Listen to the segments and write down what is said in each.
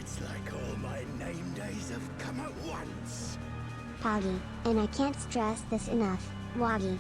It's like all my name days have come at once. Poggy, and I can't stress this enough, Woggy.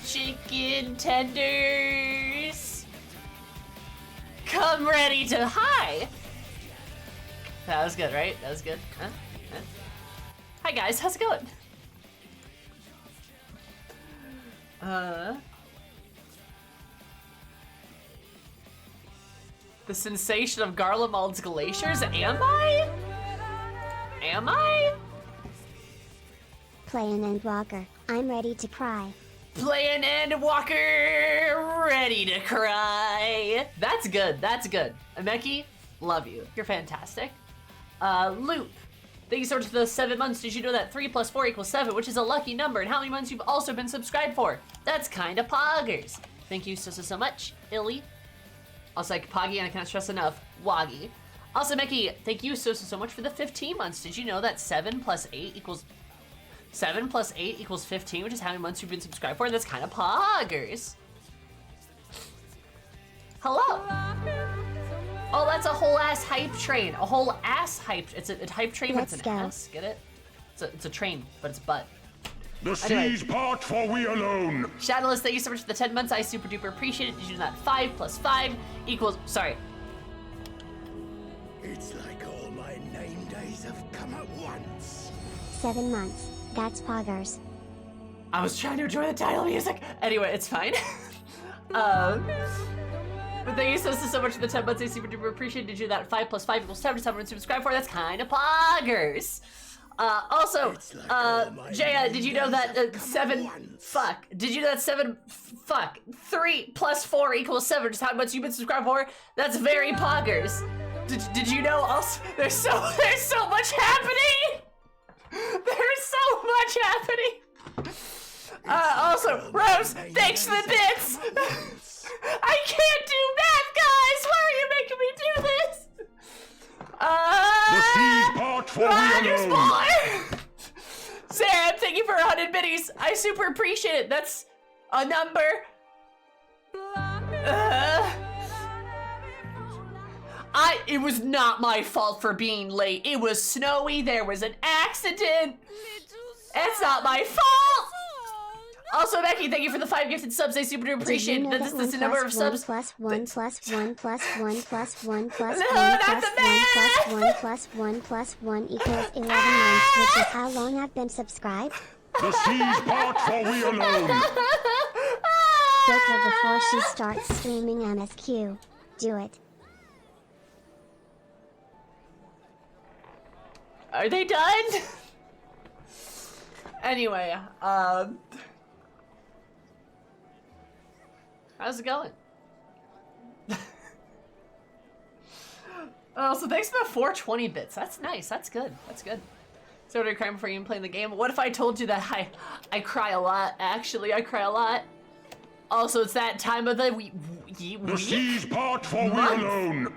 Chicken tenders! Come ready to... Hi! That was good, right? That was good. Huh? Hi guys, how's it going? The sensation of Garlemald's glaciers? Am I? Am I? Play an Endwalker. I'm ready to cry. Play an Endwalker, ready to cry. That's good, that's good. Ameki, love you. You're fantastic. Loop, thank you so much for those 7 months. Did you know that 3 plus 4 equals 7, which is a lucky number, and how many months you've also been subscribed for? That's kinda poggers. Thank you so much, Illy. Also, like Poggy, and I can't stress enough, Woggy. Also, Meki, thank you so much for the 15 months. Did you know that 7 plus 8 equals 7 plus 8 equals 15, which is how many months you've been subscribed for? That's kind of poggers. Hello. Oh, that's a whole ass hype train. A whole ass hype. It's a hype train, but it's an ass. Get it? It's a train, but it's butt. The seas part for we alone. Shadowless, thank you so much for the 10 months. I super duper appreciate it. Did you know that 5 plus 5 equals, sorry. It's like all my name days have come at once. 7 months. That's poggers. I was trying to enjoy the title music. Anyway, it's fine. But thank you so much for the 10 months. I super duper appreciate it. Did you know that 5 plus 5 equals 7 to someone to subscribe for? That's kind of poggers. Also, Jaya, did you know that 3 plus 4 equals 7, just how much you've been subscribed for? That's very poggers. Did you know also, there's so much happening? There's so much happening. Also, Rose, thanks for the bits. I can't do math, guys. Why are you making me do this? The seas part for we alone. Sam, thank you for 100 biddies. I super appreciate it. That's a number. It was not my fault for being late. It was snowy. There was an accident. It's not my fault. Also, Becky, thank you for the 5 gifted subs. I super do appreciate it. This is the number of subs. 1 plus 1 plus 1 plus 1 plus 1 No, plus not 1 the plus math! 1 plus 1 plus 1 equals 11 months, which is how long I've been subscribed. The seas part for we alone. Book her before she starts streaming MSQ. Do it. Are they done? Anyway, how's it going? Oh, so thanks for the 420 bits. That's nice. That's good. That's good. So what are you crying before you even playing the game? What if I told you that I cry a lot? Actually, I cry a lot. Also, it's that time of the week. The seas part for we alone.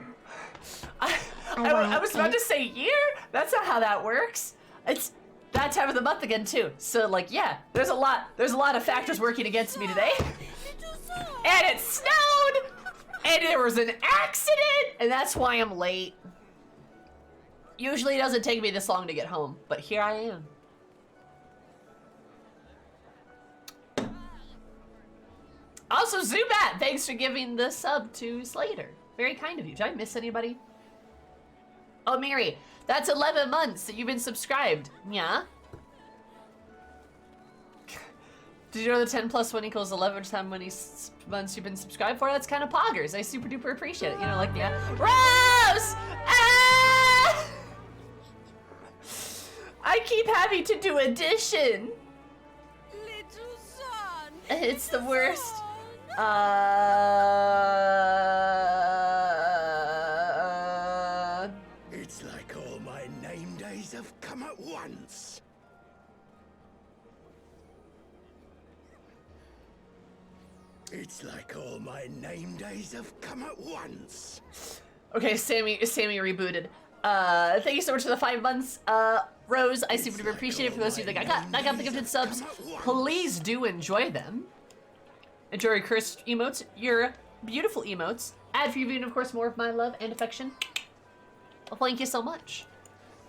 I was about to say year. That's not how that works. It's that time of the month again too. So like, yeah, there's a lot of factors working against me today. And it snowed, and there was an accident, and that's why I'm late. Usually it doesn't take me this long to get home, but here I am. Also, Zubat, thanks for giving the sub to Slater. Very kind of you. Did I miss anybody? Oh, Mary, that's 11 months that you've been subscribed. Yeah? Did you know the 10 plus 1 equals 11 which time many months you've been subscribed for? That's kind of poggers. I super duper appreciate it. You know, like, yeah. Rose! Ah! I keep having to do addition. Little son. It's the worst. It's like all my name days have come at once. It's like all my name days have come at once. Okay, Sammy rebooted. Thank you so much for the 5 months. Rose, I super duper appreciate it. For those of you that got the gifted subs, please do enjoy them. Enjoy your cursed emotes, your beautiful emotes. Add for you, and of course, more of my love and affection. Well, thank you so much.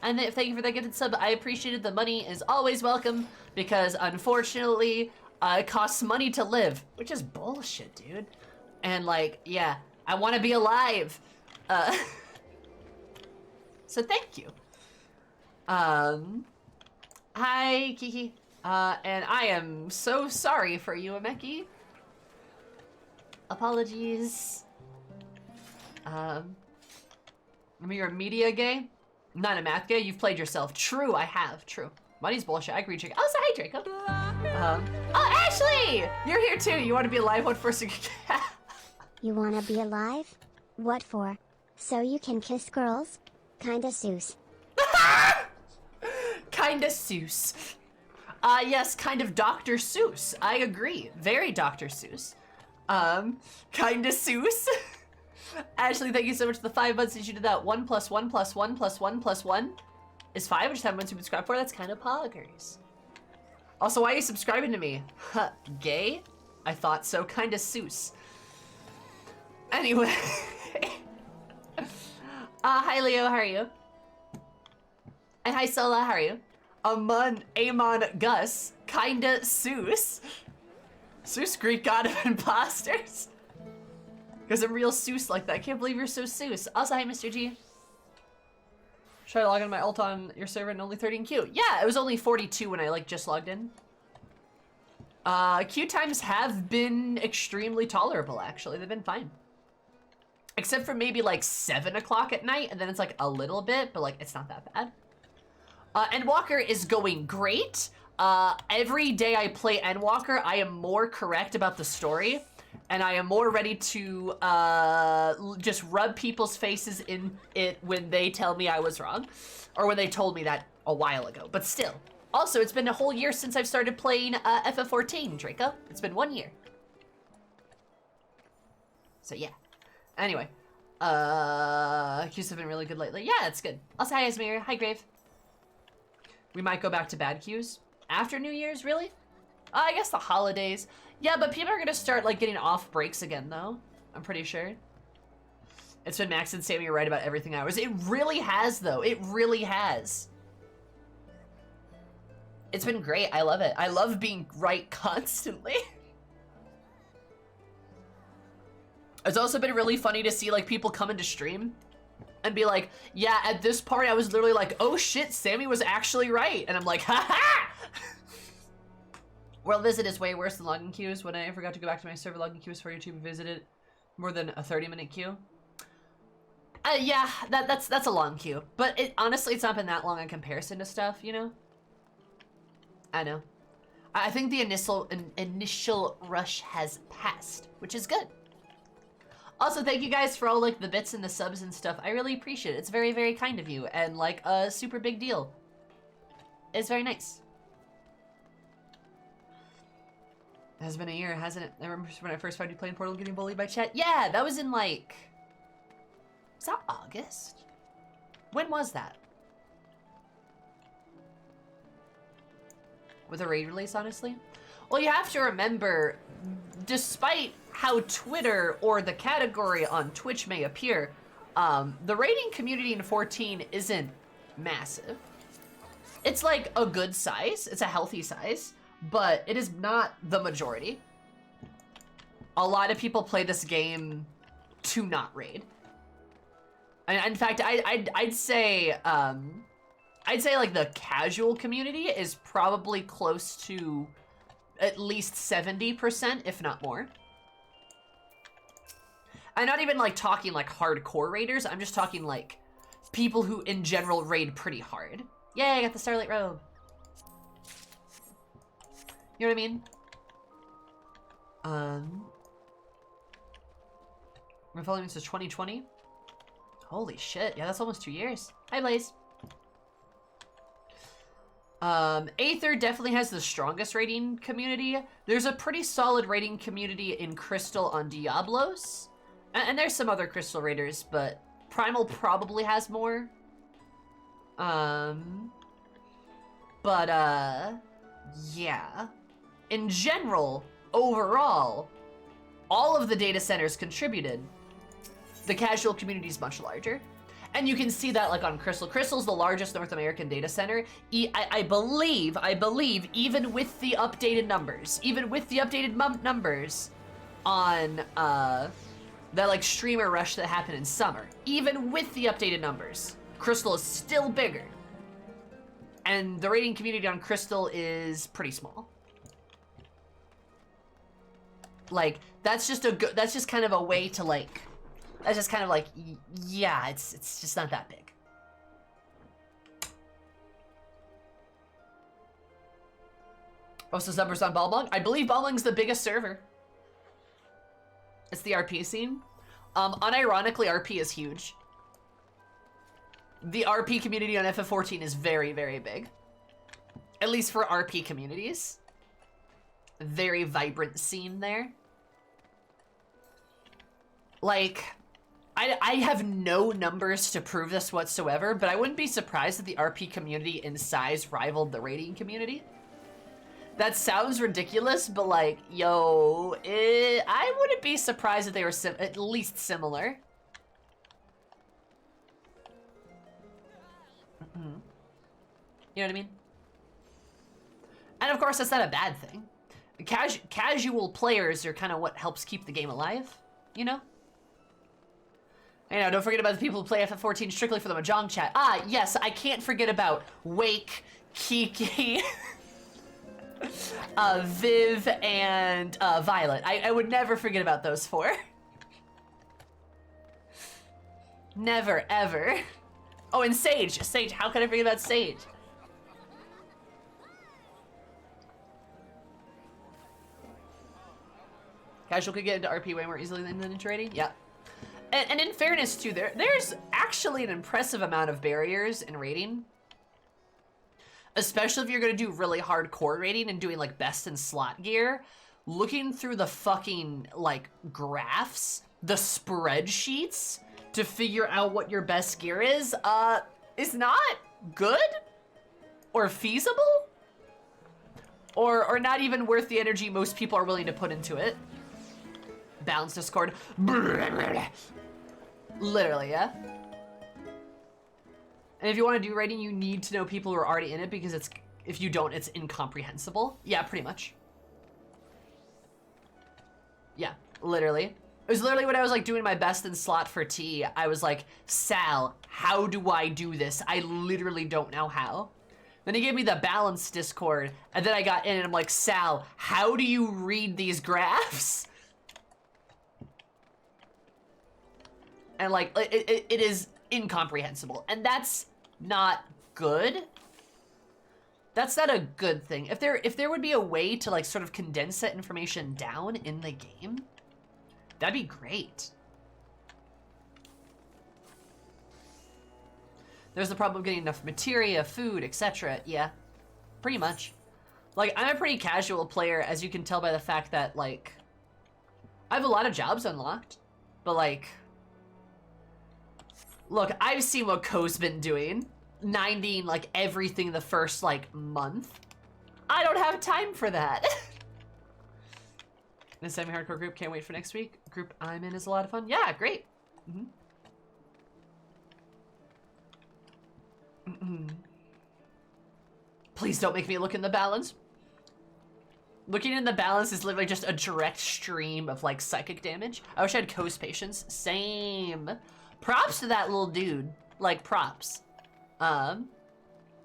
And thank you for that gifted sub. I appreciate it. The money is always welcome because, unfortunately, it costs money to live, which is bullshit, dude. And like, yeah, I want to be alive. So thank you. Hi, Kiki. And I am so sorry for you, Ameki. Apologies. I mean, you're a media gay, not a math gay. You've played yourself. True, I have. True. Money's bullshit. I agree, Draco. Oh, so hi, Draco. Oh, Ashley! You're here too. You want to be alive? What first? You wanna be alive? What for? So you can kiss girls? Kinda Seuss. Kinda Seuss. Yes, kind of Dr. Seuss. I agree. Very Dr. Seuss. Kinda Seuss. Ashley, thank you so much for the 5 months since you did that. 1 plus 1 plus 1 plus 1 plus 1 is 5, which is how much you subscribe for. That's kind of poggers. Also, why are you subscribing to me? Huh, gay? I thought so. Kinda Seuss. Anyway. Hi Leo, how are you? And hi Sola, how are you? Amon Gus, kinda Seuss. Seuss, Greek god of imposters. Because I'm real Seuss like that. I can't believe you're so Seuss. Also, hi Mr. G. Try to log in my ult on your server and only 13 Q. Yeah, it was only 42 when I like just logged in. Queue times have been extremely tolerable actually. They've been fine. Except for maybe like 7 o'clock at night, and then it's like a little bit, but like it's not that bad. Endwalker is going great. Every day I play Endwalker, I am more correct about the story, and I am more ready to just rub people's faces in it when they tell me I was wrong, or when they told me that a while ago, but still. Also, it's been a whole year since I've started playing FF14, Draco. It's been 1 year. So yeah. Anyway, queues have been really good lately. Yeah, it's good. Also, hi, Esmir. Hi, Grave. We might go back to bad queues after New Year's, really? I guess the holidays. Yeah, but people are gonna start, like, getting off breaks again, though. I'm pretty sure. It's been Max and Sammy right about everything I was. It really has, though. It really has. It's been great. I love it. I love being right constantly. It's also been really funny to see like people come into stream and be like, yeah, at this part I was literally like, oh shit, Sammy was actually right. And I'm like, ha. World visit is way worse than login queues. When I forgot to go back to my server, login queues for YouTube visited more than a 30-minute queue. Yeah, that's a long queue. But honestly, it's not been that long in comparison to stuff, you know? I know. I think the initial rush has passed, which is good. Also, thank you guys for all like the bits and the subs and stuff. I really appreciate it. It's very, very kind of you and like a super big deal. It's very nice. It has been a year, hasn't it? I remember when I first started playing Portal getting bullied by chat. Yeah, that was in like... Was that August? When was that? With a raid release, honestly? Well, you have to remember, despite how Twitter or the category on Twitch may appear, the raiding community in 14 isn't massive. It's like a good size. It's a healthy size. But it is not the majority. A lot of people play this game to not raid. In fact, I'd say like the casual community is probably close to at least 70%, if not more. I'm not even like talking like hardcore raiders. I'm just talking like people who in general raid pretty hard. Yay, I got the Starlight Robe. You know what I mean? My following since 2020. Holy shit, yeah, that's almost 2 years. Hi, Blaze. Aether definitely has the strongest raiding community. There's a pretty solid raiding community in Crystal on Diablos. And there's some other Crystal raiders, but Primal probably has more. Yeah. In general, overall, all of the data centers contributed. The casual community is much larger. And you can see that like on Crystal. Crystal's the largest North American data center. I believe, even with the updated numbers, on that like streamer rush that happened in summer, even with the updated numbers, Crystal is still bigger. And the raiding community on Crystal is pretty small. Like, that's just kind of a way to like, that's just kind of like, yeah, it's just not that big. Oh, so numbers on Balmung? I believe Balmung's the biggest server. It's the RP scene. Unironically, RP is huge. The RP community on FF14 is very, very big. At least for RP communities. Very vibrant scene there. Like, I have no numbers to prove this whatsoever, but I wouldn't be surprised if the RP community in size rivaled the raiding community. That sounds ridiculous, but like, yo, I wouldn't be surprised if they were at least similar. You know what I mean? And of course, that's not a bad thing. Casual players are kind of what helps keep the game alive, you know? You know, don't forget about the people who play FF14 strictly for the Mahjong chat. Ah, yes, I can't forget about Wake, Kiki, Viv, and Violet. I would never forget about those four. Never, ever. Oh, and Sage. Sage, how could I forget about Sage? Casual could get into RP way more easily than into raiding? Yeah. And in fairness, too, there's actually an impressive amount of barriers in raiding. Especially if you're going to do really hardcore raiding and doing, like, best in slot gear. Looking through the fucking, like, graphs, the spreadsheets, to figure out what your best gear is not good or feasible or not even worth the energy most people are willing to put into it. Balance Discord. Literally, yeah. And if you want to do raiding, you need to know people who are already in it because if you don't, it's incomprehensible. Yeah, pretty much. Yeah, literally. It was literally when I was like doing my best in slot for T, I was like, Sal, how do I do this? I literally don't know how. Then he gave me the balance Discord, and then I got in and I'm like, Sal, how do you read these graphs? And like, it is incomprehensible, and that's not good. That's not a good thing. If there would be a way to like sort of condense that information down in the game, that'd be great. There's the problem of getting enough materia, food, etc. Yeah, pretty much. Like, I'm a pretty casual player, as you can tell by the fact that, like, I have a lot of jobs unlocked, but like, look, I've seen what Ko's been doing, 90ing like everything the first like month. I don't have time for that. The semi-hardcore group, can't wait for next week. Group I'm in is a lot of fun. Yeah, great. Please don't make me look in the balance. Looking in the balance is literally just a direct stream of like psychic damage. I wish I had Coast patience. Same. Props to that little dude. Like, props. To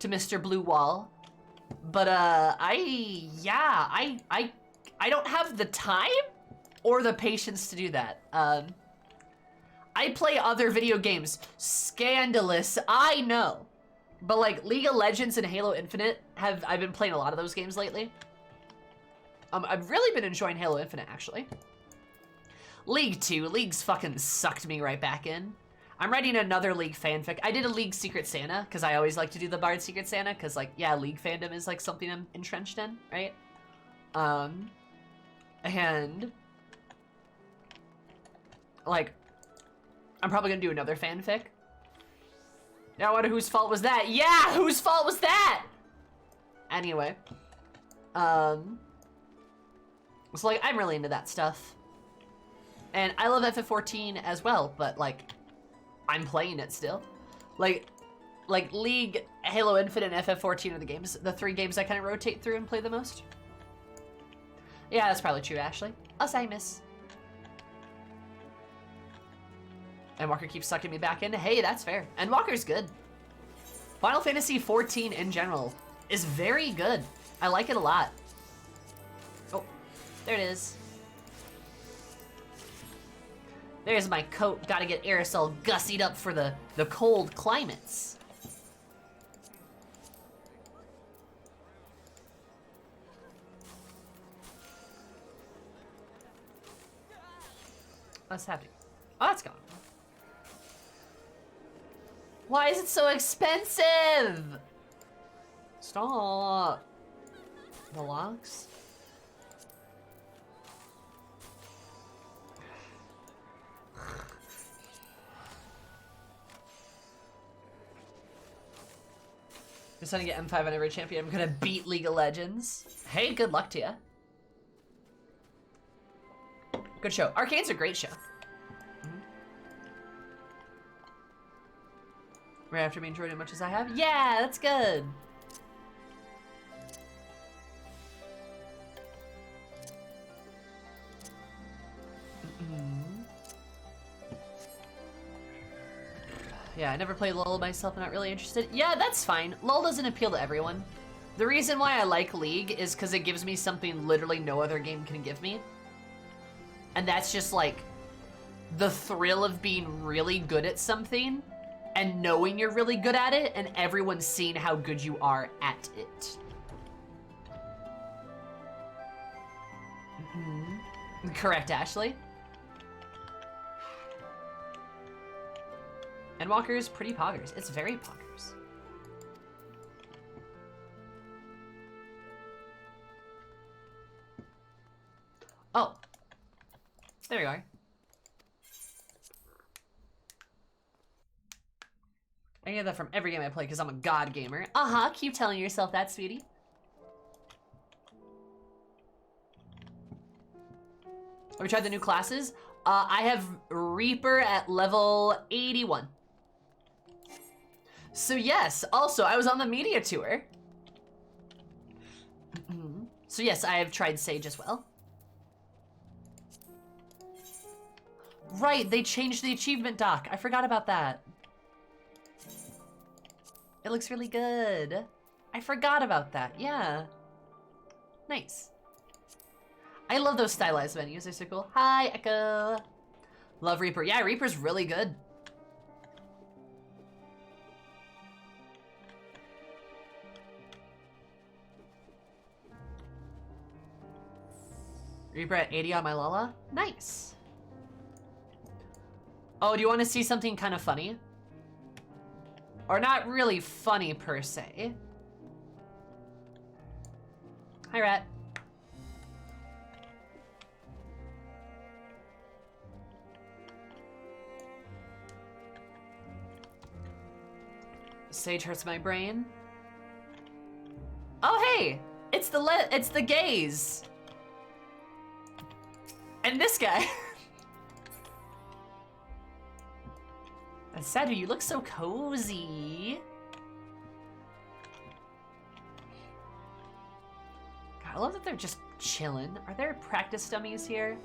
Mr. Blue Wall. But I don't have the time or the patience to do that. I play other video games. Scandalous, I know. But like League of Legends and Halo Infinite I've been playing a lot of those games lately. I've really been enjoying Halo Infinite actually. League 2, League's fucking sucked me right back in. I'm writing another League fanfic. I did a League Secret Santa because I always like to do the Bard Secret Santa because like, yeah, League fandom is like something I'm entrenched in, right? And like, I'm probably gonna do another fanfic. Now I wonder whose fault was that? Yeah, whose fault was that? Anyway, so like, I'm really into that stuff. And I love FF14 as well, but like, I'm playing it still. Like League, Halo Infinite, and FF14 are the three games I kind of rotate through and play the most. Yeah, that's probably true, Ashley. Us, I miss. Endwalker keeps sucking me back in. Hey, that's fair. Endwalker's good. Final Fantasy XIV in general is very good. I like it a lot. Oh, there it is. There's my coat. Gotta get aerosol gussied up for the cold climates. What's happening? Oh, that's gone. Why is it so expensive? Stop. The locks? Just trying to get M5 on every champion. I'm gonna beat League of Legends. Hey, good luck to you. Good show. Arcane's a great show. Right after being enjoyed as much as I have? Yeah, that's good. Yeah, I never played LoL myself. I'm not really interested. Yeah, that's fine. LoL doesn't appeal to everyone. The reason why I like League is because it gives me something literally no other game can give me. And that's just like the thrill of being really good at something and knowing you're really good at it and everyone's seeing how good you are at it. Correct, Ashley. Endwalker's pretty poggers. It's very poggers. Oh. There you are. I get that from every game I play because I'm a god gamer. Uh-huh, keep telling yourself that, sweetie. Have we tried the new classes? I have Reaper at level 81. So yes, also, I was on the media tour. So yes, I have tried Sage as well. Right, they changed the achievement dock. I forgot about that. It looks really good. I forgot about that, yeah. Nice. I love those stylized menus, they're so cool. Hi, Echo. Love Reaper. Yeah, Reaper's really good. Reaper at 80 on my Lala? Nice. Oh, do you want to see something kind of funny? Or not really funny per se. Hi, Rat. Sage hurts my brain. Oh, hey! It's the gays. And this guy. And Sadu, you look so cozy. God, I love that they're just chilling. Are there practice dummies here?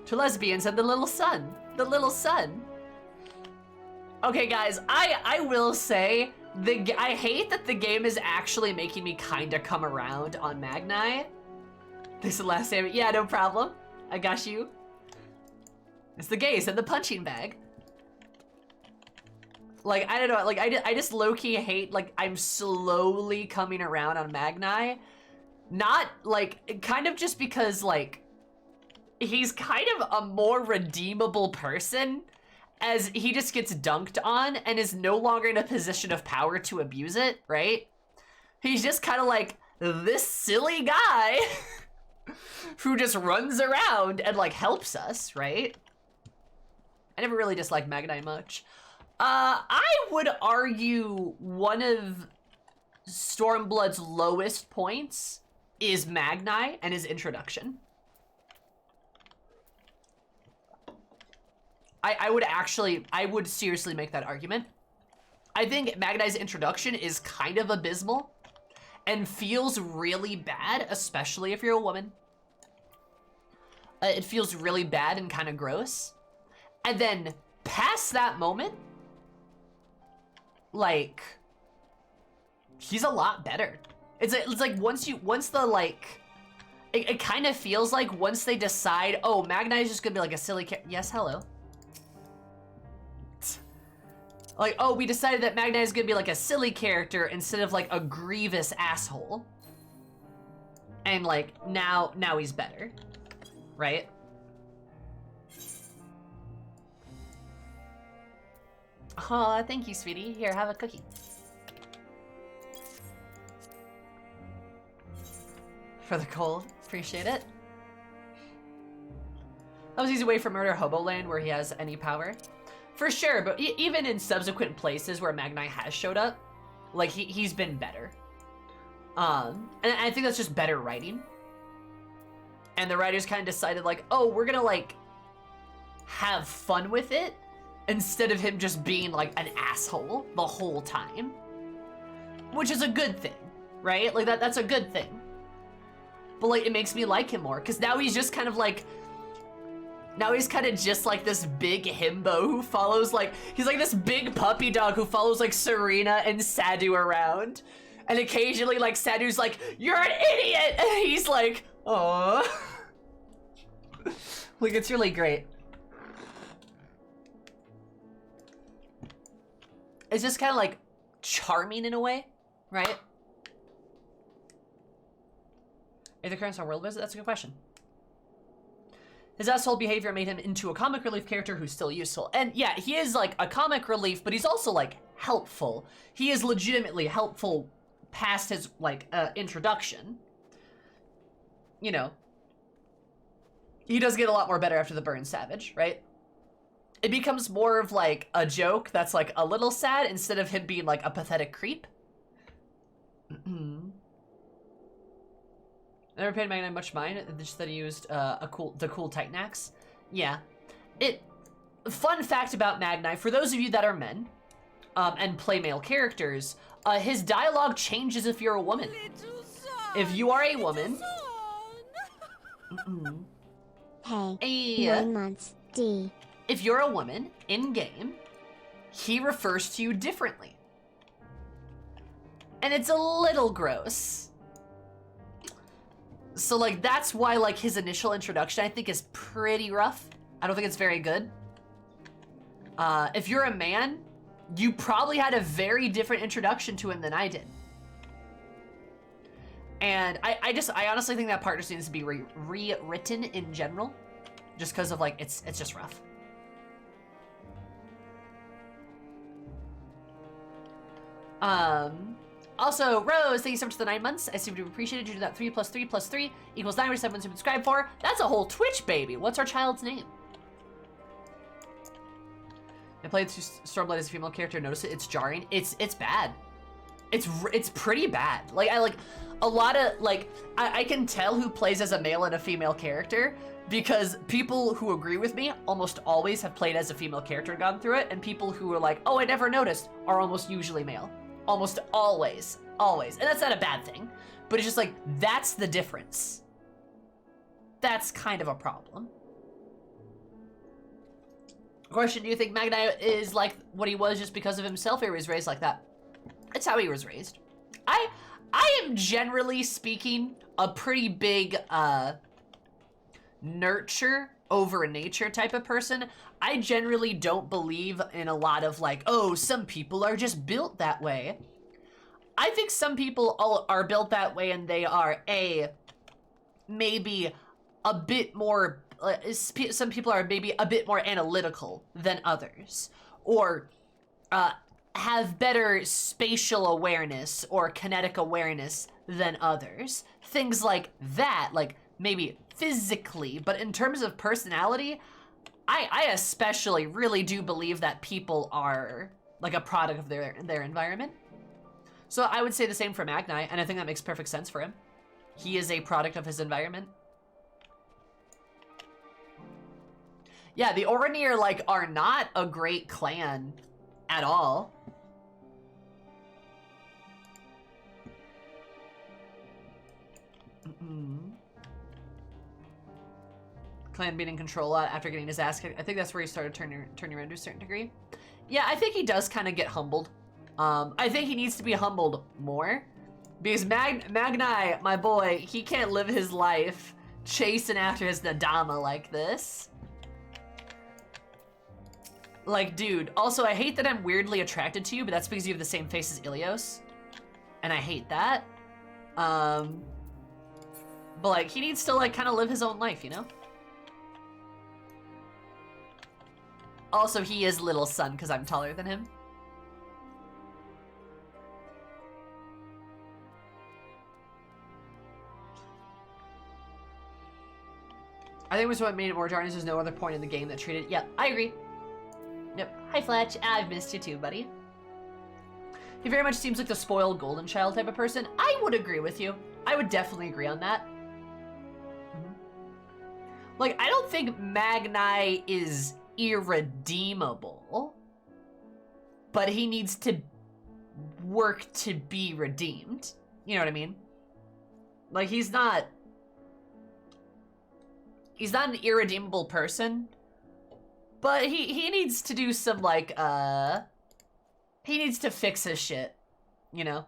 To lesbians and the little sun. The little sun. Okay, guys, I will say, I hate that the game is actually making me kinda come around on Magnai. This is the last name. Yeah, no problem. I got you. It's the gays and the punching bag. Like, I don't know, like, I just low-key hate, like, I'm slowly coming around on Magnai. Not, like, kind of just because, like, he's kind of a more redeemable person, as he just gets dunked on and is no longer in a position of power to abuse it, right? He's just kind of like this silly guy who just runs around and, like, helps us, right? I never really disliked Magnai much. I would argue one of Stormblood's lowest points is Magnai and his introduction. I would seriously make that argument. I think Magnai's introduction is kind of abysmal and feels really bad, especially if you're a woman. It feels really bad and kind of gross. And then past that moment, like, he's a lot better. It's like it kind of feels like once they decide, oh, Magnai is just gonna be like a silly yes, hello. Like, oh, we decided that Magnai is gonna be like a silly character instead of like a grievous asshole. And like, now he's better, right? Aw, thank you, sweetie. Here, have a cookie. For the cold, appreciate it. That was an easy way for Murder Hobo Land where he has any power. For sure, but even in subsequent places where Magnai has showed up, like, he's been better. And I think that's just better writing. And the writers kind of decided, like, oh, we're gonna, like, have fun with it instead of him just being, like, an asshole the whole time. Which is a good thing, right? Like, that's a good thing. But, like, it makes me like him more, because now he's just kind of, like, now he's kind of just like this big himbo who follows, like, he's like this big puppy dog who follows, like, Serena and Sadu around. And occasionally, like, Sadu's like, you're an idiot! And he's like, aww. Like, it's really great. It's just kind of, like, charming in a way, right? Is the current on world visit? That's a good question. His asshole behavior made him into a comic relief character who's still useful. And yeah, he is like a comic relief, but he's also like helpful. He is legitimately helpful past his like introduction. You know, he does get a lot more better after the Burn Savage, right? It becomes more of like a joke that's like a little sad instead of him being like a pathetic creep. Never paid Magnai much mind, just that he used the cool Titan axe. Yeah. Fun fact about Magnai, for those of you that are men and play male characters, his dialogue changes if you're a woman. Little son. If you are a woman, Hey, Yeah. 9 months, D. if you're a woman in game, he refers to you differently. And it's a little gross. So like that's why like his initial introduction I think is pretty rough. I don't think it's very good. If you're a man, you probably had a very different introduction to him than I did. And I honestly think that part just needs to be rewritten in general, just because of like it's just rough. Also, Rose, thank you so much for the 9 months. I seem to appreciate it. You do that 3 + 3 + 3 = 9, which someone subscribed for. That's a whole Twitch baby. What's our child's name? I played through Stormblight as a female character. Notice it. It's jarring. It's bad. It's pretty bad. Like I like a lot of like I can tell who plays as a male and a female character because people who agree with me almost always have played as a female character and gone through it, and people who are like, oh, I never noticed, are almost usually male. Almost always. And that's not a bad thing, but it's just like, that's the difference. That's kind of a problem. Question, do you think Magnai is like what he was just because of himself, or he was raised like that? That's how he was raised. I am generally speaking a pretty big nurture over nature type of person. I generally don't believe in a lot of like, oh, some people are just built that way. I think some people are built that way and they are maybe a bit more, some people are maybe a bit more analytical than others, or have better spatial awareness or kinetic awareness than others. Things like that, like maybe physically, but in terms of personality, I especially really do believe that people are like a product of their environment. So I would say the same for Magnai, and I think that makes perfect sense for him. He is a product of his environment. Yeah, the Oranir like are not a great clan at all. Clan being in control a lot after getting his ass kicked. I think that's where he started turning around to a certain degree. Yeah, I think he does kind of get humbled. I think he needs to be humbled more. Because Magnai, my boy, he can't live his life chasing after his Nadama like this. Like, dude, also I hate that I'm weirdly attracted to you, but that's because you have the same face as Ilios. And I hate that. But like, he needs to like kind of live his own life, you know? Also, he is little son because I'm taller than him. I think it was what made it more jarring is there's no other point in the game that treated. Yep, I agree. Yep. Hi, Fletch. I've missed you too, buddy. He very much seems like the spoiled golden child type of person. I would agree with you. I would definitely agree on that. Like, I don't think Magnai is irredeemable, but he needs to work to be redeemed. You know what I mean? Like, he's not an irredeemable person, but he needs to do some, like, he needs to fix his shit, you know?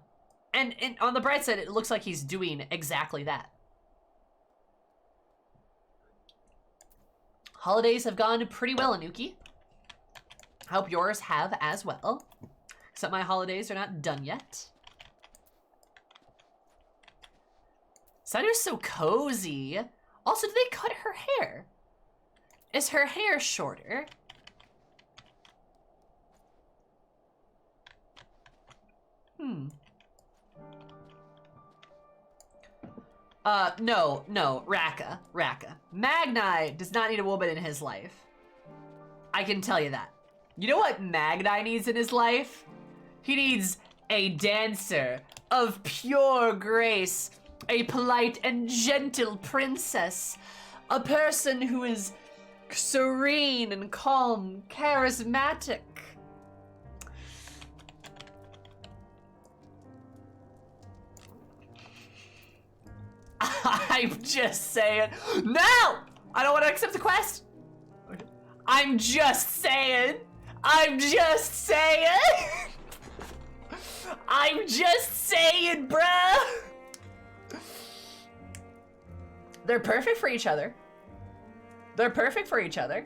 And on the bright side, it looks like he's doing exactly that. Holidays have gone pretty well, Anuki. I hope yours have as well. Except my holidays are not done yet. Sanu's so cozy. Also, did they cut her hair? Is her hair shorter? No, Raka. Magnai does not need a woman in his life. I can tell you that. You know what Magnai needs in his life? He needs a dancer of pure grace, a polite and gentle princess, a person who is serene and calm, charismatic. I'm just saying. No! I don't want to accept the quest. I'm just saying. I'm just saying. I'm just saying, bruh. They're perfect for each other. They're perfect for each other.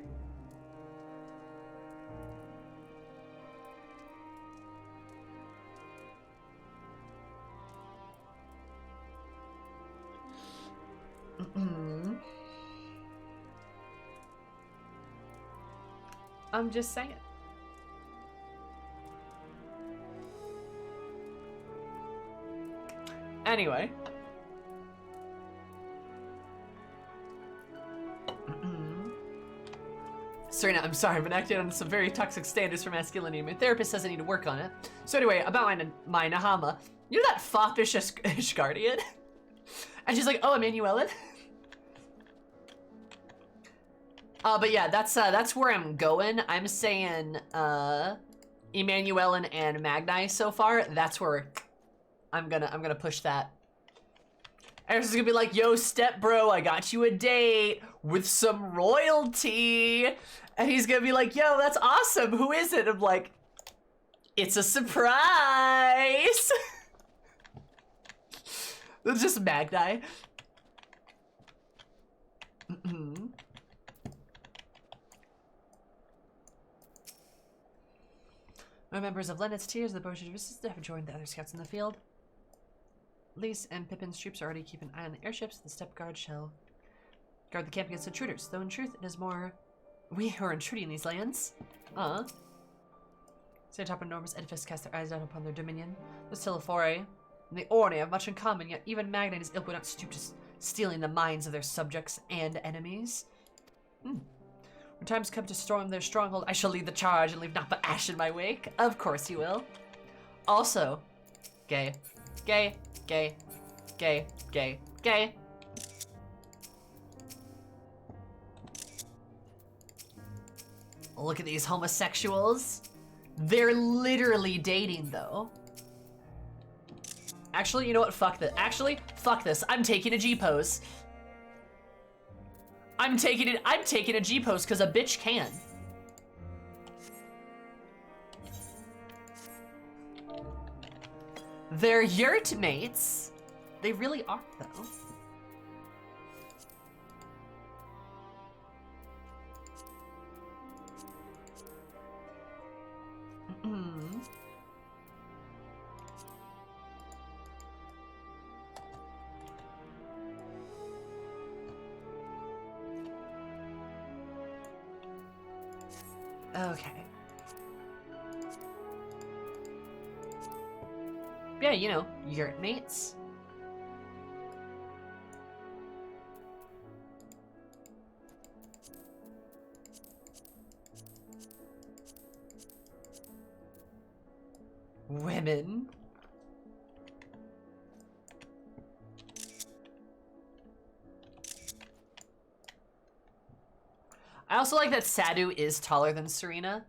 I'm just saying. Anyway. Serena, I'm sorry, I've been acting on some very toxic standards for masculinity. My therapist says I need to work on it. So anyway, about my Nahama. You know that foppish Ishgardian? And she's like, oh, Emanuelin? But yeah, that's where I'm going. I'm saying Emanuelin and Magnai so far. That's where I'm gonna push that. Eris is gonna be like, yo, step bro, I got you a date with some royalty. And he's gonna be like, yo, that's awesome. Who is it? I'm like, it's a surprise. It's just Magnai. No members of Lennet's Tears, the Bosch have joined the other scouts in the field. Lise and Pippin's troops are already keeping an eye on the airships. The steppe guard shall guard the camp against intruders, though in truth it is more we who are intruding these lands. Stay atop an enormous edifice, cast their eyes down upon their dominion. The Silifore and the Orne have much in common, yet even Magnai and his ilk would not stoop to stealing the minds of their subjects and enemies. When times come to storm their stronghold, I shall lead the charge and leave naught but ash in my wake. Of course you will. Also, gay. Gay. Gay. Gay. Gay. Gay. Look at these homosexuals. They're literally dating, though. Actually, you know what? Fuck this. Actually, fuck this. I'm taking a G-pose. I'm taking a G-pose because a bitch can. They're yurt mates. They really are, though. Okay. Yeah, you know, yurt mates. Women. I also like that Sadu is taller than Serena.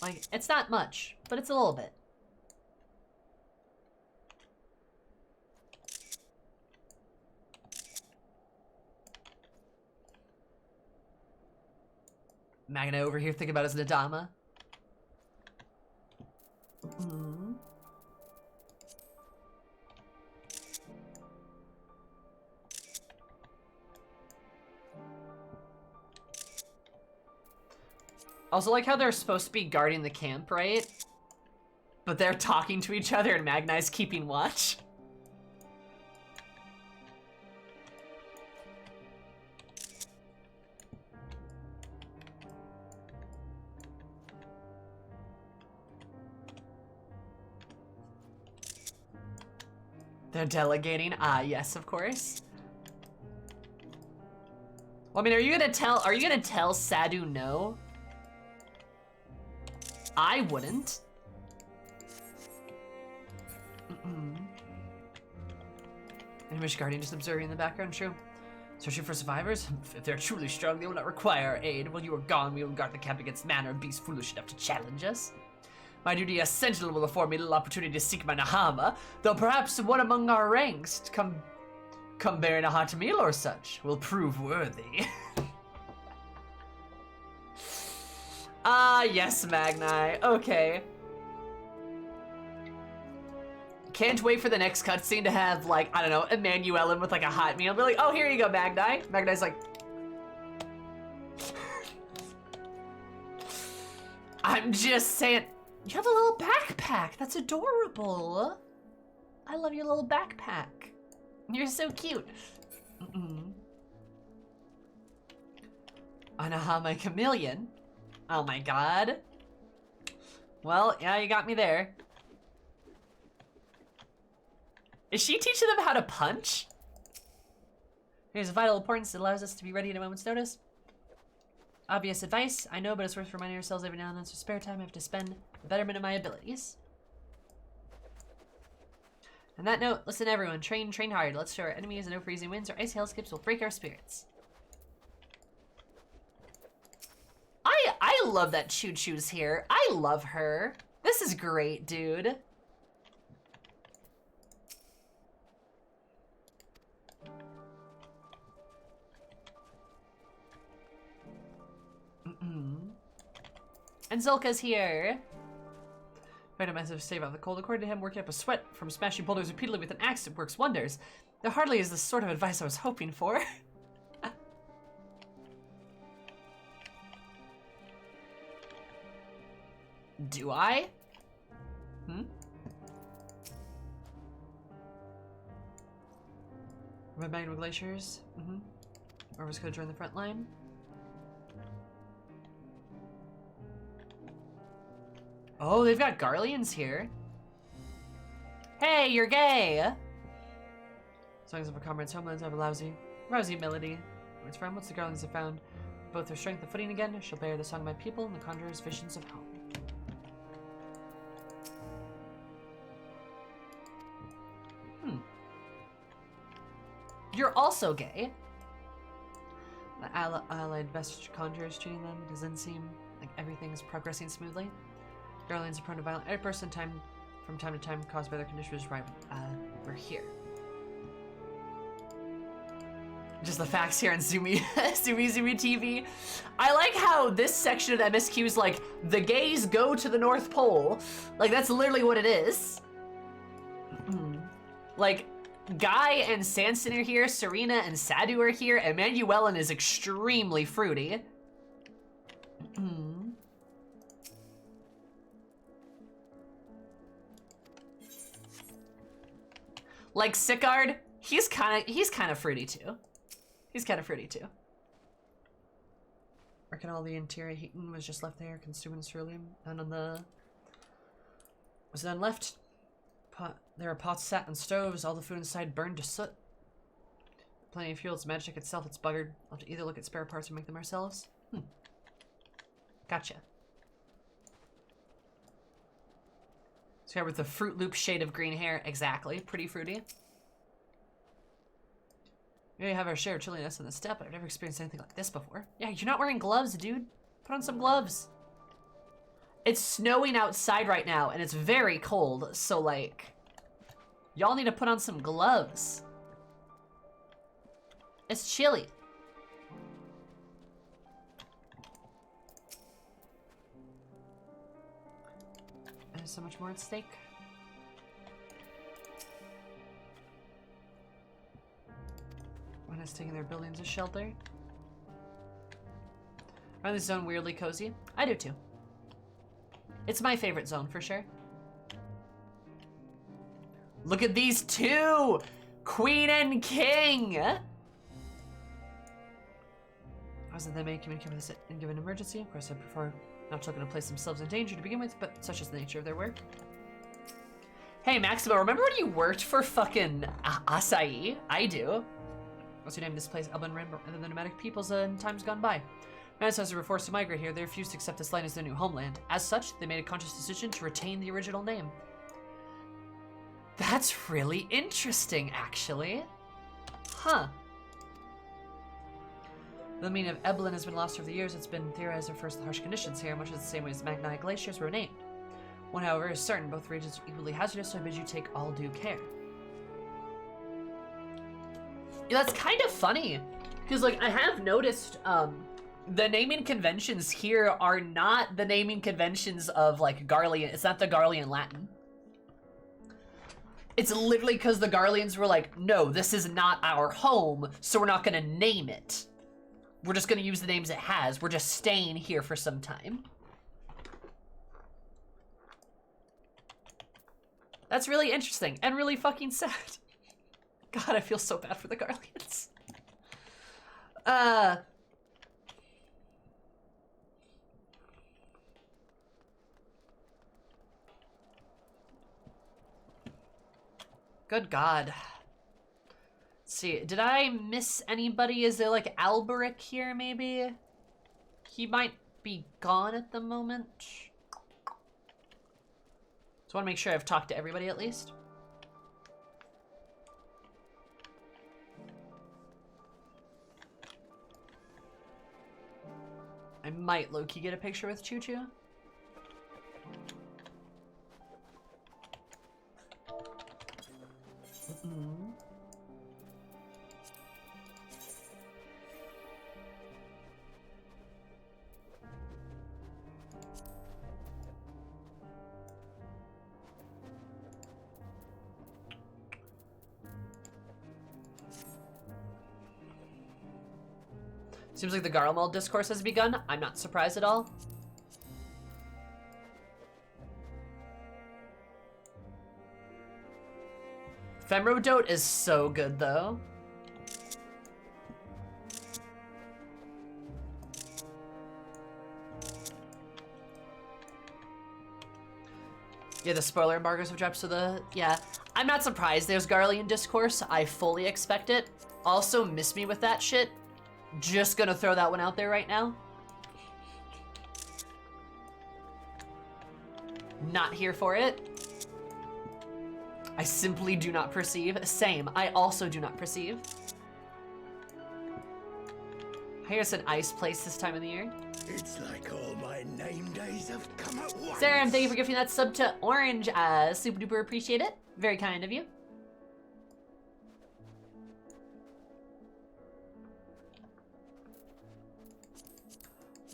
Like, it's not much, but it's a little bit. Magnai over here thinking about his Nadama. Also like how they're supposed to be guarding the camp, right? But they're talking to each other and Magnai's keeping watch. They're delegating. Ah, yes, of course. Well, I mean, are you gonna tell Sadu no? I wouldn't. English Guardian just observing in the background, true. Searching for survivors? If they're truly strong, they will not require our aid. While you are gone, we will guard the camp against man or beast foolish enough to challenge us. My duty as sentinel will afford me little opportunity to seek my Nahama, though perhaps one among our ranks to come bearing a hot meal or such will prove worthy. Ah, yes, Magnai. Okay. Can't wait for the next cutscene to have, like, I don't know, Emmanuel with, like, a hot meal. Be like, oh, here you go, Magnai. Magnai's like... I'm just saying... You have a little backpack. That's adorable. I love your little backpack. You're so cute. Anahama Chameleon. Oh my god. Well, yeah, you got me there. Is she teaching them how to punch? Here's a vital importance that allows us to be ready at a moment's notice. Obvious advice, I know, but it's worth reminding ourselves every now and then, so spare time I have to spend for the betterment of my abilities. On that note, listen everyone, train hard. Let's show our enemies that no freezing winds or icy hellskips will break our spirits. I love that Choo Choo's here. I love her. This is great, dude. And Zulka's here. Find a massive save out of the cold. According to him, working up a sweat from smashing boulders repeatedly with an axe, it works wonders. There hardly is the sort of advice I was hoping for. Do I? Red Magna Glaciers? Whoever's gonna join the front line. Oh, they've got Garleans here. Hey, you're gay! Songs of a comrade's homelands have a rousy melody. Where it's from, once the Garleans have found both their strength and footing again, shall bear the song of my people and the conjurer's visions of home. You're also gay. The allied best conjurers treating them doesn't seem like everything is progressing smoothly. Garleans are prone to violent outbursts and from time to time caused by their conditions. Right, we're here. Just the facts here on Zoomy TV. I like how this section of the MSQ is like, the gays go to the North Pole. Like, that's literally what it is. Like, Guy and Sanson are here, Serena and Sadu are here, Emmanuelen is extremely fruity. Like Sicard, he's kind of fruity too. He's kind of fruity too. Reckon all the interior heating was just left there, consuming ceruleum, and on the was then left. There are pots sat on stoves, all the food inside burned to soot. Plenty of fuel, it's magic itself, it's buggered. I'll have to either look at spare parts or make them ourselves. Gotcha. So yeah, with the Fruit Loop shade of green hair, exactly, pretty fruity. We have our share of chilliness in the steppe, but I've never experienced anything like this before. Yeah, you're not wearing gloves, dude. Put on some gloves. It's snowing outside right now, and it's very cold, so like, y'all need to put on some gloves. It's chilly. There's so much more at stake. One has taken their buildings as shelter. I find this zone weirdly cozy. I do too. It's my favorite zone for sure. Look at these two! Queen and King! Wasn't they may communicate with us in given emergency? Of course, I prefer not to place themselves in danger to begin with, but such is the nature of their work. Hey, Maximo, remember when you worked for fucking Acai? I do. What's your name? This place, Elben Rim, and the nomadic peoples in times gone by. Ancestors were forced to migrate here. They refused to accept this land as their new homeland. As such, they made a conscious decision to retain the original name. That's really interesting, actually. Huh. The meaning of Eblin has been lost over the years. It's been theorized to refer to the harsh conditions here, much as the same way as Magnai glaciers were named. One, however, is certain. Both regions are equally hazardous, so I bid you take all due care. Yeah, that's kind of funny. Because, like, I have noticed, the naming conventions here are not the naming conventions of, like, Garlean. It's not the Garlean Latin. It's literally because the Garleans were like, no, this is not our home, so we're not going to name it. We're just going to use the names it has. We're just staying here for some time. That's really interesting and really fucking sad. God, I feel so bad for the Garleans. Good God. Let's see, did I miss anybody? Is there like Alberic here maybe? He might be gone at the moment. So I want to make sure I've talked to everybody at least. I might low-key get a picture with Choo Choo. Seems like the Garlemald discourse has begun. I'm not surprised at all. Femrodote is so good, though. Yeah, the spoiler embargoes have dropped, so yeah. I'm not surprised there's Garlean discourse. I fully expect it. Also, miss me with that shit. Just gonna throw that one out there right now. Not here for it. I simply do not perceive. Same, I also do not perceive. I hear it's an ice place this time of the year. It's like all my name days have come at once. Sarah, thank you for gifting that sub to Orange. Super duper appreciate it. Very kind of you.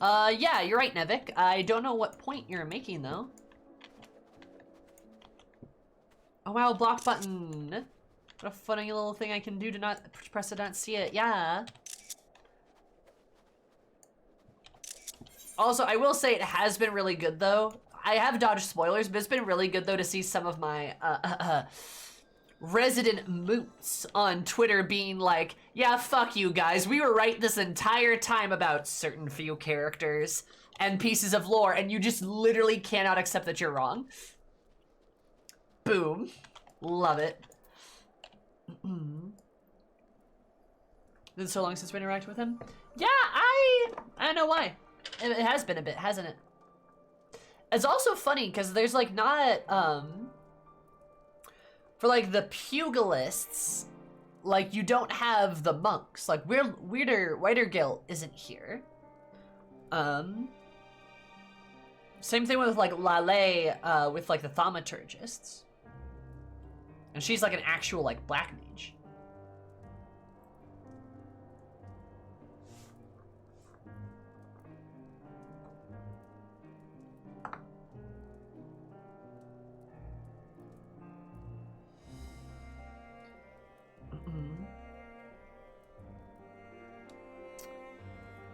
Yeah, you're right, Nevik. I don't know what point you're making, though. Oh, wow, block button. What a funny little thing I can do to not press it, not see it. Yeah. Also, I will say it has been really good, though. I have dodged spoilers, but it's been really good, though, to see some of my, resident moots on Twitter being like, yeah, fuck you guys, we were right this entire time about certain few characters and pieces of lore, and you just literally cannot accept that you're wrong. Boom. Love it. It's been so long since we interacted with him. Yeah, I don't know why. It has been a bit, hasn't it? It's also funny, because there's, like, not, for, like, the pugilists, like, you don't have the monks. Like, Whitergill isn't here. Same thing with, like, Lale, with, like, the thaumaturgists. And she's, like, an actual, like, black mage.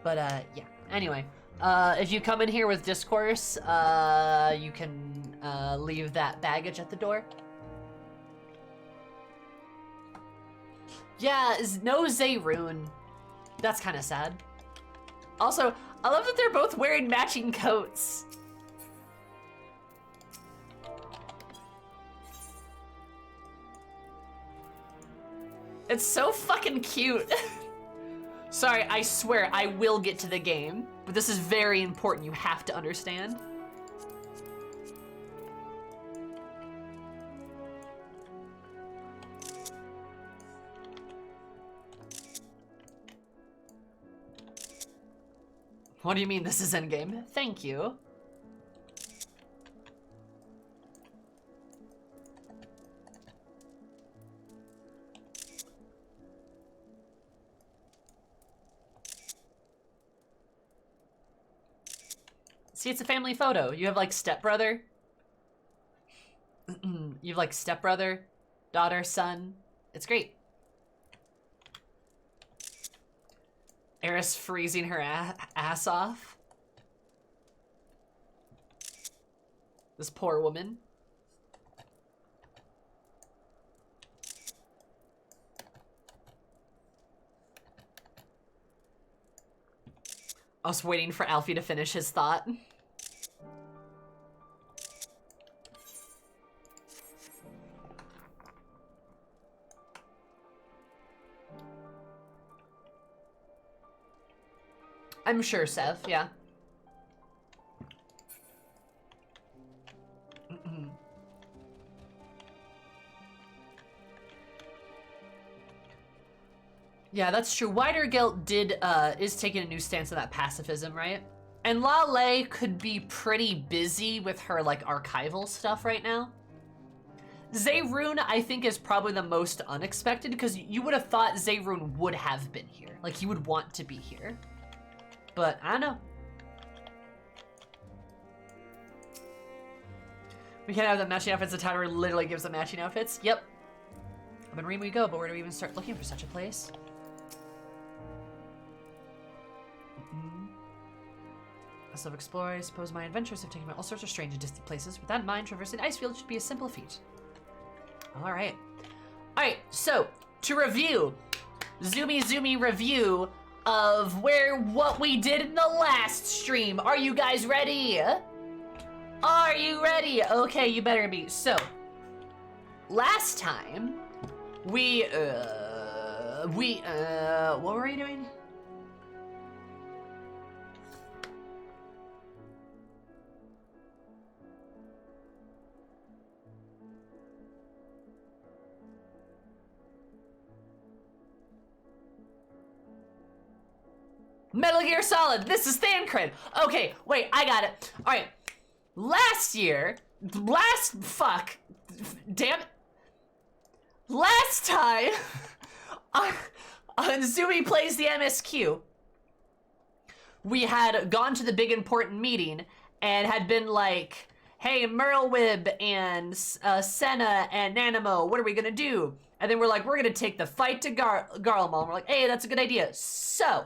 But, yeah. Anyway, if you come in here with discourse, you can, leave that baggage at the door. Yeah, no Zayroon. That's kind of sad. Also, I love that they're both wearing matching coats. It's so fucking cute. Sorry, I swear, I will get to the game, but this is very important. You have to understand. What do you mean this is endgame? Thank you. See, it's a family photo. You have like stepbrother. You have like stepbrother, daughter, son. It's great. Eris freezing her ass off. This poor woman. I was waiting for Alfie to finish his thought. I'm sure, Sev, yeah. Yeah, that's true. Wider Guilt is taking a new stance on that pacifism, right? And Lale could be pretty busy with her, like, archival stuff right now. Zayrun, I think, is probably the most unexpected, because you would have thought Zayrun would have been here. Like, he would want to be here. But, I don't know. We can't have the matching outfits. The title literally gives the matching outfits. Yep. I'm in Ream we go, but where do we even start looking for such a place? As I've explored, I suppose my adventures have taken me all sorts of strange and distant places. With that in mind, traversing Icefield should be a simple feat. Alright. Alright, so, to review. Zoomy review of what we did in the last stream. Are you guys ready? Are you ready? Okay, you better be. So, last time, what were we doing? Metal Gear Solid, this is Thancred. Okay, wait, I got it. All right, damn it. Last time, on Zoomy Plays the MSQ, we had gone to the big important meeting and had been like, hey, Merlwib and Senna and Nanamo, what are we gonna do? And then we're like, we're gonna take the fight to Garlemald. We're like, hey, that's a good idea. So,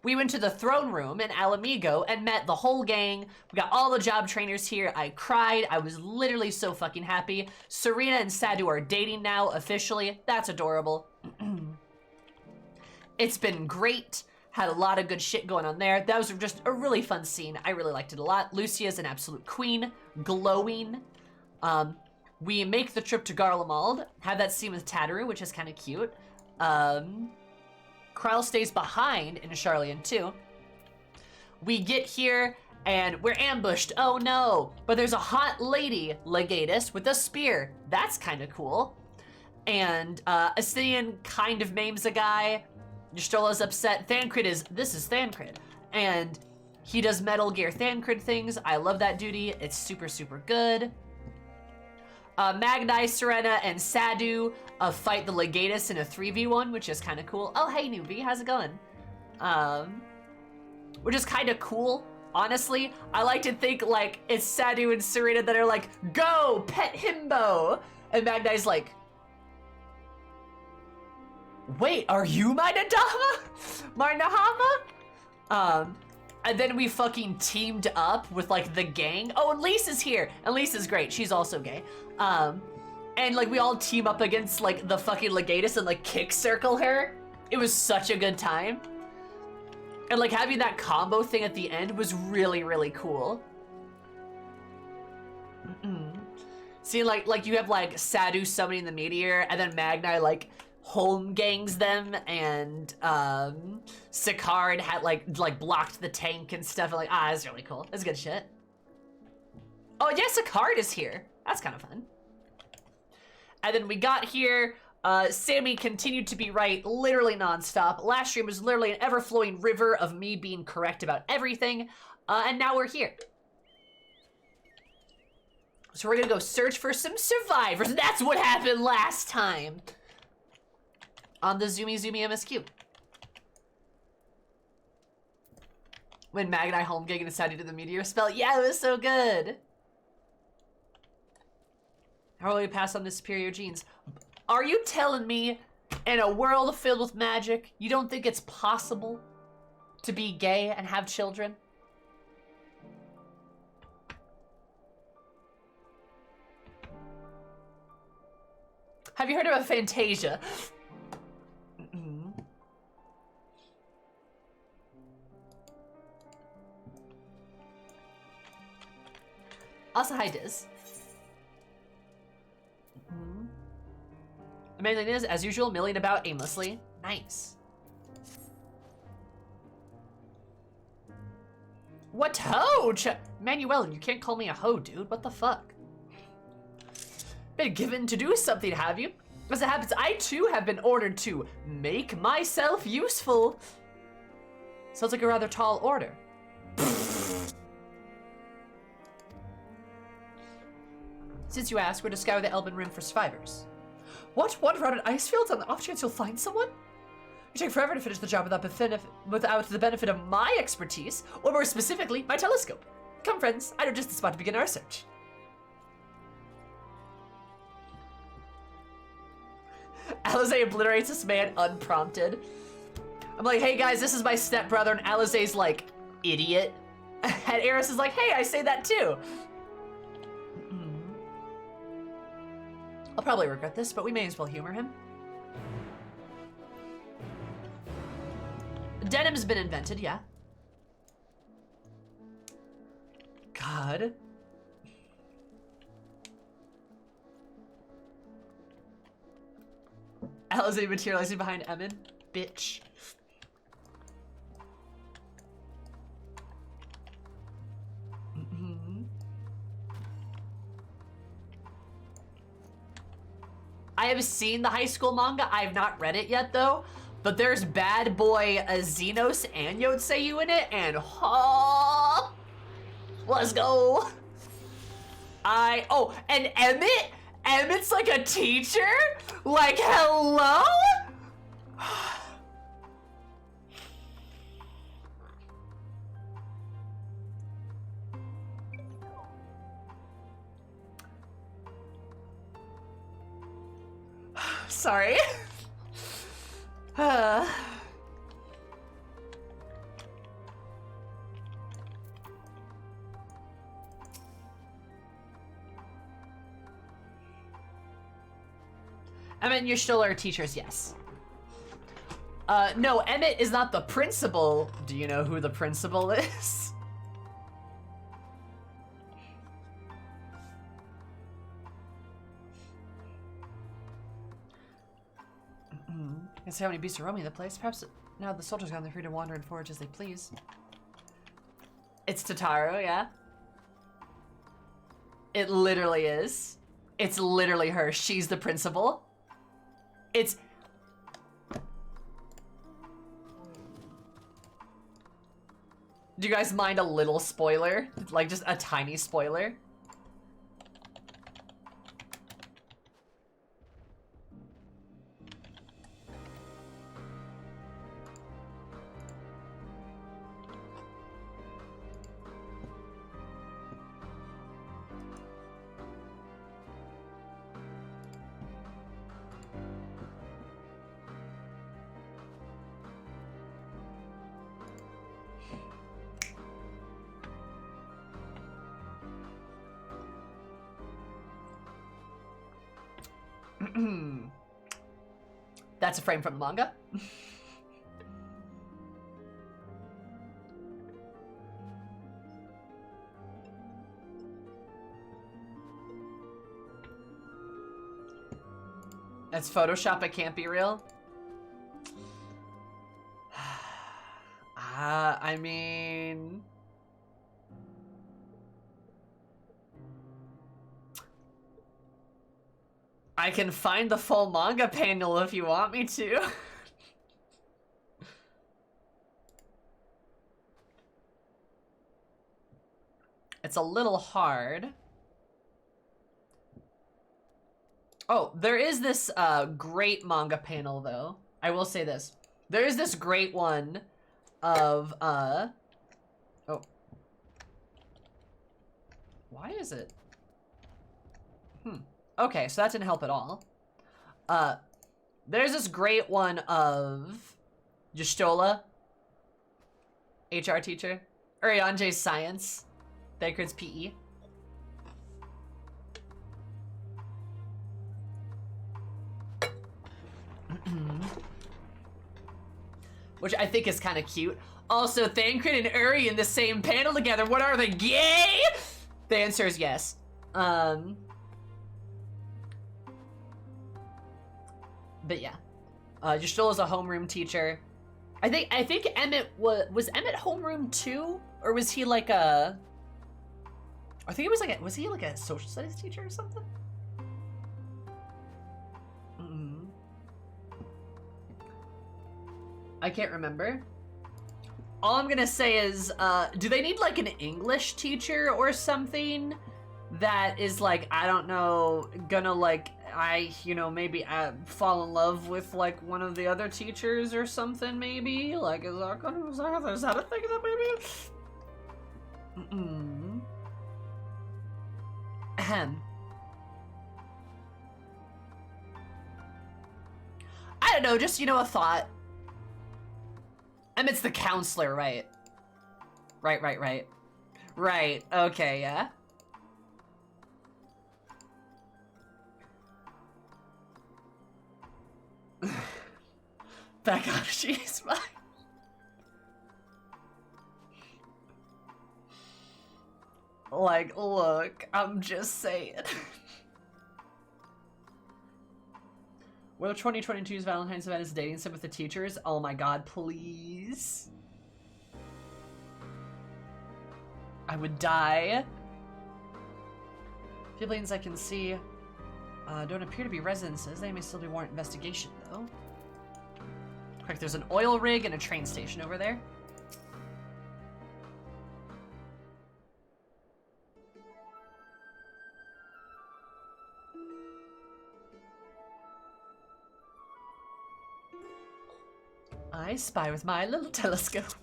we went to the throne room in Alamigo and met the whole gang. We got all the job trainers here. I cried. I was literally so fucking happy. Serena and Sadu are dating now, officially. That's adorable. It's been great. Had a lot of good shit going on there. That was just a really fun scene. I really liked it a lot. Lucia's an absolute queen. Glowing. We make the trip to Garlemald. Have that scene with Tataru, which is kind of cute. Kryle stays behind in Charlian too. We get here and we're ambushed. Oh no! But there's a hot lady, Legatus, with a spear. That's kind of cool. And Asinian kind of maims a guy. Ystrola's upset. This is Thancred. And he does Metal Gear Thancred things. I love that duty. It's super, super good. Magnai, Serena, and Sadu fight the Legatus in a 3v1, which is kind of cool. Oh, hey, newbie, how's it going? Which is kind of cool, honestly. I like to think, like, it's Sadu and Serena that are like, go, pet himbo! And Magnai's like, wait, are you my Nadama? My Nahama? And then we fucking teamed up with, like, the gang. Oh, and Lisa's here. And Lisa's great. She's also gay. And, like, we all team up against, like, the fucking Legatus and, like, kick circle her. It was such a good time. And, like, having that combo thing at the end was really, really cool. See, like, you have, like, Sadu summoning the meteor, and then Magnai, like, home gangs them, and Sicard had like blocked the tank and stuff. And like, that's really cool. That's good shit. Oh yeah, Sicard is here. That's kind of fun. And then we got here. Sammy continued to be right literally nonstop. Last stream was literally an ever-flowing river of me being correct about everything. And now we're here. So we're gonna go search for some survivors. That's what happened last time. On the Zoomy MSQ. When Magnai home gig and decided to do the meteor spell. Yeah, it was so good. How will we pass on the superior genes? Are you telling me in a world filled with magic, you don't think it's possible to be gay and have children? Have you heard about Fantasia? Also, hi, Diz. The main thing is, as usual, milling about aimlessly. Nice. What ho? Manuel, you can't call me a ho, dude. What the fuck? Been given to do something, have you? As it happens, I too have been ordered to make myself useful. Sounds like a rather tall order. Since you ask, we're to scour the Elven Rim for survivors. What? Wander around ice fields on the off chance you'll find someone? You take forever to finish the job without the benefit of my expertise, or more specifically, my telescope. Come, friends, I know just the spot to begin our search. Alize obliterates this man unprompted. I'm like, hey guys, this is my stepbrother, and Alize's like, idiot. And Eris is like, hey, I say that too. I'll probably regret this, but we may as well humor him. Denim's been invented, yeah. God. Alize materializing behind Emin. Bitch. I have seen the high school manga. I have not read it yet, though. But there's bad boy Xenos and Yotseyu in it, and let's go. Oh, and Emmett? Emmett's like a teacher? Like, hello? Sorry. I mean, you still are teachers, yes. No, Emmett is not the principal. Do you know who the principal is? Can't see how many beasts are roaming the place. Perhaps now the soldiers gone, they're free to wander and forage as they please. It's Totaro, yeah. It literally is. It's literally her. She's the principal. It's... Do you guys mind a little spoiler? Like, just a tiny spoiler? That's a frame from the manga. That's Photoshop, it can't be real. I mean... I can find the full manga panel if you want me to. It's a little hard. Oh, there is this great manga panel though. I will say this. There is this great one of oh. Why is it? Okay, so that didn't help at all. There's this great one of Justola, HR teacher, Urianje's science, Baker's PE. Which I think is kind of cute. Also, Thancred and Uri in the same panel together. What are they, gay? The answer is yes. But yeah, Justola's a homeroom teacher. I think Emmett was Emmett homeroom too, or was he like a? I think it was like was he like a social studies teacher or something? I can't remember. All I'm gonna say is, do they need like an English teacher or something that is like, I don't know, gonna like, maybe fall in love with like one of the other teachers or something maybe? Like, is that a thing that maybe? Ahem. I don't know, just, a thought. Emmett's the counselor, right? Right. Right, okay, yeah. Back on, she's fine. Like, look, I'm just saying. Well, 2022's Valentine's event is dating sim with the teachers. Oh my god, please. I would die. Feelings I can see don't appear to be residences. They may still be warrant investigation, though. Correct, there's an oil rig and a train station over there. I spy with my little telescope.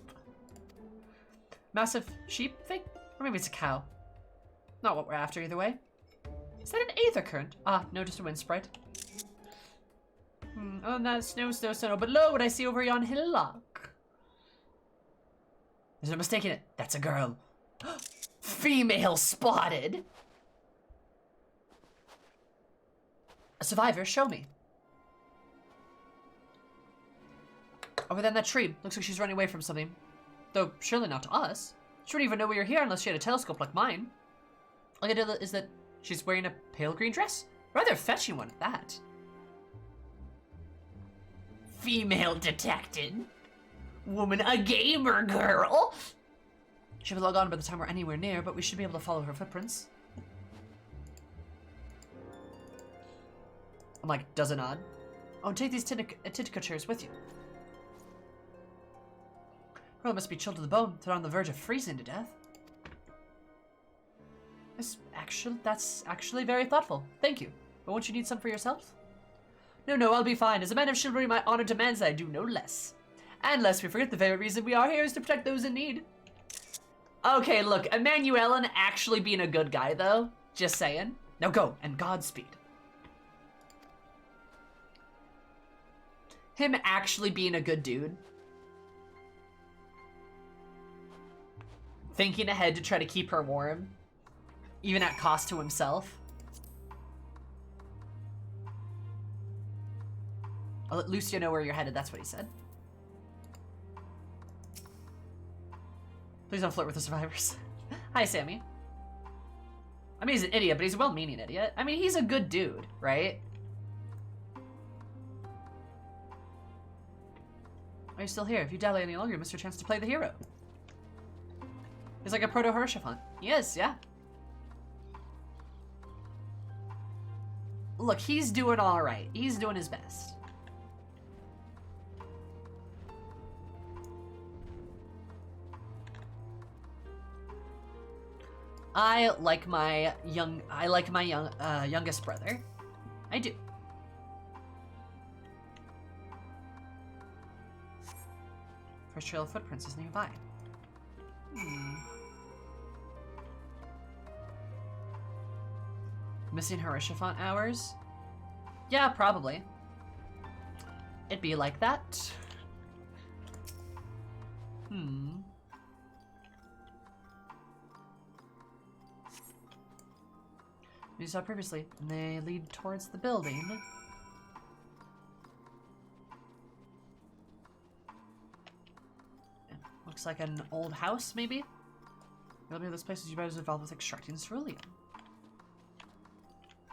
Massive sheep thing? Or maybe it's a cow. Not what we're after either way. Is that an aether current? Ah, no, just a wind sprite. Oh, that snow. But lo, what I see over yon hillock. There's no mistaking it. That's a girl. Female spotted. A survivor, show me. Over there in that tree. Looks like she's running away from something. Though, surely not to us. She wouldn't even know we were here unless she had a telescope like mine. All I know is that she's wearing a pale green dress. Rather fetching one at that. Female detected. Woman, a gamer girl. She'll be logged on by the time we're anywhere near, but we should be able to follow her footprints. I'm like, does a nod. Oh, take these tinctures with you. Girl must be chilled to the bone. They're on the verge of freezing to death. That's actually very thoughtful. Thank you. But won't you need some for yourself? No, I'll be fine. As a man of chivalry, my honor demands that I do no less. And lest we forget, the very reason we are here is to protect those in need. Okay, look, Emmanuelin actually being a good guy, though. Just saying. Now go, and Godspeed. Him actually being a good dude. Thinking ahead to try to keep her warm. Even at cost to himself. I'll let Lucio know where you're headed, that's what he said. Please don't flirt with the survivors. Hi, Sammy. I mean, he's an idiot, but he's a well-meaning idiot. I mean, he's a good dude, right? Are you still here? If you dally any longer, you miss your chance to play the hero. He's like a proto-Harushafant. He is, yeah. look, he's doing all right. He's doing his best. I like my youngest brother. I do. First trail of footprints is nearby. Missing Harishafont hours? Yeah, probably. It'd be like that. We saw previously, and they lead towards the building. Looks like an old house, maybe? Maybe this place is involved with extracting cerulean.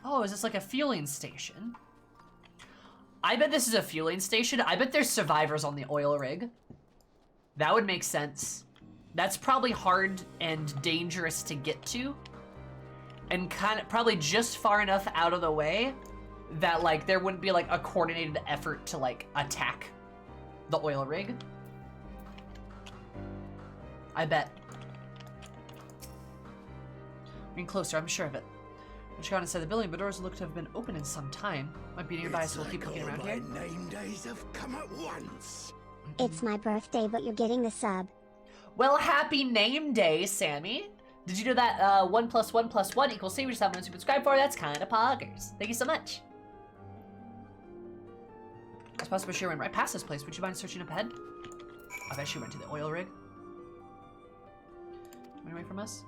Oh, is this like a fueling station? I bet this is a fueling station. I bet there's survivors on the oil rig. That would make sense. That's probably hard and dangerous to get to. And kind of probably just far enough out of the way that like there wouldn't be like a coordinated effort to like attack the oil rig. I bet. Getting closer, I'm sure of it. I just got inside the building, but doors look to have been open in some time. Might be nearby, so we'll keep looking around here. My name days have come at once. It's my birthday, but you're getting the sub. Well, happy name day, Sammy. Did you know that 1 + 1 + 1 equals 3, which is how many you subscribe for? That's kind of poggers. Thank you so much. It's possible she went right past this place. Would you mind searching up ahead? I bet she went to the oil rig. Run away from us?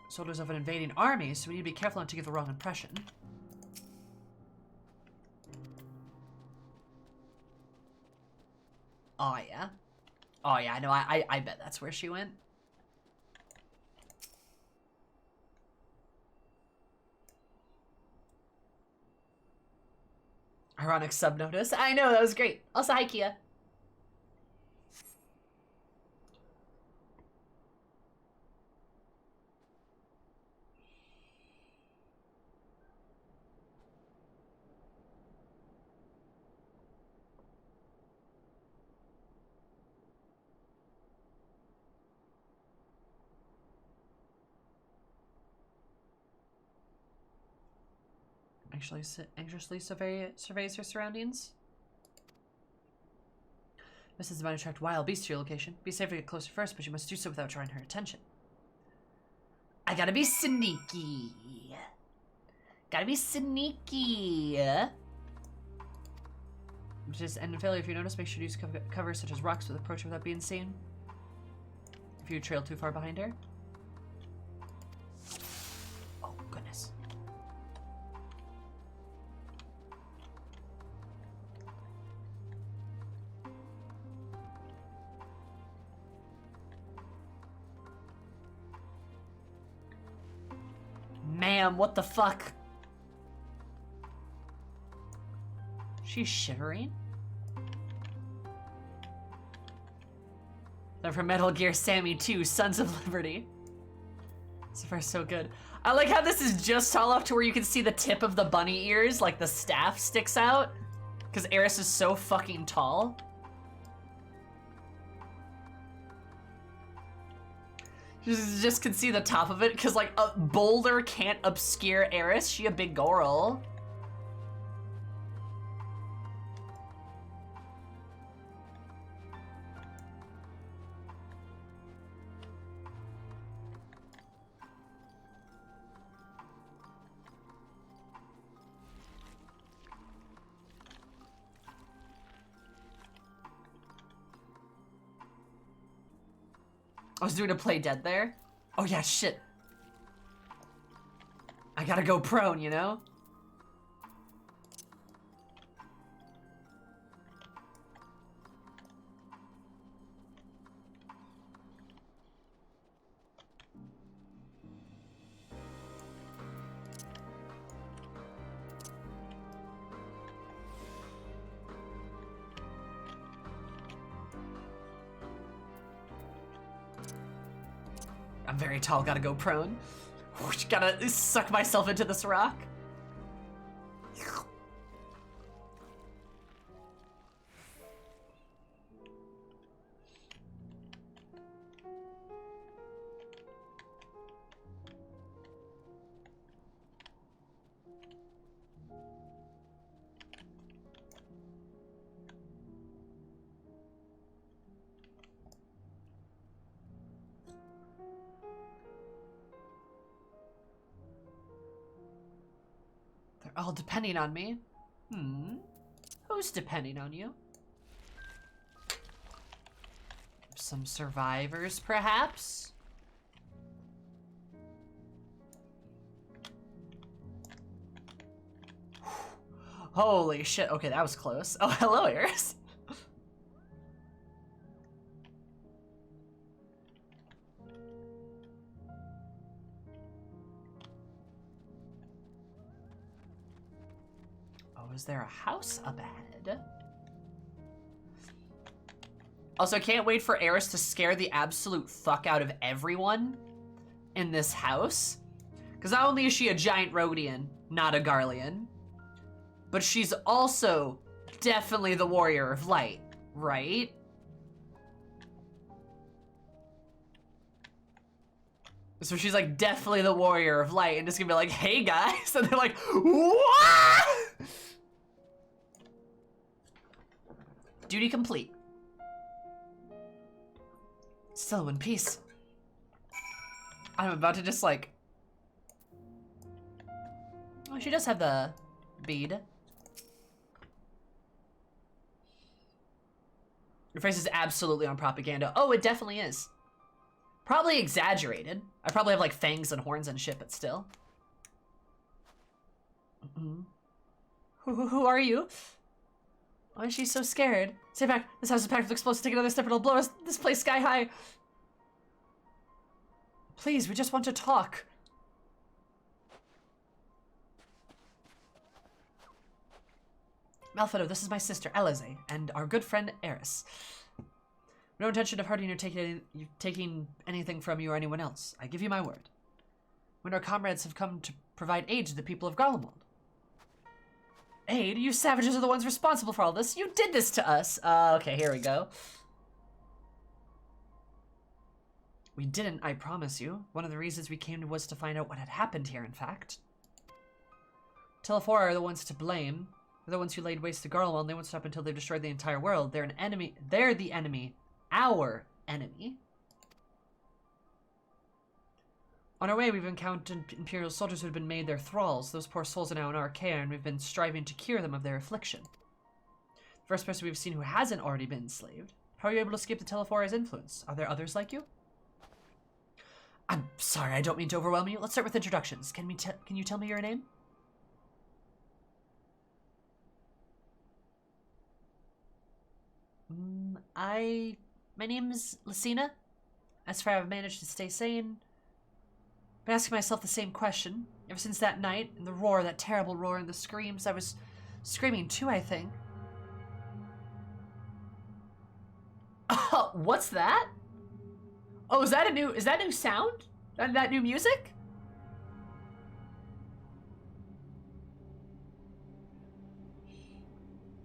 Soldiers of an invading army, so we need to be careful not to give the wrong impression. Oh, yeah? Oh, yeah, no, I bet that's where she went. Ironic sub-notice. I know, that was great. Also, hi, Kia. Anxiously surveys her surroundings. Mrs. might attract wild beasts to your location. Be safe to get closer first, but you must do so without drawing her attention. I gotta be sneaky. Gotta be sneaky. Just end in failure. If you notice, make sure to use cover such as rocks with approach without being seen. If you trail too far behind her. Oh, goodness. Ma'am, what the fuck? She's shivering? Then for Metal Gear Sammy 2, Sons of Liberty. So far, so good. I like how this is just tall enough to where you can see the tip of the bunny ears, like the staff sticks out. Because Eris is so fucking tall. You just can see the top of it, because like a boulder can't obscure Eris. She a big girl. I was doing a play dead there. Oh yeah, shit. I gotta go prone, you know? I'm very tall, gotta go prone. Gotta suck myself into this rock. All depending on me? Who's depending on you? Some survivors, perhaps? Holy shit. Okay, that was close. Oh, hello, Eris. Oh, is there a house up ahead? Also, I can't wait for Eris to scare the absolute fuck out of everyone in this house. Because not only is she a giant Rhodian, not a Garlean, but she's also definitely the Warrior of Light, right? So she's like definitely the Warrior of Light and just gonna be like, hey guys, and they're like, what? Duty complete. Still in peace. I'm about to just like... Oh, she does have the bead. Your face is absolutely on propaganda. Oh, it definitely is. Probably exaggerated. I probably have like fangs and horns and shit, but still. Who are you? Why is she so scared? Stay back. This house is packed with explosives. Take another step and it'll blow us this place sky high. Please, we just want to talk. Malfido, this is my sister, Elize, and our good friend, Eris. No intention of hurting or taking anything from you or anyone else. I give you my word. When our comrades have come to provide aid to the people of Garlemald. Aid? You savages are the ones responsible for all this. You did this to us. Okay, here we go. We didn't, I promise you. One of the reasons we came was to find out what had happened here, in fact. Telephora are the ones to blame. They're the ones who laid waste to Garlemald, and they won't stop until they've destroyed the entire world. They're an enemy. They're the enemy. Our enemy. On our way, we've encountered Imperial soldiers who have been made their thralls. Those poor souls are now in our care, and we've been striving to cure them of their affliction. The first person we've seen who hasn't already been enslaved. How are you able to escape the Telephora's influence? Are there others like you? I'm sorry, I don't mean to overwhelm you. Let's start with introductions. Can you tell me your name? My name's Lucina. As far as I've managed to stay sane. I've been asking myself the same question. Ever since that night, and the roar, that terrible roar, and the screams. I was screaming too, I think. What's that? Oh, is that new sound? That new music?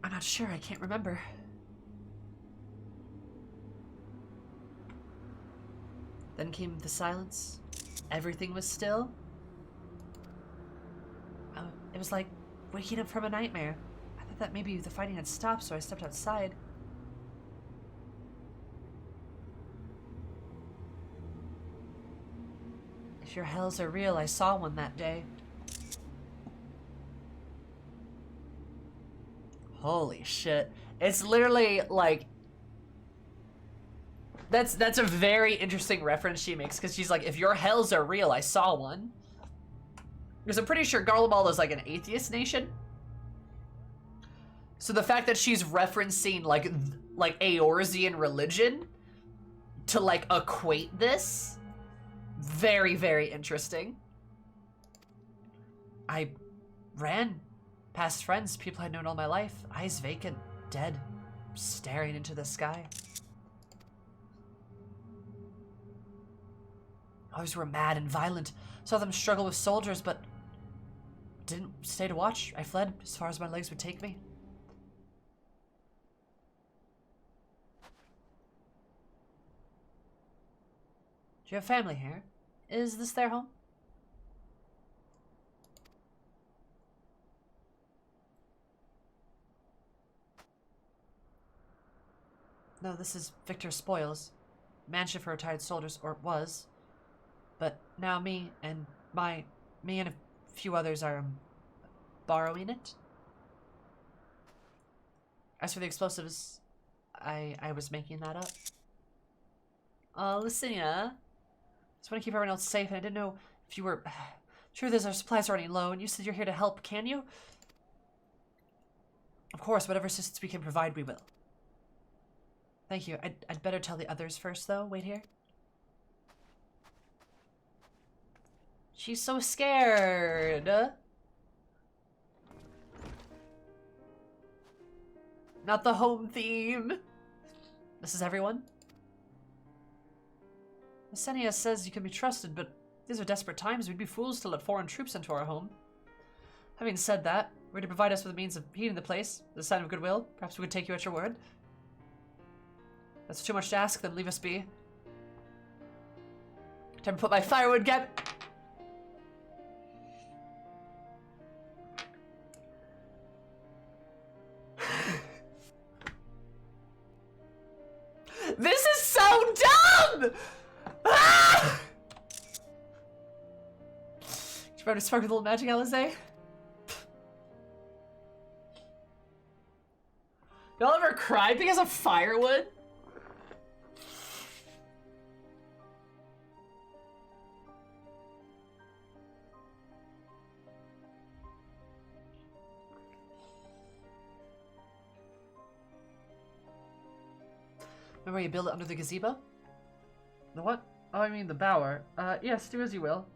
I'm not sure, I can't remember. Then came the silence. Everything was still. It was like waking up from a nightmare. I thought that maybe the fighting had stopped, so I stepped outside. If your hells are real, I saw one that day. Holy shit. It's literally like... That's a very interesting reference she makes, because she's like, if your hells are real, I saw one. Because I'm pretty sure Garlemald is like an atheist nation. So the fact that she's referencing like Eorzean religion to like equate this, very, very interesting. I ran past friends, people I'd known all my life, eyes vacant, dead, staring into the sky. Others were mad and violent. Saw them struggle with soldiers, but didn't stay to watch. I fled as far as my legs would take me. Do you have family here? Is this their home? No, this is Victor Spoils. Mansion for retired soldiers, or was. But now me and a few others are borrowing it. As for the explosives, I was making that up. Licinia. Just want to keep everyone else safe, and I didn't know if you were... Truth is, our supplies are running low, and you said you're here to help, can you? Of course, whatever assistance we can provide, we will. Thank you. I'd better tell the others first, though. Wait here. She's so scared. Not the home theme. This is everyone. Licinia says you can be trusted, but these are desperate times. We'd be fools to let foreign troops into our home. Having said that, we're to provide us with a means of heating the place, the sign of goodwill. Perhaps we could take you at your word. That's too much to ask, then leave us be. Time to put my firewood gap. This is so dumb! Ah! You better spark with a little magic, Alize. Y'all ever cried because of firewood? Remember you build it under the gazebo? The what? Oh, I mean the bower. Yes, do as you will.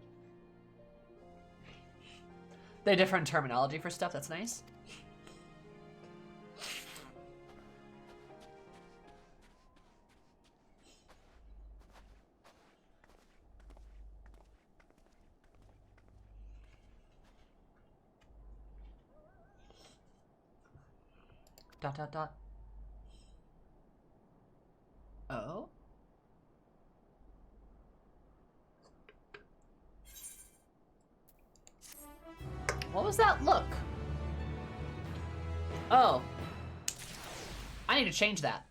They have different terminology for stuff, that's nice. Dot dot dot. Oh? What was that look? Oh. I need to change that.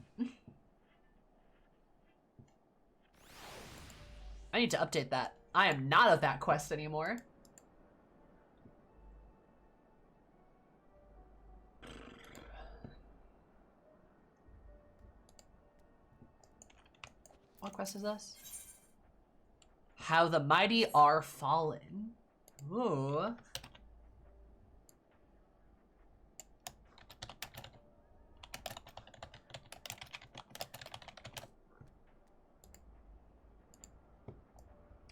I need to update that. I am not of that quest anymore. What quest is this? How the mighty are fallen. Ooh.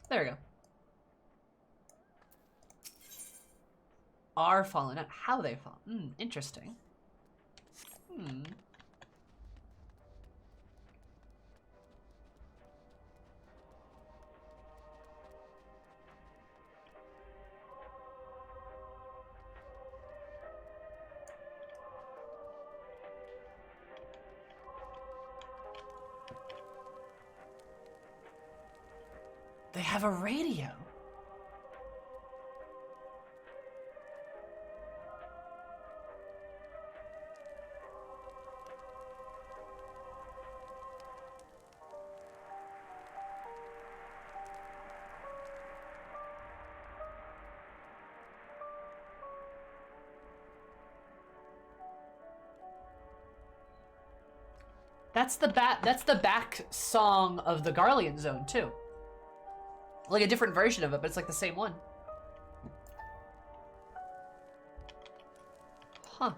There we go. Are fallen, not how they fall. Interesting. They have a radio. That's the back song of the Garlean zone too. Like a different version of it, but it's like the same one. Huh.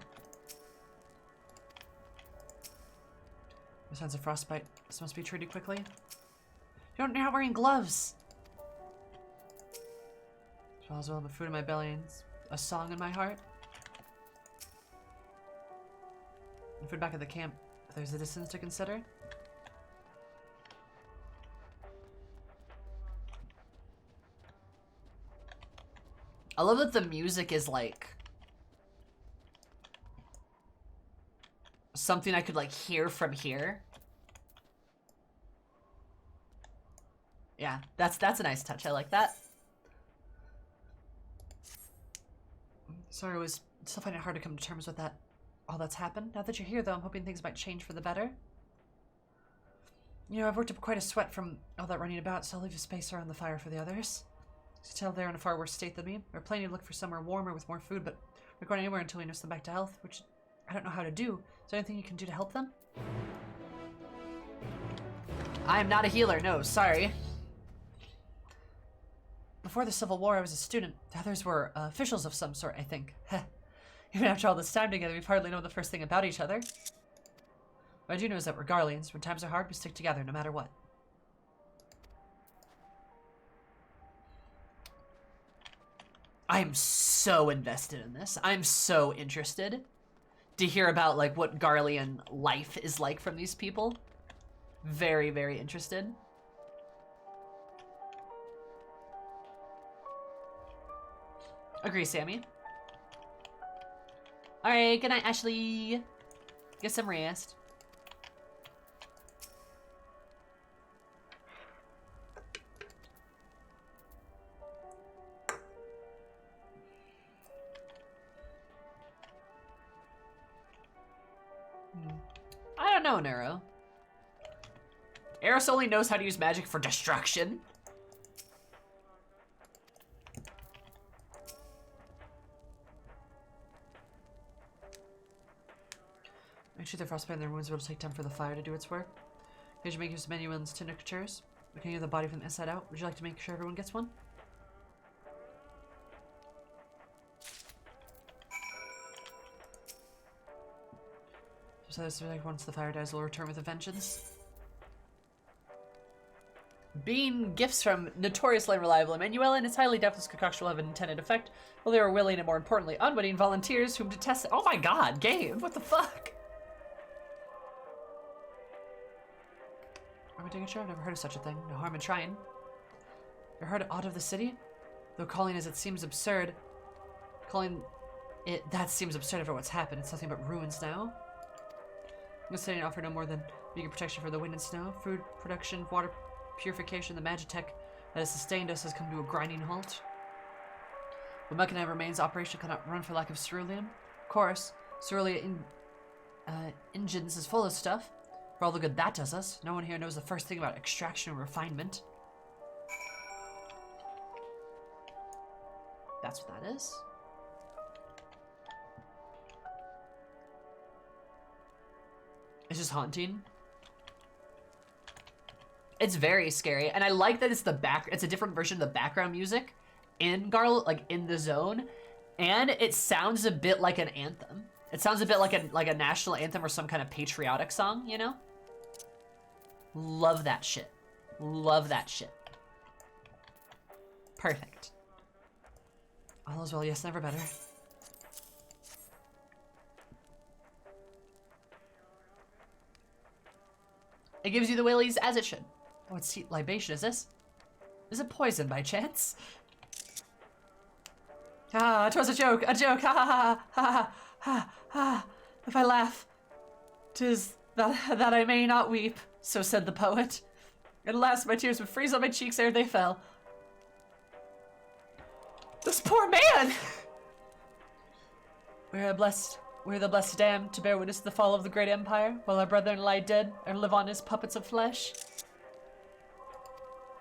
No signs of frostbite. This must be treated quickly. You're not wearing gloves. All as well, the food in my belly and a song in my heart. The food back at the camp. There's a distance to consider. I love that the music is like something I could like hear from here. Yeah, that's a nice touch. I like that. Sorry, I was still finding it hard to come to terms with that. All that's happened. Now that you're here, though, I'm hoping things might change for the better. You know, I've worked up quite a sweat from all that running about, so I'll leave a space around the fire for the others. To tell they're in a far worse state than me. We're planning to look for somewhere warmer with more food, but We're going anywhere until we nurse them back to health, which I don't know how to do. Is there anything you can do to help them? I am not a healer, no, sorry. Before the Civil War, I was a student. The others were officials of some sort, I think. Even after all this time together, we've hardly known the first thing about each other. What I do know is that we're Garleans. When times are hard, we stick together no matter what. I am so invested in this. I'm so interested to hear about like what Garlean life is like from these people. Very, very interested. Agree, Sammy. Alright, good night, Ashley. Get some rest. I don't know, Nero. Eris only knows how to use magic for destruction. Make sure the frostbite in their wounds will take time for the fire to do its work. Did you make use of Menuhin's tinctures? We can heal the body from the inside out. Would you like to make sure everyone gets one? So this is like once the fire dies, we'll return with a vengeance. Being gifts from notoriously unreliable Emmanuel, it's highly doubtful this concoction will have an intended effect. Well, they were willing and more importantly, unwitting volunteers whom detest it. Oh my god, Gabe, what the fuck? Are we taking a shot? I've never heard of such a thing. No harm in trying. You heard aught of the city? Though calling as it seems absurd. Calling it that seems absurd after what's happened. It's nothing but ruins now. The city offer no more than being protection for the wind and snow, food production, water purification. The magitech that has sustained us has come to a grinding halt. When Magnai remains, operation cannot run for lack of cerulean. Of course, cerulean engines is full of stuff. For all the good that does us, no one here knows the first thing about extraction and refinement. That's what that is. It's just haunting. It's very scary, and I like that it's it's a different version of the background music in like in the zone, and it sounds a bit like an anthem. It sounds a bit like a national anthem or some kind of patriotic song, you know? Love that shit. Love that shit. Perfect. All is well, yes, never better. It gives you the willies as it should. Oh, it's sweet libation, is this? Is it poison by chance? Ah, 'twas a joke, ha ha ha ha ha. If I laugh, 'tis that I may not weep, so said the poet. And alas, my tears would freeze on my cheeks ere they fell. This poor man! We're the blessed damned to bear witness to the fall of the great empire, while our brethren lie dead and live on as puppets of flesh.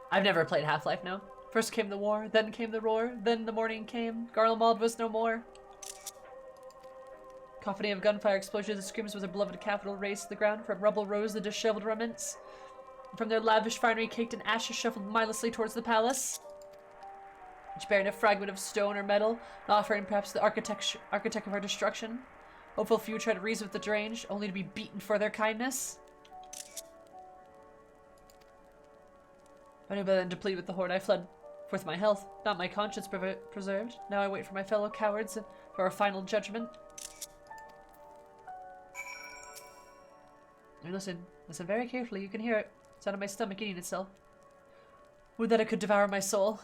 I've never played Half-Life, no. First came the war, then came the roar, then the morning came, Garlemald was no more. Cacophony of gunfire, explosions, and screams with their beloved capital razed to the ground. From rubble rose the disheveled remnants. From their lavish finery caked in ashes shuffled mindlessly towards the palace. Each bearing a fragment of stone or metal, offering perhaps the architect of our destruction. Hopeful few try to reason with the deranged, only to be beaten for their kindness. I knew better than to plead with the horde. I fled forth my health, not my conscience preserved. Now I wait for my fellow cowards for a final judgment. Now listen very carefully. You can hear it. It's out of my stomach eating itself. Would that it could devour my soul.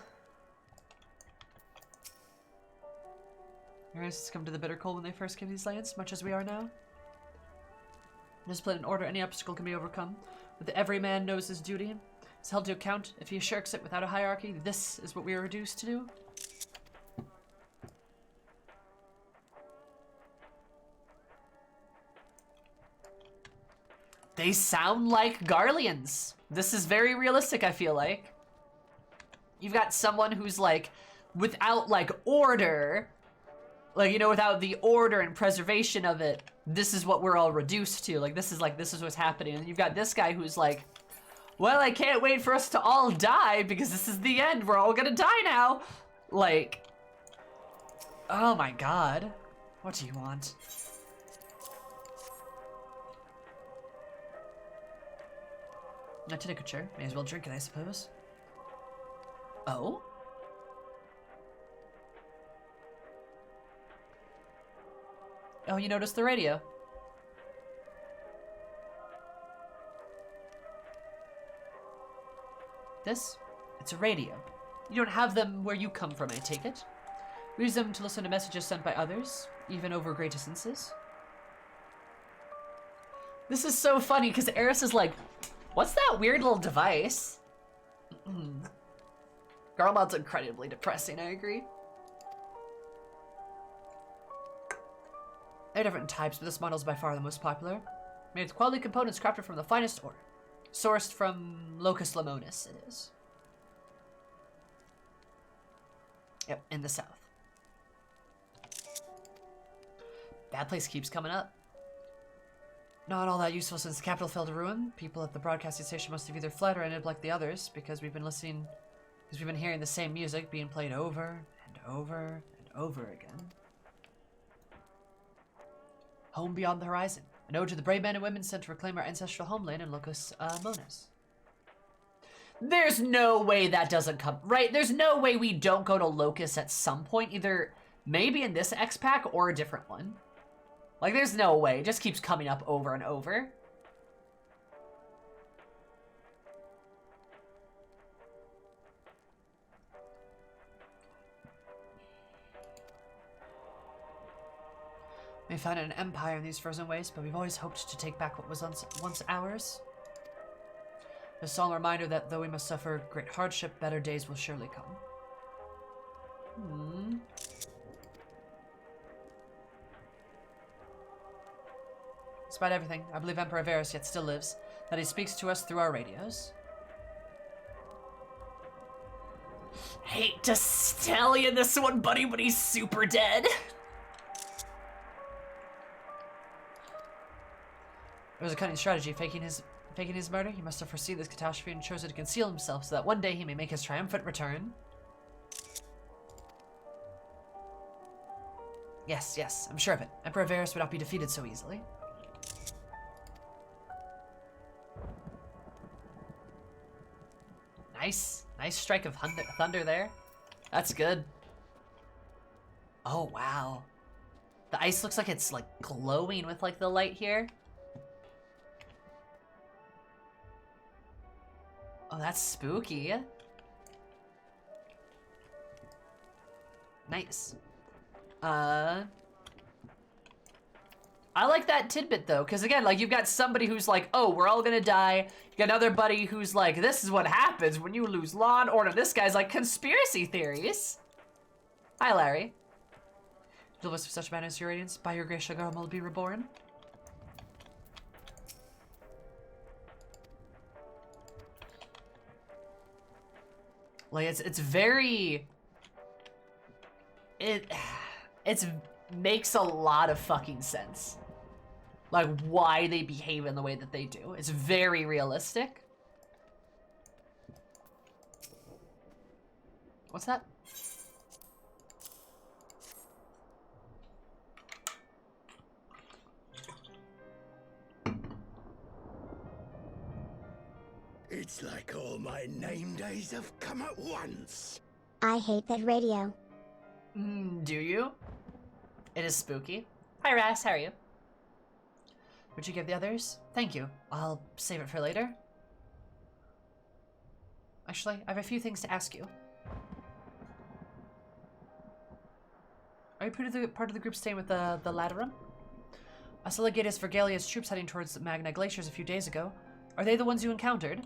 Your ancestors come to the bitter cold when they first came to these lands, much as we are now. Discipline and order, any obstacle can be overcome. But every man knows his duty. Is held to account. If he shirks it without a hierarchy, this is what we are reduced to do. They sound like Garleans. This is very realistic, I feel like. You've got someone who's like, without like order, Like, you know, without the order and preservation of it, this is what we're all reduced to. Like, this is what's happening. And you've got this guy who's like, well, I can't wait for us to all die because this is the end. We're all gonna die now. Like, oh my god. What do you want? A tincture. May as well drink it, I suppose. Oh? Oh, you noticed the radio. This? It's a radio. You don't have them where you come from, I take it. We use them to listen to messages sent by others, even over great distances. This is so funny, because Eris is like, what's that weird little device? Garlemald's incredibly depressing, I agree. There are different types, but this model is by far the most popular. Made with quality components crafted from the finest ore. Sourced from Locus Lamonis, it is. Yep, in the south. Bad place keeps coming up. Not all that useful since the capital fell to ruin. People at the broadcasting station must have either fled or ended up like the others, because we've been hearing the same music being played over and over and over again. Home beyond the horizon. An ode to the brave men and women sent to reclaim our ancestral homeland in Locus Monas. There's no way that doesn't come, right? There's no way we don't go to Locus at some point, either maybe in this X-Pack or a different one. Like, there's no way. It just keeps coming up over and over. We found an empire in these frozen wastes, but we've always hoped to take back what was once ours. A solemn reminder that though we must suffer great hardship, better days will surely come. Despite everything, I believe Emperor Varus yet still lives, that he speaks to us through our radios. Hate to stallion this one, buddy, but he's super dead. It was a cunning strategy, faking his murder. He must have foreseen this catastrophe and chosen to conceal himself so that one day he may make his triumphant return. Yes, yes, I'm sure of it. Emperor Varus would not be defeated so easily. Nice. Nice strike of thunder there. That's good. Oh, wow. The ice looks like it's, like, glowing with, like, the light here. Oh, that's spooky. Nice. I like that tidbit, though, because, again, like, you've got somebody who's like, oh, we're all gonna die. You got another buddy who's like, this is what happens when you lose law and order. This guy's like, conspiracy theories. Hi, Larry. Deliver us with such madness, your radiance. By your grace shall Garlemald be reborn. Like, it's very... It's makes a lot of fucking sense. Like, why they behave in the way that they do. It's very realistic. What's that? It's like all my name days have come at once. I hate that radio. Do you? It is spooky. Hi, Ras, how are you? Would you give the others? Thank you. I'll save it for later. Actually, I have a few things to ask you. Are you part of the group staying with the Laterum? I saw Legatus Vergalia's troops heading towards Magnai glaciers a few days ago. Are they the ones you encountered?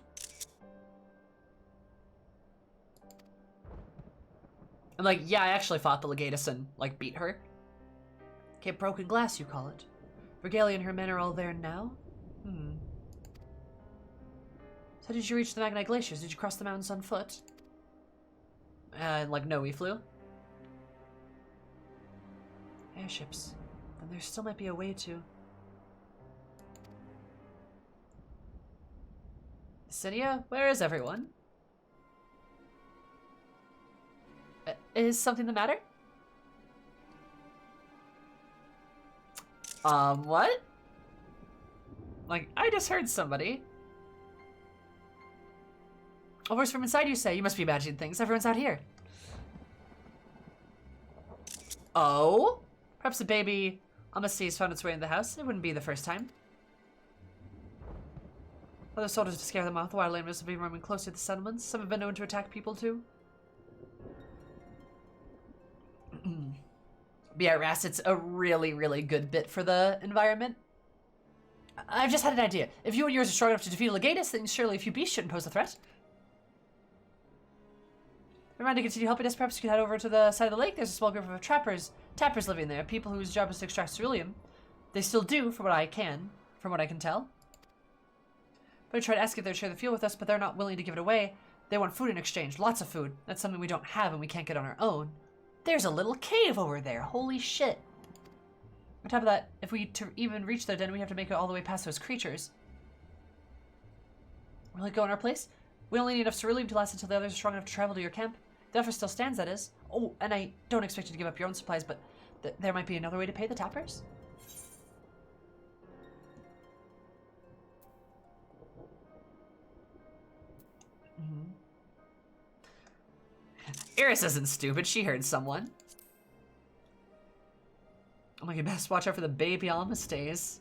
I'm like, yeah, I actually fought the Legatus and, like, beat her. Cape Broken Glass, you call it. Vergalia and her men are all there now? So did you reach the Magnai glaciers? Did you cross the mountains on foot? Like, no, we flew. Airships. Then there still might be a way to... Cynia, where is everyone? Is something the matter? What? Like, I just heard somebody. A voice from inside, you say? You must be imagining things. Everyone's out here. Oh? Perhaps a baby Amaste's found its way in the house. It wouldn't be the first time. Other soldiers to scare them off. The wild animals have been roaming close to the settlements. Some have been known to attack people too. But yeah, Rast, it's a really, really good bit for the environment. I've just had an idea. If you and yours are strong enough to defeat a Legatus, then surely a few beasts shouldn't pose a threat. Never mind to continue helping us. Perhaps you could head over to the side of the lake. There's a small group of tappers living there. People whose job is to extract ceruleum. They still do, from what I can tell. But I tried to ask if they'd share the fuel with us, but they're not willing to give it away. They want food in exchange. Lots of food. That's something we don't have and we can't get on our own. There's a little cave over there. Holy shit. On top of that, if we to even reach their den, we have to make it all the way past those creatures. Will it go in our place? We only need enough ceruleum to last until the others are strong enough to travel to your camp. The offer still stands, that is. Oh, and I don't expect you to give up your own supplies, but there might be another way to pay the tappers. Iris isn't stupid. She heard someone. Oh my god, best watch out for the baby Almastes.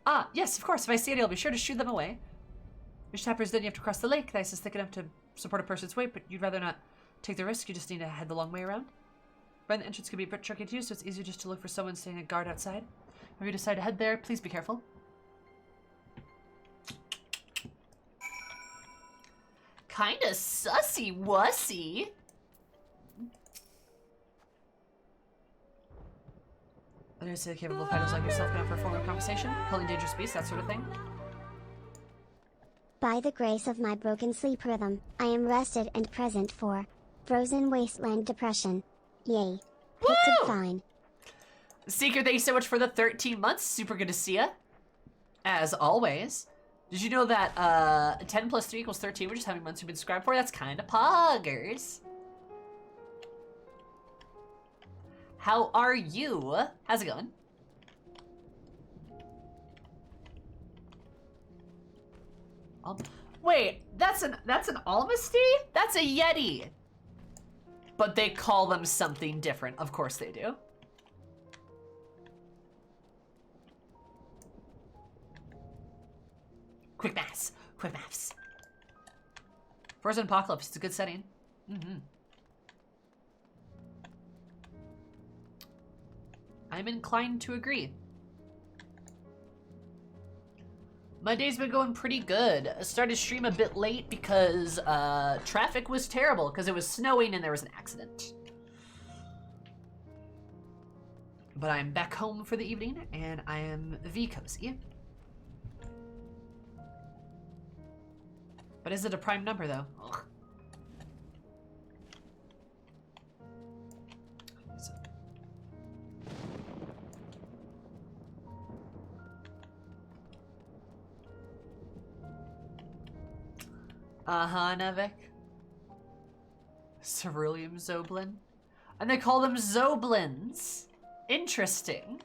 Ah, yes, of course. If I see it, I'll be sure to shoo them away. Which tappers then you have to cross the lake. The ice is thick enough to support a person's weight, but you'd rather not take the risk. You just need to head the long way around. Right, the entrance can be a bit tricky too, so it's easier just to look for someone standing a guard outside. If you decide to head there, please be careful. Kinda sussy-wussy. There's a capable fighters like yourself can offer a form of compensation, killing dangerous beasts, that sort of thing. By the grace of my broken sleep rhythm, I am rested and present for frozen wasteland depression. Yay. Picted fine. Seeker, thank you so much for the 13 months. Super good to see ya. As always. Did you know that 10 plus 3 equals 13, which is how many months you've been subscribed for? That's kind of poggers. How are you? How's it going? Wait, that's an Almasty? That's a Yeti. But they call them something different. Of course they do. Quick maths. Quick maths. Frozen Apocalypse, it's a good setting. I'm inclined to agree. My day's been going pretty good. I started stream a bit late because traffic was terrible because it was snowing and there was an accident. But I'm back home for the evening and I am V-cozy. But is it a prime number though? Ugh. Nevik. Ceruleum Zoblin. And they call them Zoblins. Interesting.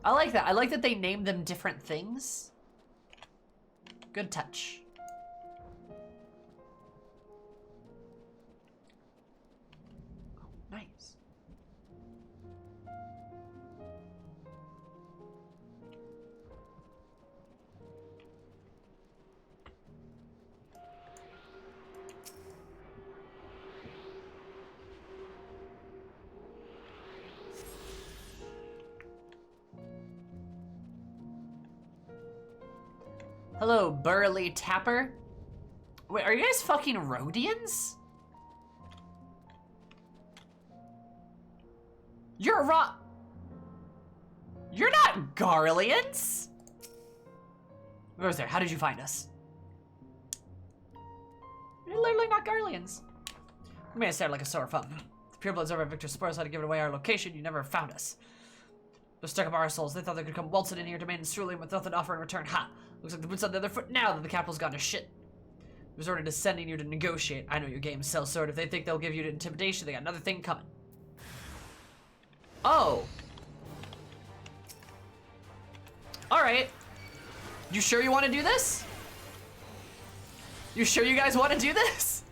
I like that. I like that they named them different things. Good touch. Oh, nice. Hello, burly tapper. Wait, are you guys fucking Rhodians? You're You're not Garleans? What was there? How did you find us? You're literally not Garleans. I mean, it sounded like a sore phone. The purebloods over at Victor Spurs had to give away our location. You never found us. They're stuck up our souls. They thought they could come waltzing in here demanding cerulean with nothing to offer in return. Ha! Looks like the boots on the other foot now that the capital's gone to shit. Resorted to sending you to negotiate. I know your game's sellsword. If they think they'll give you to intimidation, they got another thing coming. Oh. Alright. You sure you want to do this? You sure you guys want to do this?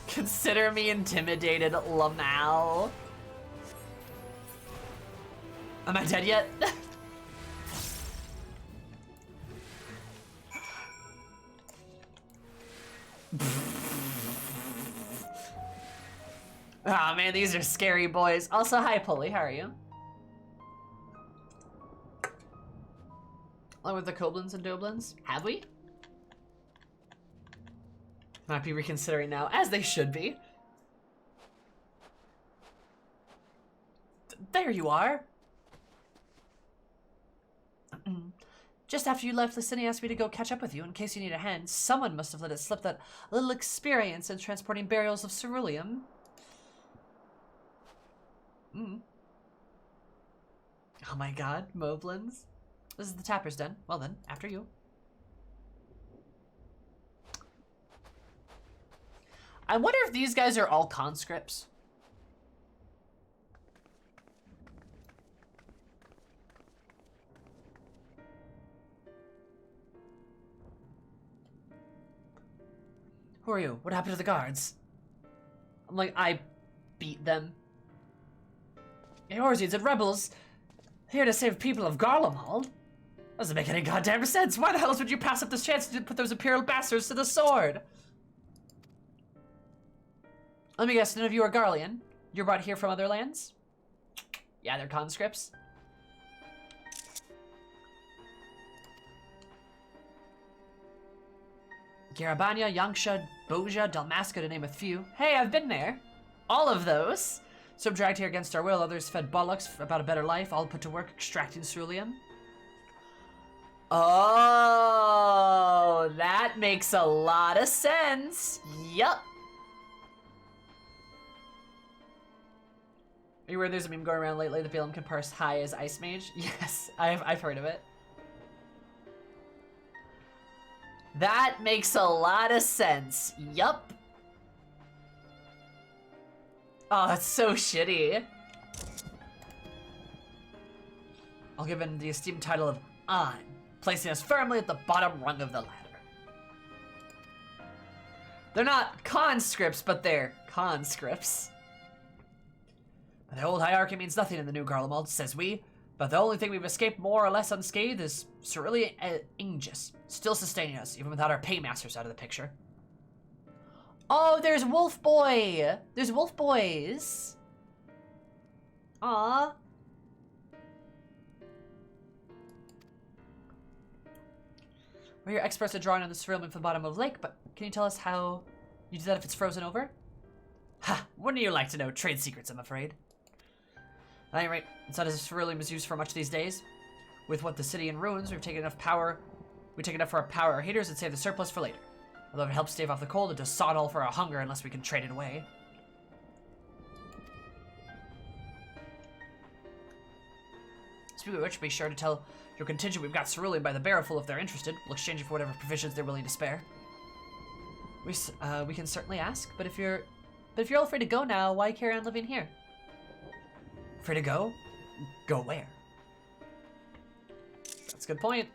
Consider me intimidated, Lamal. Am I dead yet? Oh man, these are scary boys. Also, hi Pulley, how are you? Along with the Koblins and Doblins, have we? Might be reconsidering now, as they should be. There you are. Just after you left, Lysini asked me to go catch up with you in case you need a hand. Someone must have let it slip that little experience in transporting burials of ceruleum. Oh my god, Moblins. This is the Tapper's Den. Well then, after you. I wonder if these guys are all conscripts. Who are you? What happened to the guards? I'm like, I beat them. Eorzeans and rebels here to save people of Garlemald? Doesn't make any goddamn sense. Why the hell would you pass up this chance to put those imperial bastards to the sword? Let me guess, none of you are Garlean? You're brought here from other lands? Yeah, they're conscripts. Garabania, Yanksha, Boja, Dalmasca, to name a few. Hey, I've been there. All of those. Some dragged here against our will, others fed bollocks about a better life, all put to work extracting ceruleum. Oh, that makes a lot of sense. Yup. Are you aware there's a meme going around lately that Balaam can parse high as Ice Mage? Yes, I've heard of it. That makes a lot of sense. Yup. Oh, that's so shitty. I'll give him the esteemed title of On, placing us firmly at the bottom rung of the ladder. They're not conscripts, but they're conscripts. The old hierarchy means nothing in the new Garlemald, says we, but the only thing we've escaped more or less unscathed is Cerulean Ingis, still sustaining us, even without our paymasters out of the picture. Oh, there's Wolf Boy! There's Wolf Boys! Aww. We're your experts at drawing on the ceruleum from the bottom of the lake, but can you tell us how you do that if it's frozen over? Ha! Wouldn't you like to know trade secrets, I'm afraid. At any rate, it's not as if ceruleum is used for much these days. With what the city in ruins, we've taken enough for our power heaters and save the surplus for later. Although if it helps stave off the cold, it does sod all for our hunger unless we can trade it away. Speaking of which, be sure to tell your contingent we've got ceruleum by the barrelful if they're interested. We'll exchange it for whatever provisions they're willing to spare. We can certainly ask, but if you're all free to go now, why carry on living here? Free to go? Go where? That's a good point.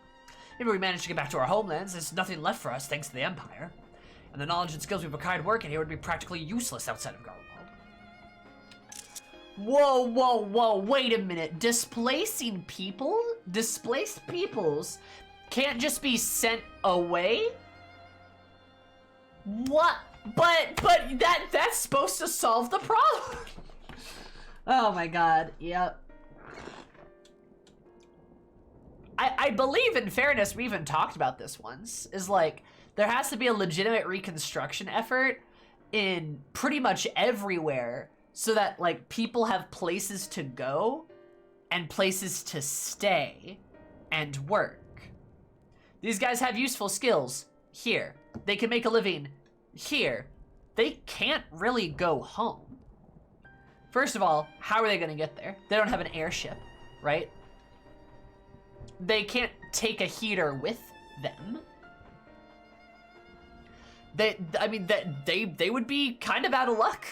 Maybe we managed to get back to our homelands. There's nothing left for us thanks to the Empire. And the knowledge and skills we've acquired working here would be practically useless outside of Garlemald. Whoa, whoa, whoa, wait a minute. Displaced peoples can't just be sent away? What? But that's supposed to solve the problem. Oh my god, yep. I believe, in fairness, we even talked about this once, is like, There has to be a legitimate reconstruction effort in pretty much everywhere so that, like, people have places to go and places to stay and work. These guys have useful skills here. They can make a living here. They can't really go home. First of all, how are they going to get there? They don't have an airship, right? They can't take a heater with them. They would be kind of out of luck.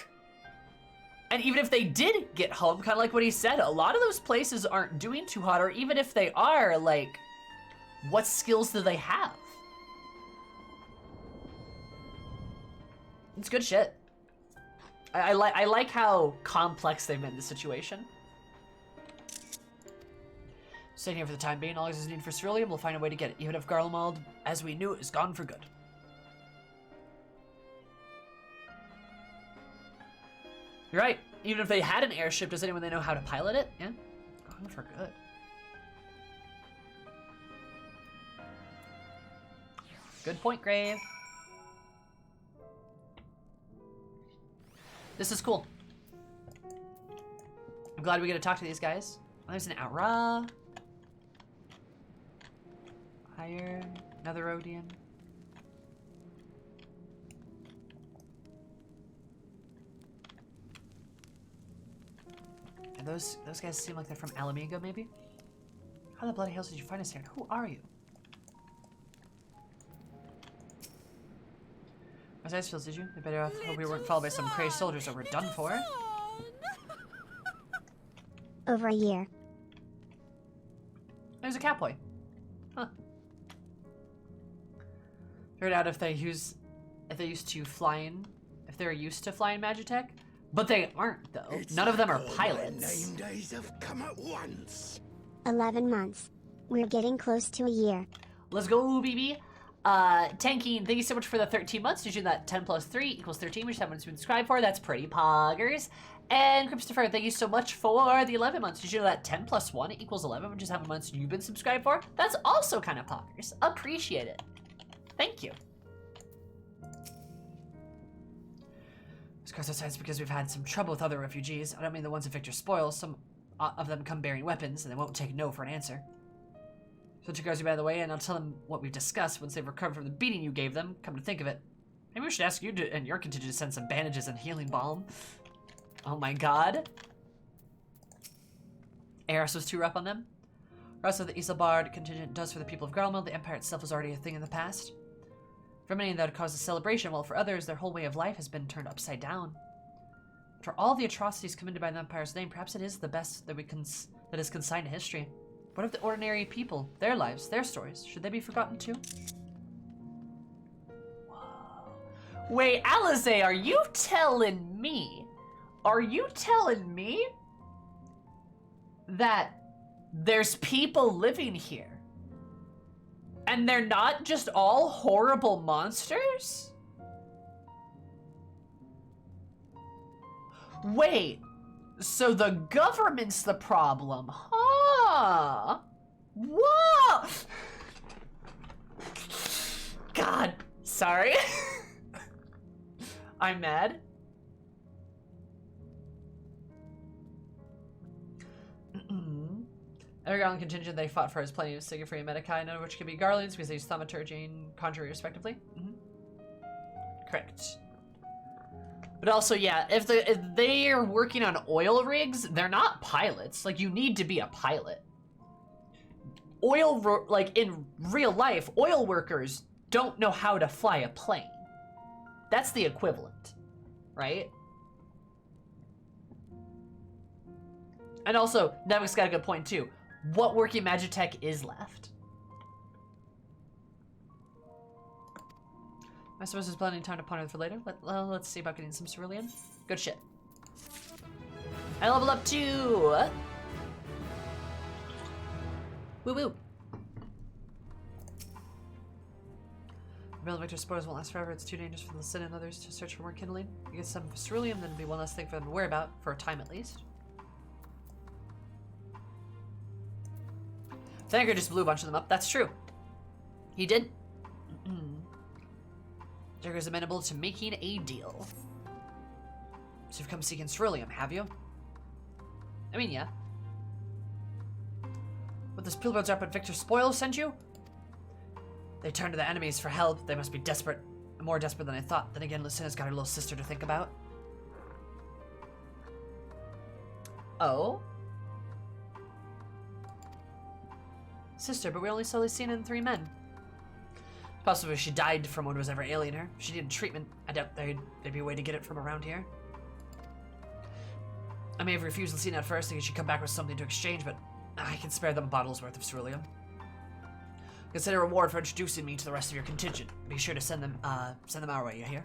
And even if they did get home, kind of like what he said, a lot of those places aren't doing too hot, or even if they are, like, what skills do they have? It's good shit. I like how complex they've made the situation. Staying here for the time being, all is needed for cerulean, we'll find a way to get it, even if Garlemald, as we knew it, is gone for good. You're right. Even if they had an airship, does anyone know how to pilot it? Yeah, gone for good. Good point, Grave. This is cool. I'm glad we get to talk to these guys. Oh, there's an Aura. Iron. Another Rhodian. And those guys seem like they're from Alamigo, maybe? How the bloody hell did you find us here? Who are you? As ice feels, did you? We better hope we weren't followed by some crazed soldiers or we're done for. Over a year. There's a Catboy. Huh. Figured out if they're used to flying Magitech, but they aren't though. None of them are pilots. Name days have come at once. 11 months. We're getting close to a year. Let's go, BB. Tanking, thank you so much for the 13 months. Did you do that 10 plus 3 equals 13, which someone's been subscribed for? That's pretty poggers. And Christopher, thank you so much for the 11 months. Did you know that 10 plus 1 equals 11, which is how many months you've been subscribed for? That's also kind of poggers. Appreciate it. Thank you. Of course, that's because we've had some trouble with other refugees. I don't mean the ones in Victor's spoils. Some of them come bearing weapons, and they won't take no for an answer. So let you guys be out of the way, and I'll tell them what we've discussed once they've recovered from the beating you gave them. Come to think of it, maybe we should ask you and your contingent to send some bandages and healing balm. Oh my god. Eris was too rough on them. Regardless of the Isilbard contingent does for the people of Garlemald, the Empire itself was already a thing in the past. For many, that caused a celebration, while for others, their whole way of life has been turned upside down. For all the atrocities committed by the Empire's name, perhaps it is the best that that is consigned to history. What of the ordinary people, their lives, their stories? Should they be forgotten too? Whoa. Wait, Alize, are you telling me that there's people living here and they're not just all horrible monsters? Wait, so the government's the problem, huh? Whoa! God, sorry. I'm mad. Every Garlean contingent they fought for has plenty of Sigifree and Medicae, none of which can be Garleans because they use thaumaturgy and conjury respectively. Correct. But also, yeah, if they are working on oil rigs, they're not pilots. Like, you need to be a pilot. Like, in real life, oil workers don't know how to fly a plane. That's the equivalent, right? And also, Nevic's got a good point, too. What working Magitech is left? I suppose there's plenty of time to ponder for later. Let's see about getting some cerulean. Good shit. I level up too! Woo woo! Rebuild Victor's spores won't last forever. It's too dangerous for the Sin and others to search for more kindling. You get some cerulean, then it'll be one less thing for them to worry about, for a time at least. Thanger just blew a bunch of them up. That's true. He did. Durga is amenable to making a deal. So you've come seeking ceruleum, have you? I mean, yeah. What, those Pilbards up at Victor Spoil sent you? They turn to the enemies for help. They must be desperate. More desperate than I thought. Then again, Lucinda's got her little sister to think about. Oh? Sister, but we only slowly seen in 3 men. Possibly she died from what was ever ailing her. She needed treatment. I doubt there'd be a way to get it from around here. I may have refused Lucina at first, thinking she'd come back with something to exchange, but I can spare them a bottle's worth of ceruleum. Consider a reward for introducing me to the rest of your contingent. Be sure to send them our way, you hear?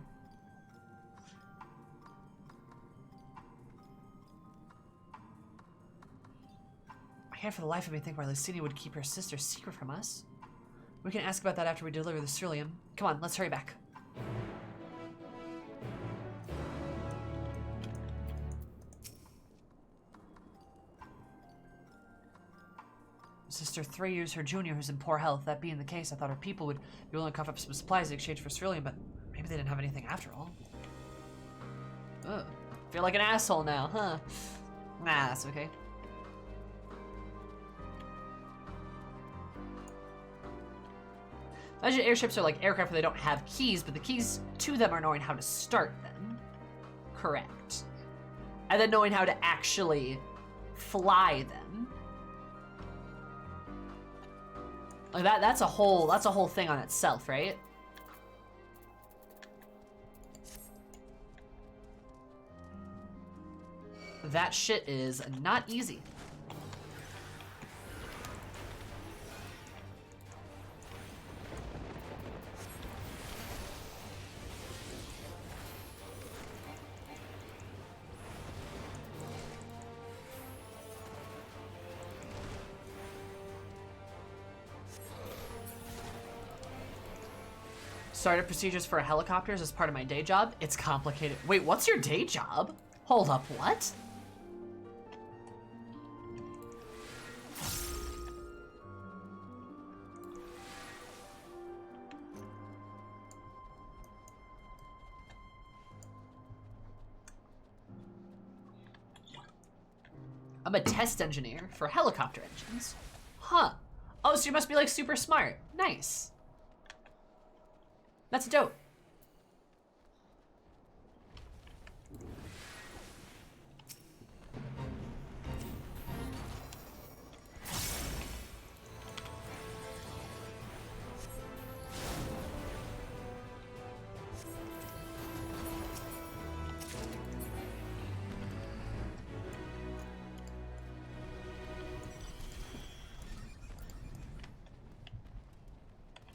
I can't for the life of me think why Lucina would keep her sister's secret from us. We can ask about that after we deliver the ceruleum. Come on, let's hurry back. Sister 3 years her junior who's in poor health. That being the case, I thought her people would be willing to cough up some supplies in exchange for ceruleum, but maybe they didn't have anything after all. Ugh. Feel like an asshole now, huh? Nah, that's okay. Imagine airships are like aircraft where they don't have keys, but the keys to them are knowing how to start them. Correct. And then knowing how to actually fly them. Like that's a whole thing on itself, right? That shit is not easy. Started procedures for helicopters as part of my day job. It's complicated. Wait, what's your day job? Hold up, what? I'm a test engineer for helicopter engines. Huh. Oh, so you must be like super smart. Nice. That's dope.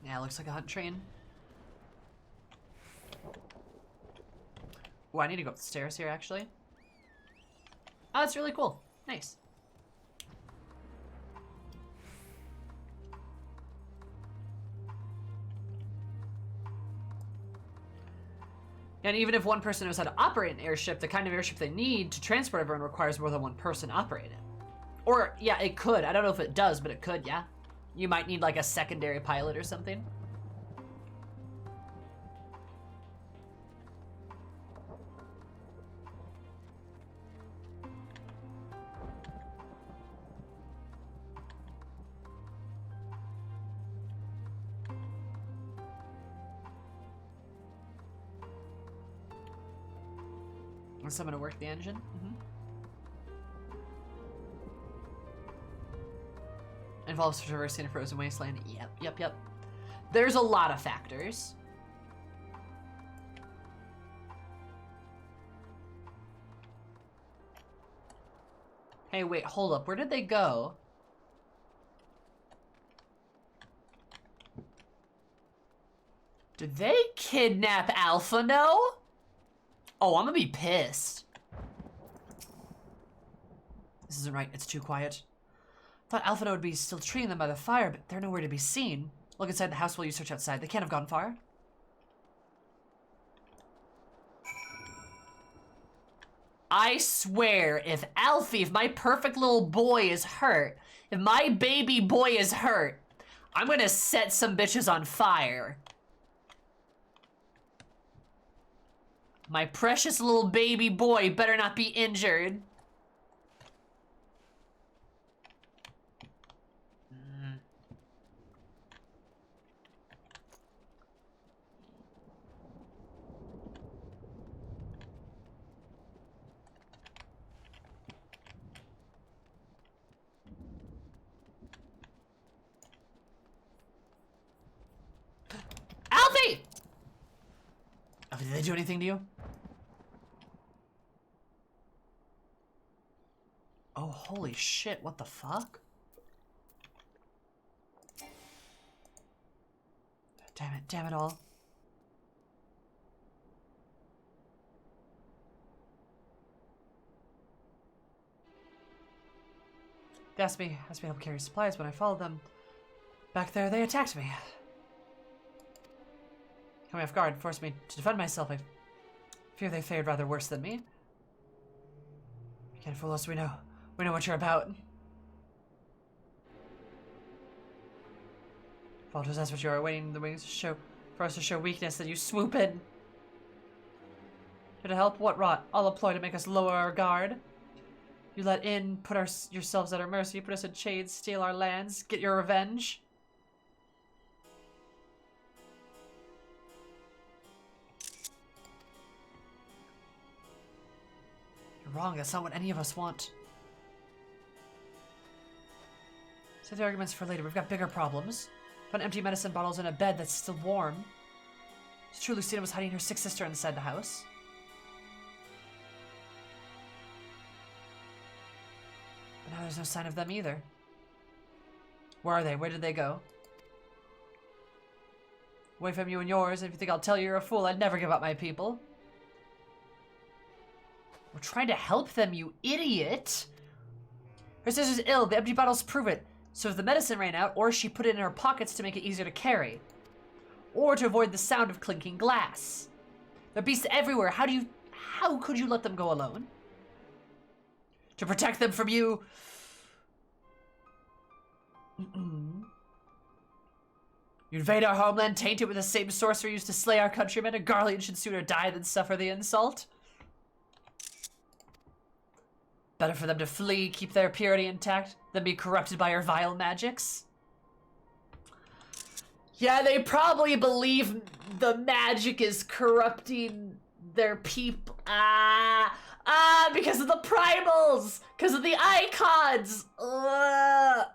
Yeah, looks like a hunt train. Oh, I need to go up the stairs here, actually. Oh, that's really cool. Nice. And even if one person knows how to operate an airship, the kind of airship they need to transport everyone requires more than one person operate it. Or, yeah, it could. I don't know if it does, but it could, yeah. You might need, like, a secondary pilot or something. Want someone to work the engine? Mm-hmm. Involves traversing a frozen wasteland. Yep. There's a lot of factors. Hey, wait, hold up. Where did they go? Did they kidnap Alphano? Oh, I'm gonna be pissed. This isn't right. It's too quiet. Thought Alphano would be still treating them by the fire, but they're nowhere to be seen. Look inside the house while you search outside. They can't have gone far. I swear, if Alfie, if my perfect little boy is hurt, if my baby boy is hurt, I'm gonna set some bitches on fire. My precious little baby boy better not be injured. Alfie! Alfie, did they do anything to you? Oh, holy shit, what the fuck? Damn it all. They asked me to help carry supplies when I followed them. Back there, they attacked me. Caught me off guard, forced me to defend myself. I fear they fared rather worse than me. You can't fool us, we know what you're about. Falters, that's what you are, waiting in the wings for us to show weakness, then you swoop in. Here to help? What rot? All employ to make us lower our guard. You let in, put yourselves at our mercy, put us in chains, steal our lands, get your revenge. You're wrong, that's not what any of us want. Save the arguments for later, we've got bigger problems. Found empty medicine bottles in a bed that's still warm. It's true Lucina was hiding her sick sister inside the house. But now there's no sign of them either. Where are they? Where did they go? Away from you and yours, and if you think I'll tell you you're a fool, I'd never give up my people. We're trying to help them, you idiot! Her sister's ill, the empty bottles prove it. So if the medicine ran out, or she put it in her pockets to make it easier to carry. Or to avoid the sound of clinking glass. There are beasts everywhere, how could you let them go alone? To protect them from you. You invade our homeland, taint it with the same sorcery used to slay our countrymen. A Garlean should sooner die than suffer the insult. Better for them to flee, keep their purity intact, than be corrupted by your vile magics. Yeah, they probably believe the magic is corrupting their people. Because of the primals! Because of the icons! Ugh.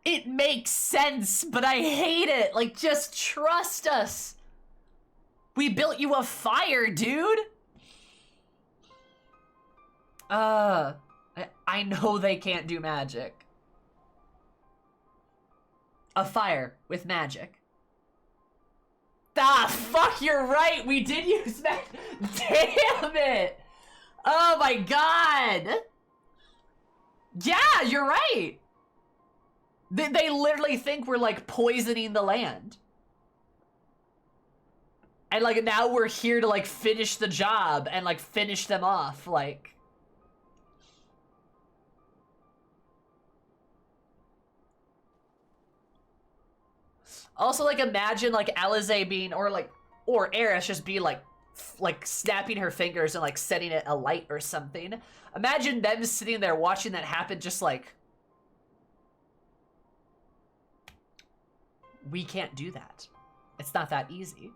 It makes sense, but I hate it. Like, just trust us. We built you a fire, dude. I know they can't do magic. A fire with magic. Fuck, you're right. We did use that. Damn it. Oh my god. Yeah, you're right. They literally think we're, like, poisoning the land. And, like, now we're here to, like, finish the job and, like, finish them off, like... Also, like, imagine, like, Alize being, or Eris just be, like, snapping her fingers and, like, setting it alight or something. Imagine them sitting there watching that happen, just, like... We can't do that. It's not that easy.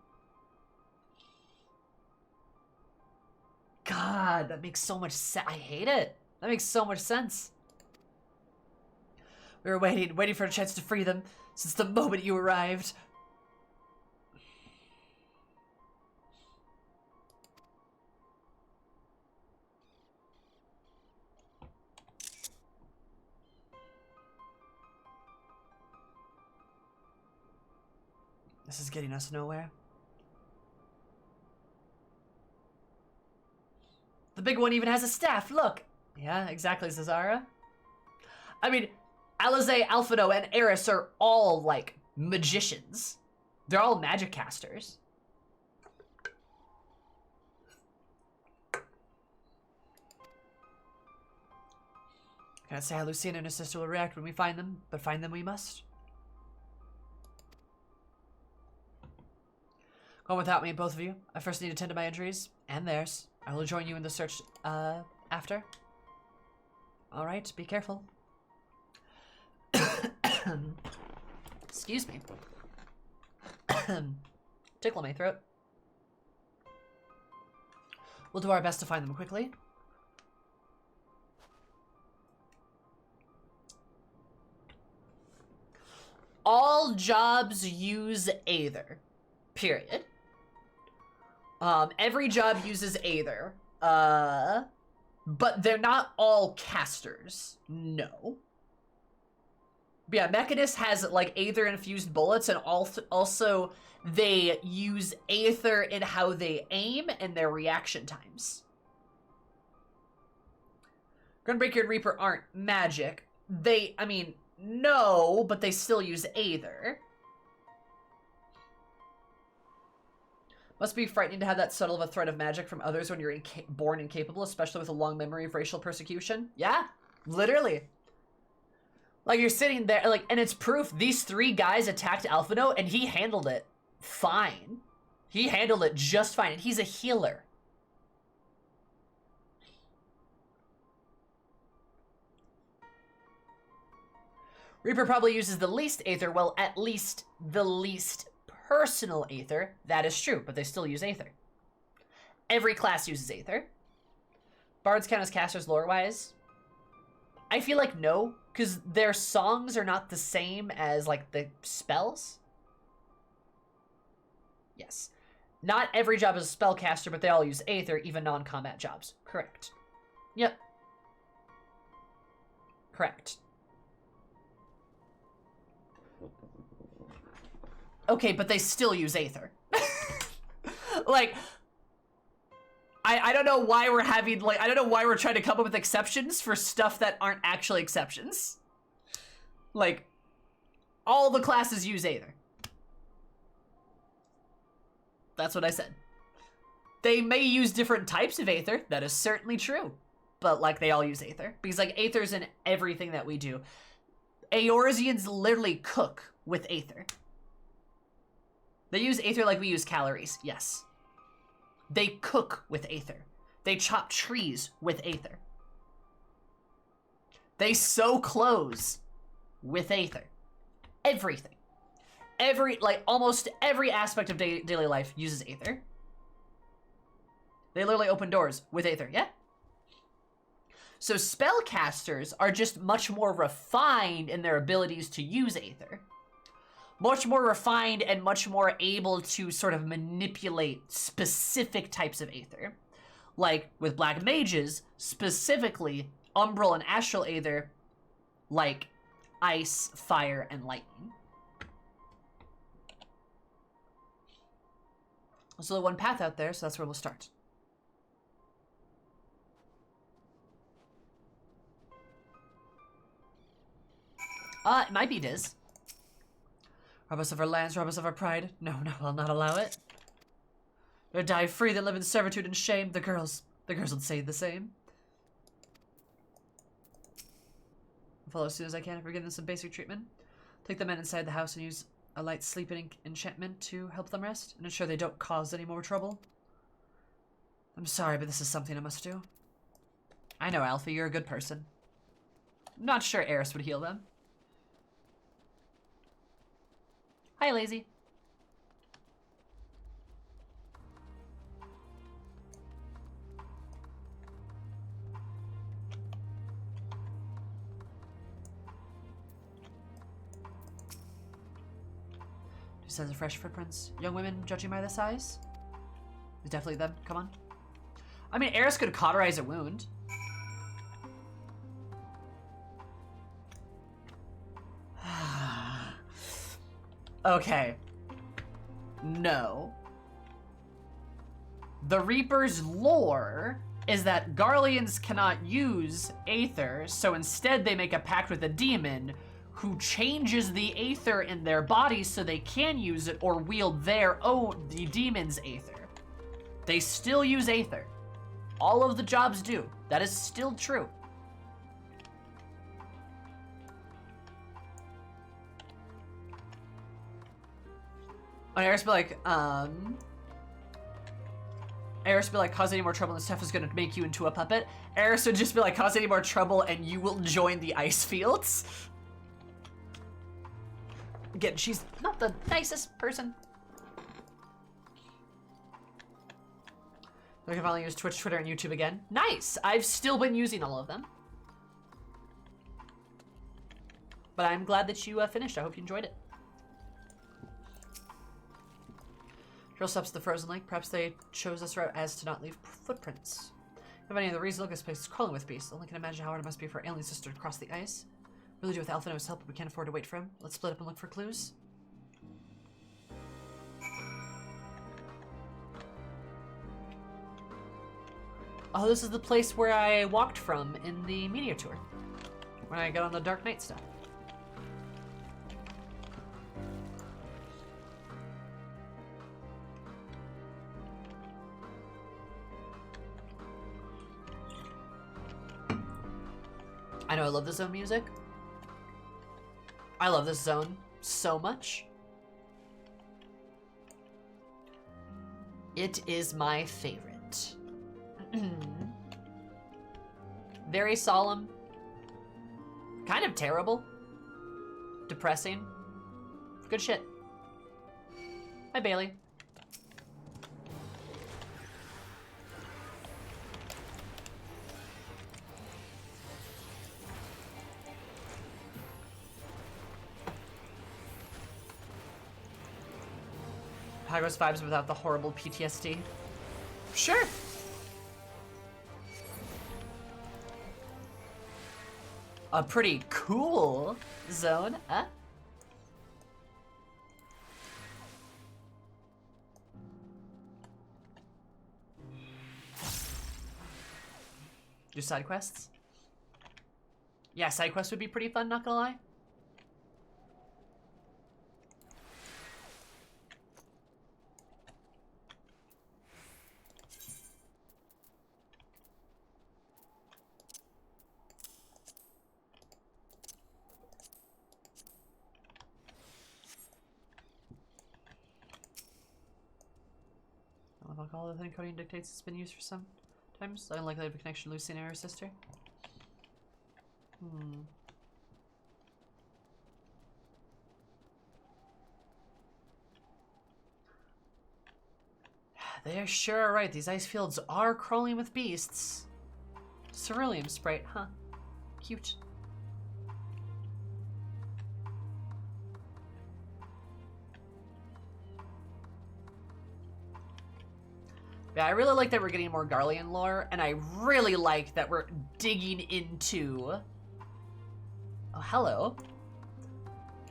God, that makes so much sense. I hate it. That makes so much sense. We were waiting for a chance to free them since the moment you arrived. This is getting us nowhere. The big one even has a staff, look! Yeah, exactly, Cesara. I mean, Alize, Alphino, and Eris are all, like, magicians. They're all magic casters. Cannot say how Luciana and her sister will react when we find them, but find them we must. Go on without me, both of you. I first need to tend to my injuries, and theirs. I will join you in the search, after. Alright, be careful. Excuse me. Tickle my throat. We'll do our best to find them quickly. All jobs use Aether. Period. Every job uses Aether. But they're not all casters. No. But yeah, Mechanist has, like, Aether-infused bullets, and also they use Aether in how they aim and their reaction times. Gunbreaker and Reaper aren't magic. I mean, no, but they still use Aether. Must be frightening to have that subtle of a threat of magic from others when you're born incapable, especially with a long memory of racial persecution. Yeah, literally. Like, you're sitting there, like, and it's proof these 3 guys attacked Alphino, and he handled it fine. He handled it just fine, and he's a healer. Reaper probably uses the least Aether, well, at least the least personal Aether. That is true, but they still use Aether. Every class uses Aether. Bards count as casters lore-wise? I feel like no, because their songs are not the same as, like, the spells. Yes. Not every job is a spellcaster, but they all use Aether, even non-combat jobs. Correct. Yep. Correct. Okay, but they still use Aether. Like, I don't know why we're having, like, I don't know why we're trying to come up with exceptions for stuff that aren't actually exceptions. Like, all the classes use Aether. That's what I said. They may use different types of Aether, that is certainly true. But, like, they all use Aether. Because, like, Aether's in everything that we do. Eorzeans literally cook with Aether. They use Aether like we use calories, yes. They cook with Aether. They chop trees with Aether. They sew clothes with Aether. Everything. Almost every aspect of daily life uses Aether. They literally open doors with Aether, yeah? So spellcasters are just much more refined in their abilities to use Aether. Much more refined and much more able to sort of manipulate specific types of Aether. Like, with Black Mages, specifically, Umbral and Astral Aether, like ice, fire, and lightning. There's only one path out there, so that's where we'll start. It might be Diz. Rob us of our lands, rob us of our pride. No, I'll not allow it. Or die free than live in servitude and shame. The girls would say the same. I'll follow as soon as I can if we're giving them some basic treatment. Take the men inside the house and use a light sleeping enchantment to help them rest and ensure they don't cause any more trouble. I'm sorry, but this is something I must do. I know, Alfie, you're a good person. I'm not sure Eris would heal them. Hi, Lazy. Two sets of fresh footprints. Young women, judging by the size? It's definitely them. Come on. I mean, Eris could cauterize a wound. Okay. No. The Reaper's lore is that Garleans cannot use Aether, so instead they make a pact with a demon who changes the Aether in their body so they can use it or wield the demon's Aether. They still use Aether. All of the jobs do. That is still true. And Eris be like, Eris would be like, cause any more trouble and Steph is gonna make you into a puppet. Eris would just be like, cause any more trouble and you will join the ice fields. Again, she's not the nicest person. I can finally use Twitch, Twitter, and YouTube again. Nice! I've still been using all of them. But I'm glad that you finished. I hope you enjoyed it. Trail stops at the frozen lake. Perhaps they chose this route as to not leave footprints. If any of the reasons, look, this place is crawling with beasts. Only can imagine how hard it must be for alien sister to cross the ice. Really do with Alphino's help, but we can't afford to wait for him. Let's split up and look for clues. Oh, this is the place where I walked from in the media tour. When I got on the Dark Knight stuff. I know I love the zone music. I love this zone so much. It is my favorite. Very solemn. Kind of terrible. Depressing. Good shit. Hi, Bailey. Hagos vibes without the horrible PTSD. Sure. A pretty cool zone, huh? Do side quests? Yeah, side quests would be pretty fun, not gonna lie. Alcohol, the thing coding dictates it's been used for some times. Unlikely to have a connection to Lucy and her sister. They sure are right. These ice fields are crawling with beasts. Cerulean sprite, huh? Cute. Yeah, I really like that we're getting more Garlean lore, and I really like that we're digging into... Oh, hello.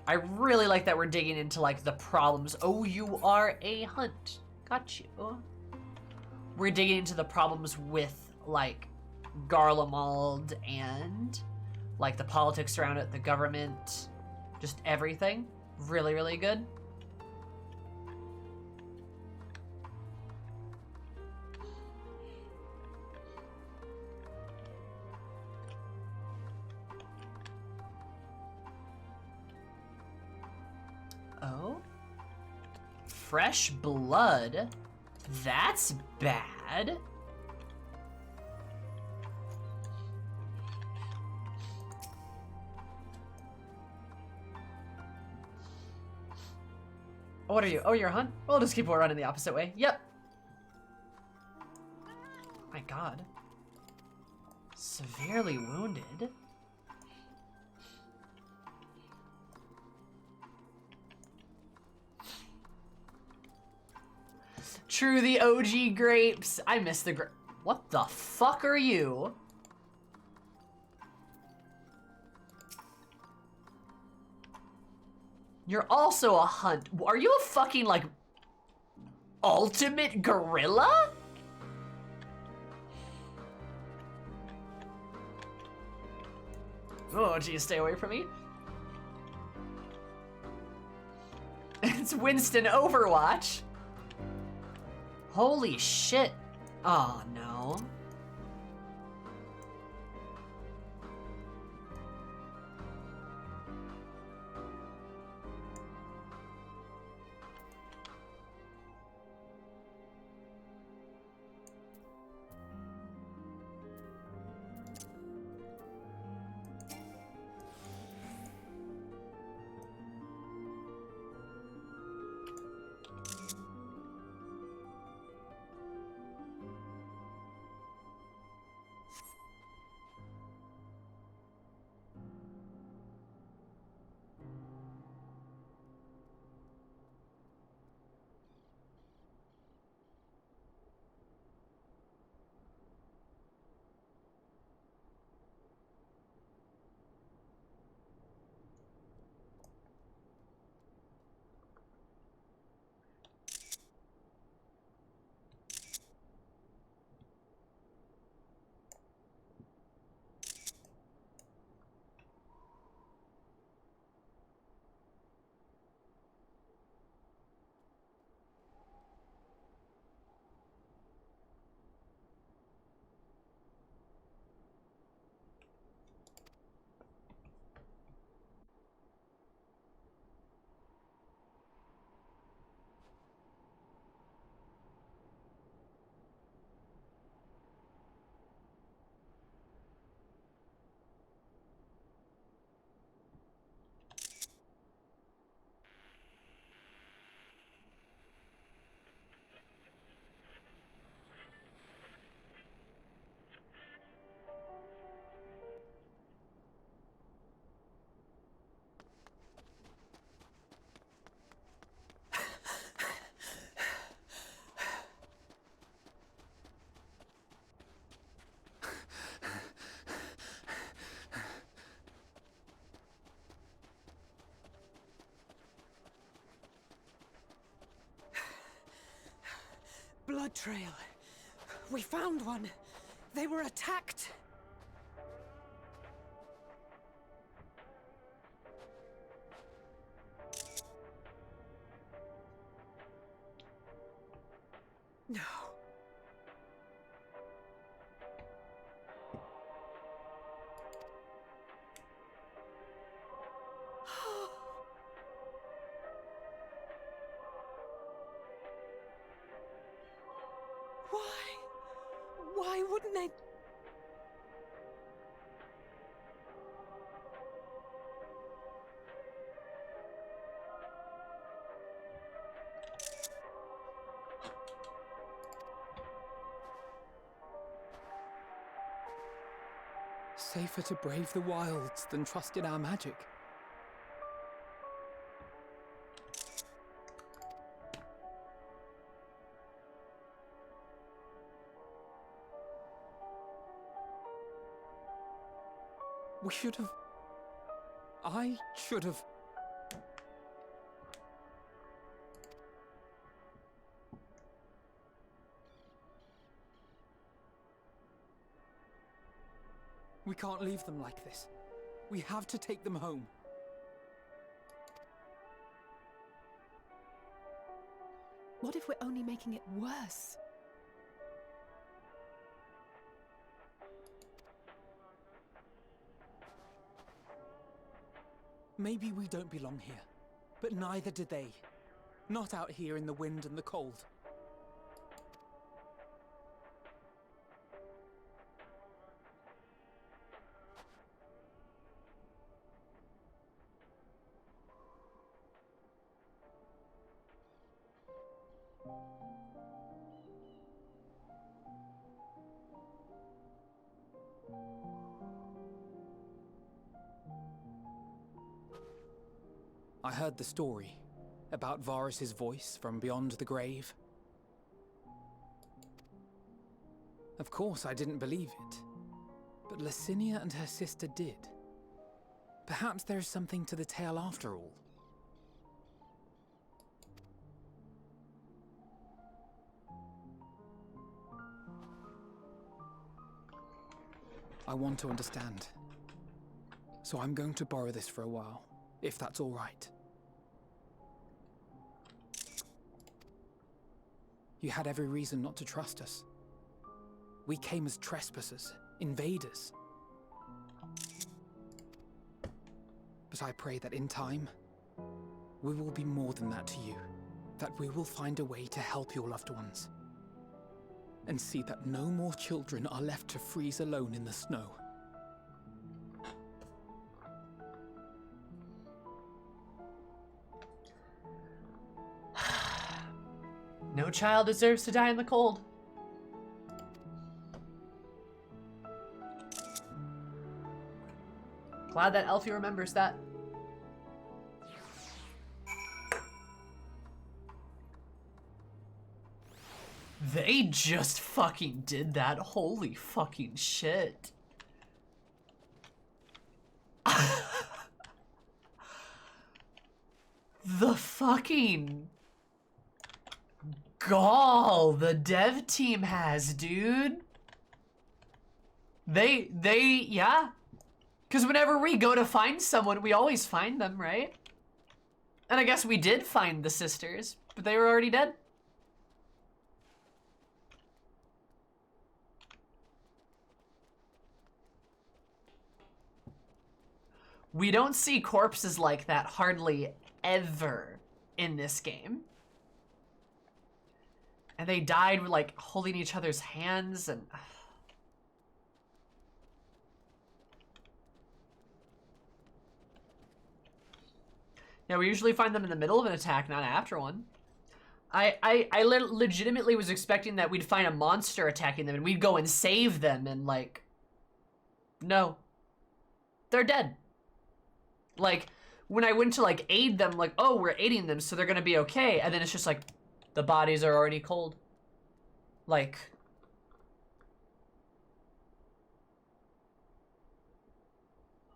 I really like that we're digging into, like, the problems. Oh, you are a hunt. Got you. We're digging into the problems with, like, Garlemald and, like, the politics around it, the government, just everything. Really, really good. Oh? Fresh blood? That's bad. What are you? Oh, you're a hunt? We'll just keep running the opposite way. Yep. My god. Severely wounded. True, the OG grapes. I miss the What the fuck are you? You're also a hunt. Are you a fucking, like, ultimate gorilla? Oh, geez, stay away from me. It's Winston Overwatch. Holy shit. Oh, no. blood trail. We found one. They were attacked. No. Why wouldn't they? Safer to brave the wilds than trust in our magic. We should have... I should have... We can't leave them like this. We have to take them home. What if we're only making it worse? Maybe we don't belong here, but neither do they. Not out here in the wind and the cold. I heard the story about Varus's voice from beyond the grave. Of course, I didn't believe it, but Licinia and her sister did. Perhaps there is something to the tale after all. I want to understand, so I'm going to borrow this for a while, if that's all right. You had every reason not to trust us. We came as trespassers, invaders. But I pray that in time, we will be more than that to you. That we will find a way to help your loved ones. And see that no more children are left to freeze alone in the snow. No child deserves to die in the cold. Glad that Elfie remembers that. They just fucking did that. Holy fucking shit. The fucking gall the dev team has, dude. Yeah. Because whenever we go to find someone, we always find them, right? And I guess we did find the sisters, but they were already dead. We don't see corpses like that hardly ever in this game. And they died like holding each other's hands and... Yeah, we usually find them in the middle of an attack, not after one. I legitimately was expecting that we'd find a monster attacking them and we'd go and save them and like... No. They're dead. Like, when I went to like aid them, like, oh, we're aiding them so they're gonna be okay. And then it's just like, the bodies are already cold. Like...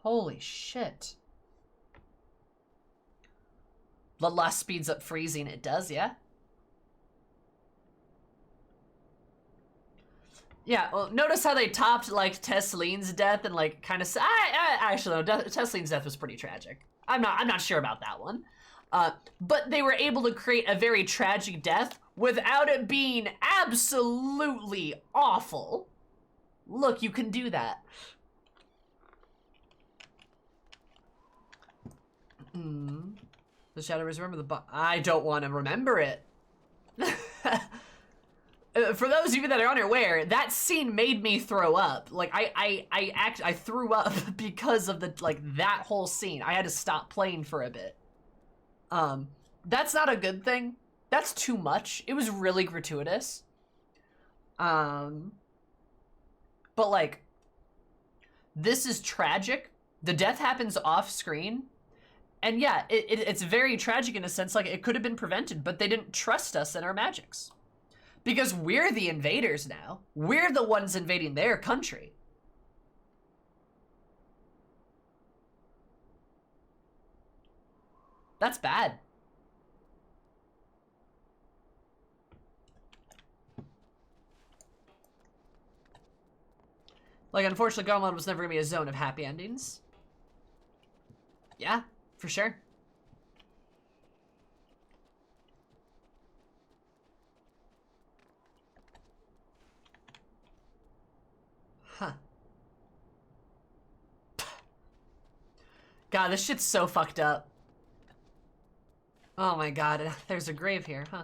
Holy shit. Bloodlust speeds up freezing. It does, yeah? Yeah, well, notice how they topped, like, Tesseline's death and, like, kind of... actually, no, Tesseline's death was pretty tragic. I'm not sure about that one. But they were able to create a very tragic death without it being absolutely awful. Look, you can do that. The Shadowbringers remember the I don't want to remember it. For those of you that are unaware, that scene made me throw up. Like, I threw up because of that whole scene. I had to stop playing for a bit. That's not a good thing. That's too much. It was really gratuitous. But like, this is tragic. The death happens off screen. And yeah, it's very tragic in a sense, like it could have been prevented, but they didn't trust us and our magics. Because we're the invaders now. We're the ones invading their country. That's bad. Like, unfortunately, Garlemald was never gonna be a zone of happy endings. Yeah, for sure. Huh. God, this shit's so fucked up. Oh my god, there's a grave here, huh?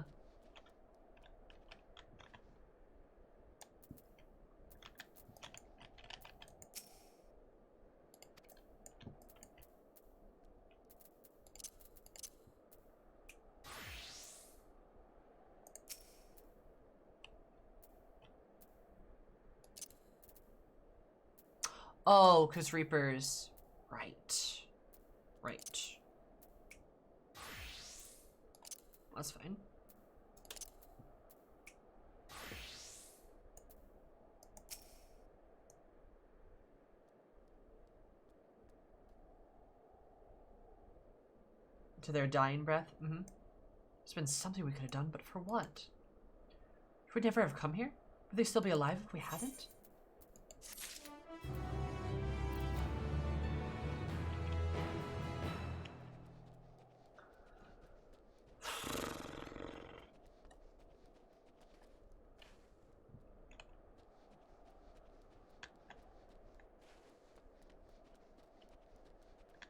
Oh, because Reapers. Right. Right. That's fine. To their dying breath? Mm-hmm. There's been something we could have done, but for what? If we'd never have come here? Would they still be alive if we hadn't?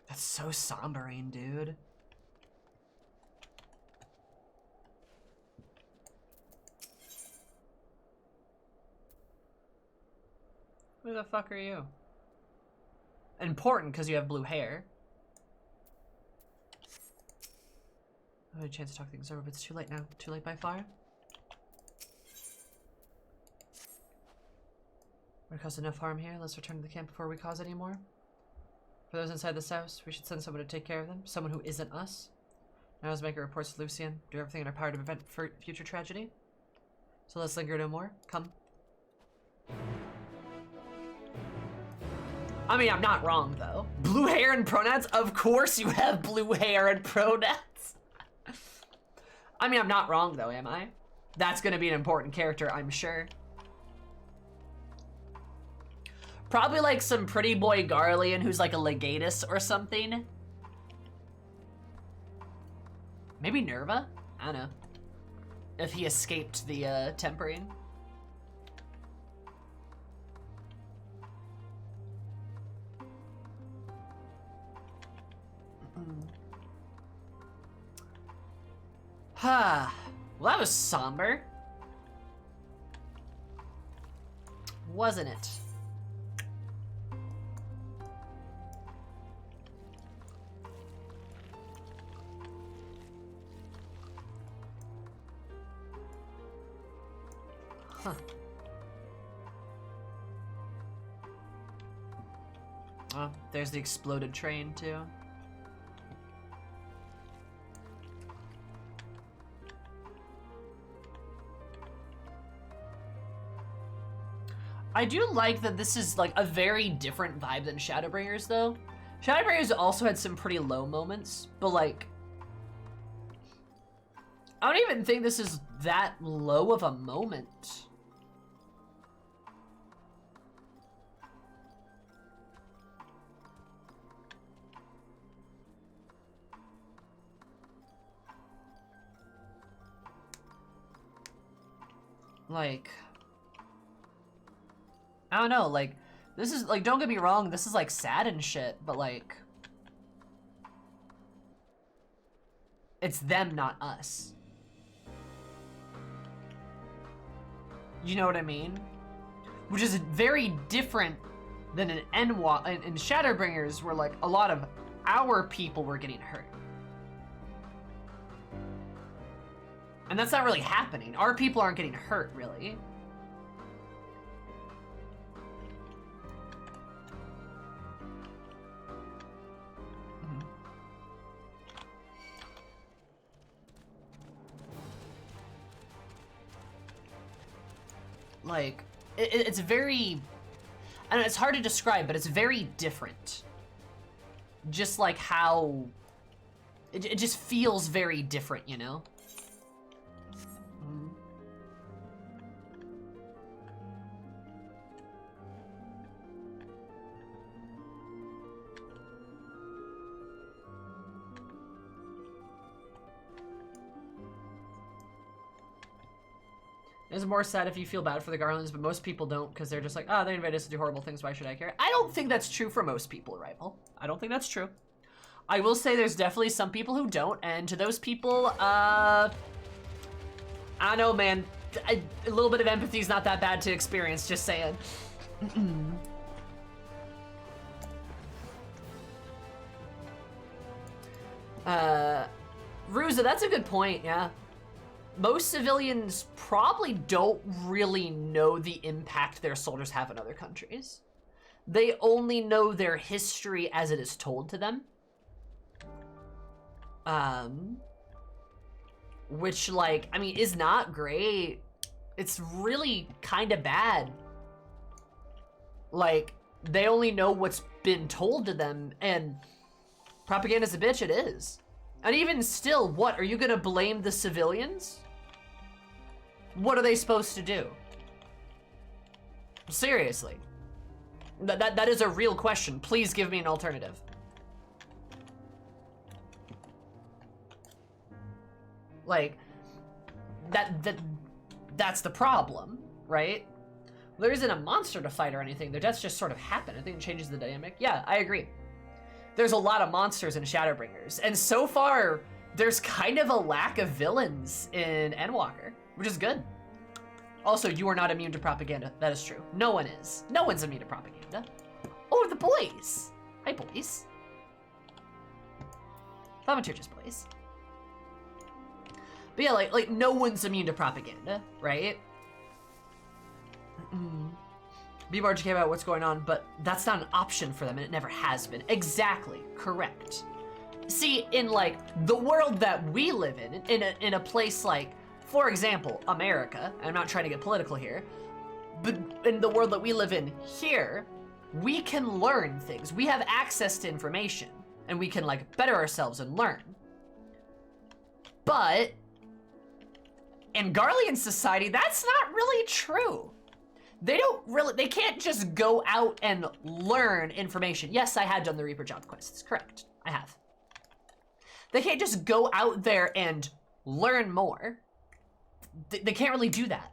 That's so sombering, dude. Who the fuck are you? Important because you have blue hair. I had a chance to talk things over, but it's too late now. Too late by far. We caused enough harm here. Let's return to the camp before we cause any more. For those inside this house, we should send someone to take care of them. Someone who isn't us. Now let's make a report to Lucian. Do everything in our power to prevent future tragedy. So let's linger no more. Come. I mean, I'm not wrong, though. Blue hair and pronouns? Of course you have blue hair and pronouns. I mean, I'm not wrong, though, am I? That's gonna be an important character, I'm sure. Probably like some pretty boy Garlean who's like a legatus or something. Maybe Nerva? I don't know. If he escaped the tempering. Well, that was somber. Wasn't it? Huh. Oh, there's the exploded train, too. I do like that this is like a very different vibe than Shadowbringers, though. Shadowbringers also had some pretty low moments, but like, I don't even think this is that low of a moment. Like, I don't know, like, this is, like, don't get me wrong, this is, like, sad and shit, but, like, it's them, not us. You know what I mean? Which is very different than in Endwalker, in Shadowbringers, where, like, a lot of our people were getting hurt. And that's not really happening. Our people aren't getting hurt, really. Like, it's very, I don't know, it's hard to describe, but it's very different. Just like how, it just feels very different, you know? It's more sad if you feel bad for the Garleans, but most people don't, because they're just like, oh, they invite us to do horrible things, why should I care? I don't think that's true for most people, Rival. I don't think that's true. I will say there's definitely some people who don't, and to those people, I don't know, man. A little bit of empathy is not that bad to experience, just saying. Ruza, that's a good point, yeah. Most civilians probably don't really know the impact their soldiers have in other countries. They only know their history as it is told to them. Which, like, I mean, is not great. It's really kind of bad. Like, they only know what's been told to them, and propaganda's a bitch, it is. And even still, what, are you gonna blame the civilians? What are they supposed to do? Seriously. That is a real question. Please give me an alternative. Like, that's the problem, right? There isn't a monster to fight or anything. Their deaths just sort of happen. I think it changes the dynamic. Yeah, I agree. There's a lot of monsters in Shadowbringers, and so far, there's kind of a lack of villains in Endwalker, which is good. Also, you are not immune to propaganda. That is true. No one is. No one's immune to propaganda. Oh, the boys. Hi, boys. Thaumaturge's boys. But yeah, like no one's immune to propaganda, right? B-Barge came out what's going on, but that's not an option for them, and it never has been. Exactly, correct. See, in like the world that we live in a place like, for example, America, I'm not trying to get political here, but in the world that we live in here, we can learn things. We have access to information, and we can like better ourselves and learn. But in Garlean society, that's not really true. They can't just go out and learn information. Yes, I had done the Reaper job quests, correct, I have. They can't just go out there and learn more. They can't really do that.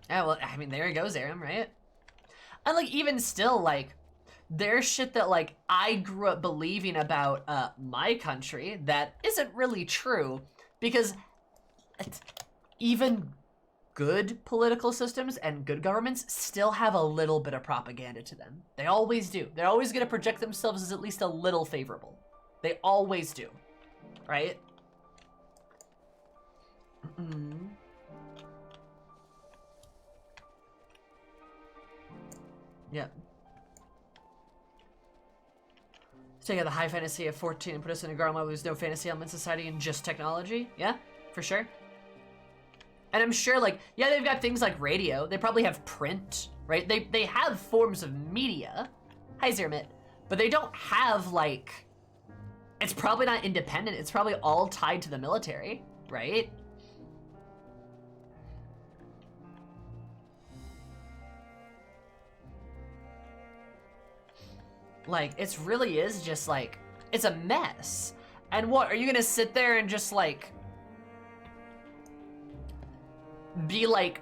Yeah, well, I mean, there he goes, Aram, right? And like, even still, like, there's shit that like I grew up believing about my country that isn't really true, because even good political systems and good governments still have a little bit of propaganda to them. They always do. They're always going to project themselves as at least a little favorable. They always do, right? Yeah. Take out the high fantasy of 14 and put us in a Garlemald where there's no fantasy element society and just technology. Yeah, for sure. And I'm sure, like, yeah, they've got things like radio. They probably have print, right? They have forms of media. Hi, Zermit. But they don't have, like, it's probably not independent. It's probably all tied to the military, right? Like, it really is just like, it's a mess. And what, are you gonna sit there and just like, be like,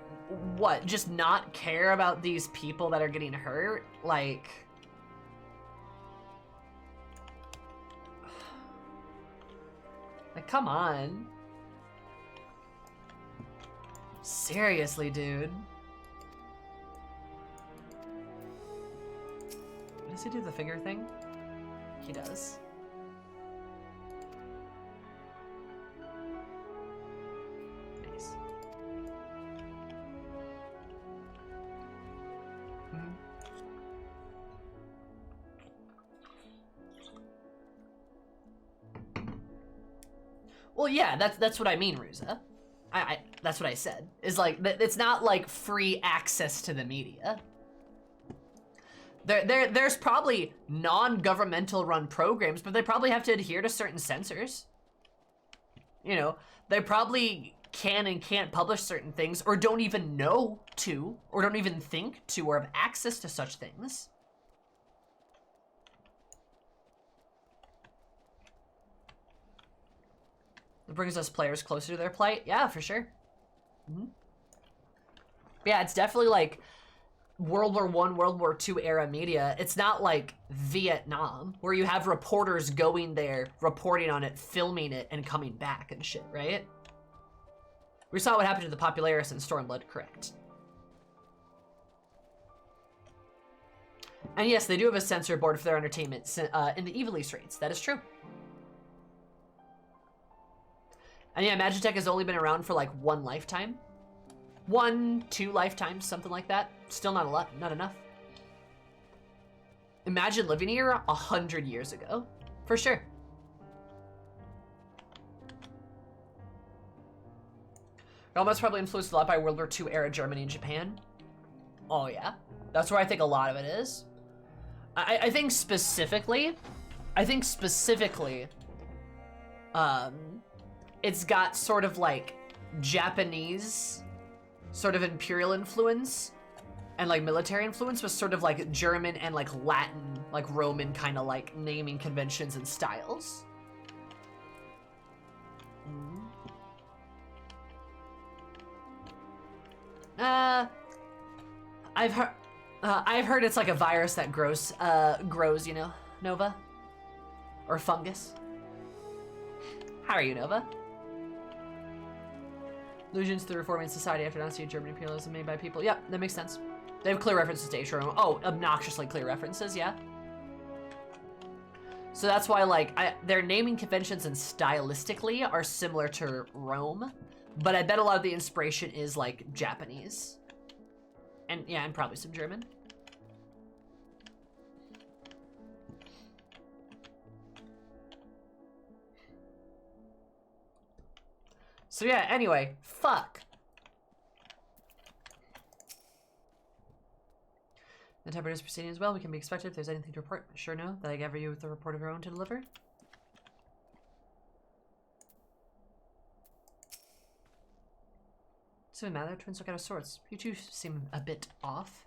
what, just not care about these people that are getting hurt? Like, come on. Seriously, dude. Does he do the finger thing? He does. Nice. Well, yeah, that's what I mean, Ruza. That's what I said. Is like, it's not like free access to the media. There's probably non-governmental run programs, but they probably have to adhere to certain censors. You know, they probably can and can't publish certain things, or don't even know to, or don't even think to, or have access to such things. It brings us players closer to their plight. Yeah, for sure. Yeah, it's definitely like World War I, World War II era media. It's not like Vietnam, where you have reporters going there, reporting on it, filming it, and coming back and shit, right? We saw what happened to the Popularis in Stormblood, correct? And yes, they do have a censor board for their entertainment in the Evil East raids. That is true. And yeah, Magitech has only been around for like one lifetime. 1, 2 lifetimes, something like that. Still not a lot, not enough. Imagine living here 100 years ago. For sure. Garlemad's probably influenced a lot by World War II era Germany and Japan. Oh yeah. That's where I think a lot of it is. I think specifically, it's got sort of like Japanese sort of imperial influence and like military influence, with sort of like German and like Latin, like Roman kind of like naming conventions and styles. I've heard it's like a virus that grows, you know, Nova? Or fungus. How are you, Nova? Allusions to the reforming society after Nazi German imperialism made by people. Yep, that makes sense. They have clear references to Asia Rome. Oh, obnoxiously clear references, yeah. So that's why, like, their naming conventions and stylistically are similar to Rome, but I bet a lot of the inspiration is, like, Japanese. And, yeah, and probably some German. So yeah, anyway, fuck. The temperature is proceeding as well. We can be expected if there's anything to report. Sure know that I gave you with a report of your own to deliver. So matter, twins look out of sorts. You two seem a bit off.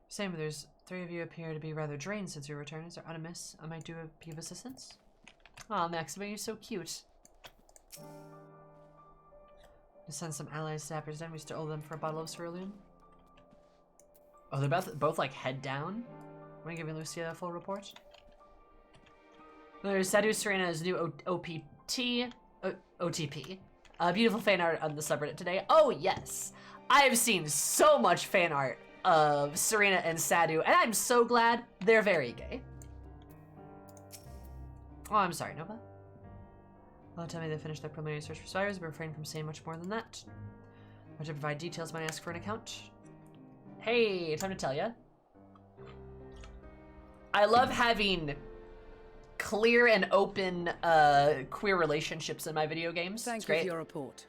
Same, but there's 3 of you appear to be rather drained since your return. Is there aught amiss? I might do a be of assistance. Aw, Maxima, you're so cute. To send some allies to Appersden, we stole them for a bottle of cerulean. Oh, they're both like head down? Want to give Lucia a full report? There's Sadu Serena's new OTP. Beautiful fan art on the subreddit today. Oh yes, I have seen so much fan art of Serena and Sadu, and I'm so glad they're very gay. Oh, I'm sorry, Nova. Well, tell me they finished their preliminary search for survivors, but refrain from saying much more than that. I have to provide details when I ask for an account. Hey, time to tell ya. I love having clear and open queer relationships in my video games. Thank it's great. you for your report.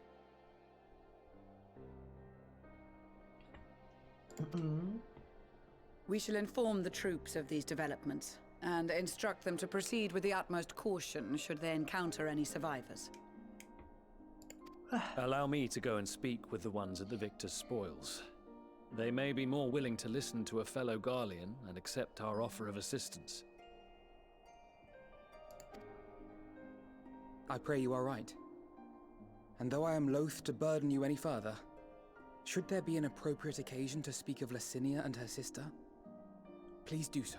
We shall inform the troops of these developments and instruct them to proceed with the utmost caution should they encounter any survivors. Allow me to go and speak with the ones at the victor's spoils. They may be more willing to listen to a fellow Garlean and accept our offer of assistance. I pray you are right. And though I am loath to burden you any further, should there be an appropriate occasion to speak of Licinia and her sister, please do so.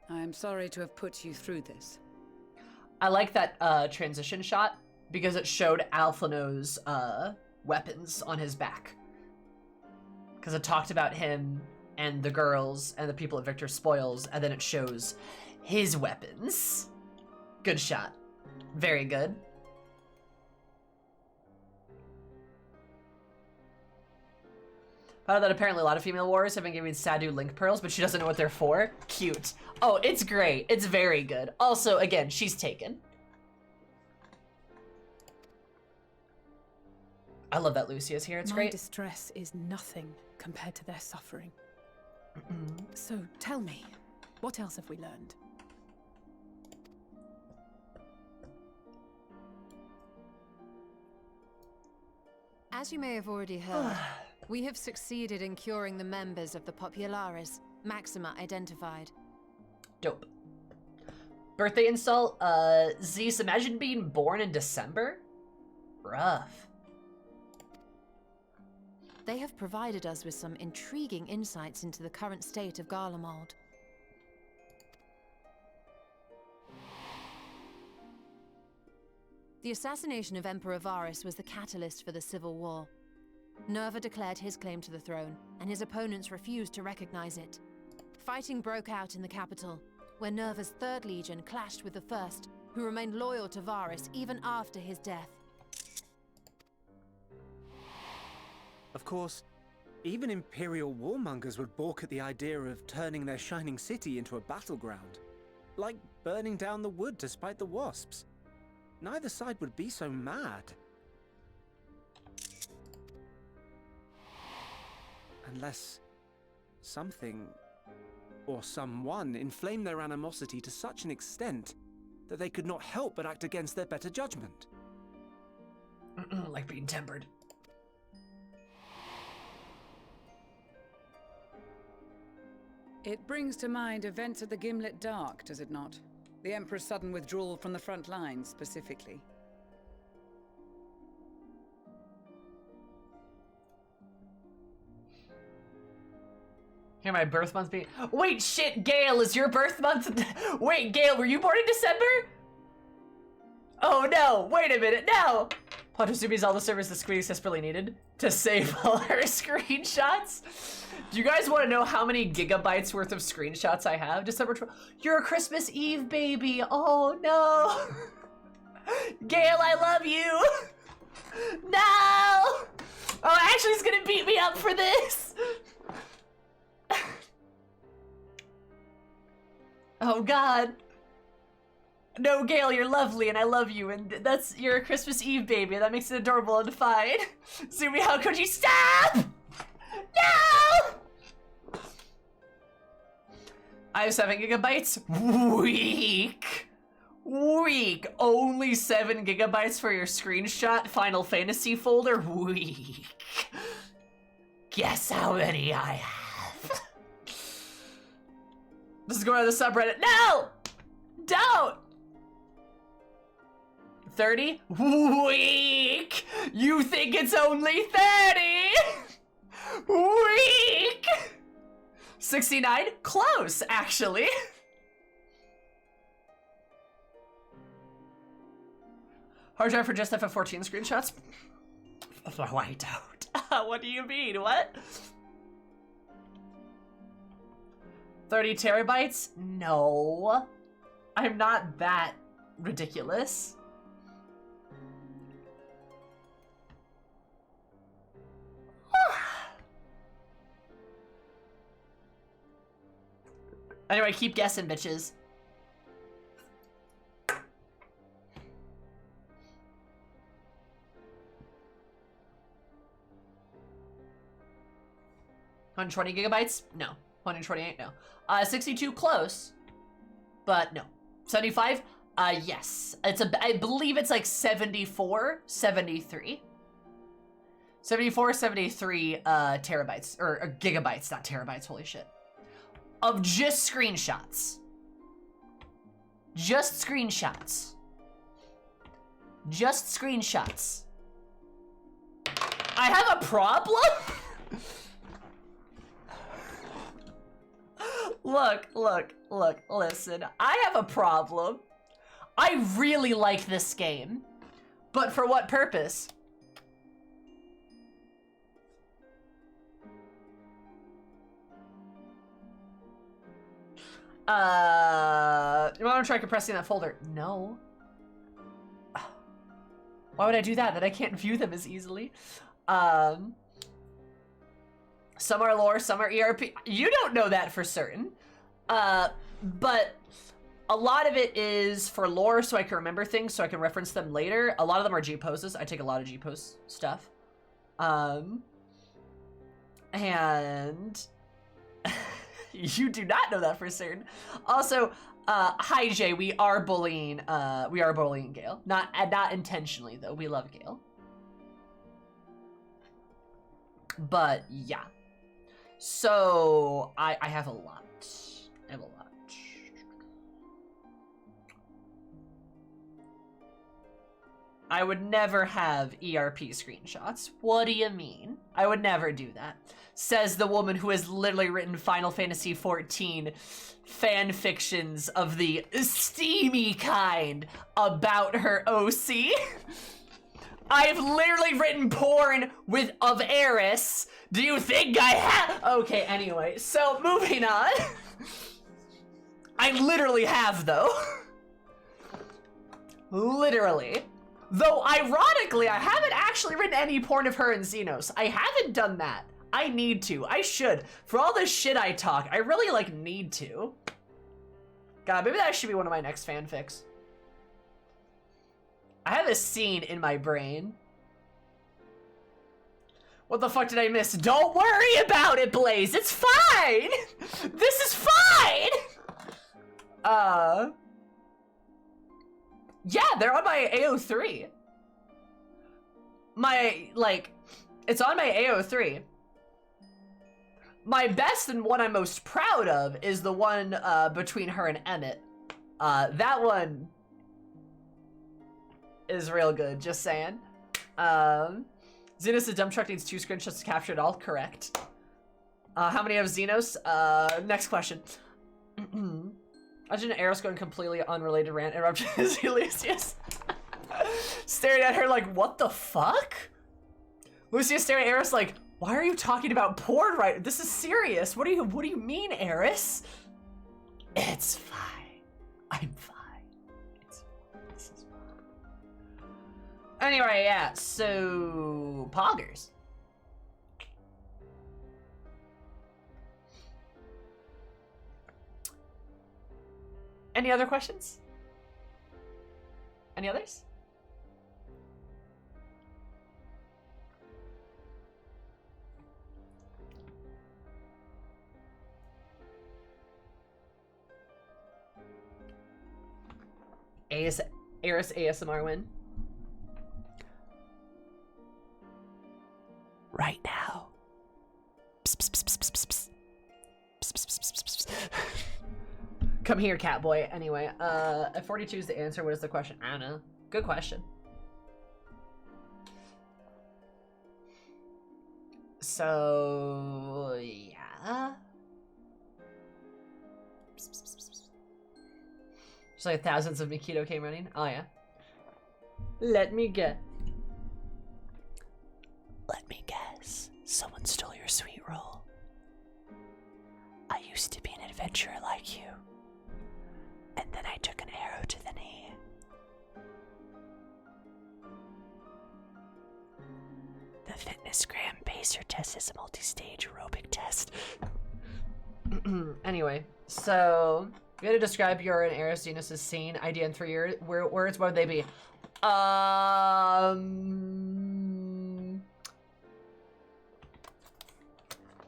I am sorry to have put you through this. I like that transition shot because it showed Alphino's weapons on his back. Because it talked about him and the girls and the people at Victor's Spoils, and then it shows his weapons. Good shot. Very good. Found out that apparently a lot of female warriors have been giving Sadu link pearls, but she doesn't know what they're for. Cute. Oh, it's great. It's very good. Also, again, she's taken. I love that Lucia's here. It's My great. distress is nothing compared to their suffering. So tell me, what else have we learned? As you may have already heard, we have succeeded in curing the members of the Populares, Maxima identified. Dope. Birthday insult. Zeus, imagine being born in December? Rough. They have provided us with some intriguing insights into the current state of Garlemald. The assassination of Emperor Varus was the catalyst for the civil war. Nerva declared his claim to the throne, and his opponents refused to recognize it. Fighting broke out in the capital, where Nerva's 3rd Legion clashed with the 1st, who remained loyal to Varus even after his death. Of course, even Imperial warmongers would balk at the idea of turning their shining city into a battleground. Like burning down the wood to spite the wasps. Neither side would be so mad. Unless something or someone inflamed their animosity to such an extent that they could not help but act against their better judgment. Like being tempered. It brings to mind events at the Gimlet Dark, does it not? The Emperor's sudden withdrawal from the front lines, specifically. Here, my birth month be. Wait, shit, Gale, is your birth month? Wait, Gale, were you born in December? Oh no, wait a minute, no! Potosumi is all the service the Squeeze desperately needed to save all her screenshots. Do you guys want to know how many gigabytes worth of screenshots I have? December 12th. You're a Christmas Eve baby. Oh no. Gale, I love you. No. Oh, Ashley's gonna beat me up for this. Oh God. No, Gale, you're lovely and I love you, and you're a Christmas Eve baby. That makes it adorable and fine. Sumi, how could you stop? No! I have 7 gigabytes. Weak. Weak. Only 7 gigabytes for your screenshot Final Fantasy folder? Weak. Guess how many I have. This is going to the subreddit. No! Don't! 30? Weak! You think it's only 30? Weak! 69? Close, actually. Hard drive for just FF14 screenshots? No, I don't. What do you mean? What? 30 terabytes? No. I'm not that ridiculous. Anyway, keep guessing, bitches. $120 gigabytes? No. 128? No. 62 close. but no. 75? Yes. I believe it's like 74, 73. 74, 73 terabytes, or gigabytes, not terabytes, holy shit. Of just screenshots. Just screenshots. Just screenshots. I have a problem? Look, listen. I have a problem. I really like this game. But for what purpose? You want to try compressing that folder? No. Why would I do that? That I can't view them as easily. Some are lore, some are ERP. You don't know that for certain. But a lot of it is for lore, so I can remember things, so I can reference them later. A lot of them are G-poses. I take a lot of G-pose stuff. And you do not know that for certain. Also, hi Jay, we are bullying Gale. Not intentionally though. We love Gale. But yeah. So I have a lot. I have a lot. I would never have ERP screenshots. What do you mean? I would never do that. Says the woman who has literally written Final Fantasy XIV fan fictions of the steamy kind about her OC. I've literally written porn of Eris. Do you think I have? Okay, anyway, so moving on. I literally have, though. Literally. Though, ironically, I haven't actually written any porn of her and Xenos. I haven't done that. I need to. I should. For all the shit I talk, I really, need to. God, maybe that should be one of my next fanfics. I have a scene in my brain. What the fuck did I miss? Don't worry about it, Blaze. It's fine. This is fine. Yeah, they're on my AO3. It's on my AO3. My best and one I'm most proud of is the one between her and Emmett. That one is real good, just saying. Xenos' dump truck needs 2 screenshots to capture it all. Correct. How many have Xenos? Next question. Imagine Eros going completely unrelated rant interrupting his Lucius. Staring at her like, what the fuck? Lucius staring at Eris like, why are you talking about porn right? This is serious. What do you mean, Eris? It's fine. I'm fine. This is fine. Anyway, yeah, so poggers. Any other questions? Any others? Eris ASMR win. Right now. Come here, Catboy. Anyway, if 42 is the answer, what is the question? I don't know. Good question. So, yeah. There's like thousands of Mikito came running. Oh, yeah. Let me guess. Let me guess. Someone stole your sweet roll. I used to be an adventurer like you. And then I took an arrow to the knee. The Fitnessgram Pacer test is a multi-stage aerobic test. Anyway, so you gotta describe your and Eris Xenos' scene, idea in 3 words. What would they be?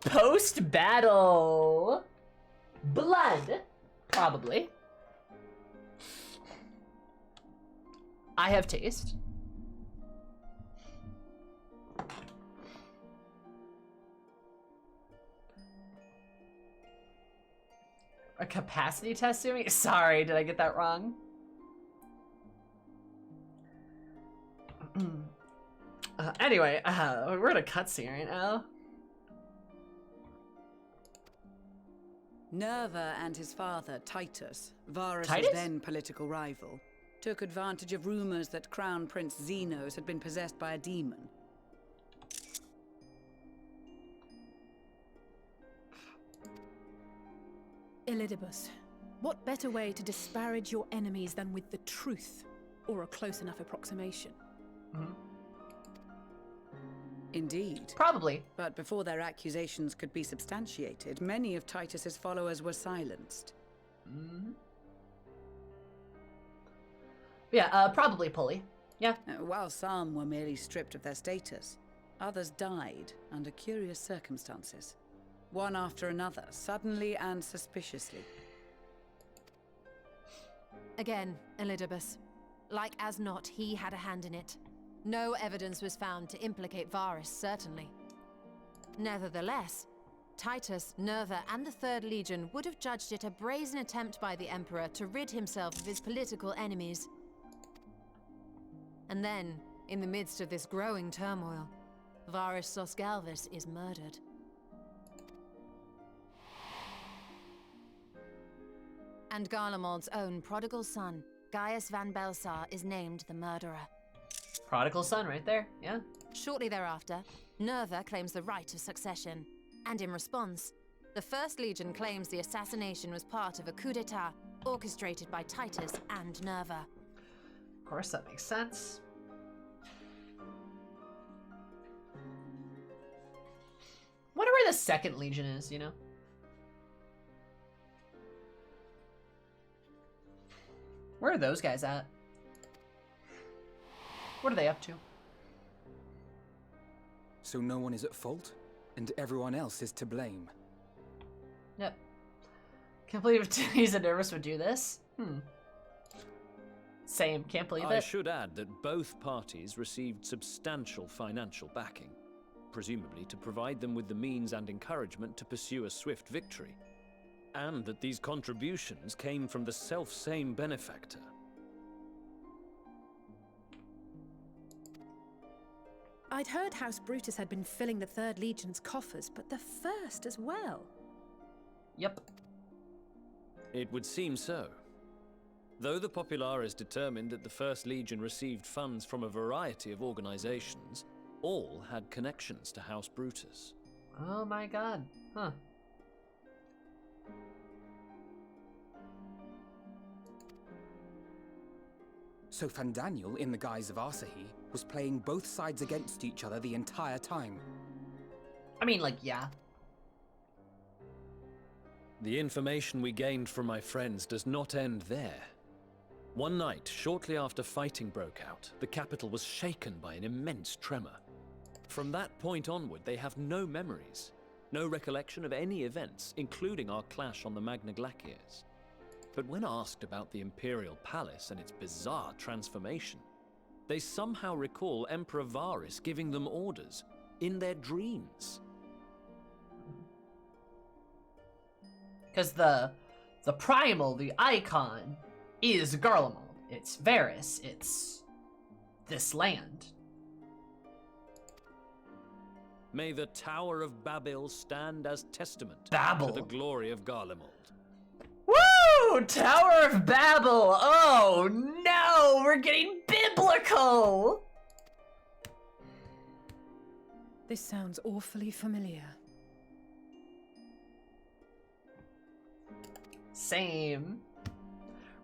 Post-battle blood, probably. I have taste. A capacity test, Sumi? Sorry, did I get that wrong? Anyway, we're in a cutscene right now. Nerva and his father, Titus, Varus' Titus? then political rival, took advantage of rumors that Crown Prince Xenos had been possessed by a demon. Elidibus, what better way to disparage your enemies than with the truth, or a close enough approximation? Indeed. Probably. But before their accusations could be substantiated, many of Titus's followers were silenced. Yeah, probably Pulley. Yeah. While some were merely stripped of their status, others died under curious circumstances. One after another, suddenly and suspiciously. Again, Elidibus. Like as not, he had a hand in it. No evidence was found to implicate Varus, certainly. Nevertheless, Titus, Nerva, and the Third Legion would have judged it a brazen attempt by the Emperor to rid himself of his political enemies. And then, in the midst of this growing turmoil, Varus Sosgalvis is murdered. And Garlemald's own prodigal son, Gaius van Belsar, is named the murderer. Prodigal son right there, yeah. Shortly thereafter, Nerva claims the right of succession, and in response, the First Legion claims the assassination was part of a coup d'etat orchestrated by Titus and Nerva. Of course, that makes sense. Wonder where the Second Legion is, you know? Where are those guys at? What are they up to? So no one is at fault, and everyone else is to blame. Yep. Can't believe Theresa Nervous would do this. Same, can't believe I it. should add that both parties received substantial financial backing, presumably to provide them with the means and encouragement to pursue a swift victory. And that these contributions came from the self-same benefactor. I'd heard House Brutus had been filling the Third Legion's coffers, but the First as well. Yep. It would seem so. Though the Populares determined that the First Legion received funds from a variety of organizations, all had connections to House Brutus. Oh my god. Huh. So Fandaniel, in the guise of Asahi, was playing both sides against each other the entire time. I mean, like, yeah. The information we gained from my friends does not end there. One night, shortly after fighting broke out, the capital was shaken by an immense tremor. From that point onward, they have no memories, no recollection of any events, including our clash on the Magnai. But when asked about the Imperial Palace and its bizarre transformation, they somehow recall Emperor Varus giving them orders in their dreams. Because the primal, the icon, is Garlemald. It's Varus. It's this land. May the Tower of Babel stand as testament Babel. to the glory of Garlemald. Woo! Tower of Babel! Oh no! We're getting biblical! This sounds awfully familiar. Same.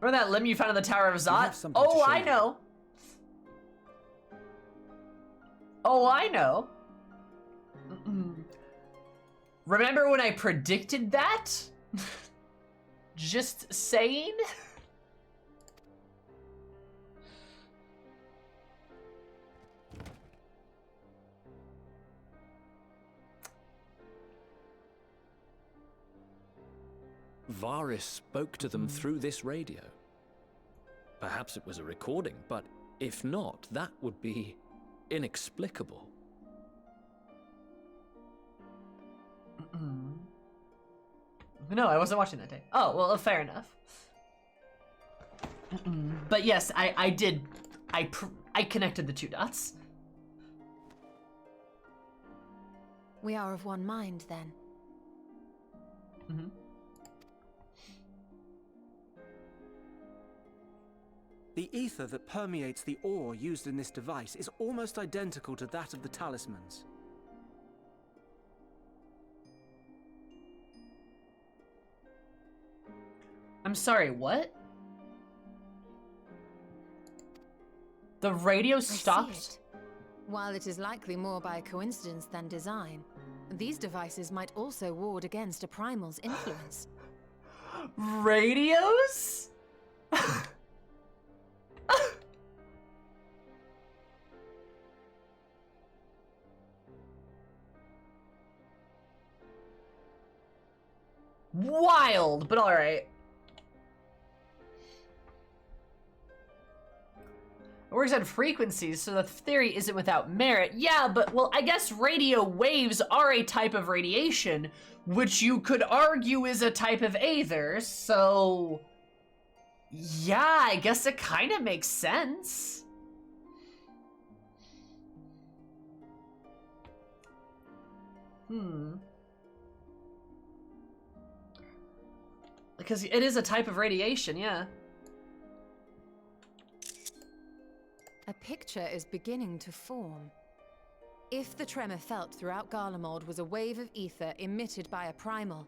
Remember that limb you found in the Tower of have Zot? something to Oh, show I you. know. Oh, I know. Remember when I predicted that? Just saying? Varus spoke to them through this radio. Perhaps it was a recording, but If not, that would be inexplicable. No, I wasn't watching that day. Oh, well, fair enough. But yes, I connected the two dots. We are of one mind, then. The ether that permeates the ore used in this device is almost identical to that of the talismans. I'm sorry, what? The radio stopped? While it is likely more by coincidence than design, these devices might also ward against a primal's influence. Radios? Wild, but alright. It works on frequencies, so the theory isn't without merit. Yeah, but, well, I guess radio waves are a type of radiation, which you could argue is a type of aether, so... yeah, I guess it kind of makes sense. Because it is a type of radiation, yeah. A picture is beginning to form. If the tremor felt throughout Garlemald was a wave of ether emitted by a primal,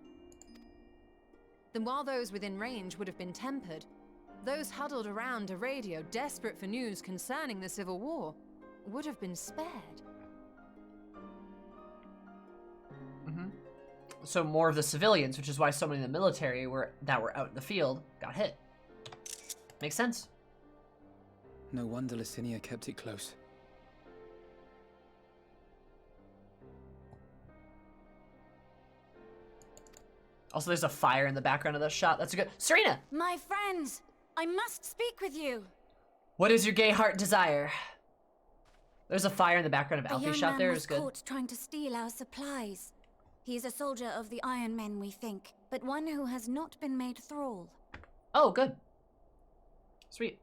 then while those within range would have been tempered, those huddled around a radio desperate for news concerning the Civil War would have been spared. So more of the civilians, which is why so many in the military that were out in the field got hit. Makes sense. No wonder Licinia kept it close. Also, there's a fire in the background of that shot. That's a good... Serena! My friends, I must speak with you. What is your gay heart desire? There's a fire in the background of Alfie's shot there. It was good. The young man was caught trying to steal our supplies. He is a soldier of the Iron Men, we think, but one who has not been made thrall. Oh, good. Sweet.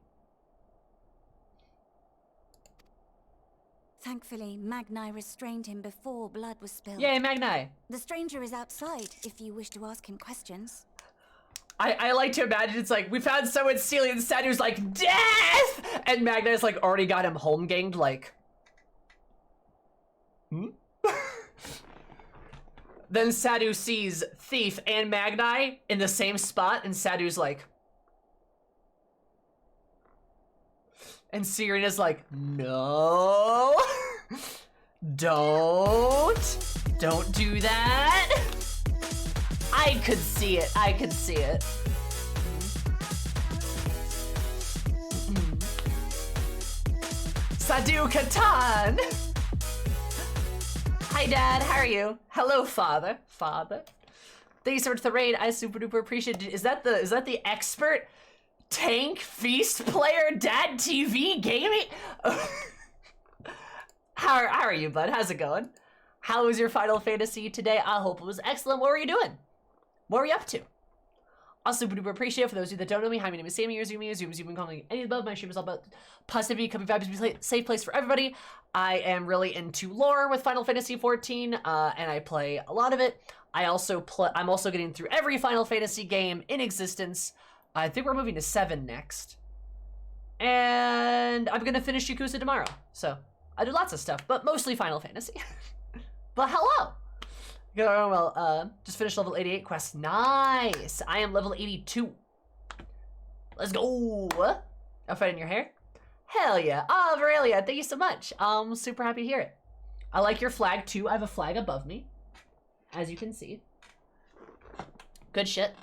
Thankfully, Magnai restrained him before blood was spilled. Yay, Magnai! The stranger is outside, if you wish to ask him questions. I like to imagine it's like, we found someone stealing, and Sadu's like, death! And Magnai's like, already got him home ganged, like... Then Sadu sees Thief and Magnai in the same spot, and Sadu's like... And Serena's like, no! Don't do that! I could see it, I could see it. Sadu Katan! Hi, Dad. How are you? Hello, Father. Father. Thank you so much for the raid. I super duper appreciate it. Is that the expert tank feast player Dad TV gaming? How are you, bud? How's it going? How was your Final Fantasy today? I hope it was excellent. What were you doing? What were you up to? Also, super duper appreciate it. For those of you that don't know me, hi, my name is Sammy or Zoomy. Zooms, you've been calling any above. My stream is all about positivity, coming vibes, be a safe place for everybody. I am really into lore with Final Fantasy XIV, and I play a lot of it. I'm also getting through every Final Fantasy game in existence. I think we're moving to 7 next. And I'm gonna finish Yakuza tomorrow. So, I do lots of stuff, but mostly Final Fantasy. But hello! Well, just finished level 88 quest. Nice! I am level 82. Let's go! A fight in your hair? Hell yeah. Oh, Aurelia, thank you so much. I'm super happy to hear it. I like your flag too. I have a flag above me, as you can see. Good shit.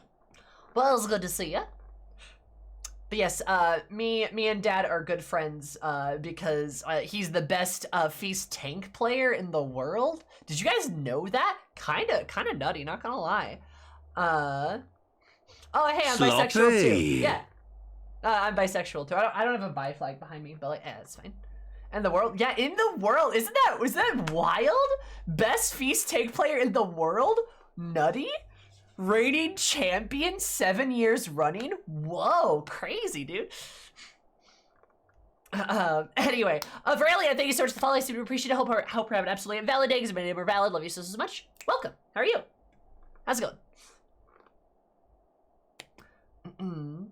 Well, it's good to see ya. But yes, me and Dad are good friends because he's the best feast tank player in the world. Did you guys know that? Kinda nutty, not gonna lie. Oh hey, I'm bisexual too. Yeah. I'm bisexual too. I don't have a bi flag behind me, but like, it's fine. And the world, yeah, in the world, isn't that wild? Best feast take player in the world? Nutty? Rating champion 7 years running? Whoa, crazy, dude. Anyway, Aurelia, thank you so much for the follow. I super appreciate it. Hope we're having absolutely valid days. My name is valid. Love you so much. Welcome. How are you? How's it going?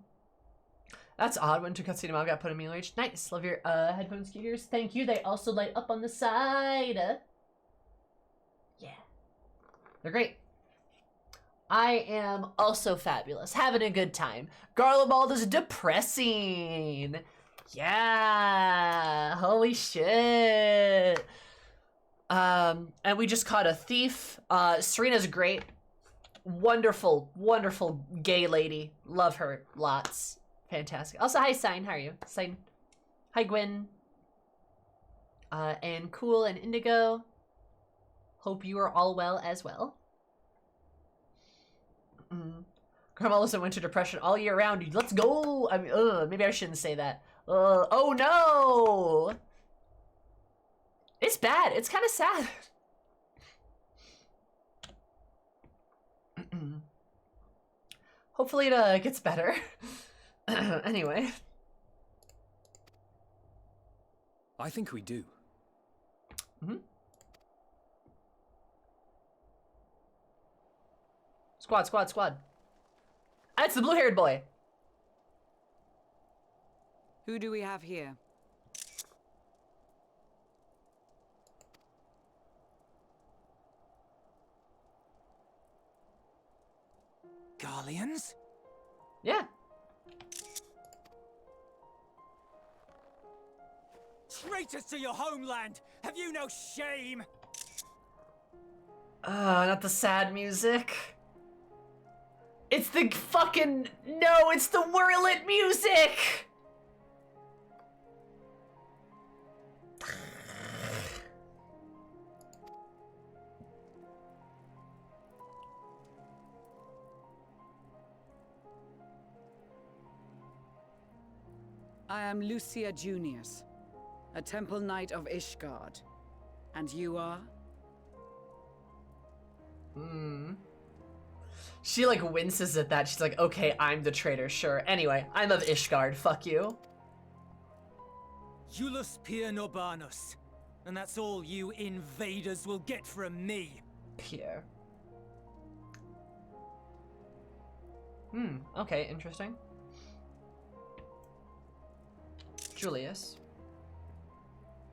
That's odd. Winter cutscene mom got put in Meal Age. Nice. Love your headphones, scooters. Thank you. They also light up on the side. Yeah. They're great. I am also fabulous. Having a good time. Garlemald is depressing. Yeah. Holy shit. And we just caught a thief. Serena's great. Wonderful, wonderful gay lady. Love her lots. Fantastic. Also, hi, Sign. How are you? Sign. Hi, Gwen. And Cool and Indigo. Hope you are all well as well. Grandma lives in winter depression all year round. Let's go. I mean, maybe I shouldn't say that. Oh no. It's bad. It's kind of sad. Hopefully it gets better. Anyway. I think we do. Squad. That's the blue-haired boy. Who do we have here? Garleans? Yeah. Traitors to your homeland! Have you no shame? Not the sad music. It's the fucking... No, it's the whirlit music! I am Lucia Junius, a temple knight of Ishgard. And you are? She like winces at that. She's like, okay, I'm the traitor, sure. Anyway, I'm of Ishgard, fuck you. Iulus Pier Norbanus. And that's all you invaders will get from me. Pierre. Okay, interesting. Julius.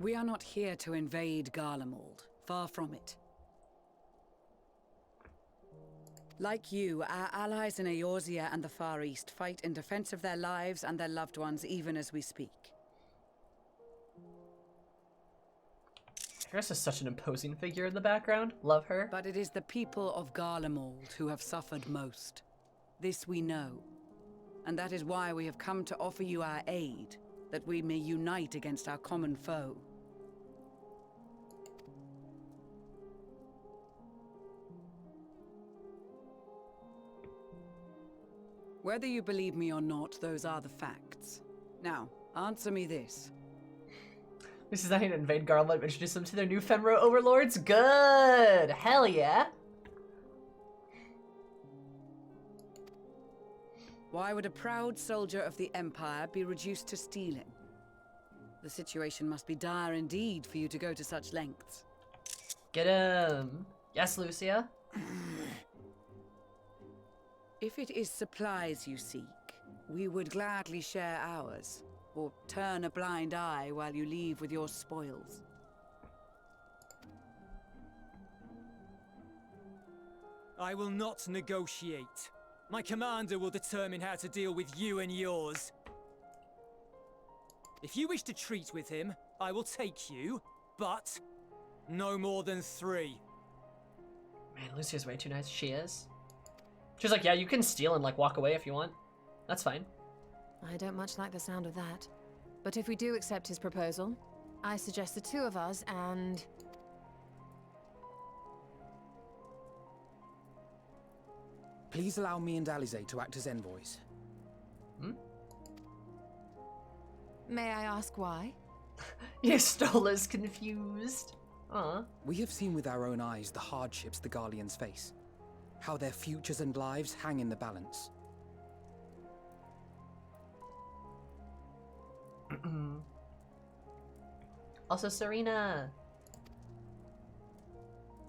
We are not here to invade Garlemald. Far from it. Like you, our allies in Eorzea and the Far East fight in defense of their lives and their loved ones even as we speak. Harris is such an imposing figure in the background. Love her. But it is the people of Garlemald who have suffered most. This we know. And that is why we have come to offer you our aid, that we may unite against our common foe. Whether you believe me or not, those are the facts. Now, answer me this. This is not to invade Garlemald, but introduce them to their new Fenro overlords. Good! Hell yeah! Why would a proud soldier of the Empire be reduced to stealing? The situation must be dire indeed for you to go to such lengths. Get him! Yes, Lucia? If it is supplies you seek, we would gladly share ours, or turn a blind eye while you leave with your spoils. I will not negotiate. My commander will determine how to deal with you and yours. If you wish to treat with him, I will take you, but no more than 3. Man, Lucia's way too nice. She is. She's like, yeah, you can steal and like walk away if you want. That's fine. I don't much like the sound of that. But if we do accept his proposal, I suggest the 2 of us and... Please allow me and Alize to act as envoys. May I ask why? Yastola's confused. We have seen with our own eyes the hardships the Garleans face. How their futures and lives hang in the balance. Also, Serena.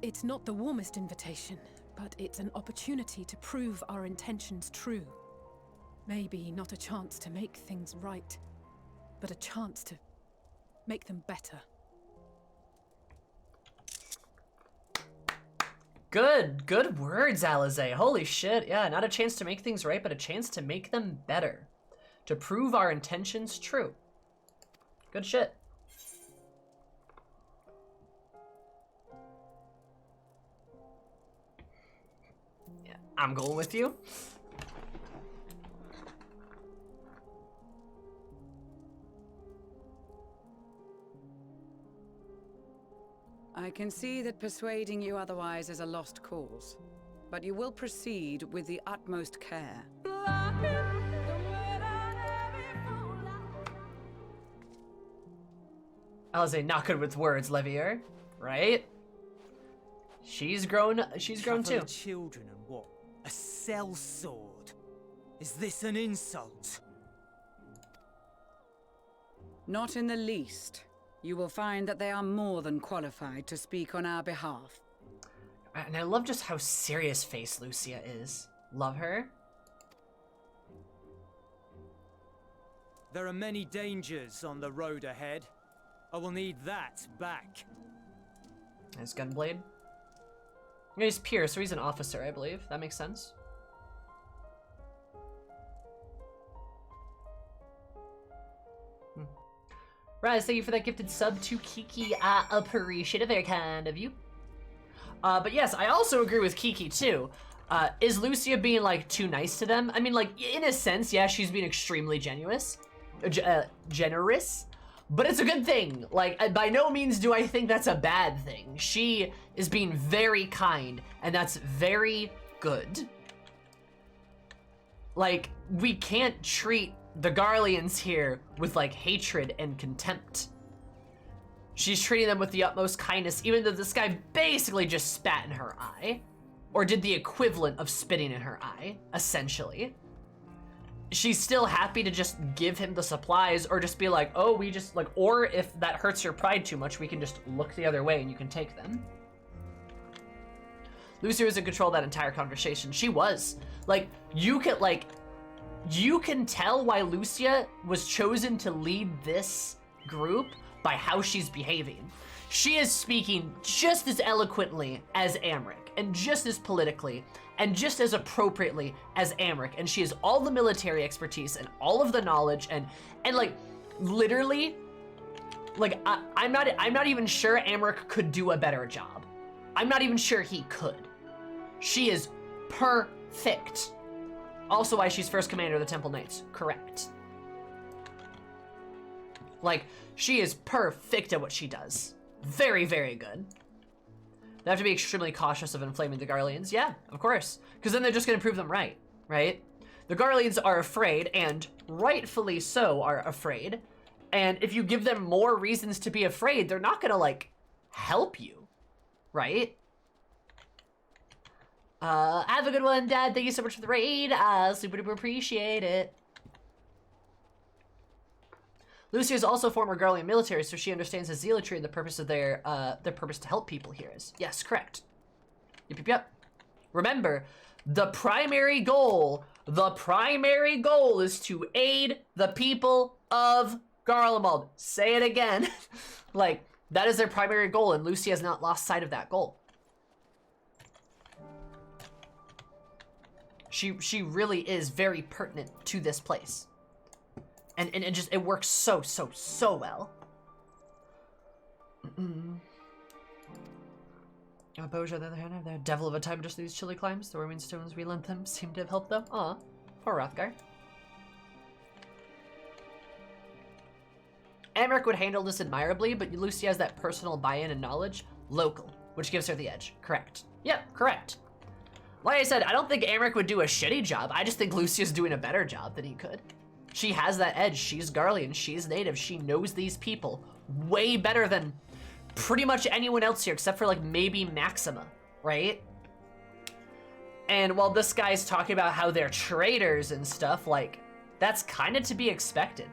It's not the warmest invitation, but it's an opportunity to prove our intentions true. Maybe not a chance to make things right, but a chance to make them better. Good words, Alize. Holy shit. Yeah, not a chance to make things right, but a chance to make them better. To prove our intentions true. Good shit. Yeah, I'm going with you. I can see that persuading you otherwise is a lost cause, but you will proceed with the utmost care. Alize, not good with words, Levier. Right? She's grown too. Children and what? A sellsword? Is this an insult? Not in the least. You will find that they are more than qualified to speak on our behalf. And I love just how serious-faced Lucia is. Love her. There are many dangers on the road ahead. I will need that back. Nice Gunblade. Yeah, he's Pierce, so he's an officer, I believe. That makes sense. Raz, thank you for that gifted sub to Kiki. I appreciate it. Very kind of you. But yes, I also agree with Kiki too. Is Lucia being like too nice to them? I mean, like in a sense, yeah, she's being extremely generous, but it's a good thing. Like by no means do I think that's a bad thing. She is being very kind, and that's very good. Like we can't treat the Garleans here with like hatred and contempt. She's treating them with the utmost kindness, even though this guy basically just spat in her eye, or did the equivalent of spitting in her eye, essentially. She's still happy to just give him the supplies, or just be like, oh, we just like, or if that hurts your pride too much, we can just look the other way and you can take them. Lucia was in control of that entire conversation. She was. Like, you can tell why Lucia was chosen to lead this group by how she's behaving. She is speaking just as eloquently as Amric, and just as politically, and just as appropriately as Amric, and she has all the military expertise and all of the knowledge, and like literally, like I'm not even sure Amric could do a better job. I'm not even sure he could. She is perfect. Also why she's first commander of the Temple Knights. Correct. Like, she is perfect at what she does. Very, very good. They have to be extremely cautious of inflaming the Garleans. Yeah, of course. Because then they're just going to prove them right, right? The Garleans are afraid, and rightfully so are afraid. And if you give them more reasons to be afraid, they're not going to, like, help you, right? Have a good one, Dad. Thank you so much for the raid. Super duper appreciate it. Lucia is also former Garlean military, so she understands the zealotry and the purpose of their purpose to help people here is. Yes, correct. Yep. Remember, the primary goal is to aid the people of Garlemald. Say it again. Like, that is their primary goal, and Lucia has not lost sight of that goal. She really is very pertinent to this place. And it just, it works so well. Boja, on the other hand, have their devil of a time just these chilly climes. The warming stones we lent them seem to have helped them. Aw, poor Rothgar. Amric would handle this admirably, but Lucia has that personal buy-in and knowledge, local, which gives her the edge. Correct. Yep, correct. Like I said, I don't think Amric would do a shitty job. I just think Lucia's doing a better job than he could. She has that edge. She's Garlean. She's native. She knows these people way better than pretty much anyone else here, except for like maybe Maxima, right? And while this guy's talking about how they're traitors and stuff, like, that's kind of to be expected.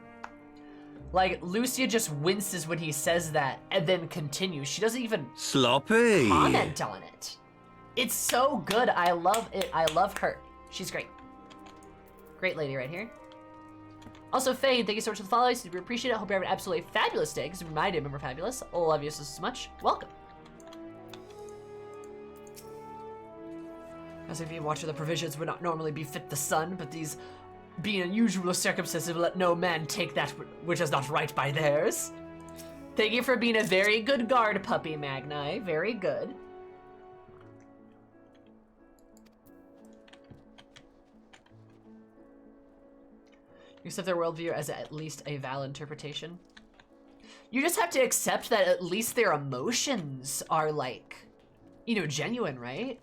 Like, Lucia just winces when he says that and then continues. She doesn't even sloppy comment on it. It's so good. I love it. I love her. She's great. Great lady right here. Also, Faye, thank you so much for the follow. We appreciate it. Hope you have an absolutely fabulous day, because my day member fabulous. Love you so much. Welcome. As if you watch the provisions would not normally befit the sun, but these being unusual circumstances will let no man take that which is not right by theirs. Thank you for being a very good guard puppy, Magnai. Very good. You accept their worldview as at least a valid interpretation. You just have to accept that at least their emotions are like, you know, genuine, right?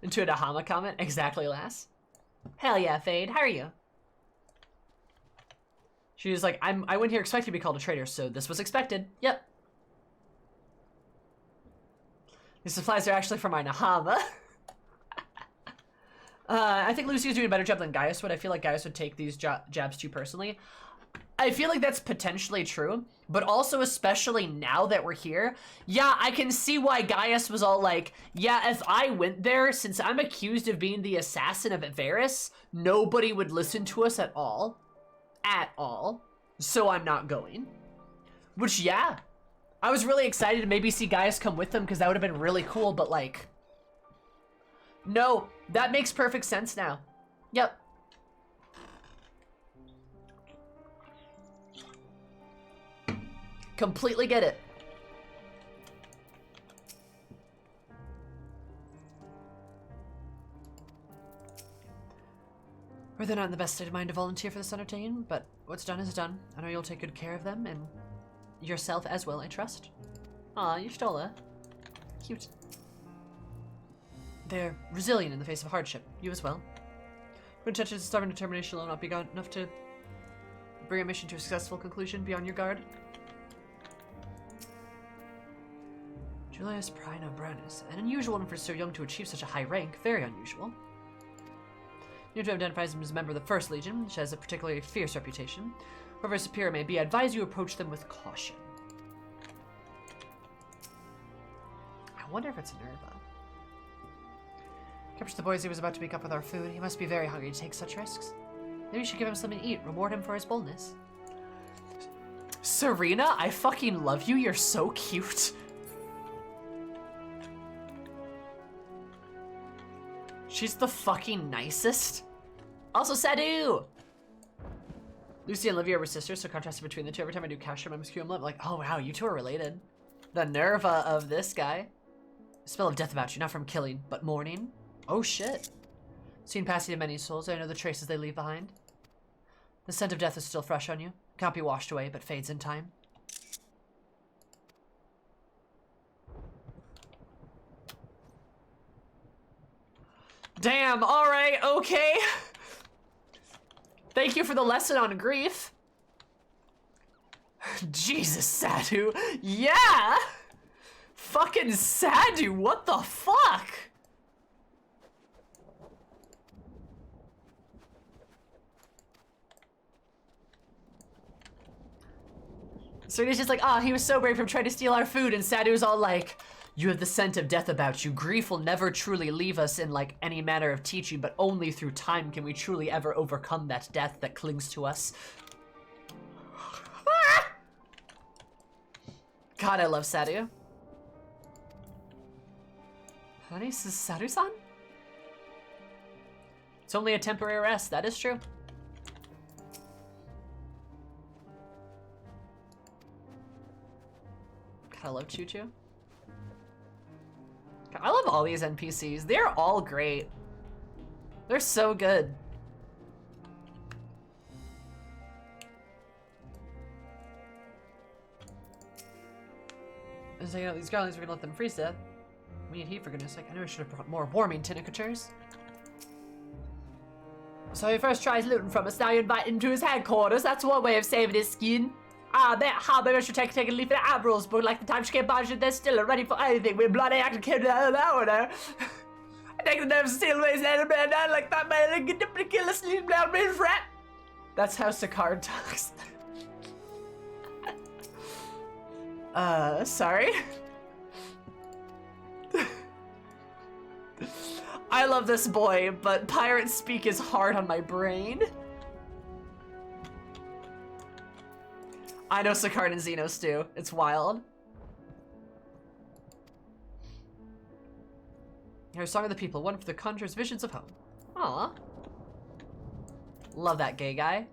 Into a Dahama comment? Exactly, lass. Hell yeah, Fade. How are you? She was like, I went here expecting to be called a traitor, so this was expected. Yep. These supplies are actually for my Nahama. I think Lucy's doing a better job than Gaius would. I feel like Gaius would take these jabs too personally. I feel like that's potentially true, but also especially now that we're here, yeah, I can see why Gaius was all like, yeah, if I went there, since I'm accused of being the assassin of Varys, nobody would listen to us at all. At all. So I'm not going. Which, yeah, I was really excited to maybe see Gaius come with them because that would have been really cool, but like, no, that makes perfect sense now. Yep. Completely get it. We're then not in the best state of mind to volunteer for this undertaking, but what's done is done. I know you'll take good care of them and yourself as well, I trust. Aw, you Stola. Cute. They're resilient in the face of hardship. You as well. Your intentions and stubborn determination will not be enough to bring a mission to a successful conclusion. Be on your guard. Julius Prina Branus, an unusual one for so young to achieve such a high rank. Very unusual. You have to identify him as a member of the First Legion, which has a particularly fierce reputation. Whoever superior may be, I advise you approach them with caution. I wonder if it's Nerva. Captured the boys he was about to pick up with our food. He must be very hungry to take such risks. Maybe you should give him something to eat, reward him for his boldness. Serena, I fucking love you. You're so cute. She's the fucking nicest. Also, Sadu! Lucy and Livia were sisters, so contrasted between the two. Every time I do capture MSQ, I'm like, oh wow, you two are related. The Nerva of this guy. A spell of death about you, not from killing, but mourning. Oh shit. Seen passing of many souls, I know the traces they leave behind. The scent of death is still fresh on you. Can't be washed away, but fades in time. Damn, alright, okay. Thank you for the lesson on grief. Jesus, Sadu. Yeah! Fucking Sadu, what the fuck? So he's just like, ah, he was so brave from trying to steal our food, and Sadu's all like, you have the scent of death about you. Grief will never truly leave us in like any manner of teaching, but only through time can we truly ever overcome that death that clings to us. God, I love Sadu. Honey, this is Sadu-san? It's only a temporary rest, that is true. God, I love Choo-Choo. I love all these NPCs. They're all great. They're so good. As you know, these Garleans, we're gonna let them freeze to death. We need heat for goodness sake. I know I should have brought more warming tinctures. So he first tries looting from us, now you invite him to his headquarters. That's one way of saving his skin. I bet maybe I should take a leaf of the Admiral's book, like the time she came by, they're still ready for anything. We're bloody acting kid out of that one there. I take the nerve steel wasteland and man down like that man and get the kill a sleep down me frat. That's how Sakar talks. Sorry. I love this boy, but pirate speak is hard on my brain. I know Sakard and Xenos too. It's wild. Here's Song of the People, one for the conjures visions of home. Aw. Love that gay guy.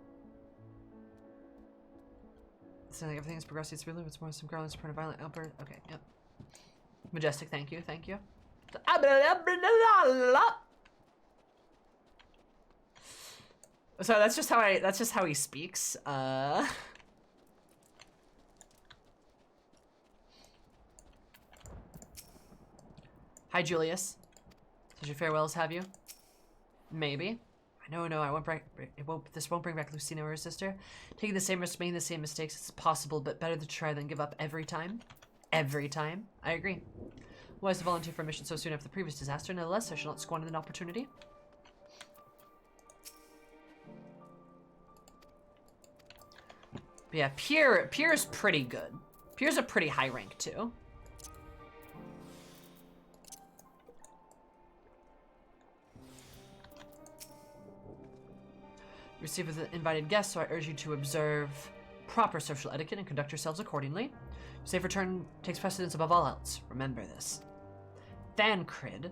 So like everything is progressing smoothly, it's more some Garlean's turn a violent outburst. Okay, yep. Majestic, thank you, thank you. So that's just how he speaks. Hi Julius. Did your farewells have you? Maybe. No, I won't break. This won't bring back Lucina or her sister. Taking the same risks, making the same mistakes, it's possible, but better to try than give up every time. Every time. I agree. Wise to volunteer for a mission so soon after the previous disaster. Nevertheless, I shall not squander an opportunity. But yeah, Pierre's pretty good. Pierre's a pretty high rank too. Receive as an invited guest, so I urge you to observe proper social etiquette and conduct yourselves accordingly. Safe return takes precedence above all else. Remember this. Thancred.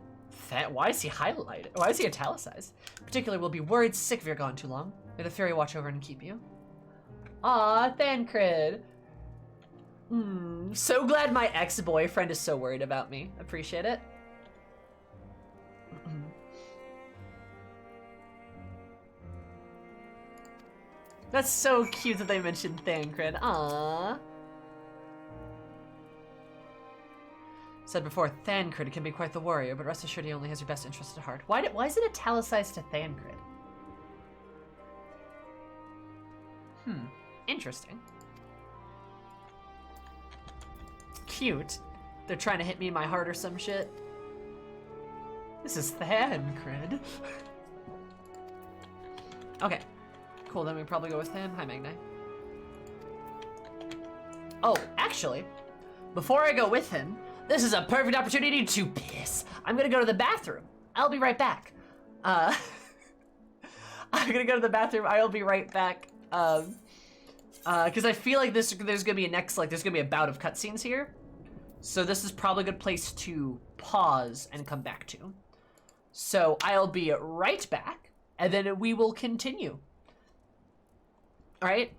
Why is he highlighted? Why is he italicized? Particularly will be worried sick if you're gone too long. May the fairy watch over and keep you. Aw, Thancred. So glad my ex-boyfriend is so worried about me. Appreciate it. That's so cute that they mentioned Thancred. Aww. Said before, Thancred can be quite the warrior, but rest assured he only has your best interest at heart. Why is it italicized to Thancred? Interesting. Cute. They're trying to hit me in my heart or some shit. This is Thancred. Okay. Cool, then we probably go with him. Hi, Magnai. Oh, actually, before I go with him, this is a perfect opportunity to piss. I'm gonna go to the bathroom. I'll be right back. I'm gonna go to the bathroom. I'll be right back. Because I feel like there's gonna be there's gonna be a bout of cutscenes here. So this is probably a good place to pause and come back to. So I'll be right back, and then we will continue. All right,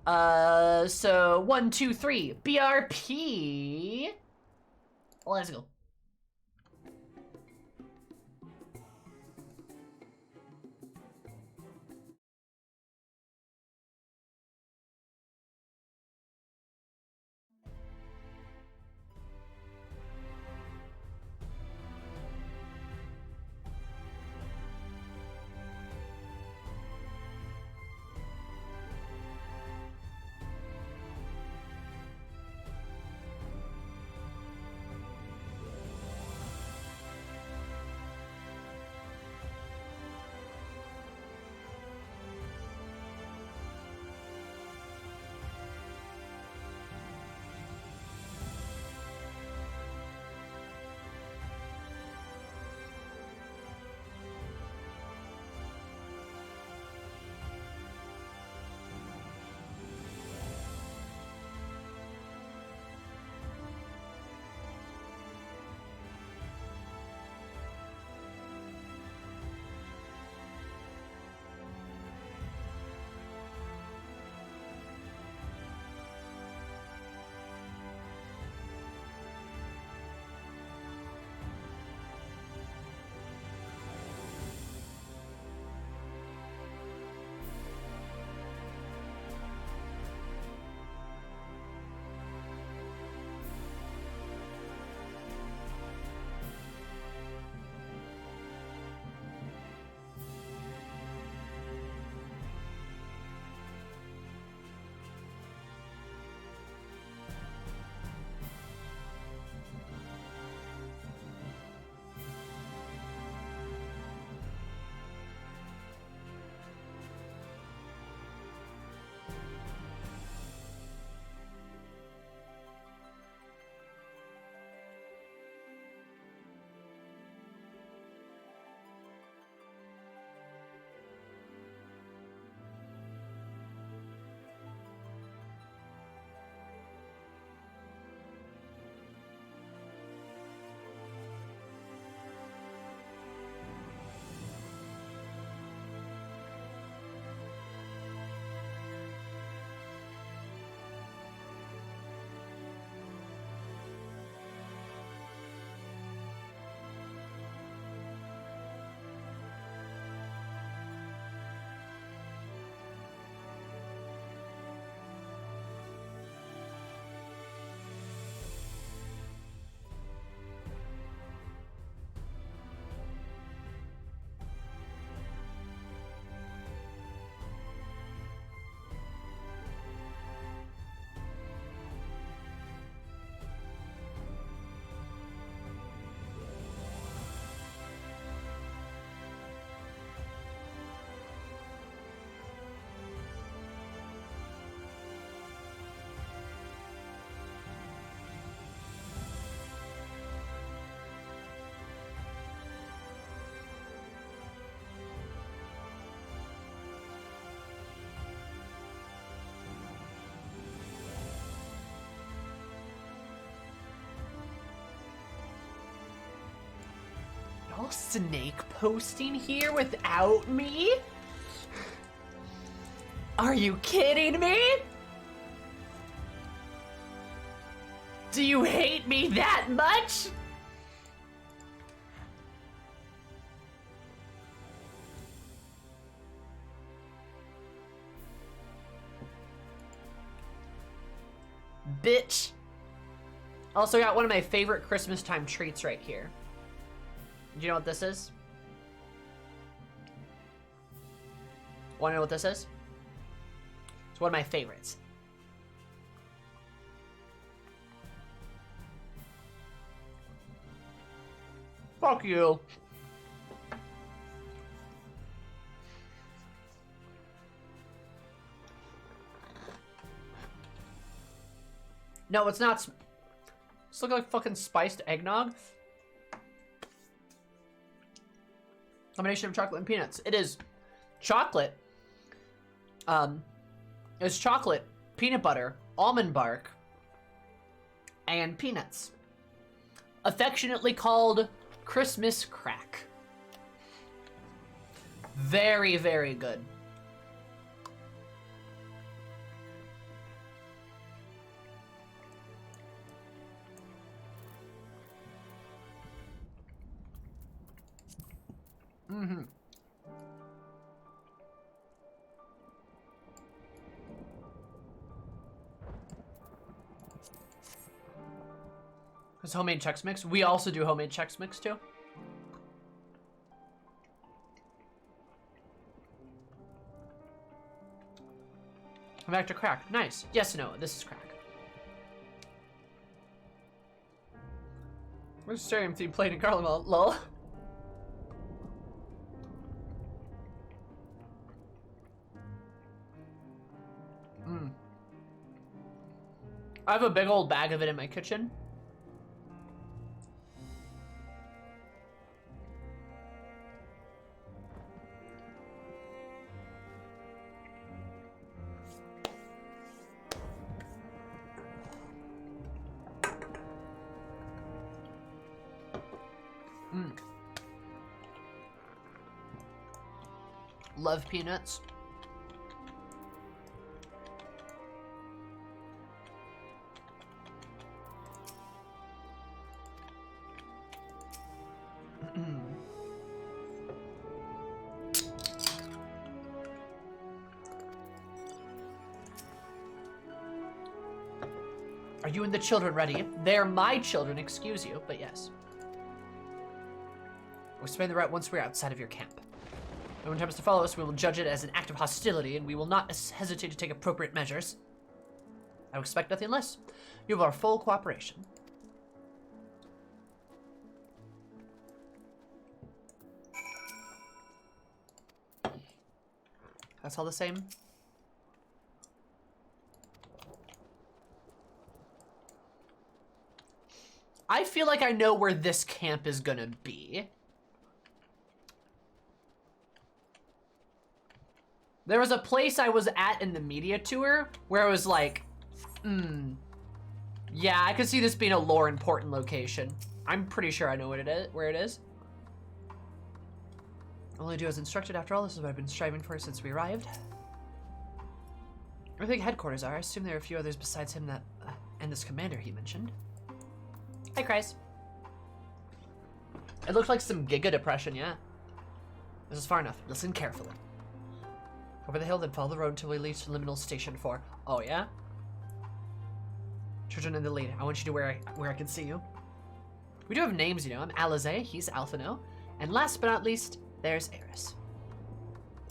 so 1, 2, 3, BRP. Let's go. snake posting here without me? Are you kidding me? Do you hate me that much? Bitch. Also got one of my favorite Christmas time treats right here. Do you know what this is? Want to know what this is? It's one of my favorites. Fuck you. No, it's not. It's looking like fucking spiced eggnog. Combination of chocolate and peanuts. It is chocolate. It's chocolate, peanut butter, almond bark, and peanuts. Affectionately called Christmas crack. Very, very good. Mm-hmm. It's homemade Chex Mix. We also do homemade Chex Mix too. Come back to crack. Nice. Yes, no, this is crack. Where's Stadium Theme played in Garlemald? Lol. I have a big old bag of it in my kitchen. Love peanuts. Are you and the children ready? They're my children, excuse you, but yes. We'll spend the route once we're outside of your camp. No one attempts to follow us, we will judge it as an act of hostility, and we will not hesitate to take appropriate measures. I will expect nothing less. You have our full cooperation. That's all the same. I feel like I know where this camp is gonna be. There was a place I was at in the media tour where I was like, yeah, I could see this being a lore important location. I'm pretty sure I know what it is, where it is. Only do as instructed. After all, this is what I've been striving for since we arrived. Where the headquarters are, I assume there are a few others besides him that, and this commander he mentioned. Hi, Kreis. It looks like some Giga depression, yeah. This is far enough. Listen carefully. Over the hill, then follow the road until we reach Liminal Station 4. Oh, yeah? Children in the lead. I want you to where I can see you. We do have names, you know. I'm Alize, he's Alphino. And last but not least, there's Eris.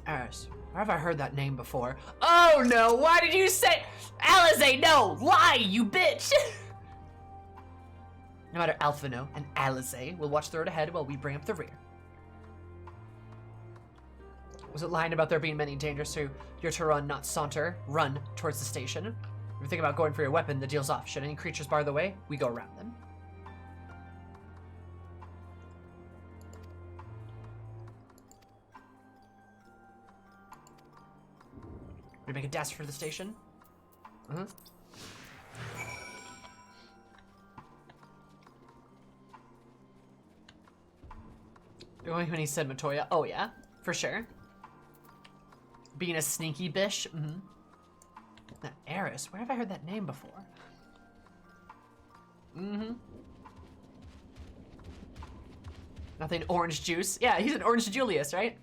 Eris. Where have I heard that name before? Oh, no! Why did you say... Alize, no! Lie, you bitch! No matter, Alphino and Alize will watch the road ahead while we bring up the rear. Was it lying about there being many dangers, so you're to run, not saunter? Run towards the station. If you think about going for your weapon, the deal's off. Should any creatures bar the way, we go around them. We make a dash for the station. When he said Matoya, oh yeah, for sure. Being a sneaky bish. That Eris, where have I heard that name before? Nothing orange juice. Yeah, he's an Orange Julius, right?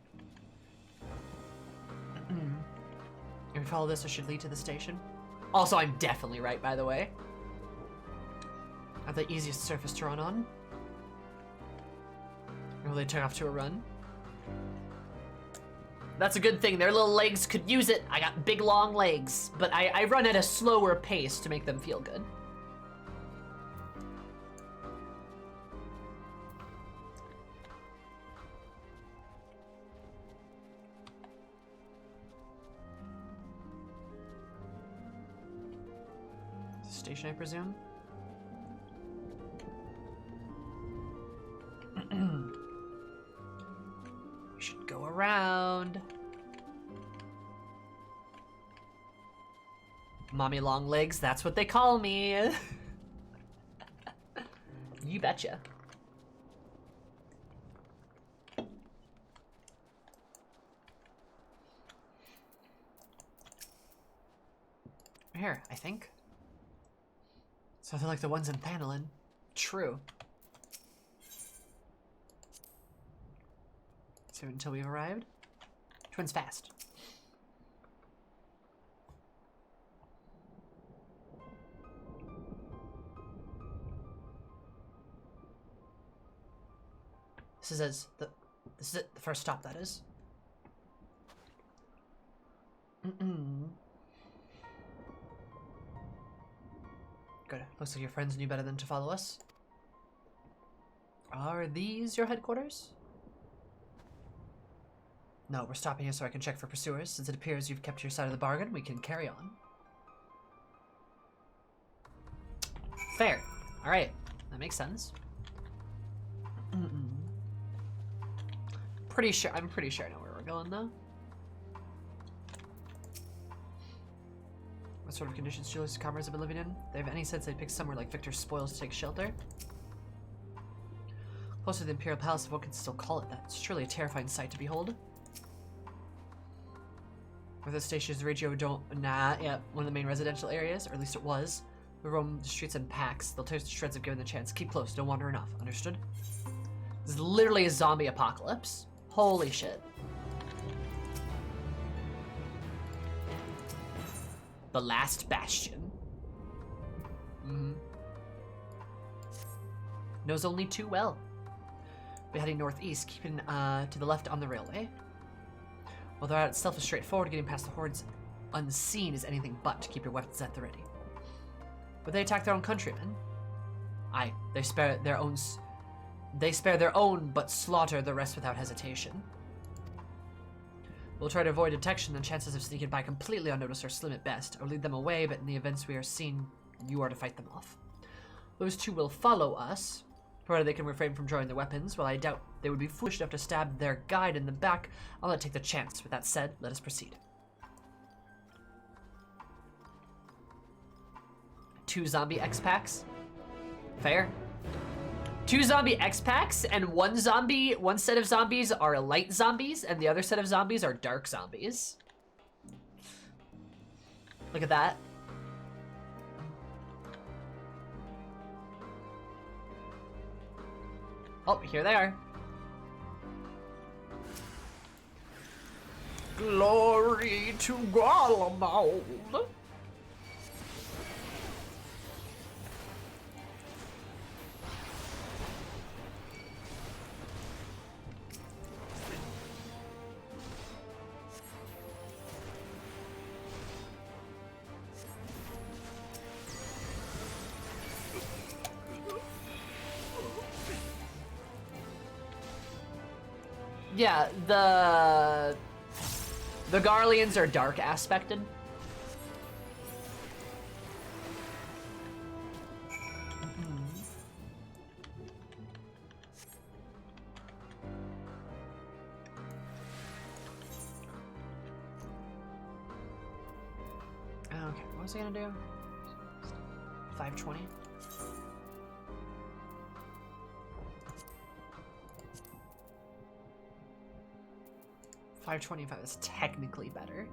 If we follow this, it should lead to the station. Also, I'm definitely right, by the way. Not the easiest surface to run on. Will they turn off to a run? That's a good thing. Their little legs could use it. I got big, long legs. But I run at a slower pace to make them feel good. Station, I presume? We should go around. Mommy long legs, that's what they call me. You betcha. Here, I think. Something like the ones in Thanalin. True. So until we've arrived. Twins fast. This is it, the first stop, that is. Good. Looks like your friends knew better than to follow us. Are these your headquarters? No, we're stopping here so I can check for pursuers. Since it appears you've kept your side of the bargain, we can carry on. Fair. Alright. That makes sense. I'm pretty sure I know where we're going, though. What sort of conditions Julius' comrades have been living in? They have any sense they'd pick somewhere like Victor's spoils to take shelter? Closer to the Imperial Palace, if one can still call it that. It's truly a terrifying sight to behold. Where the station is the Regio one of the main residential areas, or at least it was. We roam the streets in packs. They'll tear us to shreds if given the chance. Keep close, don't wander enough. Understood? This is literally a zombie apocalypse. Holy shit. The last bastion. Knows only too well. We're heading northeast, keeping to the left on the railway. Although that itself is straightforward, getting past the hordes unseen is anything but to keep your weapons at the ready. But they attack their own countrymen. Aye, they spare their own, but slaughter the rest without hesitation. We'll try to avoid detection, the chances of sneaking by completely unnoticed are slim at best, or lead them away, but in the events we are seen, you are to fight them off. Those two will follow us, provided they can refrain from drawing their weapons. While I doubt they would be foolish enough to stab their guide in the back, I'll not take the chance. With that said, let us proceed. 2 zombie X-Packs. Fair. 2 zombie X-Packs, and one set of zombies are light zombies, and the other set of zombies are dark zombies. Look at that. Oh, here they are. Glory to Garlemald. Yeah, the Garleans are dark aspected. Okay, what was I gonna do? 520. 525 is technically better.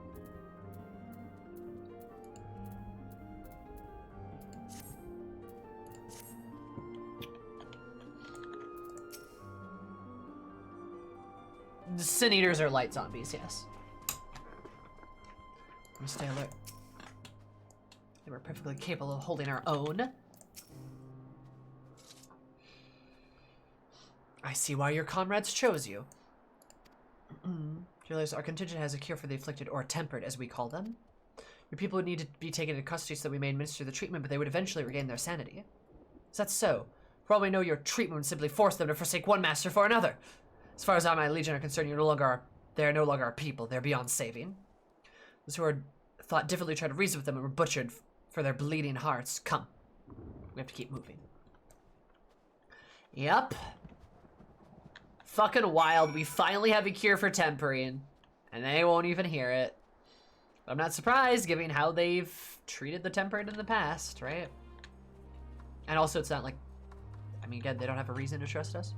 The Sin Eaters are light zombies, yes. We stay alert. They were perfectly capable of holding our own. I see why your comrades chose you. Julius, our contingent has a cure for the afflicted, or tempered, as we call them. Your people would need to be taken into custody so that we may administer the treatment, but they would eventually regain their sanity. Is that so? For all we know, your treatment would simply force them to forsake one master for another. As far as I and my legion are concerned, they are no longer our people. They're beyond saving. Those who are thought differently tried to reason with them and were butchered for their bleeding hearts. Come. We have to keep moving. Yep. Fucking wild. We finally have a cure for tempering, and they won't even hear it. I'm not surprised, given how they've treated the tempered in the past, right? And also, it's not like... I mean, again, they don't have a reason to trust us.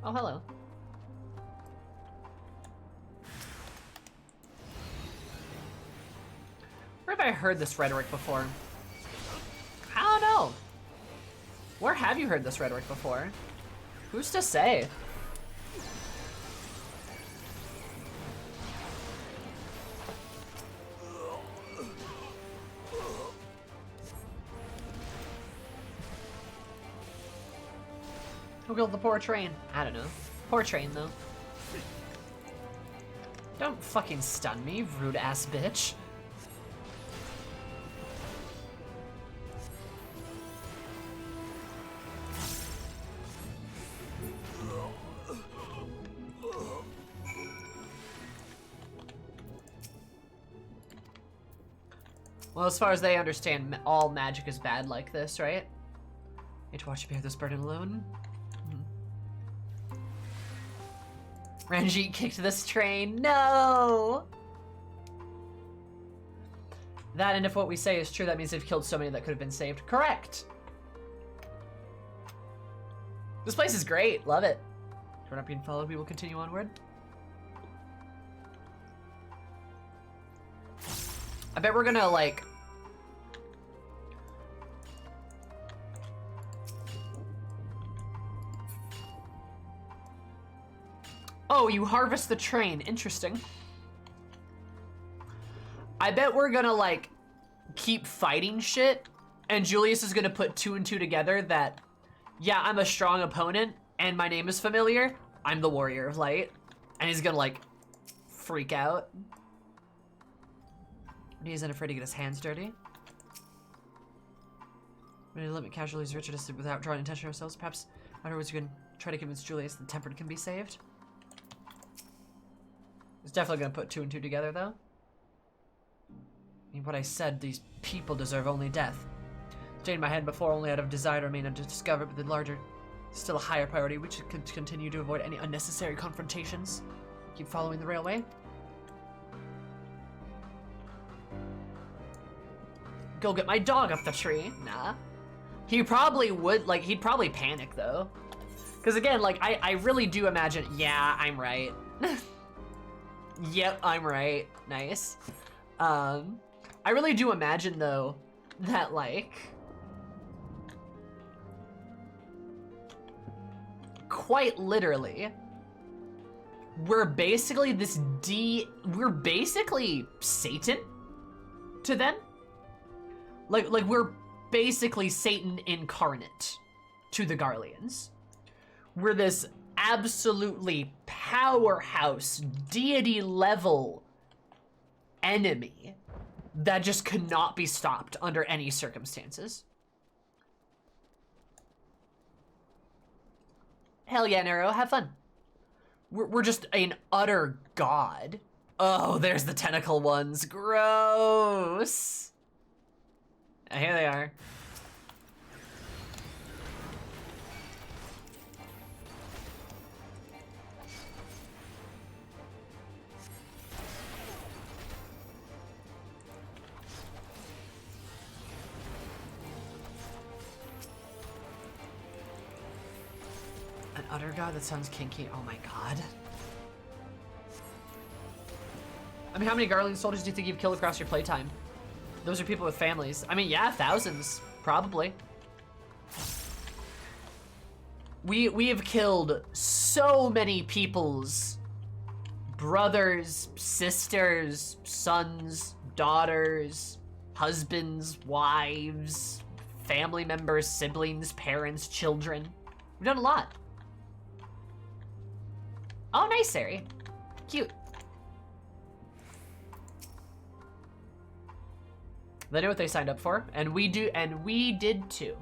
Oh, hello. Where have I heard this rhetoric before? I don't know. Where have you heard this rhetoric before? Who's to say? Who killed the poor train? I don't know. Poor train, though. Don't fucking stun me, rude ass bitch. Well, as far as they understand, all magic is bad like this, right? Need to watch you bear this burden alone. Ranjit kicked this train. No! That, and if what we say is true, that means they've killed so many that could have been saved. Correct! This place is great. Love it. We're not being followed. We will continue onward. I bet we're gonna, like... Oh, you harvest the train. Interesting. I bet we're gonna, like, keep fighting shit, and Julius is gonna put 2 and 2 together that, yeah, I'm a strong opponent, and my name is familiar. I'm the Warrior of Light. And he's gonna, like, freak out. He isn't afraid to get his hands dirty. We need to limit casualties Richard us without drawing attention to ourselves. Perhaps afterwards we can try to convince Julius that Tempered can be saved. He's definitely gonna put 2 and 2 together, though. I mean, what I said, these people deserve only death. Stayed in my head before only out of desire to remain undiscovered, but the larger, still a higher priority. We should continue to avoid any unnecessary confrontations. Keep following the railway. Go get my dog up the tree. Nah. He probably would, like, he'd probably panic, though. Because, again, like, I really do imagine, yeah, I'm right. Yep, I'm right. Nice. I really do imagine, though, that, like... quite literally, we're basically we're basically Satan to them. Like we're basically Satan incarnate to the Garleans. We're this absolutely powerhouse, deity level enemy that just cannot be stopped under any circumstances. Hell yeah, Nero, have fun. We're just an utter god. Oh, there's the tentacle ones. Gross. Here they are. Utter God, that sounds kinky. Oh my god. I mean, how many Garlean soldiers do you think you've killed across your playtime? Those are people with families. I mean, yeah, thousands, probably. We have killed so many people's brothers, sisters, sons, daughters, husbands, wives, family members, siblings, parents, children. We've done a lot. Oh, nice, Sari. Cute. They know what they signed up for, and we did too.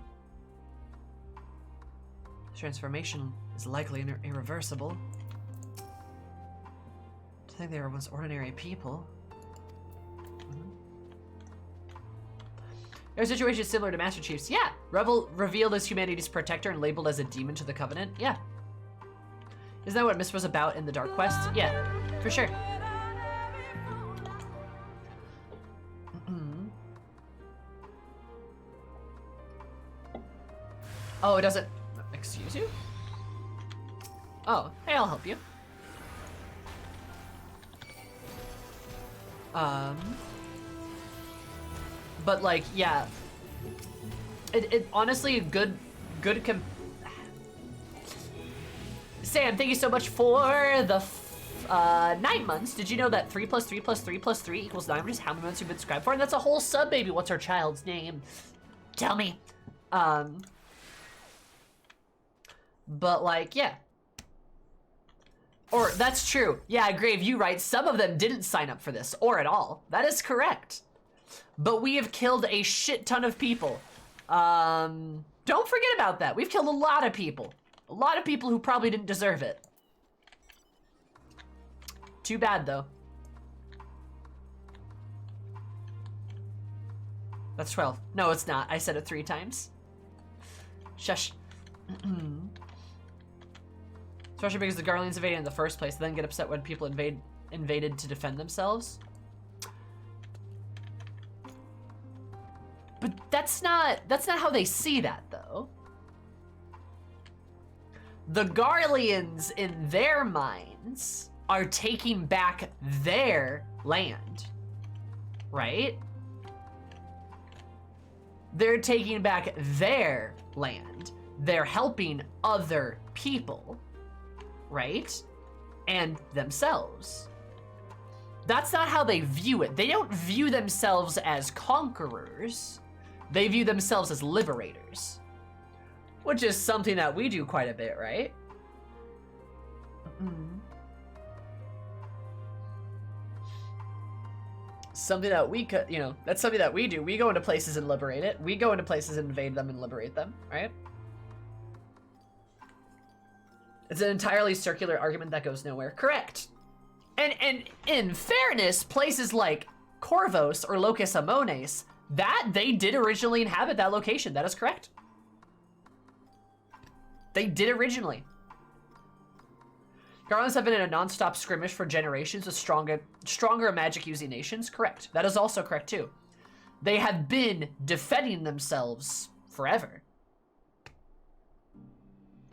Transformation is likely irreversible. To think they were once ordinary people. Their situation is similar to Master Chief's. Yeah, Revel revealed as humanity's protector and labeled as a demon to the Covenant. Yeah. Isn't that what Mist was about in the Dark Quest? Yeah, for sure. Oh, it doesn't... Excuse you? Oh, hey, I'll help you. But like, yeah. It honestly, good Sam, thank you so much for the 9 months. Did you know that 3 plus 3 plus 3 plus 3 equals 9, which is how many months you've been subscribed for? And that's a whole sub, baby. What's our child's name? Tell me. But like, yeah. Or, that's true. Yeah, Grave, you right. Some of them didn't sign up for this, or at all. That is correct. But we have killed a shit ton of people. Don't forget about that. We've killed a lot of people. A lot of people who probably didn't deserve it. Too bad, though. That's 12. No, it's not. I said it 3 times. Shush. Especially because the Garleans invaded in the first place, then get upset when people invaded to defend themselves. But that's not how they see that, though. The Garleans, in their minds, are taking back their land, right? They're taking back their land. They're helping other people, right? And themselves. That's not how they view it. They don't view themselves as conquerors. They view themselves as liberators. Which is something that we do quite a bit, right? Something that we could, you know, that's something that we do. We go into places and liberate it. We go into places and invade them and liberate them, right? It's an entirely circular argument that goes nowhere. Correct. And in fairness, places like Corvos or Locus Amones, that they did originally inhabit that location. That is correct. They did originally. Garleans have been in a non-stop skirmish for generations with stronger magic-using nations. Correct. That is also correct, too. They have been defending themselves forever.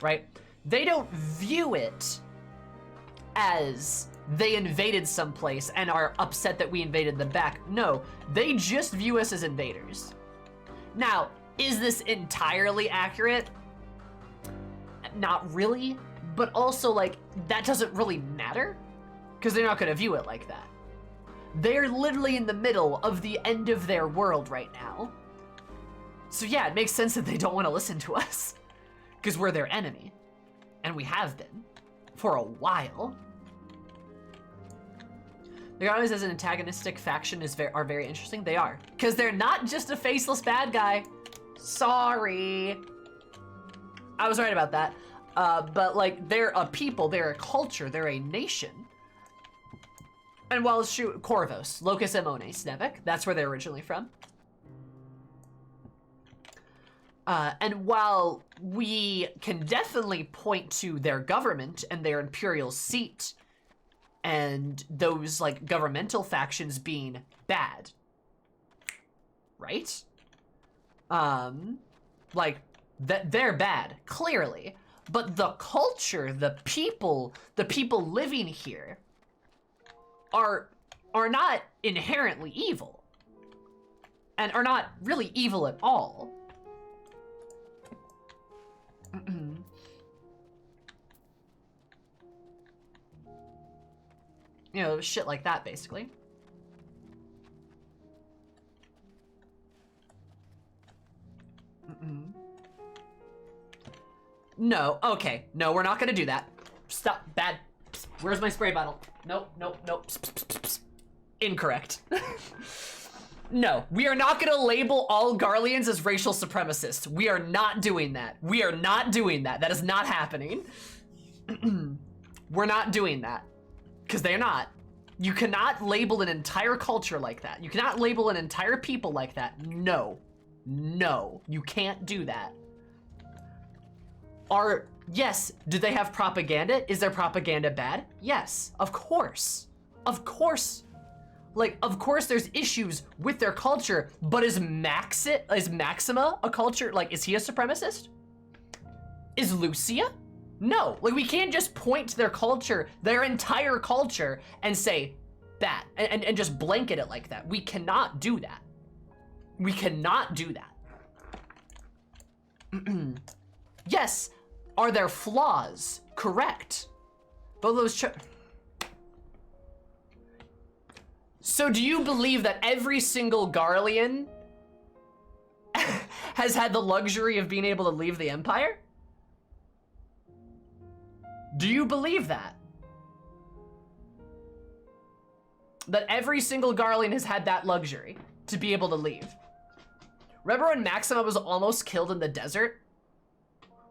Right? They don't view it as they invaded someplace and are upset that we invaded them back. No, they just view us as invaders. Now, is this entirely accurate? Not really, but also, like, that doesn't really matter because they're not going to view it like that. They're literally in the middle of the end of their world right now. So yeah, it makes sense that they don't want to listen to us because we're their enemy, and we have been for a while. The Garleans as an antagonistic faction are very interesting. They are, because they're not just a faceless bad guy. Sorry. I was right about that. But like, they're a people, they're a culture, they're a nation. And while Corvos, Locus Amones, Nevek, that's where they're originally from. And while we can definitely point to their government and their imperial seat and those like governmental factions being bad, right? Like, they're bad, clearly. But the culture, the people living here are not inherently evil. And are not really evil at all. You know, shit like that, basically. No, okay. No, we're not gonna do that. Stop. Bad. Psst. Where's my spray bottle? Nope, nope, nope. Psst, psst, psst, psst. Incorrect. No, we are not gonna label all Garleans as racial supremacists. We are not doing that. We are not doing that. That is not happening. We're not doing that. Because they're not. You cannot label an entire culture like that. You cannot label an entire people like that. No. No. You can't do that. Yes, do they have propaganda? Is their propaganda bad? Yes, of course. Of course. Like, of course there's issues with their culture, but is Maxima a culture? Like, is he a supremacist? Is Lucia? No, like we can't just point to their culture, their entire culture, and say that, and just blanket it like that. We cannot do that. We cannot do that. Yes, are there flaws? Correct. But those So do you believe that every single Garlean has had the luxury of being able to leave the Empire? Do you believe that? That every single Garlean has had that luxury to be able to leave? Remember when Maxima was almost killed in the desert?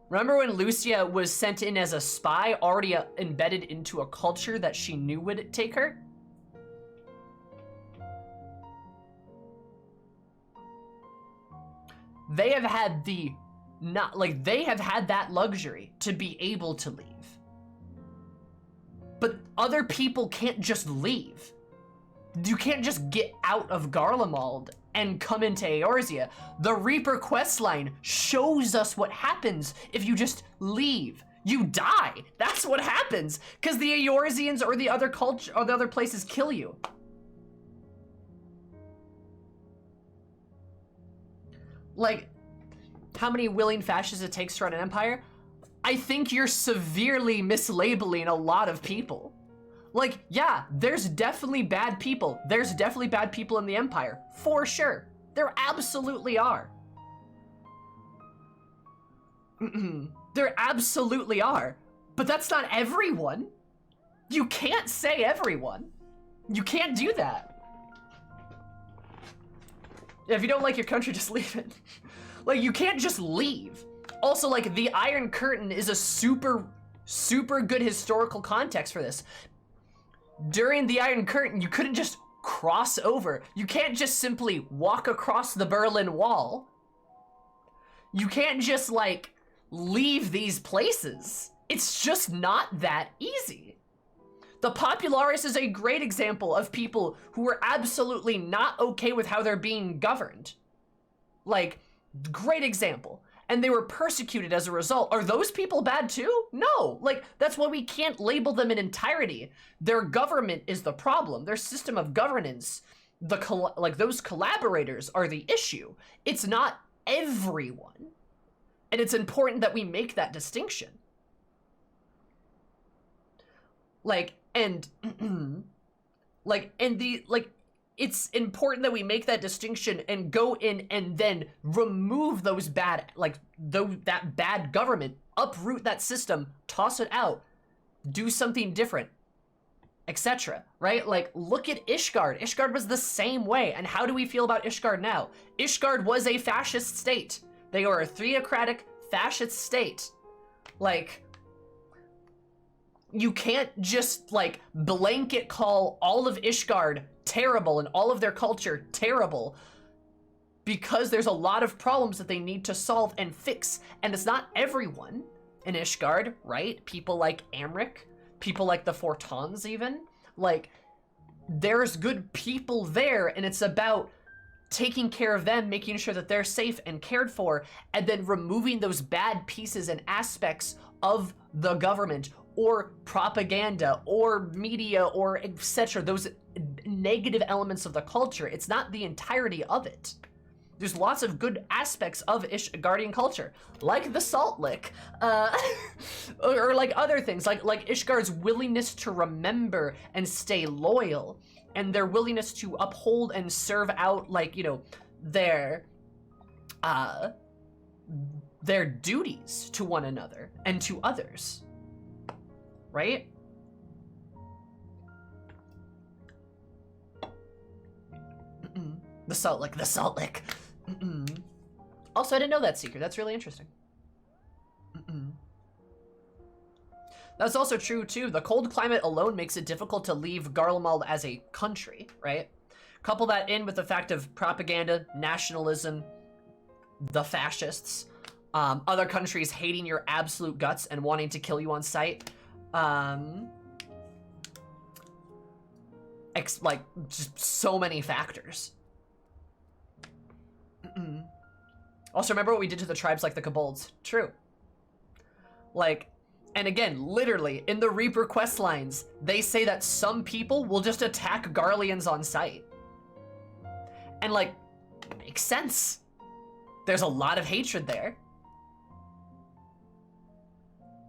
Remember when Lucia was sent in as a spy, already embedded into a culture that she knew would take her? They have had they have had that luxury to be able to leave. But other people can't just leave. You can't just get out of Garlemald and come into Eorzea. The Reaper questline shows us what happens if you just leave. You die. That's what happens, because the Eorzeans or the other culture or the other places kill you. Like, how many willing fascists it takes to run an empire? I think you're severely mislabeling a lot of people. Like, yeah, there's definitely bad people. There's definitely bad people in the Empire, for sure. There absolutely are. There absolutely are. But that's not everyone. You can't say everyone. You can't do that. If you don't like your country, just leave it. Like, you can't just leave. Also, like, the Iron Curtain is a super good historical context for this. During the Iron Curtain, you couldn't just cross over. You can't just simply walk across the Berlin Wall. You can't just, like, leave these places. It's just not that easy. The Popularis is a great example of people who were absolutely not okay with how they're being governed. Like, great example. And they were persecuted as a result. Are those people bad too? No, like, that's why we can't label them in entirety. Their government is the problem. Their system of governance, those collaborators are the issue. It's not everyone. And it's important that we make that distinction. It's important that we make that distinction and go in and then remove those that bad government, uproot that system, toss it out, do something different, etc. Right? Like, look at Ishgard. Ishgard was the same way. And how do we feel about Ishgard now? Ishgard was a fascist state. They are a theocratic fascist state. Like, you can't just, like, blanket call all of Ishgard terrible and all of their culture terrible, because there's a lot of problems that they need to solve and fix, and it's not everyone in Ishgard, right? People like Amric, people like the Fortons even, like, there's good people there, and it's about taking care of them, making sure that they're safe and cared for, and then removing those bad pieces and aspects of the government or propaganda or media or etc. Those negative elements of the culture. It's not the entirety of it. There's lots of good aspects of Ishgardian culture, like the Salt Lick, or like other things, like Ishgard's willingness to remember and stay loyal, and their willingness to uphold and serve out, like, you know, their duties to one another and to others, right? The Salt Lick, the Salt Lick. Also, I didn't know that secret. That's really interesting. That's also true, too. The cold climate alone makes it difficult to leave Garlemald as a country, right? Couple that in with the fact of propaganda, nationalism, the fascists, other countries hating your absolute guts and wanting to kill you on sight. Like, just so many factors. Also, remember what we did to the tribes like the kobolds? True. Like, and again, literally, in the Reaper quest lines, they say that some people will just attack Garleans on sight. And, like, makes sense. There's a lot of hatred there.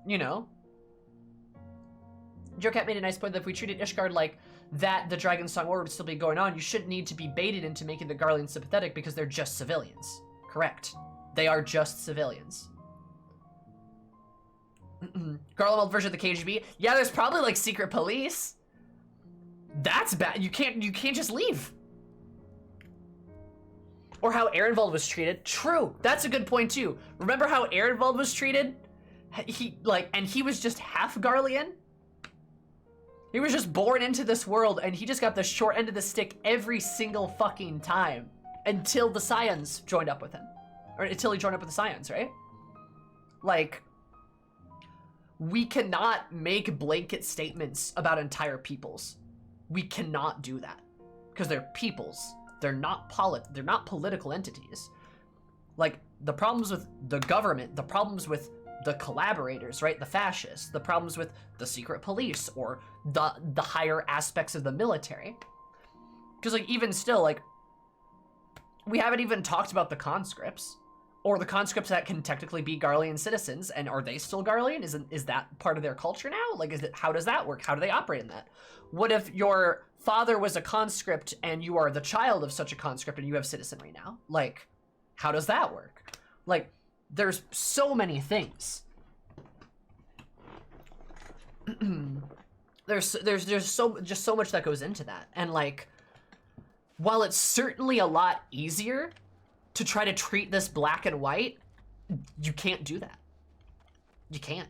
You know? Joe Cat made a nice point that if we treated Ishgard like that, the Dragon Song War would still be going on. You shouldn't need to be baited into making the Garleans sympathetic because they're just civilians. Correct. They are just civilians. Garlemald version of the KGB. Yeah, there's probably like secret police. That's bad. You can't just leave. Or how Ehrenwald was treated. True. That's a good point too. Remember how Ehrenwald was treated? He was just half Garlean. He was just born into this world and he just got the short end of the stick every single fucking time until the Scions joined up with him. Or until he joined up with the Scions, right? Like, we cannot make blanket statements about entire peoples. We cannot do that because they're peoples. They're not political entities. Like, the problems with the government, the problems with the collaborators, right? The fascists, the problems with the secret police or the higher aspects of the military. Because, like, even still, like, we haven't even talked about the conscripts or the conscripts that can technically be Garlean citizens. And are they still Garlean? Is that part of their culture now? Like, how does that work? How do they operate in that? What if your father was a conscript and you are the child of such a conscript and you have citizenry now? Like, how does that work? Like, there's so many things. there's so much that goes into that. And like, while it's certainly a lot easier to try to treat this black and white, you can't do that. You can't.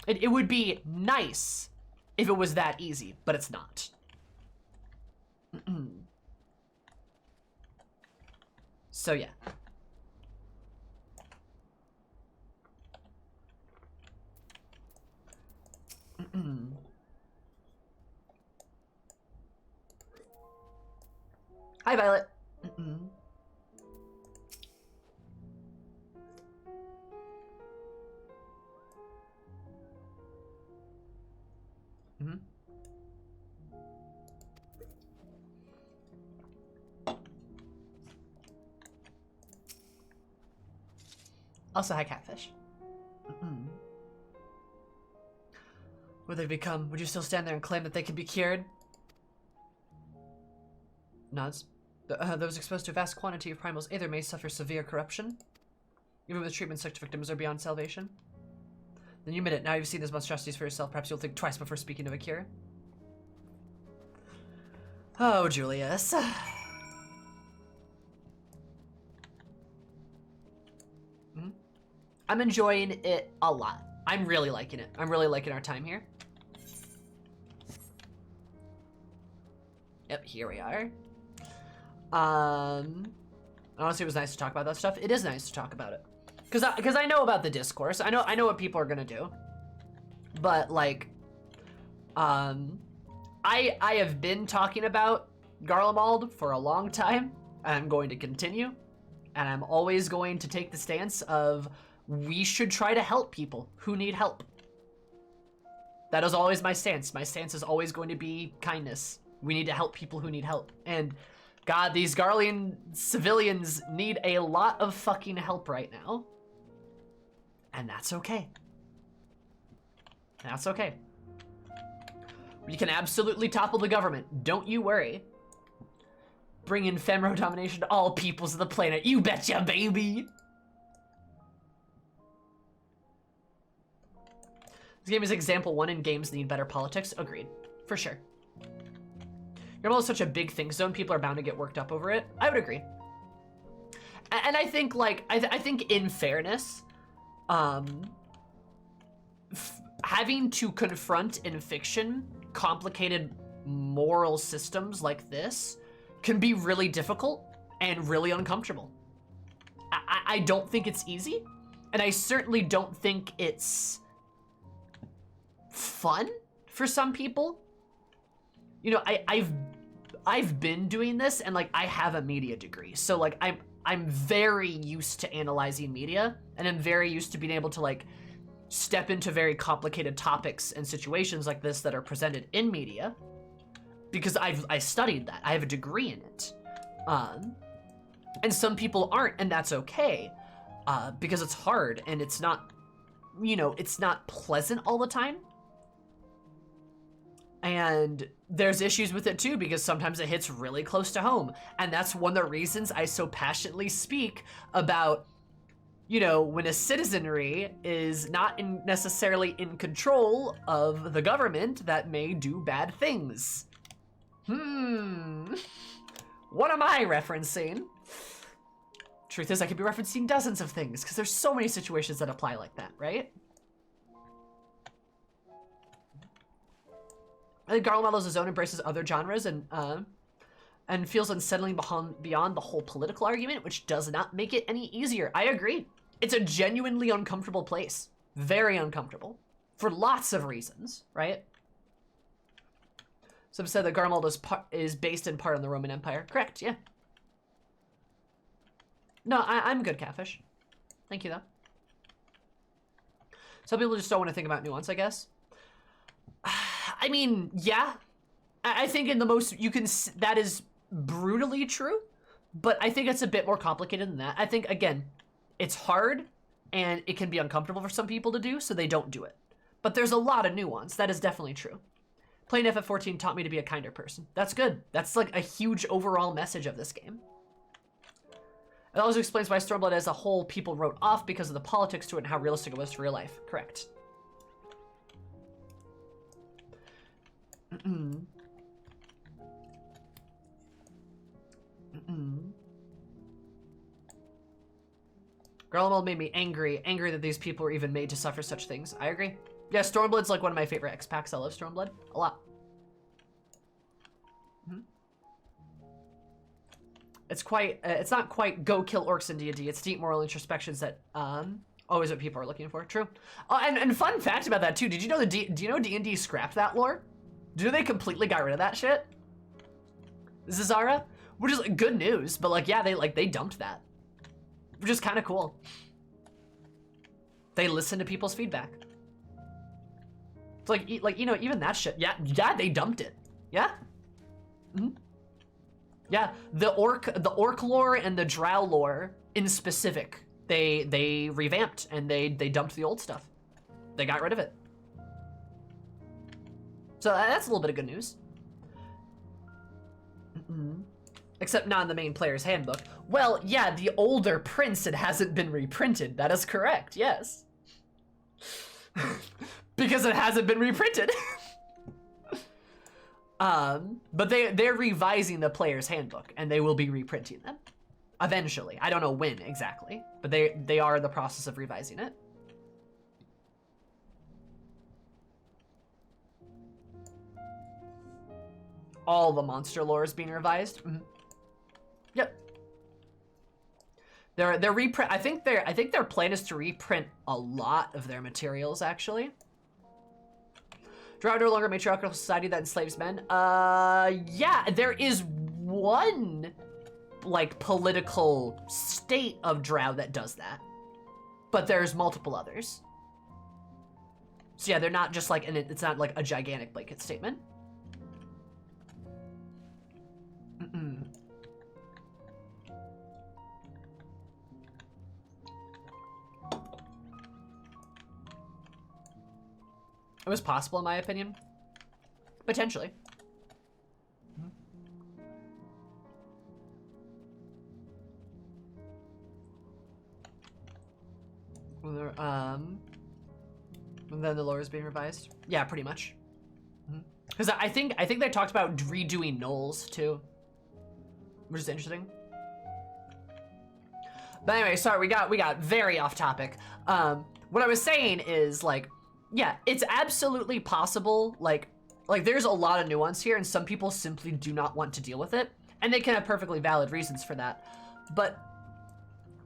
It would be nice if it was that easy, but it's not. So yeah. Hi, Violet. Also, hi, Catfish. Would they become? Would you still stand there and claim that they can be cured? Nods. Those exposed to a vast quantity of primals either may suffer severe corruption. Even with treatment, such victims are beyond salvation. Then you admit it. Now you've seen these monstrosities for yourself. Perhaps you'll think twice before speaking of a cure. Oh, Julius. I'm enjoying it a lot. I'm really liking it. I'm really liking our time here. Yep, here we are. Honestly, it was nice to talk about that stuff. It is nice to talk about it. Because I know about the discourse. I know what people are gonna do. But like, I have been talking about Garlemald for a long time. And I'm going to continue. And I'm always going to take the stance of we should try to help people who need help. That is always my stance. My stance is always going to be kindness. We need to help people who need help. And God, these Garlean civilians need a lot of fucking help right now. And that's okay. That's okay. We can absolutely topple the government. Don't you worry. Bring in Femro domination to all peoples of the planet. You betcha, baby! This game is example 1 and games need better politics. Agreed. For sure. Garlemald is such a big thing zone, people are bound to get worked up over it. I would agree. And I think, like, I think in fairness, having to confront in fiction complicated moral systems like this can be really difficult and really uncomfortable. I don't think it's easy, and I certainly don't think it's fun for some people. You know, I've been doing this, and like I have a media degree, so like I'm very used to analyzing media, and I'm very used to being able to like step into very complicated topics and situations like this that are presented in media, because I studied that. I have a degree in it, and some people aren't, and that's okay, because it's hard and it's not, you know, it's not pleasant all the time. And there's issues with it too, because sometimes it hits really close to home. And that's one of the reasons I so passionately speak about, you know, when a citizenry is not necessarily in control of the government that may do bad things. What am I referencing? Truth is, I could be referencing dozens of things, because there's so many situations that apply like that, right? I think Garlemald as a zone embraces other genres and feels unsettling beyond the whole political argument, which does not make it any easier. I agree. It's a genuinely uncomfortable place. Very uncomfortable. For lots of reasons, right? Some said that Garlemald is based in part on the Roman Empire. Correct, yeah. No, I'm good, Catfish. Thank you, though. Some people just don't want to think about nuance, I guess. I mean, yeah. I think in the most, that is brutally true, but I think it's a bit more complicated than that. I think, again, it's hard and it can be uncomfortable for some people to do, so they don't do it. But there's a lot of nuance. That is definitely true. Playing FF14 taught me to be a kinder person. That's good. That's like a huge overall message of this game. It also explains why Stormblood as a whole people wrote off because of the politics to it and how realistic it was to real life. Correct. Garlemald made me angry that these people were even made to suffer such things. I agree. Yeah, Stormblood's like one of my favorite X-Packs. I love Stormblood a lot. It's quite, it's not quite go kill orcs in D&D. It's deep moral introspections that, always what people are looking for. True. And fun fact about that too. Did you know do you know D&D scrapped that lore? Do you know they completely got rid of that shit? Zazara? Which is like, good news, but like, yeah, they dumped that. Which is kind of cool. They listen to people's feedback. It's like, you know, even that shit. Yeah, they dumped it. Yeah. Yeah, the orc lore and the drow lore in specific, they revamped and they dumped the old stuff. They got rid of it. So that's a little bit of good news. Except not in the main player's handbook. Well, yeah, the older prints, it hasn't been reprinted. That is correct, yes. Because it hasn't been reprinted. But they're revising the player's handbook, and they will be reprinting them. Eventually. I don't know when exactly, but they are in the process of revising it. All the monster lore is being revised. Yep. They're reprint. I think their plan is to reprint a lot of their materials, actually. Drow no longer a matriarchal society that enslaves men. Yeah, there is one like political state of Drow that does that, but there's multiple others. So yeah, they're not just like, and it's not like a gigantic blanket statement. It was possible in my opinion. Potentially. And then the lore is being revised. Yeah, pretty much. Because I think they talked about redoing Knolls too, which is interesting. But anyway, sorry, we got very off topic. What I was saying is like, yeah, it's absolutely possible. Like there's a lot of nuance here, and some people simply do not want to deal with it, and they can have perfectly valid reasons for that. But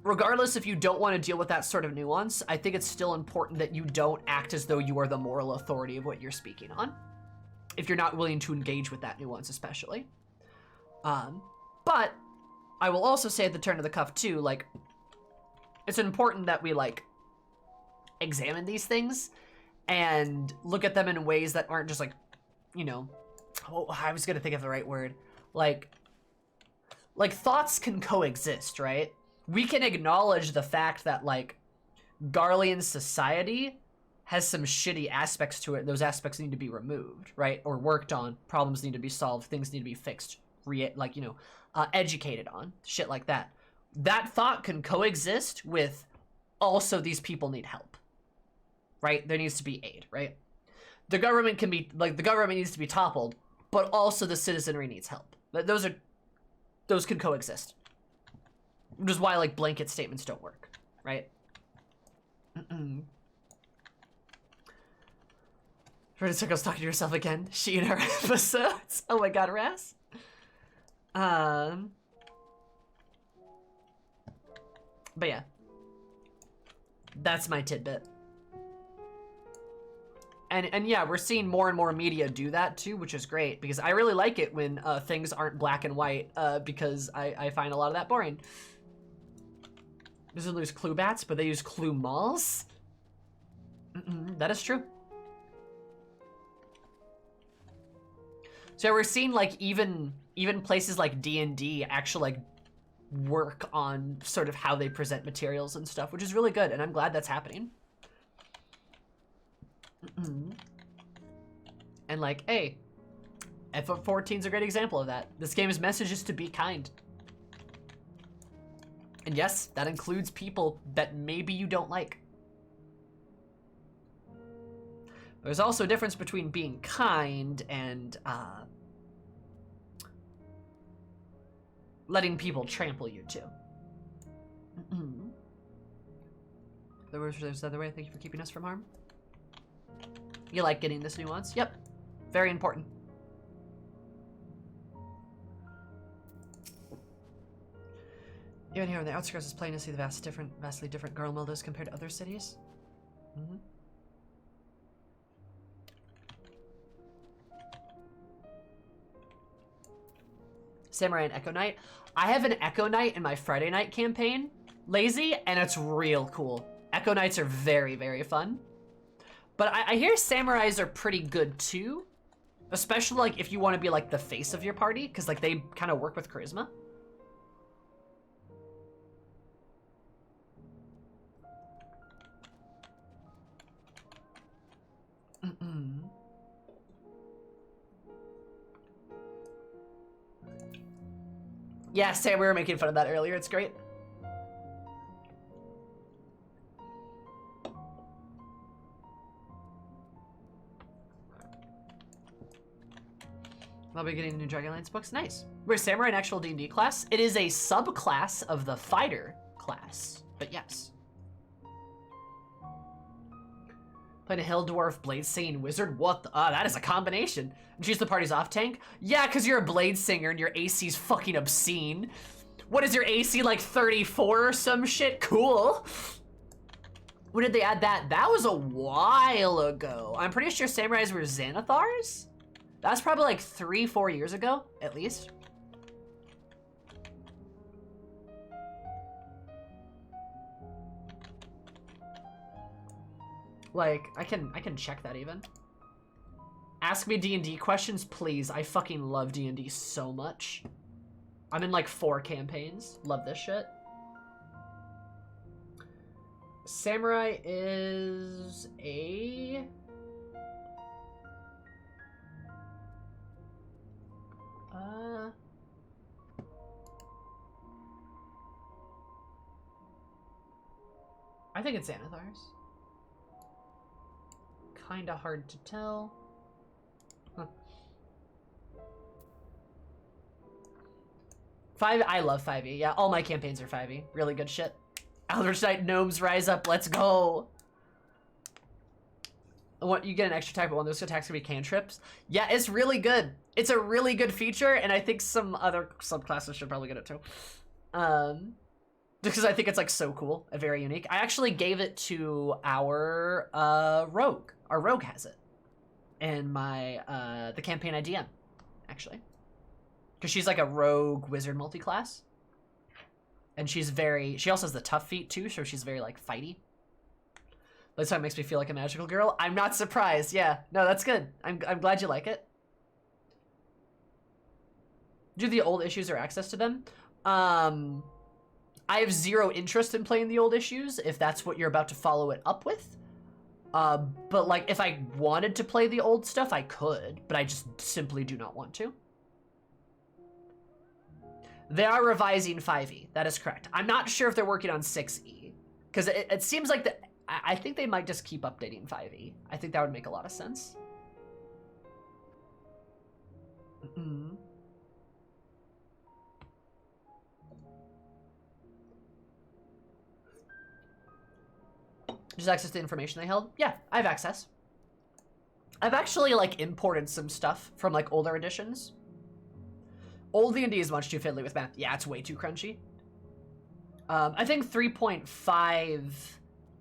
regardless if you don't want to deal with that sort of nuance, I think it's still important that you don't act as though you are the moral authority of what you're speaking on, if you're not willing to engage with that nuance especially. But I will also say at the turn of the cuff too, like, it's important that we like examine these things and look at them in ways that aren't just like, you know, oh, I was gonna think of the right word. Like thoughts can coexist, right? We can acknowledge the fact that like Garlean society has some shitty aspects to it. Those aspects need to be removed, right? Or worked on. Problems need to be solved. Things need to be fixed. Educated on. Shit like that. That thought can coexist with also these people need help, right? There needs to be aid, right? The government can be, like, the government needs to be toppled, but also the citizenry needs help. Those can coexist. Which is why, like, blanket statements don't work, right? Circle's talking to yourself again. She and her episodes. Oh my god, Raz. But yeah. That's my tidbit. And yeah, we're seeing more and more media do that too, which is great, because I really like it when things aren't black and white, because I find a lot of that boring. Doesn't lose clue bats, but they use clue malls? That is true. So we're seeing like even places like D&D actually like work on sort of how they present materials and stuff, which is really good, and I'm glad that's happening. And like, hey, FF14 is a great example of that. This game's message is to be kind. And yes, that includes people that maybe you don't like. There's also a difference between being kind and letting people trample you too. There's another way. Thank you for keeping us from harm. You like getting this nuance? Yep. Very important. Even here on the outskirts, it's plain to see the vastly different Garlemald is compared to other cities. Samurai and Echo Knight. I have an Echo Knight in my Friday night campaign, Lazy, and it's real cool. Echo Knights are very, very fun. But I hear Samurais are pretty good too. Especially like if you want to be like the face of your party, because like they kind of work with charisma. Yeah, Sam, we were making fun of that earlier. It's great. I'll be getting the new Dragonlance books. Nice. We're Samurai an actual D&D class? It is a subclass of the fighter class, but yes. Playing a Hill Dwarf, Blade Singing Wizard? What the? That is a combination. And she's the party's off tank? Yeah, because you're a Blade Singer and your AC's fucking obscene. What is your AC, like 34 or some shit? Cool. When did they add that? That was a while ago. I'm pretty sure Samurais were Xanathars? That's probably like 3-4 years ago, at least. Like, I can check that even. Ask me D&D questions, please. I fucking love D&D so much. I'm in like 4 campaigns. Love this shit. Samurai is a... I think it's Xanathar's. Kinda hard to tell. Huh. I love 5e. Yeah, all my campaigns are 5e. Really good shit. Eldritch Knight Gnomes rise up. Let's go. What, you get an extra attack, but one of those attacks can be cantrips. Yeah, it's really good. It's a really good feature, and I think some other subclasses should probably get it too. Because I think it's like so cool and very unique. I actually gave it to our rogue. Our rogue has it. In my the campaign I DM, actually. Because she's like a rogue wizard multi-class. And she also has the tough feat too, so she's very like fighty. That's how it makes me feel like a magical girl. I'm not surprised. Yeah, no, that's good. I'm glad you like it. Do the old issues or access to them? I have zero interest in playing the old issues, if that's what you're about to follow it up with. But like, if I wanted to play the old stuff, I could, but I just simply do not want to. They are revising 5e, that is correct. I'm not sure if they're working on 6e, because it seems like I think they might just keep updating 5e. I think that would make a lot of sense. Mm-hmm. Just access to information they held? Yeah, I have access. I've actually like imported some stuff from like older editions. Old D&D is much too fiddly with math. Yeah, it's way too crunchy. I think 3.5...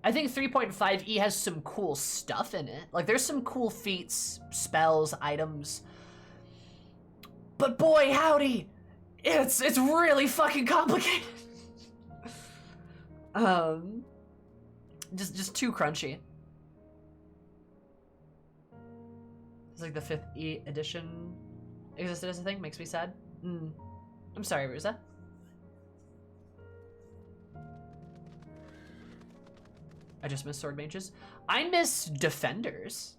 I think 3.5e has some cool stuff in it. Like, there's some cool feats, spells, items. But boy, howdy! It's really fucking complicated. Just too crunchy. It's like the 5th E edition existed as a thing. Makes me sad. I'm sorry, Ruza. I just miss sword mages. I miss defenders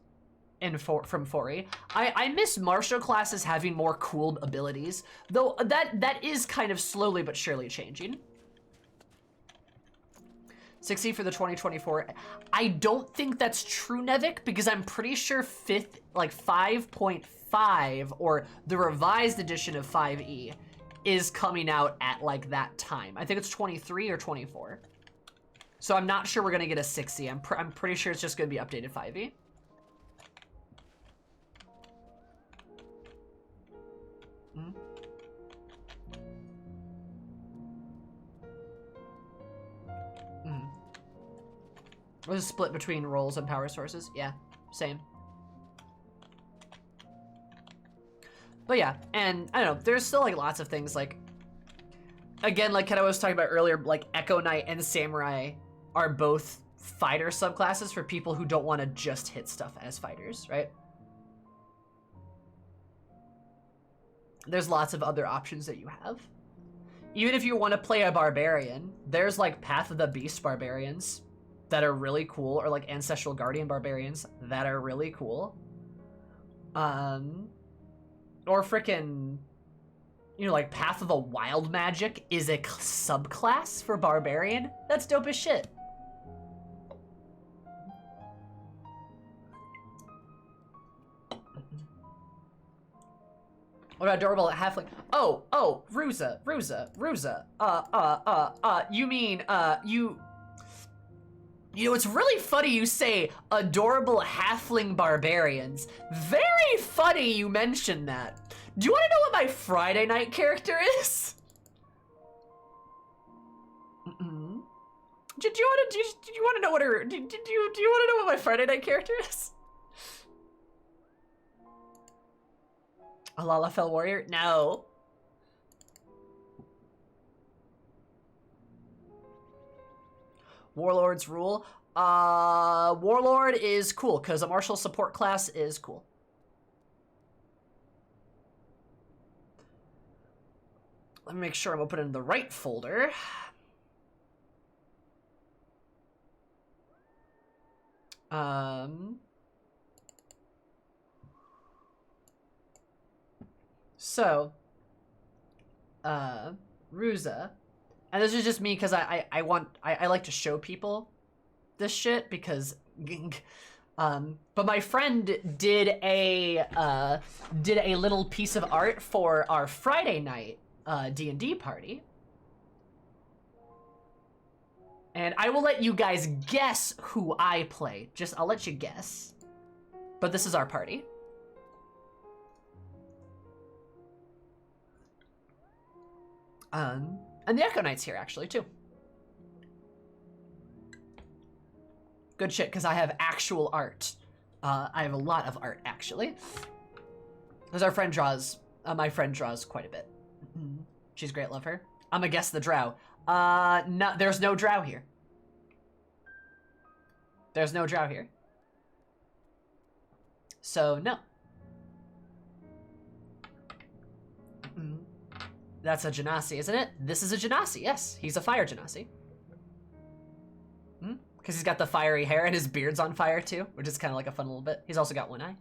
from 4e. I miss martial classes having more cool abilities, though that is kind of slowly but surely changing. 6e for the 2024. I don't think that's true, Nevik, because I'm pretty sure 5.5 or the revised edition of 5e is coming out at like that time. I think it's 23 or 24. So I'm not sure we're gonna get a 6e. I'm pretty sure it's just gonna be updated 5e. Was a split between roles and power sources. Yeah, same. But yeah, and I don't know, there's still like lots of things like, again, like kind of I was talking about earlier, like Echo Knight and Samurai are both fighter subclasses for people who don't want to just hit stuff as fighters, right? There's lots of other options that you have. Even if you want to play a barbarian, there's like Path of the Beast barbarians that are really cool, or like Ancestral Guardian barbarians that are really cool. Or frickin', you know, like Path of the Wild Magic is a subclass for barbarian. That's dope as shit. What about adorable halfling? Oh, Ruza. You mean, you know, it's really funny you say adorable halfling barbarians. Very funny you mentioned that. Do you want to know what my Friday night character is? Do you want to know what her? Do you want to know what my Friday night character is? A Lalafell warrior? No. Warlords rule. Warlord is cool, because a martial support class is cool. Let me make sure I'm opening the right folder. So, Ruza, and this is just me because I like to show people this shit because, but my friend did a little piece of art for our Friday night D&D party. And I will let you guys guess who I play. I'll let you guess. But this is our party. And the Echo Knight's here, actually, too. Good shit, because I have actual art. I have a lot of art, actually. Because our friend draws, my friend draws quite a bit. She's great, love her. I'm gonna guess the drow. No, there's no drow here. There's no drow here. So, no. That's a Genasi, isn't it? This is a Genasi, yes. He's a fire Genasi. Because he's got the fiery hair and his beard's on fire too, which is kind of like a fun little bit. He's also got one eye.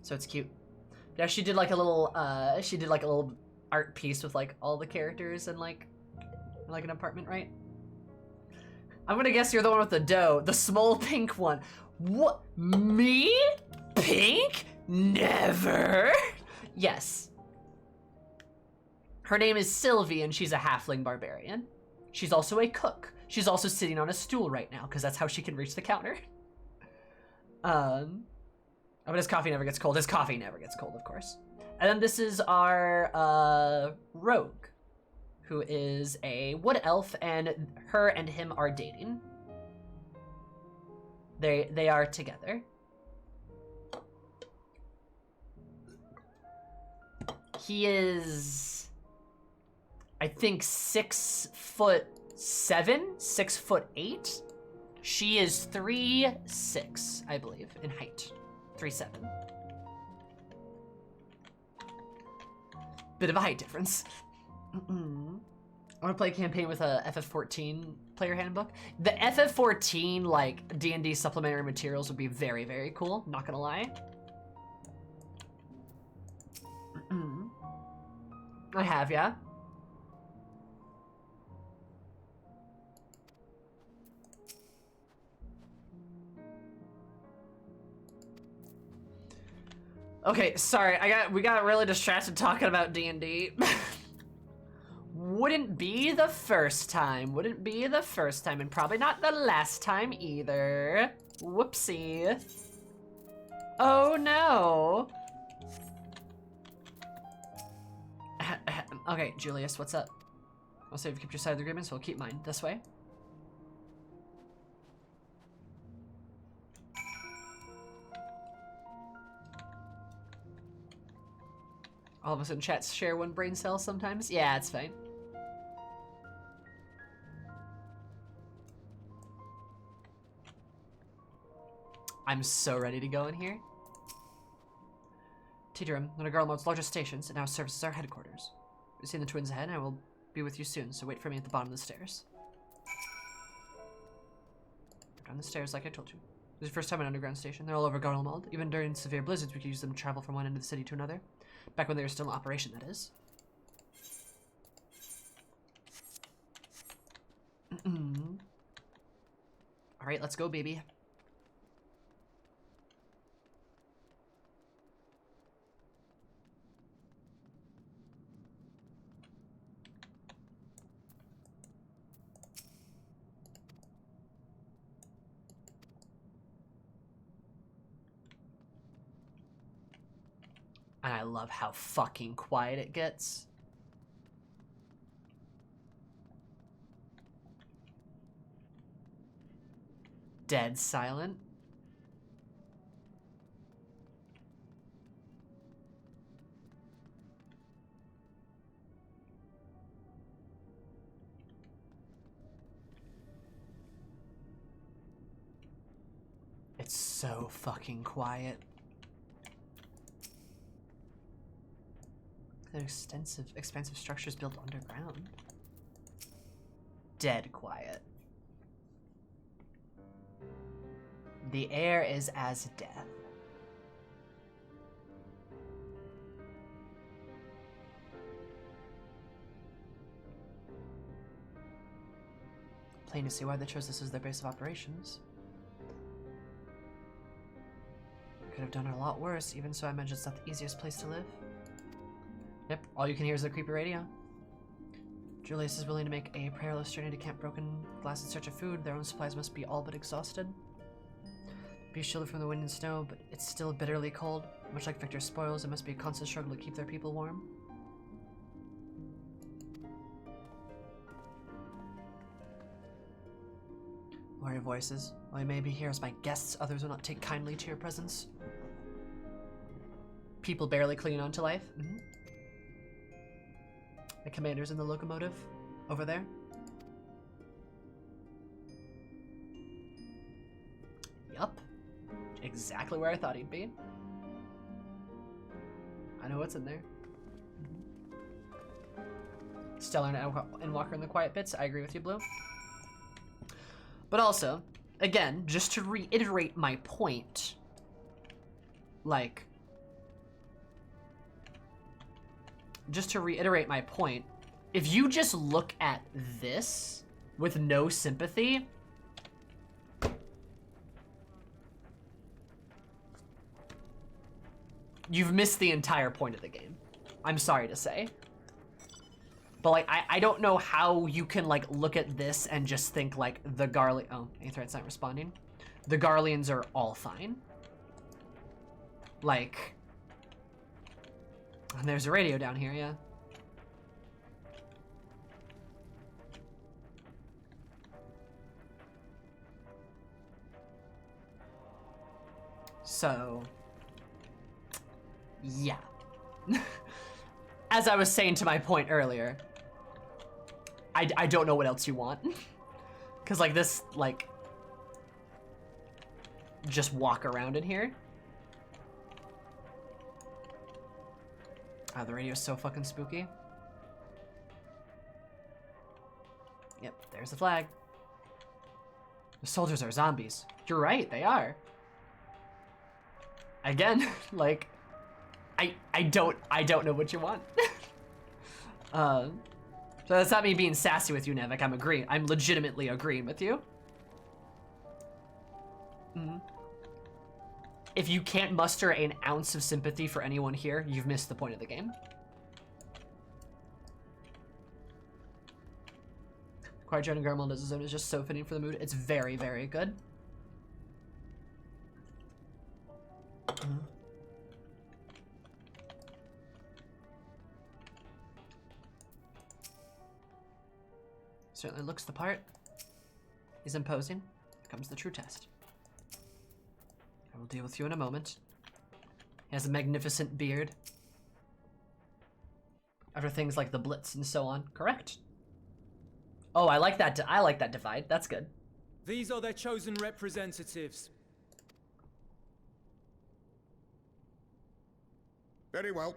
So it's cute. Yeah, she did like a little art piece with like all the characters and like an apartment, right? I'm gonna guess you're the one with the dough, the small pink one. What? Me? Pink? Never. Yes. Her name is Sylvie and she's a halfling barbarian. She's also a cook. She's also sitting on a stool right now because that's how she can reach the counter. But his coffee never gets cold. His coffee never gets cold, of course. And then this is our rogue, who is a wood elf, and her and him are dating. They are together. He is, I think, 6'7", 6'8". She is 3'6", I believe, in height. 3'7". Bit of a height difference. I want to play a campaign with a FF14 player handbook. The FF14 like D&D supplementary materials would be very, very cool. Not gonna lie. I have, yeah. Okay, sorry, we got really distracted talking about D&D. Wouldn't be the first time. Wouldn't be the first time, and probably not the last time either. Whoopsie. Oh no. Okay, Julius, what's up? I'll say you've kept your side of the agreement, so I'll keep mine. This way. All of us in chat share one brain cell sometimes? Yeah, it's fine. I'm so ready to go in here. Tidrim, one of Garlemald's largest stations, it now serves as our headquarters. We've seen the twins ahead, and I will be with you soon, so wait for me at the bottom of the stairs. Down the stairs like I told you. This is the first time an underground station. They're all over Garlemald. Even during severe blizzards, we could use them to travel from one end of the city to another. Back when they were still in operation, that is. Alright, let's go, baby. And I love how fucking quiet it gets. Dead silent. so fucking quiet. They're expansive structures built underground. Dead quiet. The air is as death. Plain to see why they chose this as their base of operations. Could have done it a lot worse, even so I imagine it's not the easiest place to live. Yep, all you can hear is the creepy radio. Julius is willing to make a perilous journey to Camp Broken Glass in search of food. Their own supplies must be all but exhausted. Be shielded from the wind and snow, but it's still bitterly cold. Much like Victor's spoils, it must be a constant struggle to keep their people warm. Lower your voices. While you may be here as my guests, others will not take kindly to your presence. People barely clinging on to life. The commander's in the locomotive over there. Yup. Exactly where I thought he'd be. I know what's in there. Stellar and Endwalker in the quiet bits. I agree with you, Blue. But also, again, just to reiterate my point, like, if you just look at this with no sympathy, you've missed the entire point of the game. I'm sorry to say. But, like, I don't know how you can, like, look at this and just think, like, the Garlean... Oh, Aetherite's not responding. The Garleans are all fine. Like... And there's a radio down here, yeah. So... Yeah. As I was saying to my point earlier... I don't know what else you want. Because, like, this, like... Just walk around in here. Oh, the radio's so fucking spooky. Yep, there's the flag. The soldiers are zombies. You're right, they are. Again, like... I don't know what you want. So that's not me being sassy with you, Nevik. I'm legitimately agreeing with you. If you can't muster an ounce of sympathy for anyone here, you've missed the point of the game. Quiet Joan and Garlemald as a zone is just so fitting for the mood. It's very, very good. Certainly looks the part. He's imposing. Here comes the true test. I will deal with you in a moment. He has a magnificent beard. After things like the Blitz and so on. Correct. Oh, I like that. I like that divide. That's good. These are their chosen representatives. Very well.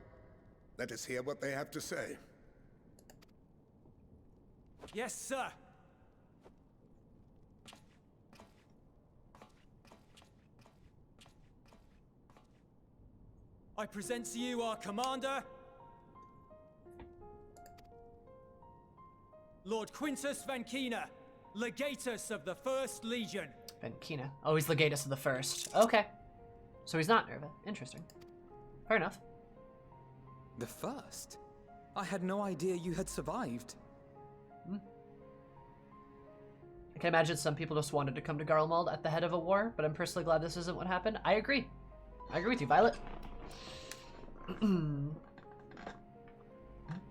Let us hear what they have to say. Yes, sir. I present to you our commander, Lord Quintus Vankina, Legatus of the First Legion. Vankina. Oh, he's Legatus of the First. Okay. So he's not Nerva. Interesting. Fair enough. The First? I had no idea you had survived. I can imagine some people just wanted to come to Garlemald at the head of a war, but I'm personally glad this isn't what happened. I agree. I agree with you, Violet.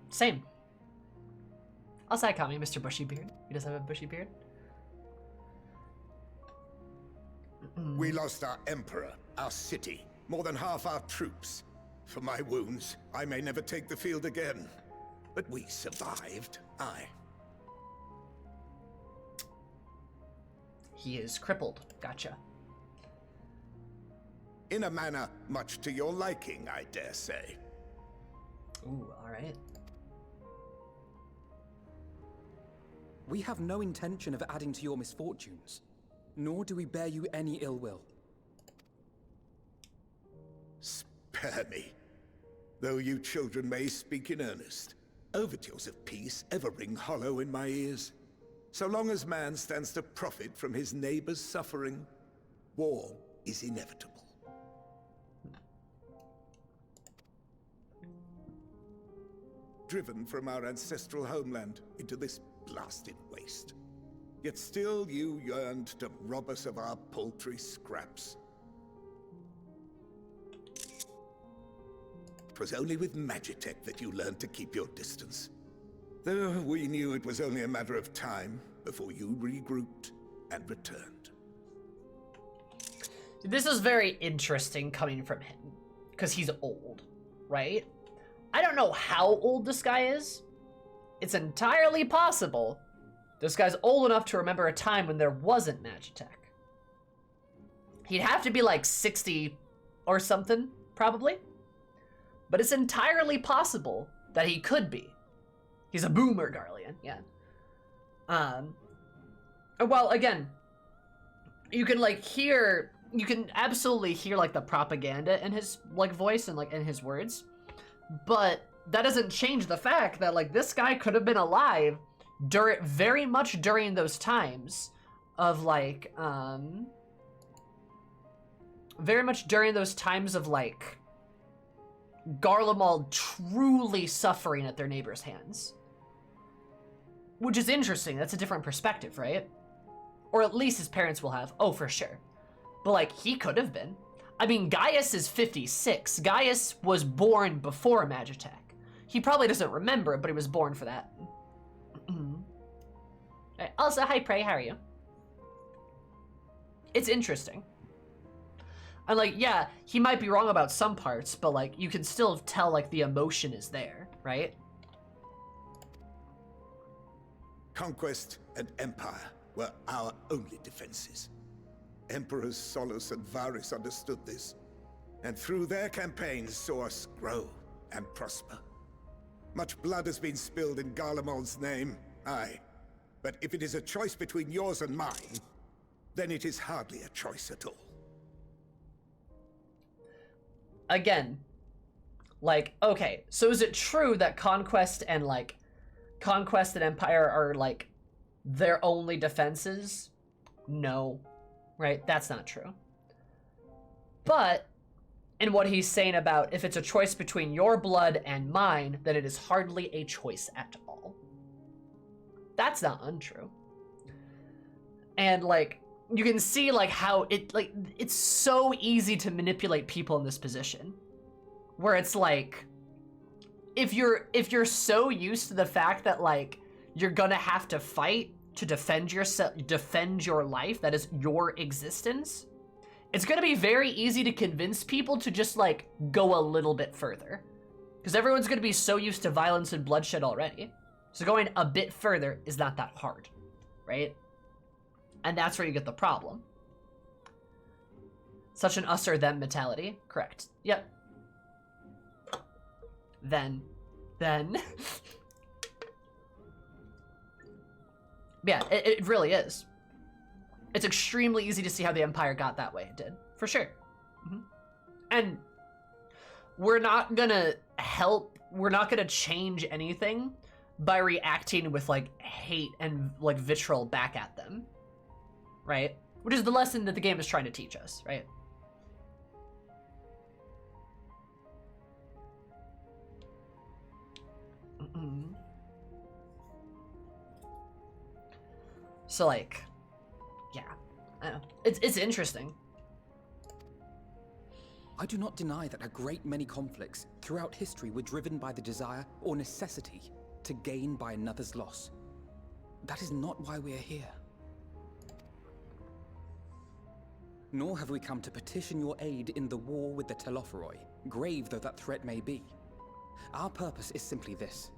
Same. I'll side comment Mr. Bushy Beard. He does have a bushy beard. We lost our emperor, our city, more than half our troops. For my wounds, I may never take the field again. But we survived, aye. He is crippled. Gotcha. in a manner much to your liking, I dare say. Ooh, alright. We have no intention of adding to your misfortunes, nor do we bear you any ill will. Spare me. Though you children may speak in earnest, overtures of peace ever ring hollow in my ears. So long as man stands to profit from his neighbor's suffering, war is inevitable. Driven from our ancestral homeland into this blasted waste. Yet still you yearned to rob us of our paltry scraps. 'Twas only with Magitech that you learned to keep your distance. Though we knew it was only a matter of time before you regrouped and returned. This is very interesting coming from him, because he's old, right? I don't know how old this guy is. It's entirely possible this guy's old enough to remember a time when there wasn't Magitech. He'd have to be like 60 or something, probably. But it's entirely possible that he could be. He's a boomer Garlean, yeah. Well, again, you can like hear, you can absolutely hear like the propaganda in his like voice and like in his words, but that doesn't change the fact that like this guy could have been alive very much during those times of like, very much during those times of like Garlemald truly suffering at their neighbors' hands. Which is interesting, that's a different perspective, right? Or at least his parents will have, oh, for sure. But like, he could have been. I mean, Gaius is 56. Gaius was born before Magitech. He probably doesn't remember, but he was born for that. Also, hi Prey, how are you? It's interesting. And like, yeah, he might be wrong about some parts, but like, you can still tell like the emotion is there, right? Conquest and empire were our only defenses. Emperors Solus and Varys understood this, and through their campaigns saw us grow and prosper. Much blood has been spilled in Garlemald's name, aye. But if it is a choice between yours and mine, then it is hardly a choice at all. Again, like, okay, so is it true that Conquest and Empire are like their only defenses? No, right? That's not true. But in what he's saying about if it's a choice between your blood and mine, then it is hardly a choice at all. That's not untrue. And like, you can see like how it's so easy to manipulate people in this position, where it's like, if you're so used to the fact that like you're gonna have to fight to defend your life, that is your existence, it's gonna be very easy to convince people to just like go a little bit further, because everyone's gonna be so used to violence and bloodshed already. So going a bit further is not that hard, right? And that's where you get the problem. Such an us or them mentality. Correct. Yep. Then. Yeah, it really is. It's extremely easy to see how the Empire got that way. It did, for sure. And we're not gonna change anything by reacting with like hate and like vitriol back at them, right? Which is the lesson that the game is trying to teach us, right? So like, yeah, I don't know. It's interesting. I do not deny that a great many conflicts throughout history were driven by the desire or necessity to gain by another's loss. That is not why we are here. Nor have we come to petition your aid in the war with the Telophoroi, grave though that threat may be. Our purpose is simply this.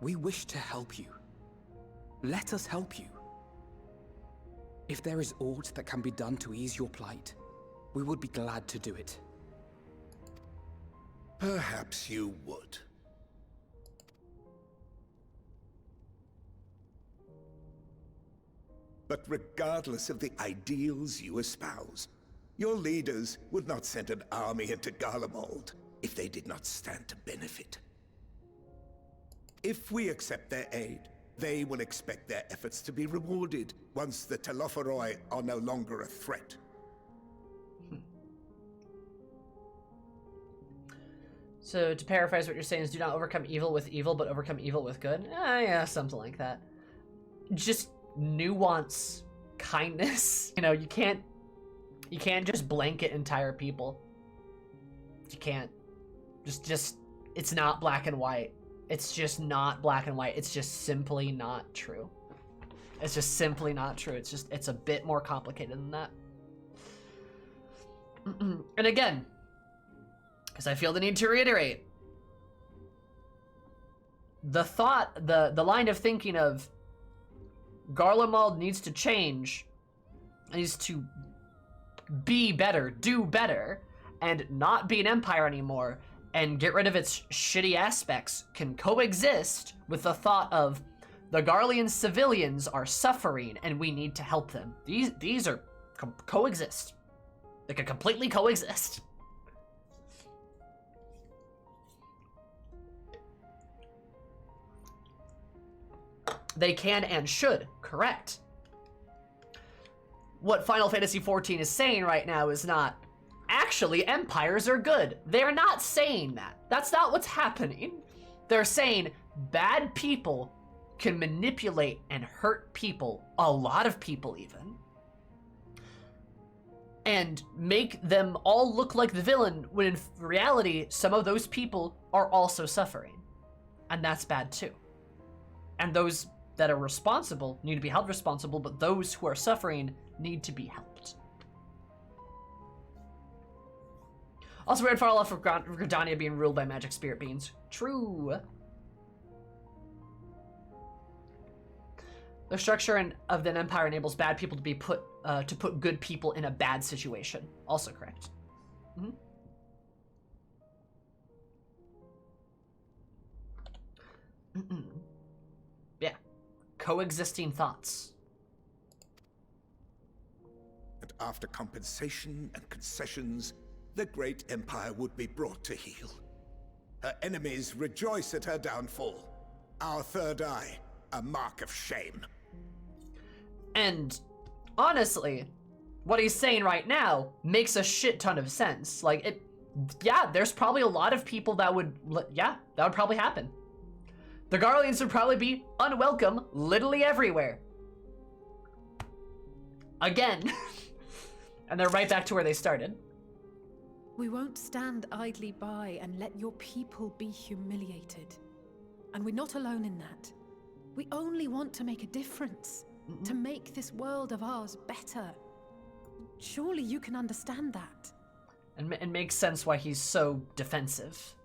We wish to help you. Let us help you. If there is aught that can be done to ease your plight, we would be glad to do it. Perhaps you would. But regardless of the ideals you espouse, your leaders would not send an army into Garlemald if they did not stand to benefit. If we accept their aid, they will expect their efforts to be rewarded once the Telophoroi are no longer a threat. So, to paraphrase what you're saying is, do not overcome evil with evil, but overcome evil with good? Yeah, something like that. Just nuance kindness. You know, you can't just blanket entire people. You can't. Just, it's not black and white. It's just not black and white. It's just simply not true. It's just simply not true. It's a bit more complicated than that. And again, because I feel the need to reiterate, the line of thinking of Garlemald needs to change, needs to be better, do better, and not be an empire anymore, and get rid of its shitty aspects can coexist with the thought of the Garlean civilians are suffering and we need to help them. These are coexist. They can completely coexist. They can and should, correct. What Final Fantasy XIV is saying right now is not, actually, empires are good. They're not saying that. That's not what's happening. They're saying bad people can manipulate and hurt people, a lot of people even, and make them all look like the villain, when in reality, some of those people are also suffering. And that's bad too. And those that are responsible need to be held responsible, but those who are suffering need to be helped. Also, we're far off of Gridania being ruled by magic spirit beings. True. The structure of an empire enables bad people to be put good people in a bad situation. Also correct. Mm-hmm. Yeah. Coexisting thoughts. And after compensation and concessions, the great empire would be brought to heel. Her enemies rejoice at her downfall. Our third eye, a mark of shame. And honestly, what he's saying right now makes a shit ton of sense. Like, yeah, there's probably a lot of people that would probably happen. The Garleans would probably be unwelcome literally everywhere. Again. And they're right back to where they started. We won't stand idly by and let your people be humiliated. And we're not alone in that. We only want to make a difference, to make this world of ours better. Surely you can understand that. And it makes sense why he's so defensive.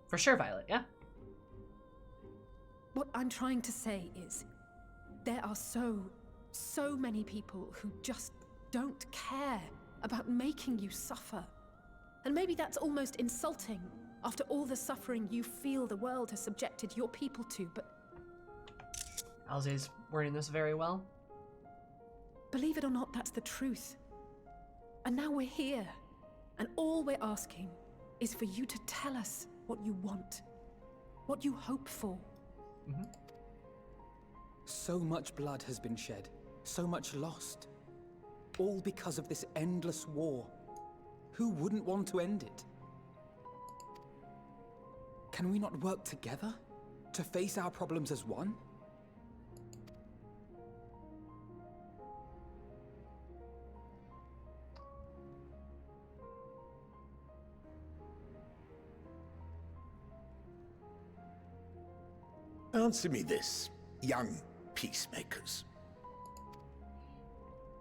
For sure, Violet, yeah? What I'm trying to say is, there are so many people who just don't care about making you suffer. And maybe that's almost insulting after all the suffering you feel the world has subjected your people to, but... Alze's wording this very well. Believe it or not, that's the truth. And now we're here, and all we're asking is for you to tell us what you want, what you hope for. Mm-hmm. So much blood has been shed, so much lost. All because of this endless war. Who wouldn't want to end it? Can we not work together to face our problems as one? Answer me this, young peacemakers.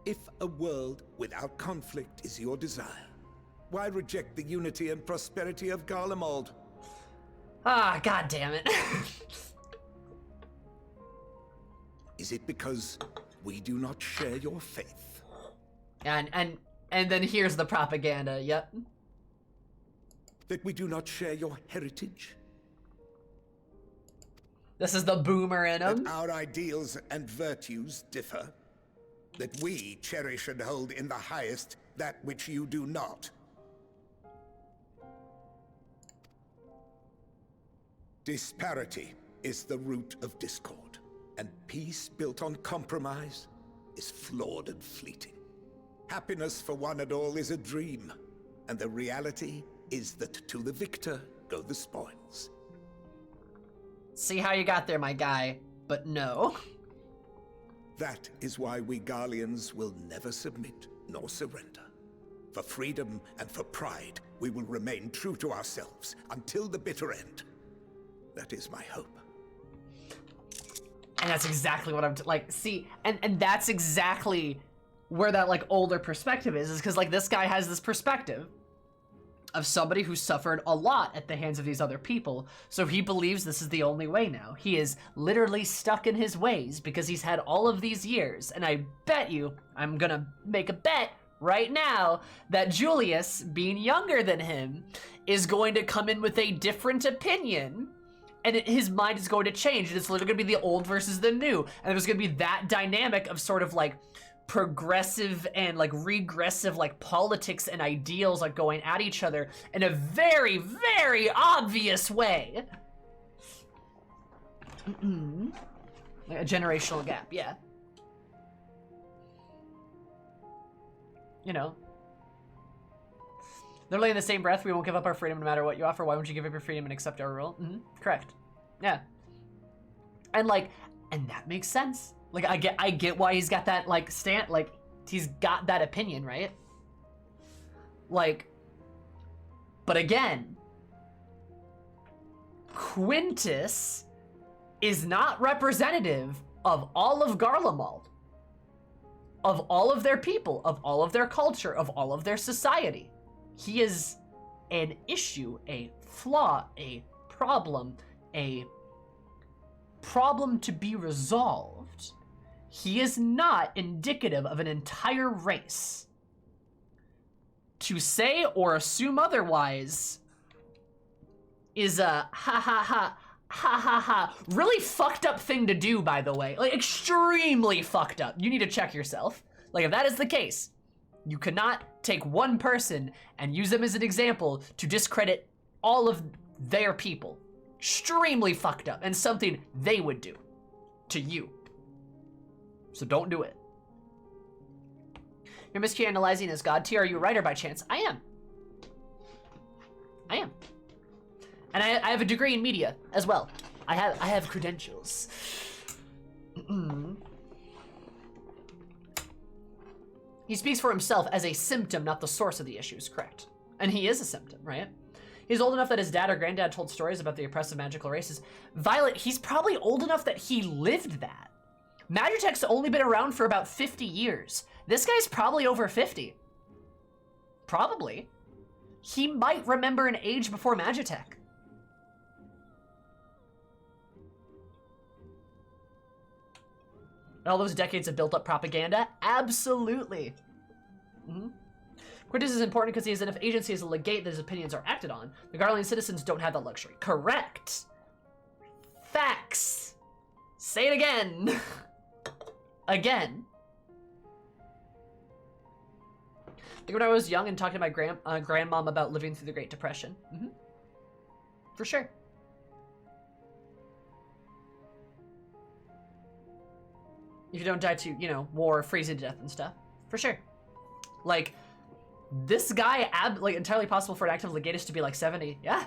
If a world without conflict is your desire, why reject the unity and prosperity of Garlemald? Ah, god damn it. Is it because we do not share your faith? And then here's the propaganda, yep. That we do not share your heritage? This is the boomer in him. That our ideals and virtues differ? That we cherish and hold in the highest that which you do not? Disparity is the root of discord, and peace built on compromise is flawed and fleeting. Happiness for one and all is a dream, and the reality is that to the victor go the spoils. See how you got there, my guy, but no. That is why we Garleans will never submit nor surrender. For freedom and for pride, we will remain true to ourselves until the bitter end. That is my hope. And that's exactly what I'm like. See, and that's exactly where that like older perspective is because like this guy has this perspective of somebody who suffered a lot at the hands of these other people. So he believes this is the only way now. He is literally stuck in his ways because he's had all of these years. And I bet you, I'm gonna make a bet right now that Julius, being younger than him, is going to come in with a different opinion. And his mind is going to change. And it's literally going to be the old versus the new. And there's going to be that dynamic of sort of like progressive and like regressive like politics and ideals like going at each other in a very, very obvious way. Like a generational gap, yeah. You know. Literally in the same breath, we won't give up our freedom no matter what you offer. Why won't you give up your freedom and accept our rule? Correct. Yeah. And like, and that makes sense. Like, I get why he's got that, like, like, he's got that opinion, right? Like, but again, Quintus is not representative of all of Garlemald, of all of their people, of all of their culture, of all of their society. He is an issue, a flaw, a problem to be resolved. He is not indicative of an entire race. To say or assume otherwise is a really fucked up thing to do, by the way. Like, extremely fucked up. You need to check yourself. Like, if that is the case, you cannot take one person and use them as an example to discredit all of their people. Extremely fucked up, and something they would do to you. So don't do it. You're MSQ analyzing as God tier. Are you a writer by chance? I am. And I have a degree in media as well. I have credentials. He speaks for himself as a symptom, not the source of the issues, correct? And he is a symptom, right? He's old enough that his dad or granddad told stories about the oppressive magical races. Violet, he's probably old enough that he lived that. Magitech's only been around for about 50 years. This guy's probably over 50. Probably. He might remember an age before Magitech. And all those decades of built-up propaganda? Absolutely. Quintus is important because he has enough agency as a legate that his opinions are acted on. The Garlean citizens don't have that luxury. Correct. Facts. Say it again. Again. I think when I was young and talking to my grandmom about living through the Great Depression. For sure. If you don't die to, you know, war, freezing to death and stuff. For sure. Like, this guy, like, entirely possible for an active legatus to be like 70. Yeah.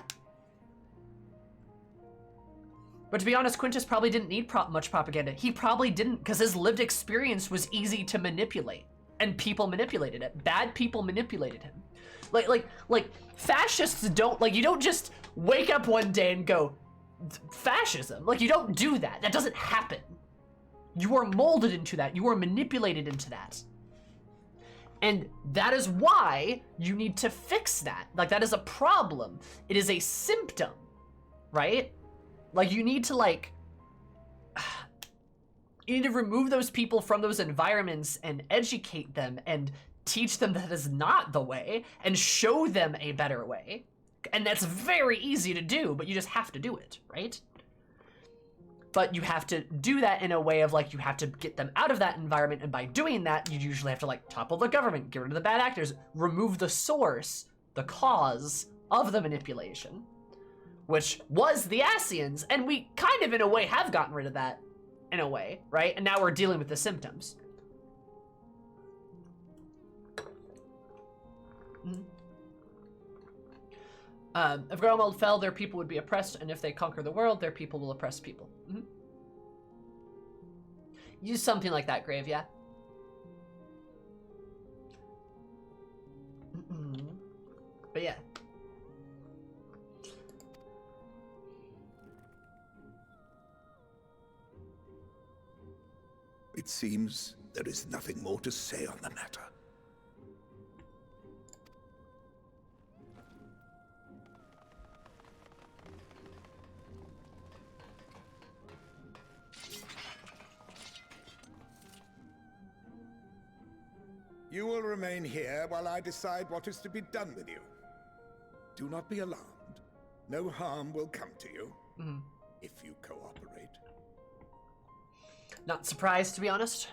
But to be honest, Quintus probably didn't need much propaganda. He probably didn't, because his lived experience was easy to manipulate. And people manipulated it. Bad people manipulated him. Like, fascists don't, like, you don't just wake up one day and go, fascism. Like, you don't do that. That doesn't happen. You are molded into that. You are manipulated into that. And that is why you need to fix that. Like, that is a problem. It is a symptom, right? Like, you need to, like, You need to remove those people from those environments and educate them and teach them that is not the way and show them a better way. And that's very easy to do, but you just have to do it, right? But you have to do that in a way of like, you have to get them out of that environment. And by doing that, you usually have to like topple the government, get rid of the bad actors, remove the source, the cause of the manipulation, which was the Ascians. And we kind of in a way have gotten rid of that in a way, right? And now we're dealing with the symptoms. If Garlemald fell, their people would be oppressed, and if they conquer the world, their people will oppress people. Use something like that, Grave, yeah? But yeah. It seems there is nothing more to say on the matter. You will remain here while I decide what is to be done with you. Do not be alarmed. No harm will come to you if you cooperate. Not surprised, to be honest.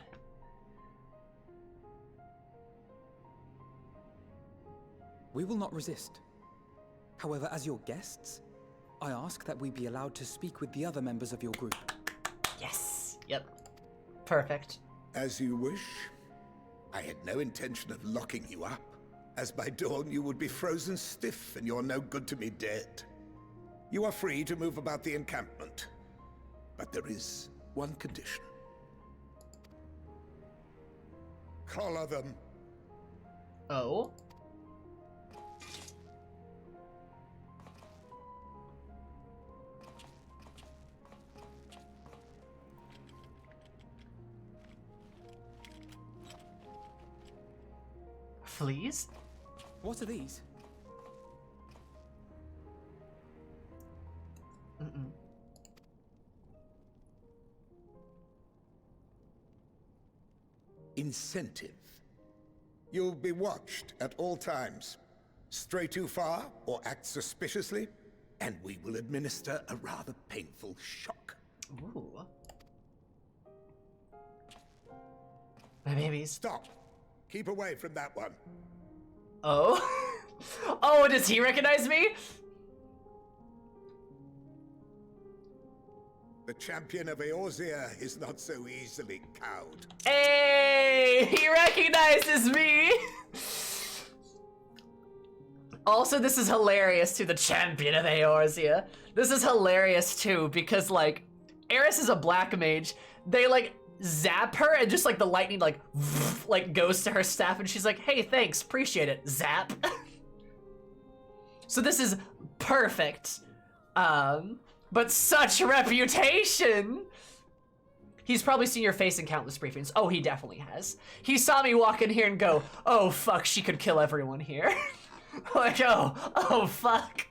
We will not resist. However, as your guests, I ask that we be allowed to speak with the other members of your group. Yes. Yep. Perfect. As you wish. I had no intention of locking you up, as by dawn you would be frozen stiff and you're no good to me dead. You are free to move about the encampment, but there is one condition. Collar them. Oh? Fleas? What are these? Incentive. You'll be watched at all times. Stray too far or act suspiciously, and we will administer a rather painful shock. Ooh. My babies. Stop. Keep away from that one. Oh? Oh, does he recognize me? The champion of Eorzea is not so easily cowed. Hey, he recognizes me. Also, this is hilarious too, the champion of Eorzea. This is hilarious too, because like, Eris is a black mage. They like zap her and just like the lightning like goes to her staff and she's like, hey, thanks, appreciate it, zap. So this is perfect. But such reputation. He's probably seen your face in countless briefings. Oh, he definitely has. He saw me walk in here and go, oh fuck, she could kill everyone here. Like, oh fuck.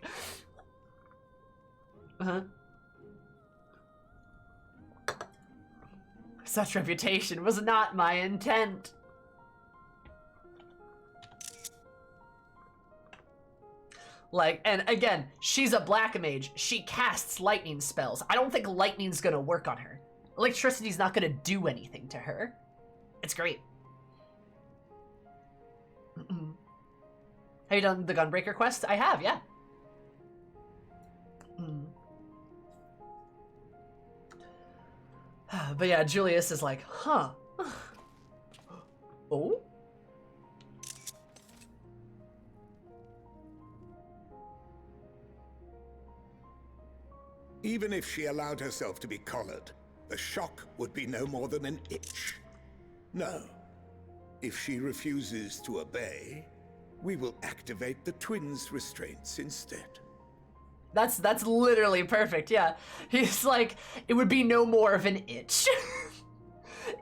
Such reputation was not my intent. Like, and again, she's a black mage. She casts lightning spells. I don't think lightning's gonna work on her. Electricity's not gonna do anything to her. It's great. Have you done the Gunbreaker quest? I have, yeah. But yeah, Julius is like, huh. Oh? Even if she allowed herself to be collared, the shock would be no more than an itch. No. If she refuses to obey, we will activate the twins' restraints instead. That's literally perfect, yeah. He's like, it would be no more of an itch.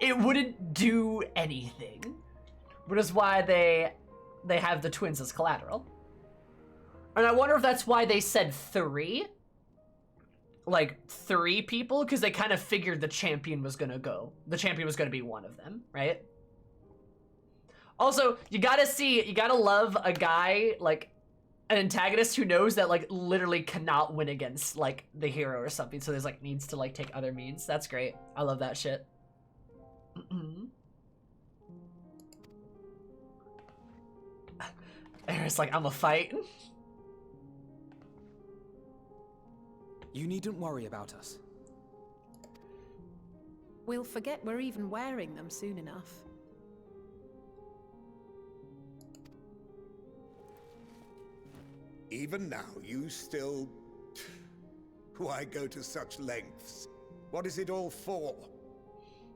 It wouldn't do anything. Which is why they have the twins as collateral. And I wonder if that's why they said 3. like 3 people because they kind of figured the champion was gonna go. The champion was gonna be one of them, right? Also, you gotta love a guy, like, an antagonist who knows that, like, literally cannot win against, like, the hero or something, so there's, like, needs to, like, take other means. That's great. I love that shit. Eris like, I'm a fight. You needn't worry about us. We'll forget we're even wearing them soon enough. Even now, you still... Why go to such lengths? What is it all for?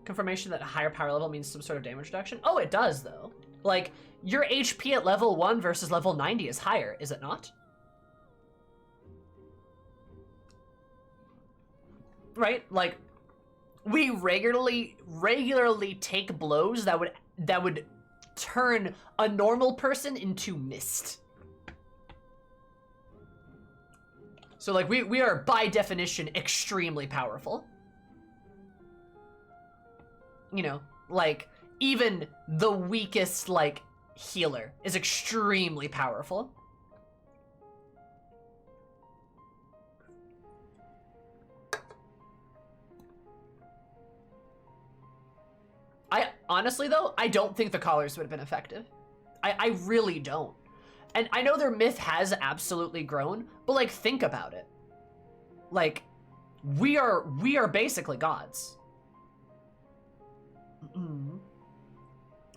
Confirmation that a higher power level means some sort of damage reduction? Oh, it does, though. Like, your HP at level 1 versus level 90 is higher, is it not? Right? Like, we regularly take blows that would turn a normal person into mist. So, like, we are, by definition, extremely powerful. You know, like, even the weakest, like, healer is extremely powerful. Honestly, though, I don't think the collars would have been effective. I really don't. And I know their myth has absolutely grown, but, like, think about it. Like, we are basically gods.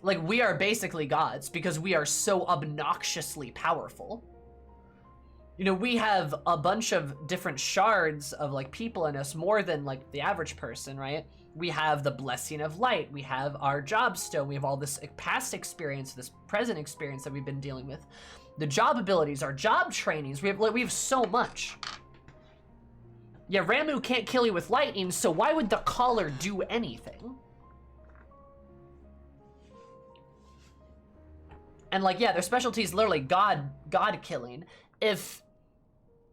Like, we are basically gods because we are so obnoxiously powerful. You know, we have a bunch of different shards of, like, people in us more than, like, the average person, right? We have the blessing of light. We have our job stone. We have all this past experience, this present experience that we've been dealing with. The job abilities, our job trainings. We have so much. Yeah, Ramu can't kill you with lightning, so why would the collar do anything? And, like, yeah, their specialty is literally god killing. If,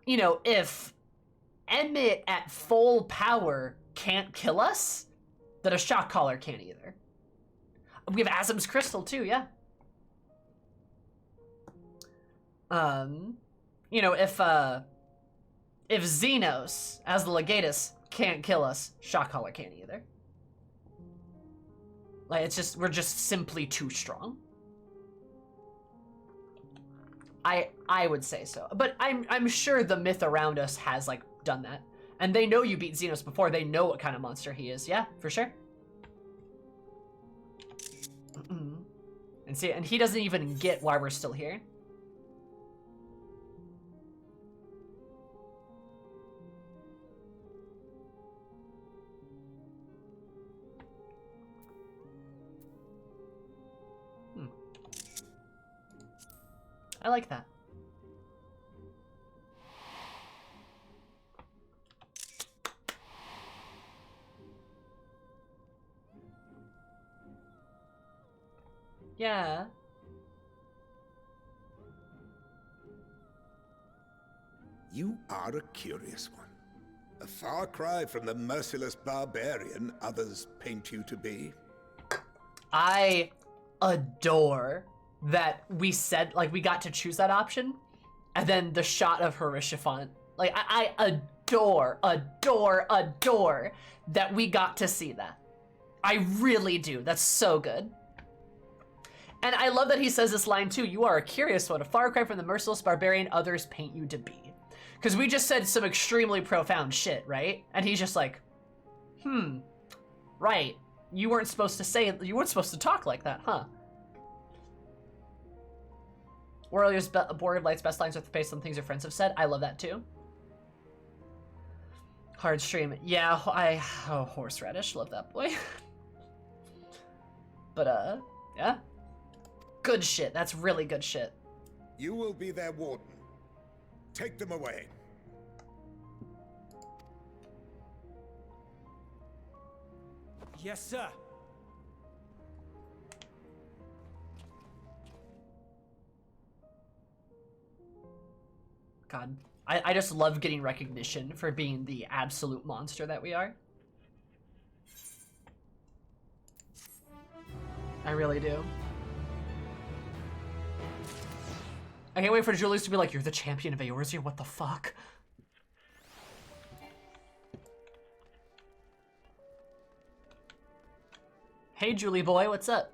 you know, if Emmett at full power can't kill us, then a shock collar can't either. We have Azim's crystal too, yeah. You know, if Xenos, as the Legatus, can't kill us, shock collar can't either. Like, it's just, we're just simply too strong. I would say so, but I'm sure the myth around us has, like, done that, and they know you beat Xenos before. They know what kind of monster he is. Yeah, for sure. And see, and he doesn't even get why we're still here. I like that. Yeah. You are a curious one. A far cry from the merciless barbarian others paint you to be. I adore that we said, like, we got to choose that option, and then the shot of Harishafont. Like, I adore that we got to see that. I really do. That's so good. And I love that he says this line too. You are a curious one, a far cry from the merciless barbarian others paint you to be. Because we just said some extremely profound shit, right? And he's just like, right. You weren't supposed to talk like that, huh? Warrior's Board of Light's best lines with the pace, some things your friends have said. I love that too. Hard stream. Yeah, horseradish. Love that boy. But, yeah. Good shit. That's really good shit. You will be their warden. Take them away. Yes, sir. God. I just love getting recognition for being the absolute monster that we are. I really do. I can't wait for Julius to be like, you're the champion of Eorzea, what the fuck? Hey, Julie boy, what's up?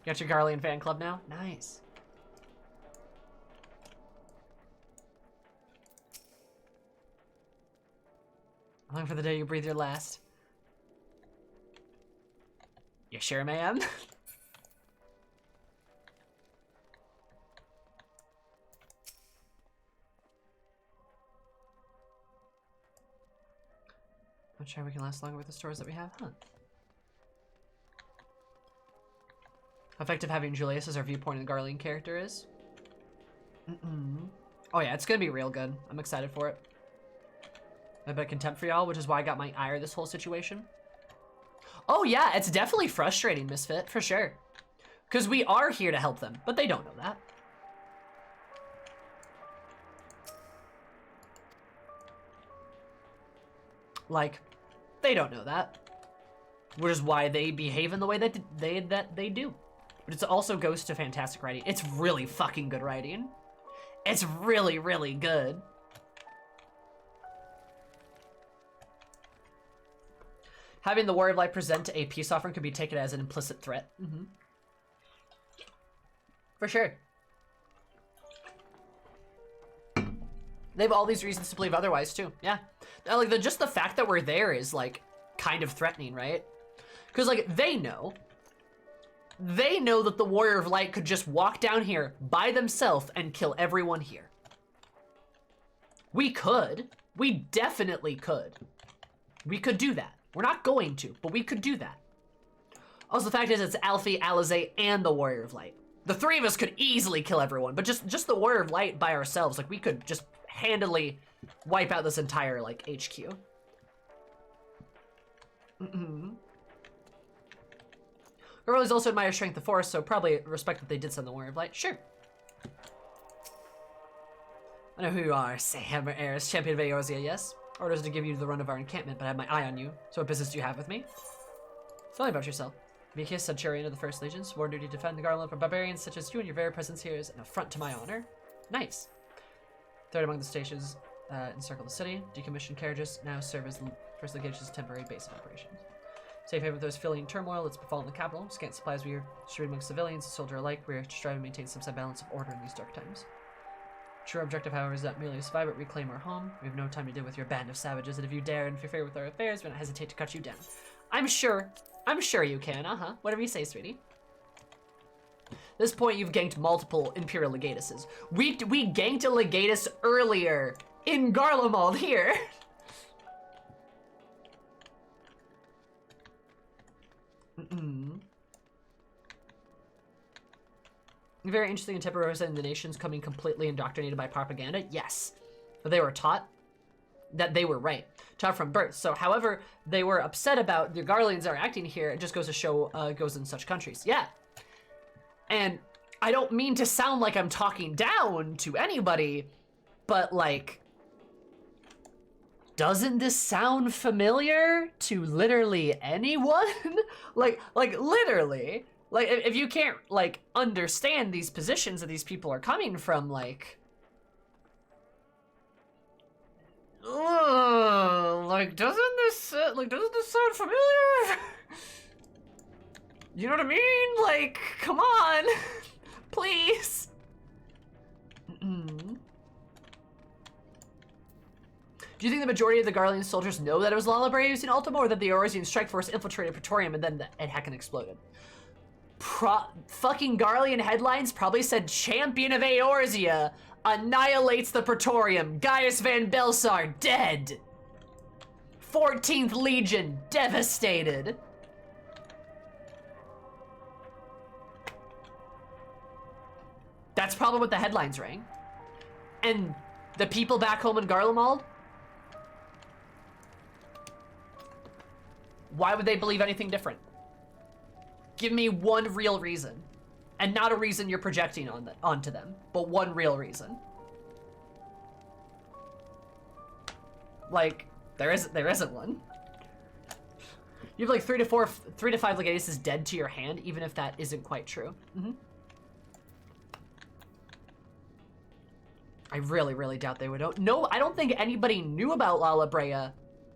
Got your Garlean fan club now? Nice. I'm looking for the day you breathe your last. You sure, ma'am? I'm sure we can last longer with the stores that we have, huh? How effective having Julius as our viewpoint in the Garlean character is. Oh yeah, it's gonna be real good. I'm excited for it. I bet contempt for y'all, which is why I got my ire this whole situation. Oh yeah, it's definitely frustrating, Misfit, for sure. Because we are here to help them, but they don't know that. Like, they don't know that. Which is why they behave in the way that they do. But it also goes to fantastic writing. It's really fucking good writing. It's really, really good. Having the Warrior of Light present a peace offering could be taken as an implicit threat. For sure. They have all these reasons to believe otherwise too. Yeah. Now, like just the fact that we're there is like kind of threatening, right? Because like they know that the Warrior of Light could just walk down here by themselves and kill everyone here. We could. We definitely could. We could do that. We're not going to, but we could do that. Also, the fact is it's Alfie, Alizé, and the Warrior of Light. The three of us could easily kill everyone, but just the Warrior of Light by ourselves, like we could just handily wipe out this entire like HQ. Girlies also admire Strength of Force, so probably respect that they did send the Warrior of Light. Sure. I know who you are, Sam Eris, champion of Eorzea, yes? Orders to give you the run of our encampment, but I have my eye on you. So what business do you have with me? Tell me about yourself. Mikius, Centurion of the First Legion, sworn duty to defend the Garland from barbarians such as you, and your very presence here is an affront to my honor. Nice. Third among the stations encircle the city. Decommissioned carriages now serve as the First Legation's temporary base of operations. Safe haven with those filling turmoil that's befallen the capital. Scant supplies we are distributing among civilians and soldier alike. We are striving to maintain some semblance of order in these dark times. True objective, however, is not merely to survive, but reclaim our home. We have no time to deal with your band of savages, and if you dare interfere with our affairs, we don't hesitate to cut you down. I'm sure you can, Whatever you say, sweetie. At this point, you've ganked multiple Imperial Legatuses. We ganked a Legatus earlier in Garlemald here. Very interesting in representing the nations coming completely indoctrinated by propaganda. Yes, but they were taught that they were right, taught from birth. So however they were upset about the Garleans are acting here, it just goes to show goes in such countries. Yeah, and I don't mean to sound like I'm talking down to anybody, but like, doesn't this sound familiar to literally anyone? like literally. Like, if you can't, like, understand these positions that these people are coming from, like... Like, doesn't this sound familiar? You know what I mean? Like, come on. Please. Do you think the majority of the Garlean soldiers know that it was Lullaby using Ultima, or that the Eorzean strike force infiltrated Praetorium and then it heckin' exploded? Fucking Garlean headlines probably said Champion of Eorzea annihilates the Praetorium. Gaius Van Belsar dead. 14th Legion devastated. That's probably what the headlines rang. And the people back home in Garlemald, why would they believe anything different? Give me one real reason. And not a reason you're projecting onto them, but one real reason. Like, there isn't one. You have like 3 to 5 like aces dead to your hand, even if that isn't quite true. I really, really doubt they would know. No, I don't think anybody knew about Lala Brea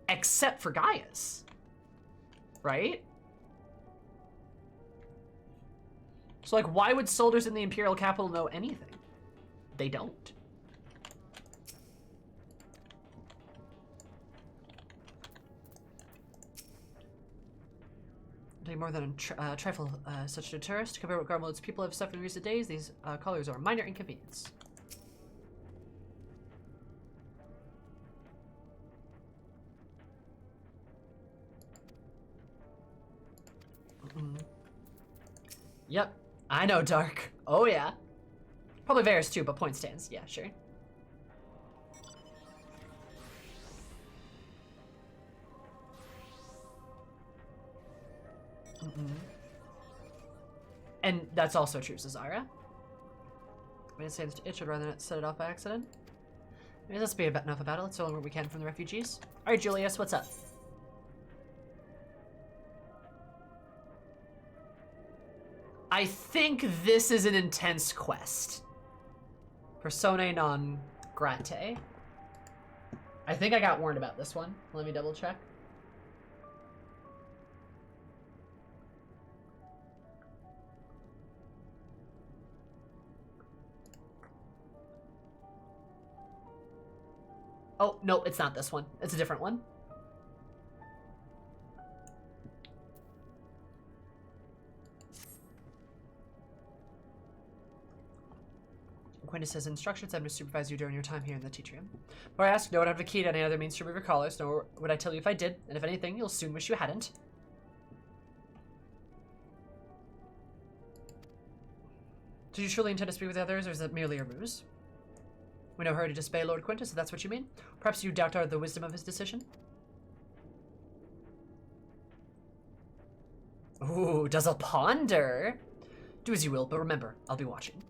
except for Gaius. Right? So like, why would soldiers in the Imperial capital know anything? They don't. Nothing more than a trifle such a tourist. Compared with Garlemald's people have suffered in recent days, these callers are a minor inconvenience. Yep, I know, Dark. Oh yeah. Probably Varys too, but point stands. Yeah, sure. And that's also true, Cesara. I mean, it should rather not set it off by accident. I mean, let's be enough about it. Let's learn what we can from the refugees. All right, Julius, what's up? I think this is an intense quest. Personae non gratae. I think I got warned about this one. Let me double check. Oh, no, it's not this one. It's a different one. Quintus says instructions I'm to supervise you during your time here in the teacher room. But I ask, no one have a key to any other means to remove your collars, nor would I tell you if I did, and if anything, you'll soon wish you hadn't. Did you truly intend to speak with the others, or is that merely a ruse? We know her to disobey Lord Quintus, if that's what you mean. Perhaps you doubt the wisdom of his decision? Ooh, does a ponder? Do as you will, but remember, I'll be watching.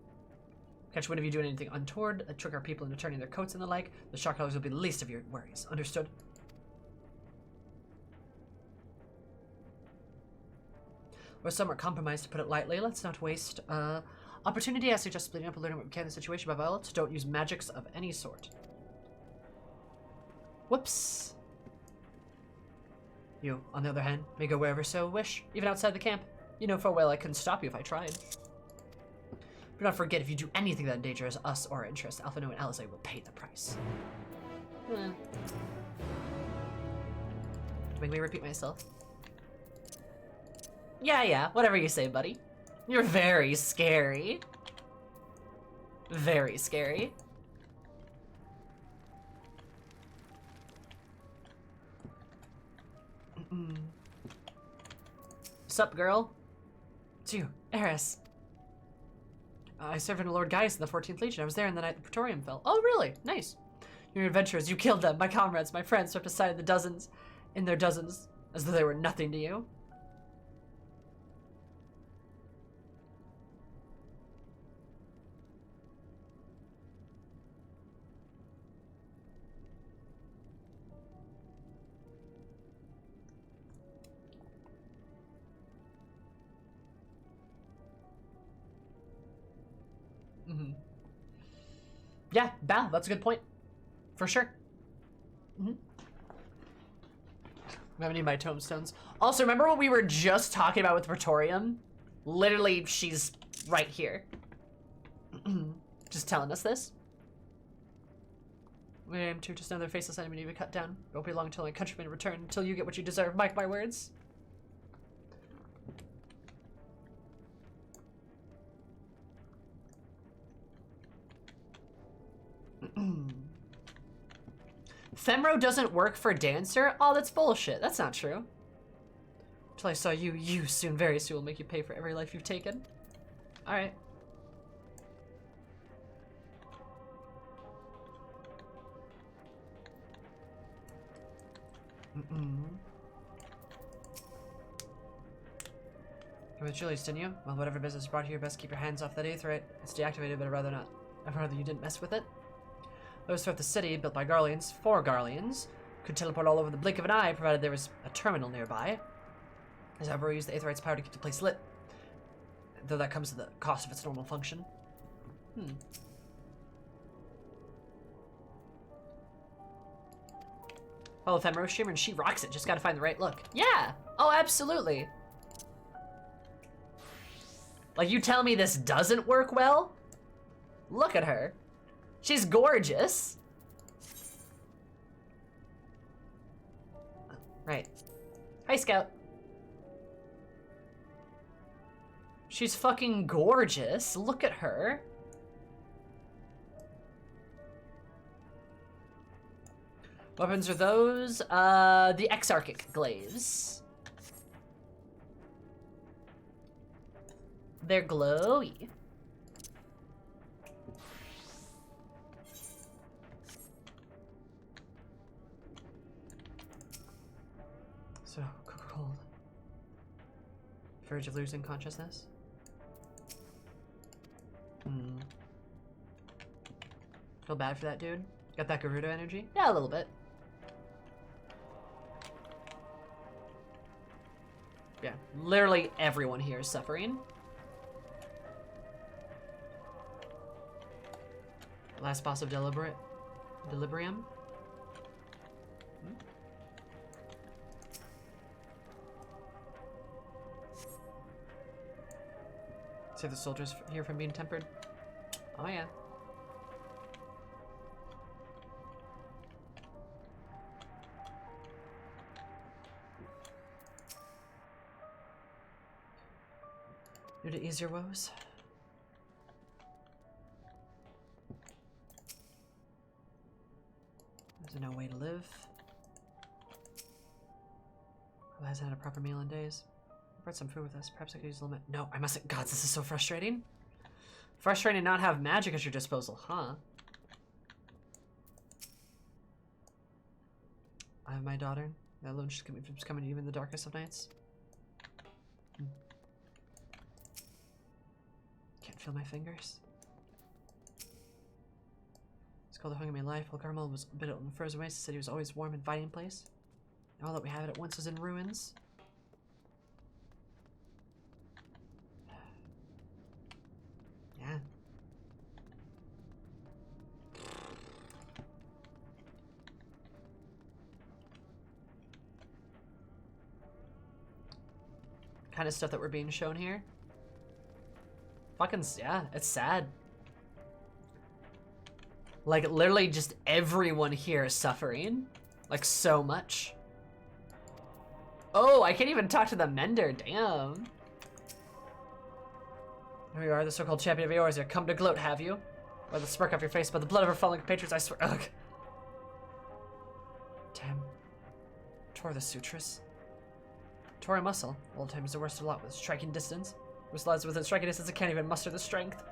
Catch one of you doing anything untoward, trick our people into turning their coats and the like. The shock collars will be the least of your worries. Understood? We're somewhat compromised, to put it lightly. Let's not waste opportunity. I suggest splitting up and learning what we can in the situation. Above all, don't use magics of any sort. Whoops. You, on the other hand, may go wherever so wish, even outside the camp. You know full well I couldn't stop you if I tried. Do not forget, if you do anything that endangers us or our interests, Alphinaud and Alizé will pay the price. Make me repeat myself. Yeah, whatever you say, buddy. You're very scary. Very scary. Sup, girl? It's you, Eris. I served under Lord Gaius in the 14th Legion. I was there in the night the Praetorium fell. Oh, really? Nice. Your adventurers, you killed them. My comrades, my friends, swept aside in their dozens, as though they were nothing to you. Yeah, Bal, that's a good point. For sure. I'm gonna need my tombstones. Also, remember what we were just talking about with Praetorium? Literally, she's right here. Just telling us this. We aim to just another faceless enemy to be cut down. It won't be long until my countrymen return, until you get what you deserve. Mark my words. Femro doesn't work for Dancer? Oh, that's bullshit. That's not true. Until I saw you, you soon, very soon, will make you pay for every life you've taken. Alright. You with Julius, didn't you? Well, whatever business brought you here, best keep your hands off that aetherite. It's deactivated, but I'd rather not. I'd rather you didn't mess with it. Those throughout the city, built by Garleans, for Garleans, could teleport all over the blink of an eye, provided there was a terminal nearby. As ever, we use the aetherite's power to keep the place lit, though that comes at the cost of its normal function. Oh, Ephemeral Streamer, and she rocks it. Just gotta find the right look. Yeah! Oh, absolutely. Like, you tell me this doesn't work well? Look at her. She's gorgeous. Right. Hi, Scout. She's fucking gorgeous. Look at her. Weapons are those? The Exarchic Glaives. They're glowy. So, cold. Verge of losing consciousness? Feel bad for that dude? Got that Gerudo energy? Yeah, a little bit. Yeah, literally everyone here is suffering. Last boss of Delibrium. Save the soldiers here from being tempered. Oh yeah. Here to ease your woes. There's no way to live. Who hasn't had a proper meal in days? Brought some food with us. Perhaps I could use a little bit. No, I mustn't. God, this is so frustrating. Frustrating to not have magic at your disposal, huh? I have my daughter. That alone she's coming to you in the darkest of nights. Can't feel my fingers. It's called the Hunger Me Life. While Garlemald was a bit on the frozen waste, the city was always warm and fighting place. All that we have at once is in ruins. Yeah. Kind of stuff that we're being shown here. Fucking, yeah, it's sad. Like, literally just everyone here is suffering. Like, so much. Oh, I can't even talk to the Mender, damn. Here you are, the so-called champion of yours. You've come to gloat, have you? By the smirk off your face, by the blood of our fallen compatriots, I swear. Ugh. Damn. Tore the sutras. Tore a muscle. Old time is the worst of lot with striking distance. Most lads within striking distance, I can't even muster the strength.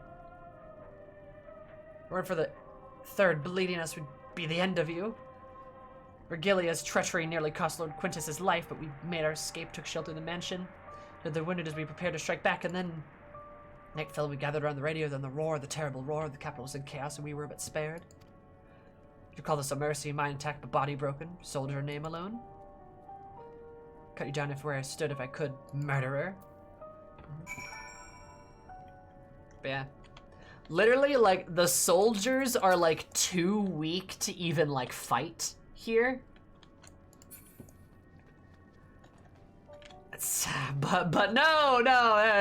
Word for the third bleeding us would be the end of you. Virgilia's treachery nearly cost Lord Quintus his life, but we made our escape, took shelter in the mansion. Did the wounded as we prepared to strike back, and then night fell, we gathered around the radio, then the roar, the terrible roar, the capital was in chaos, and we were but spared. You call this a mercy, mind intact but body broken, soldier name alone? Cut you down if where I stood if I could, murderer. But yeah. Literally, like, the soldiers are, like, too weak to even, like, fight here. It's, but no,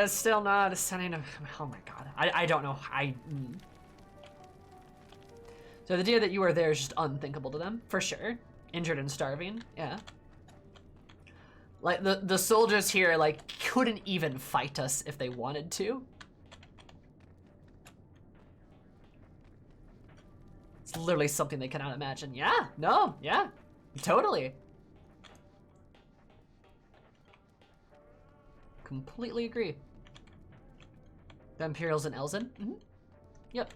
it's still not a stunning of, oh my god. I don't know. So the idea that you were there is just unthinkable to them, for sure. Injured and starving, yeah. Like, the soldiers here, like, couldn't even fight us if they wanted to. It's literally something they cannot imagine. Yeah, no, yeah, totally. Completely agree. The Imperials and Elzen? Mm-hmm. Yep.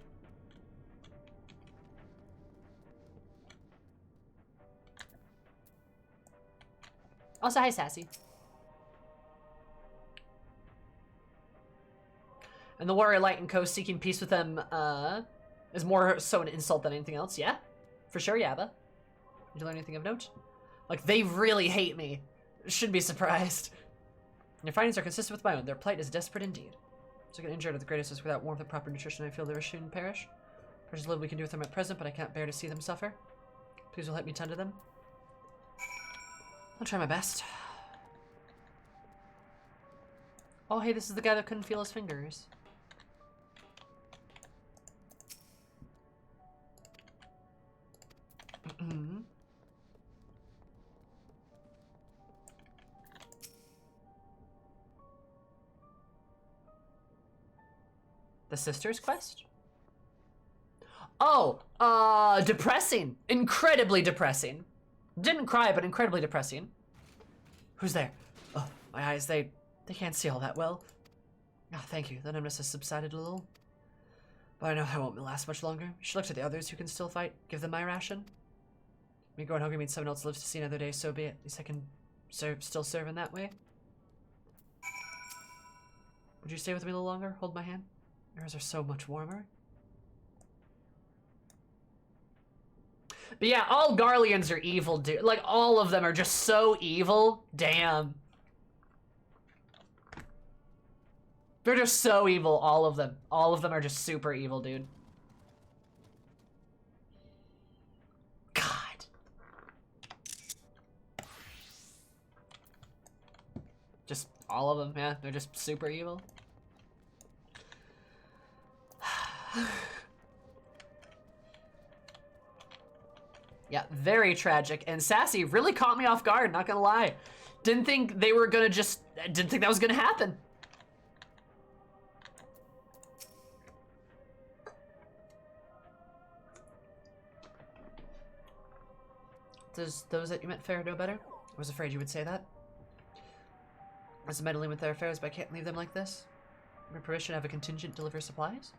Also, hi, Sassy. And the Warrior Light and Co. seeking peace with them is more so an insult than anything else. Yeah, for sure, Yabba. Did you learn anything of note? Like, they really hate me. Shouldn't be surprised. Your findings are consistent with my own. Their plight is desperate indeed. So get injured at the greatest risk without warmth and proper nutrition. I feel they will soon perish. There's little we can do with them at present, but I can't bear to see them suffer. Please will help me tend to them. I'll try my best. Oh, hey, this is the guy that couldn't feel his fingers. The Sisters quest? Oh, depressing. Incredibly depressing. Didn't cry, but incredibly depressing. Who's there? Oh, my eyes, they can't see all that well. Oh, thank you. The numbness has subsided a little. But I know that won't last much longer. She looked at the others who can still fight. Give them my ration. Me growing hungry means someone else lives to see another day, so be it. At least I can still serve in that way. Would you stay with me a little longer? Hold my hand? Yours are so much warmer. But yeah, all Garleans are evil, dude. Like, all of them are just so evil. Damn. They're just so evil, all of them. All of them are just super evil, dude. God. Just all of them, yeah. They're just super evil. Yeah, very tragic. And Sassy really caught me off guard, not gonna lie. Didn't think they were gonna didn't think that was gonna happen. Does those that you met fare no better? I was afraid you would say that. I was meddling with their affairs, but I can't leave them like this. Your permission to have a contingent deliver supplies?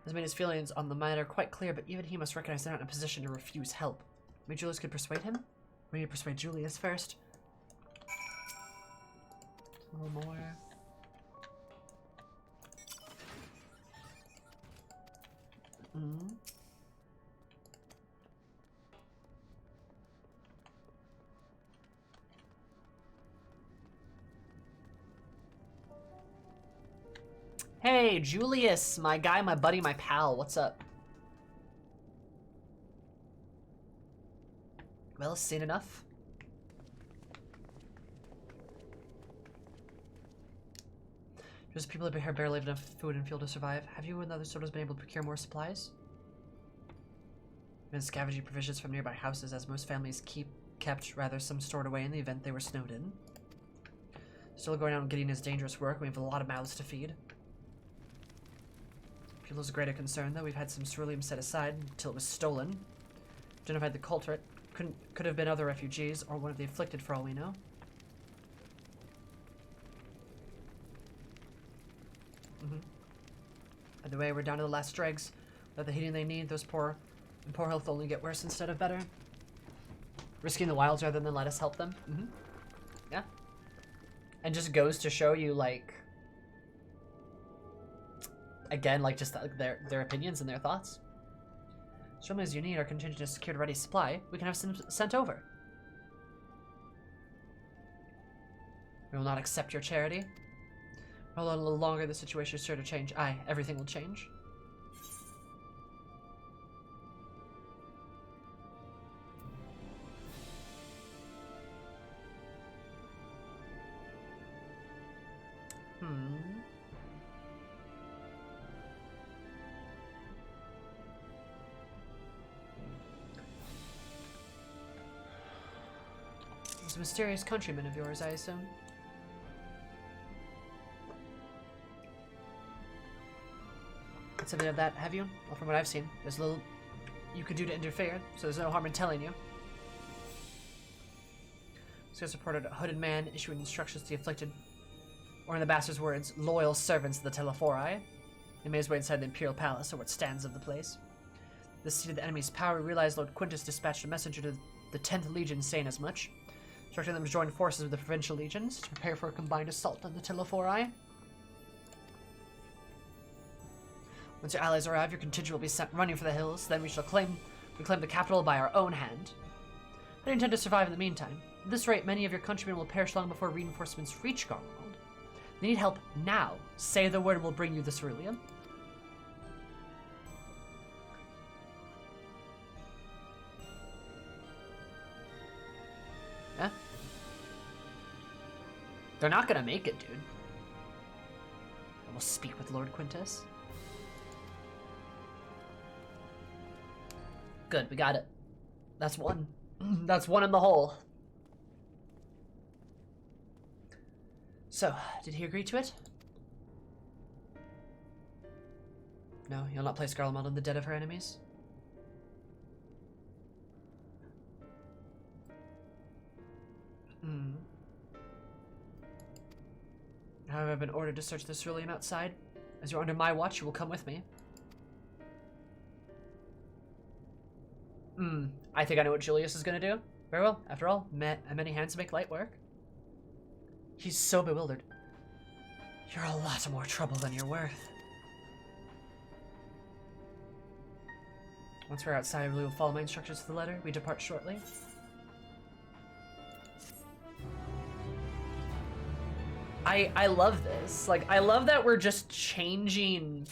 Has made his feelings on the matter quite clear, but even he must recognize they're not in a position to refuse help. Maybe Julius could persuade him? We need to persuade Julius first. A little more. Hey, Julius, my guy, my buddy, my pal, what's up? Well, seen enough. There's people up here barely have enough food and fuel to survive. Have you and other sorters been able to procure more supplies? Been scavenging provisions from nearby houses, as most families kept some stored away in the event they were snowed in. Still going out and getting is dangerous work. We have a lot of mouths to feed. Fuel is a greater concern, though. We've had some ceruleum set aside until it was stolen. Identified the culprit. Could have been other refugees or one of the afflicted, for all we know. By the way, we're down to the last dregs. Without the heating they need, those poor health only get worse instead of better. Risking the wilds rather than let us help them. Yeah. And just goes to show you, like, again, like, just their opinions and their thoughts. So many as you need, our contingent is secured a ready supply. We can have some sent over. We will not accept your charity. Hold on a little longer, the situation is sure to change. Aye, everything will change. He's a mysterious countryman of yours, I assume. Something of that, have you? Well, from what I've seen, there's little you could do to interfere, so there's no harm in telling you. This guy's reported a hooded man issuing instructions to the afflicted, or in the bastard's words, loyal servants of the Telephori. He made his way inside the Imperial Palace, or what stands of the place. The seat of the enemy's power, we realized Lord Quintus dispatched a messenger to the 10th Legion saying as much. instructing them to join forces with the provincial legions to prepare for a combined assault on the Telefori. Once your allies arrive, your contingent will be sent running for the hills. Then we shall reclaim the capital by our own hand. How do you intend to survive in the meantime? At this rate, many of your countrymen will perish long before reinforcements reach Garlemald. They need help now. Say the word and we'll bring you the ceruleum. Yeah? They're not gonna make it, dude. And we'll speak with Lord Quintus. Good, we got it. That's one. That's one in the hole. So, did he agree to it? No, you'll not place Garlemald in the dead of her enemies? However, I've been ordered to search the ceruleum outside. As you're under my watch, you will come with me. I think I know what Julius is gonna do. Very well. After all, many hands make light work. He's so bewildered. You're a lot more trouble than you're worth. Once we're outside, we will follow my instructions to the letter. We depart shortly. I love this. Like, I love that we're just changing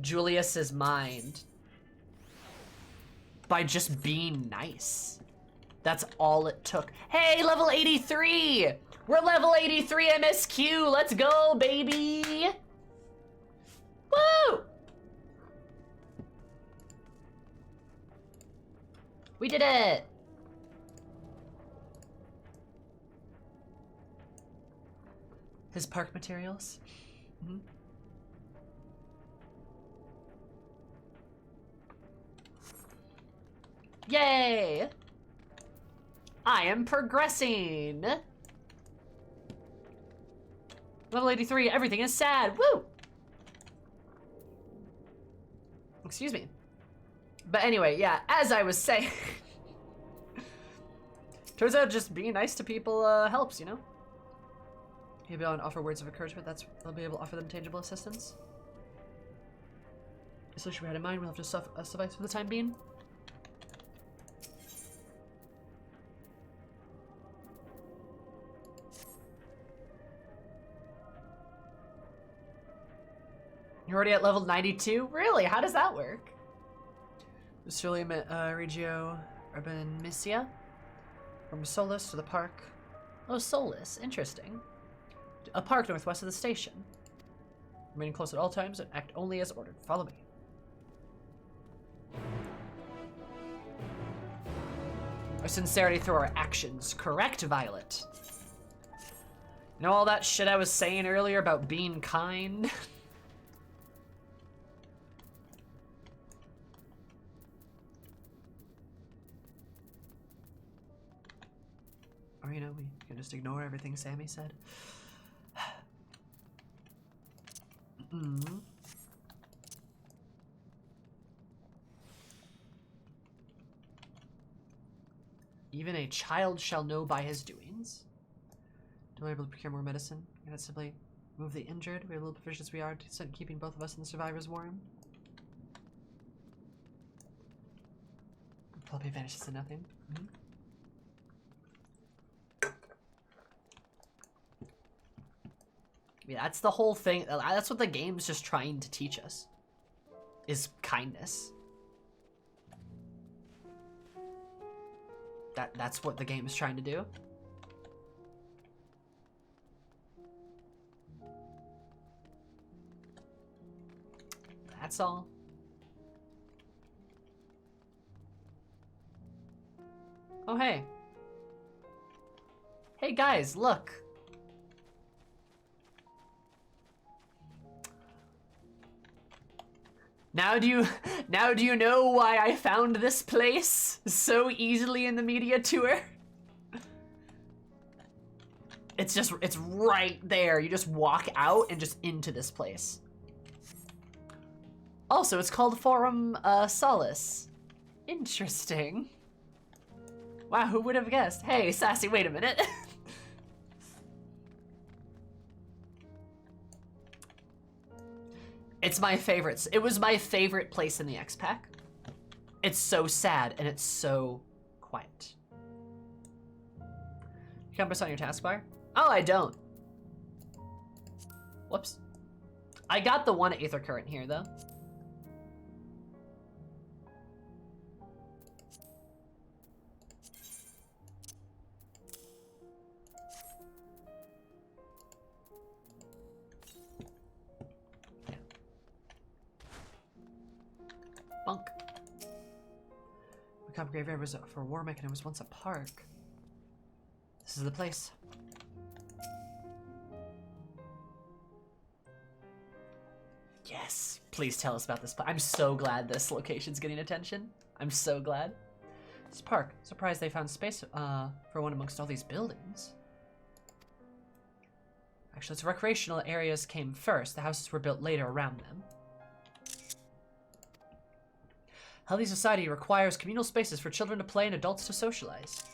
Julius's mind by just being nice. That's all it took. Hey, level 83! We're level 83 MSQ! Let's go, baby! Woo! We did it! His park materials. Yay! I am progressing! Level 83, everything is sad. Woo! Excuse me. But anyway, yeah, as I was saying. Turns out just being nice to people helps, you know? You'll be able to offer words of encouragement. They'll be able to offer them tangible assistance. The solution we had in mind will have to suffice for the time being. You're already at level 92? Really? How does that work? Ceruleum Regio Urban Missia. From Solus to the park. Oh, Solus. Interesting. A park northwest of the station. Remain close at all times and act only as ordered. Follow me. Our sincerity through our actions. Correct, Violet. You know all that shit I was saying earlier about being kind? Or, you know, we can just ignore everything Sammy said. Even a child shall know by his doings. Do I able to procure more medicine? We cannot simply move the injured. We have little provisions we are to keeping both of us in the survivors' warm. Probably vanishes to nothing. Yeah, that's the whole thing. That's what the game's just trying to teach us. Is kindness. That's what the game is trying to do. That's all. Oh, hey. Hey guys, look. Now do you know why I found this place so easily in the media tour? It's right there. You just walk out and just into this place. Also, it's called Forum Solace. Interesting. Wow, who would have guessed? Hey, Sassy, wait a minute. It's my favorites. It was my favorite place in the X-Pack. It's so sad and it's so quiet. Compass on your taskbar? Oh, I don't. Whoops. I got the one Aether Current here, though. Yeah. Bunk. Macabre Graveyard was for Warmech and it was once a park. This is the place. Yes, please tell us about this. I'm so glad this location's getting attention. I'm so glad. This park. Surprised they found space for one amongst all these buildings. Actually, its recreational areas came first. The houses were built later around them. Healthy society requires communal spaces for children to play and adults to socialize.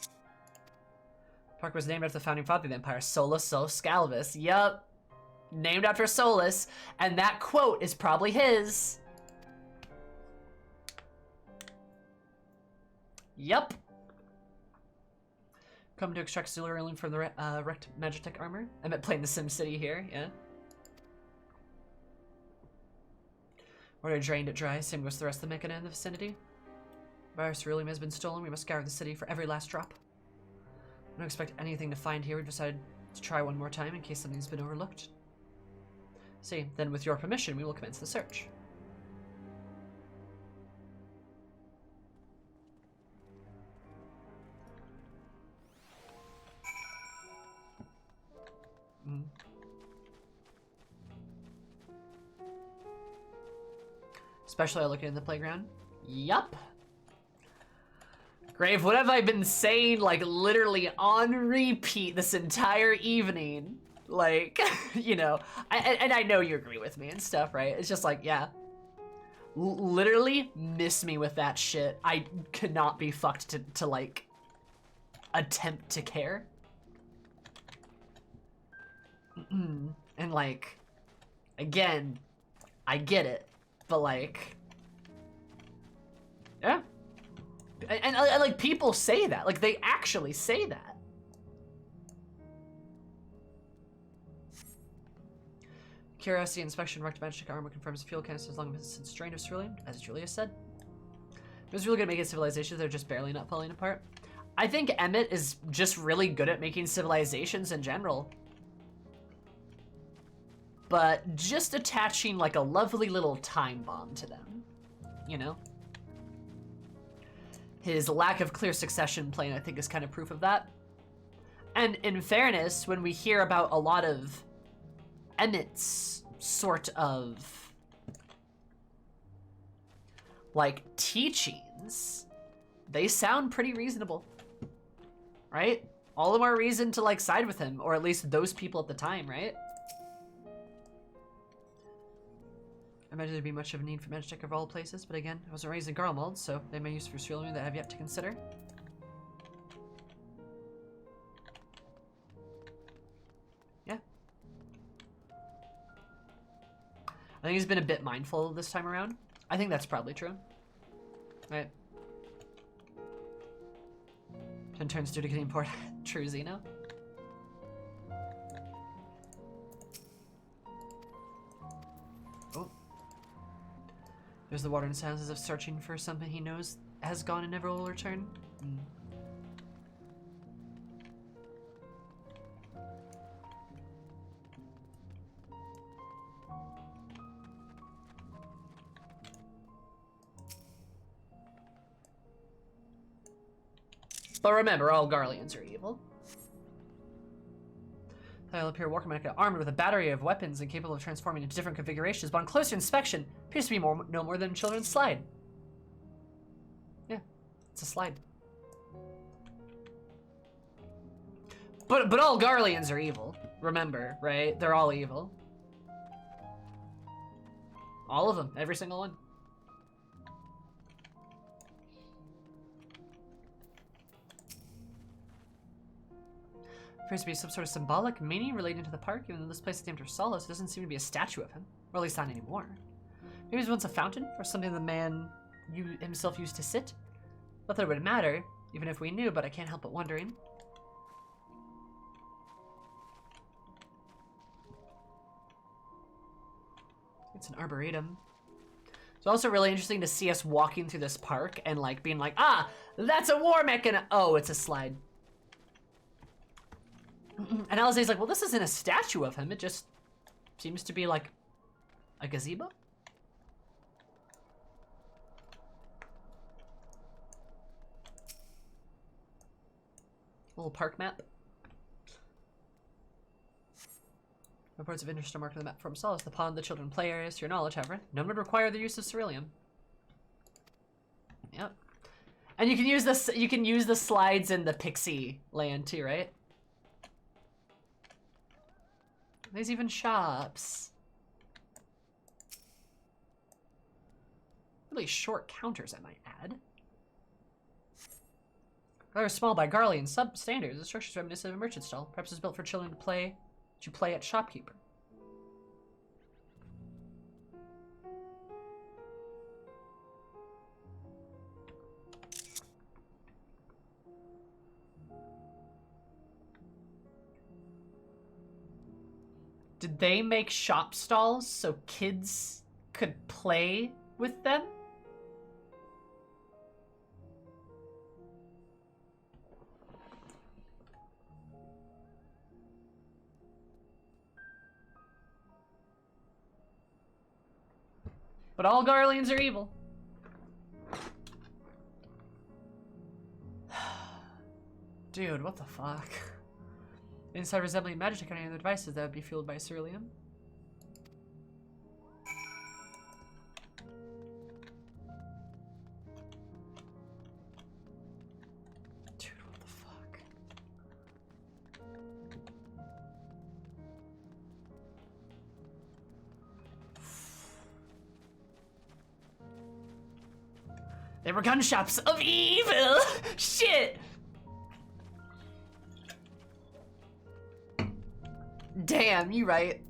The park was named after the founding father of the empire, Solus Scalvus. Yup. Named after Solus, and that quote is probably his. Yup. Come to extract Silurium from the wrecked Magitech armor. I meant playing the Sim City here, yeah. Water drained it dry, same goes the rest of the Magnai in the vicinity. Virus Ceruleum has been stolen, we must scour the city for every last drop. I don't expect anything to find here, we decided to try one more time in case something's been overlooked. See, then with your permission, we will commence the search. Especially looking in the playground. Yup. Grave, what have I been saying, like, literally on repeat this entire evening? Like, you know, and I know you agree with me and stuff, right? It's just like, yeah. Literally miss me with that shit. I cannot be fucked to like, attempt to care. And like, again, I get it, but like, yeah. And like, people say that. Like, they actually say that. Curiosity inspection wrecked magic armor confirms fuel canisters long since drained of ceruleum, as Julia said. It was really good at making civilizations that are just barely not falling apart. I think Emmett is just really good at making civilizations in general. But just attaching like a lovely little time bomb to them, you know? His lack of clear succession plan, I think, is kind of proof of that. And in fairness, when we hear about a lot of Emmett's sort of like teachings, they sound pretty reasonable, right? All the more reason to like side with him, or at least those people at the time, right? I imagine there'd be much of a need for Magitech of all places, but again, I wasn't raised in Garlemald, so they may use for ceruleum that I have yet to consider. Yeah. I think he's been a bit mindful this time around. I think that's probably true. Right. 10 turns due to getting bored. True, Xeno. Oh. There's the water and sounds as if searching for something he knows has gone and never will return. But remember, all Garleans are evil. I'll appear Walker Magnai armed with a battery of weapons and capable of transforming into different configurations, but on closer inspection, appears to be no more than a children's slide. Yeah, it's a slide. But all Garleans are evil. Remember, right? They're all evil. All of them, every single one. appears to be some sort of symbolic meaning relating to the park, even though this place is named for Solace, there doesn't seem to be a statue of him. Or at least not anymore. Maybe it was once a fountain, or something the man himself used to sit. Not that it would matter, even if we knew, but I can't help but wondering. It's an arboretum. It's also really interesting to see us walking through this park and like being like, ah, that's a war mechanic. Oh, it's a slide. And Alizé's like, well, this isn't a statue of him. It just seems to be like a gazebo. Little park map. Reports of interest are marked on the map for themselves. The pond, the children play areas, to your knowledge, however. None would require the use of ceruleum. Yep. And you can use this. You can use the slides in the pixie land too, right? There's even shops. Really short counters, I might add. Rather small by Garlean standards, the structure is reminiscent of a merchant stall. Perhaps it's built for children to play at shopkeeper. Did they make shop stalls so kids could play with them? But all Garleans are evil. Dude, what the fuck? Inside resembling magic on any other devices that would be fueled by ceruleum. Dude, what the fuck? They were gun shops of evil! Shit! Damn, you right.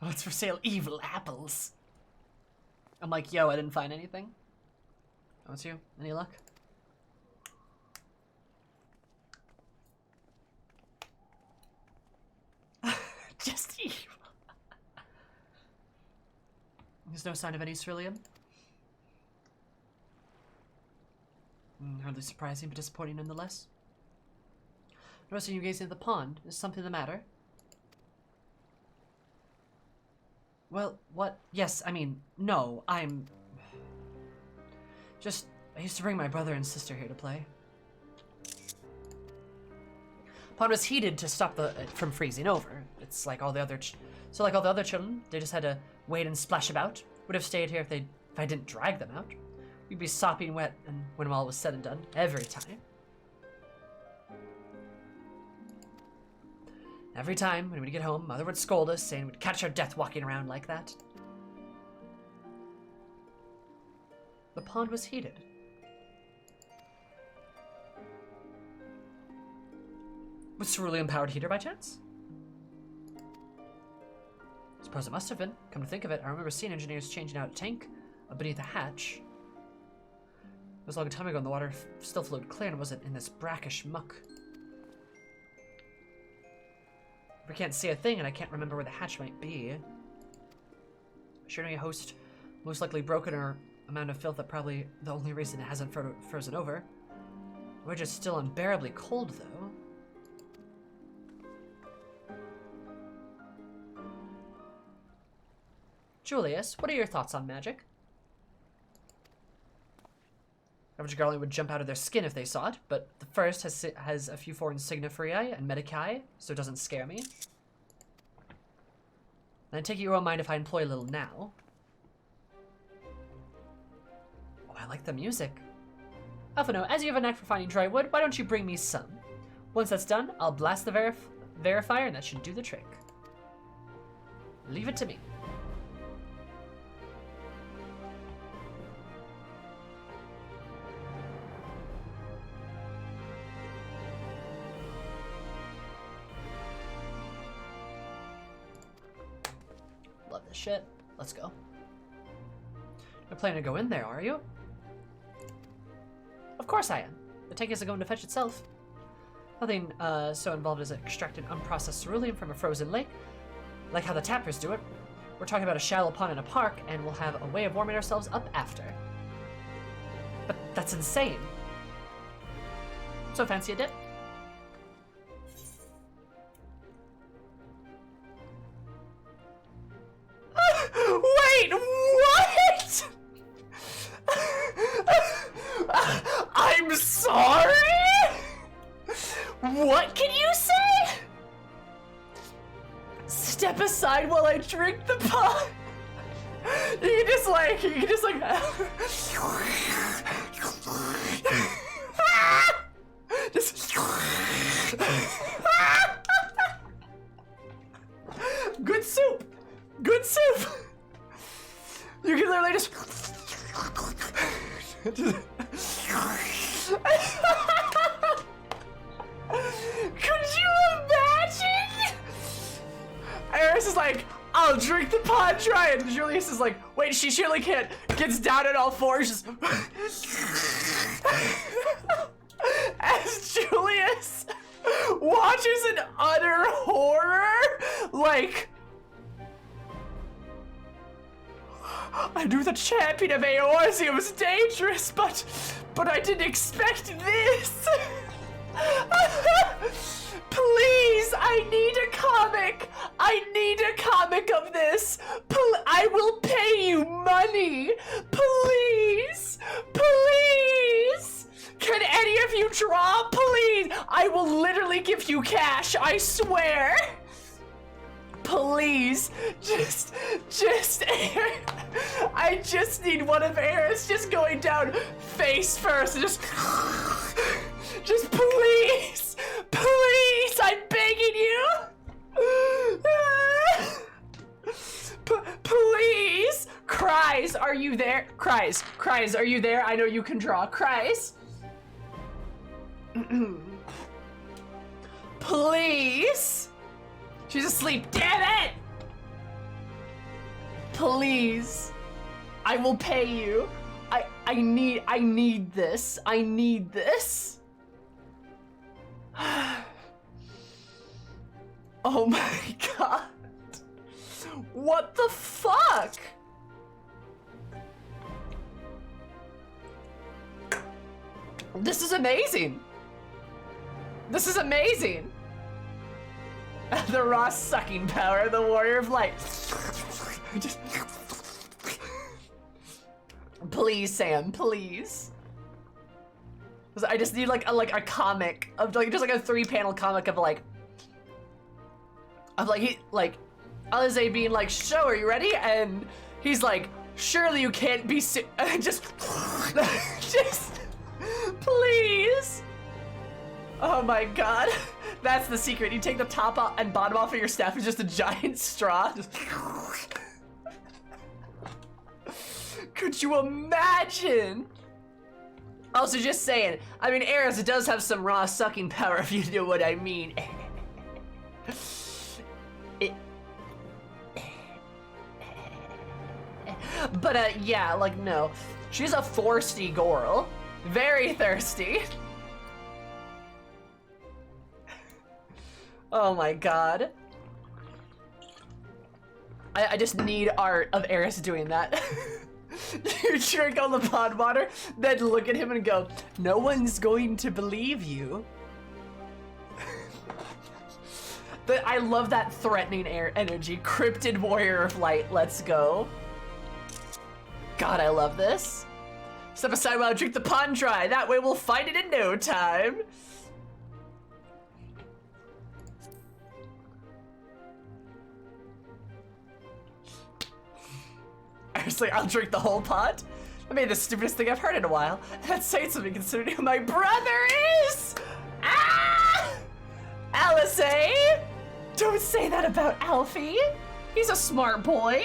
Oh, it's for sale, evil apples. I'm like, yo, I didn't find anything. Oh, it's you. Any luck? Just evil. There's no sign of any ceruleum. Hardly surprising, but disappointing nonetheless. Noticing you gazing at the pond. Is something the matter? Well, what? Yes, I mean, no, I'm... Just, I used to bring my brother and sister here to play. Pond was heated to stop it from freezing over. It's like all the other like all the other children, they just had to wade and splash about. Would have stayed here if I didn't drag them out. We'd be sopping wet, and when all was said and done, every time. Every time when we'd get home, Mother would scold us, saying we'd catch our death walking around like that. The pond was heated. Was ceruleum-powered heater by chance? Suppose it must have been. Come to think of it, I remember seeing engineers changing out a tank beneath a hatch. It was a long time ago and the water still flowed clear and wasn't in this brackish muck. We can't see a thing and I can't remember where the hatch might be. Sure a host most likely broken or amount of filth that probably the only reason it hasn't frozen over. We're just still unbearably cold though. Julius, what are your thoughts on magic? Average Garlean would jump out of their skin if they saw it, but the first has a few foreign signiferi and medicae, so it doesn't scare me. And I take it you won't mind if I employ a little now. Oh, I like the music. Alphino, as you have a knack for finding dry wood, why don't you bring me some? Once that's done, I'll blast the verifier and that should do the trick. Leave it to me. Love this shit. Let's go. You're planning to go in there, are you? Of course I am. The tank isn't going to fetch itself. Nothing so involved as extracting unprocessed cerulean from a frozen lake, like how the tappers do it. We're talking about a shallow pond in a park, and we'll have a way of warming ourselves up after. But that's insane. So fancy a dip? Wait, what? I'm sorry? What can you say? Step aside while I drink the pot. You can just like just good soup. Good soup. You can literally just could you imagine? Eris is like, I'll drink the pod dry, and Julius is like, wait, she surely can't. Gets down on all fours, just as Julius watches in utter horror, like, I knew the champion of Eorzea was dangerous, but I didn't expect this. Please, I need a comic. I need a comic of this. I will pay you money. Please, please. Can any of you draw? Please. I will literally give you cash. I swear. Please, just, I just need one of Eris just going down face first, and just please, please, I'm begging you. Please, Cries, are you there? Cries, are you there? I know you can draw. Cries. Please. She's asleep. Damn it! Please. I will pay you. I need this. I need this. Oh my god. What the fuck? This is amazing. This is amazing. The raw sucking power of the warrior of light. Just... Please, Sam, please. I just need like a comic of like just like a 3-panel comic of like Alize being like, "Show, are you ready?" And he's like, "Surely you can't be just please." Oh my god. That's the secret. You take the top off and bottom off of your staff is just a giant straw. Just... Could you imagine? Also, just saying. I mean, Eris does have some raw sucking power, if you know what I mean. But, yeah, like, no. She's a thirsty girl. Very thirsty. Oh my god. I just need art of Eris doing that. You drink all the pond water, then look at him and go, "No one's going to believe you." I love that threatening energy. Cryptid warrior of light, let's go. God, I love this. Step aside while I drink the pond dry. That way we'll find it in no time. Seriously, I'll drink the whole pot. I made the stupidest thing I've heard in a while. That's saying something considering who my brother is! Ah! Alice, eh? Don't say that about Alfie. He's a smart boy.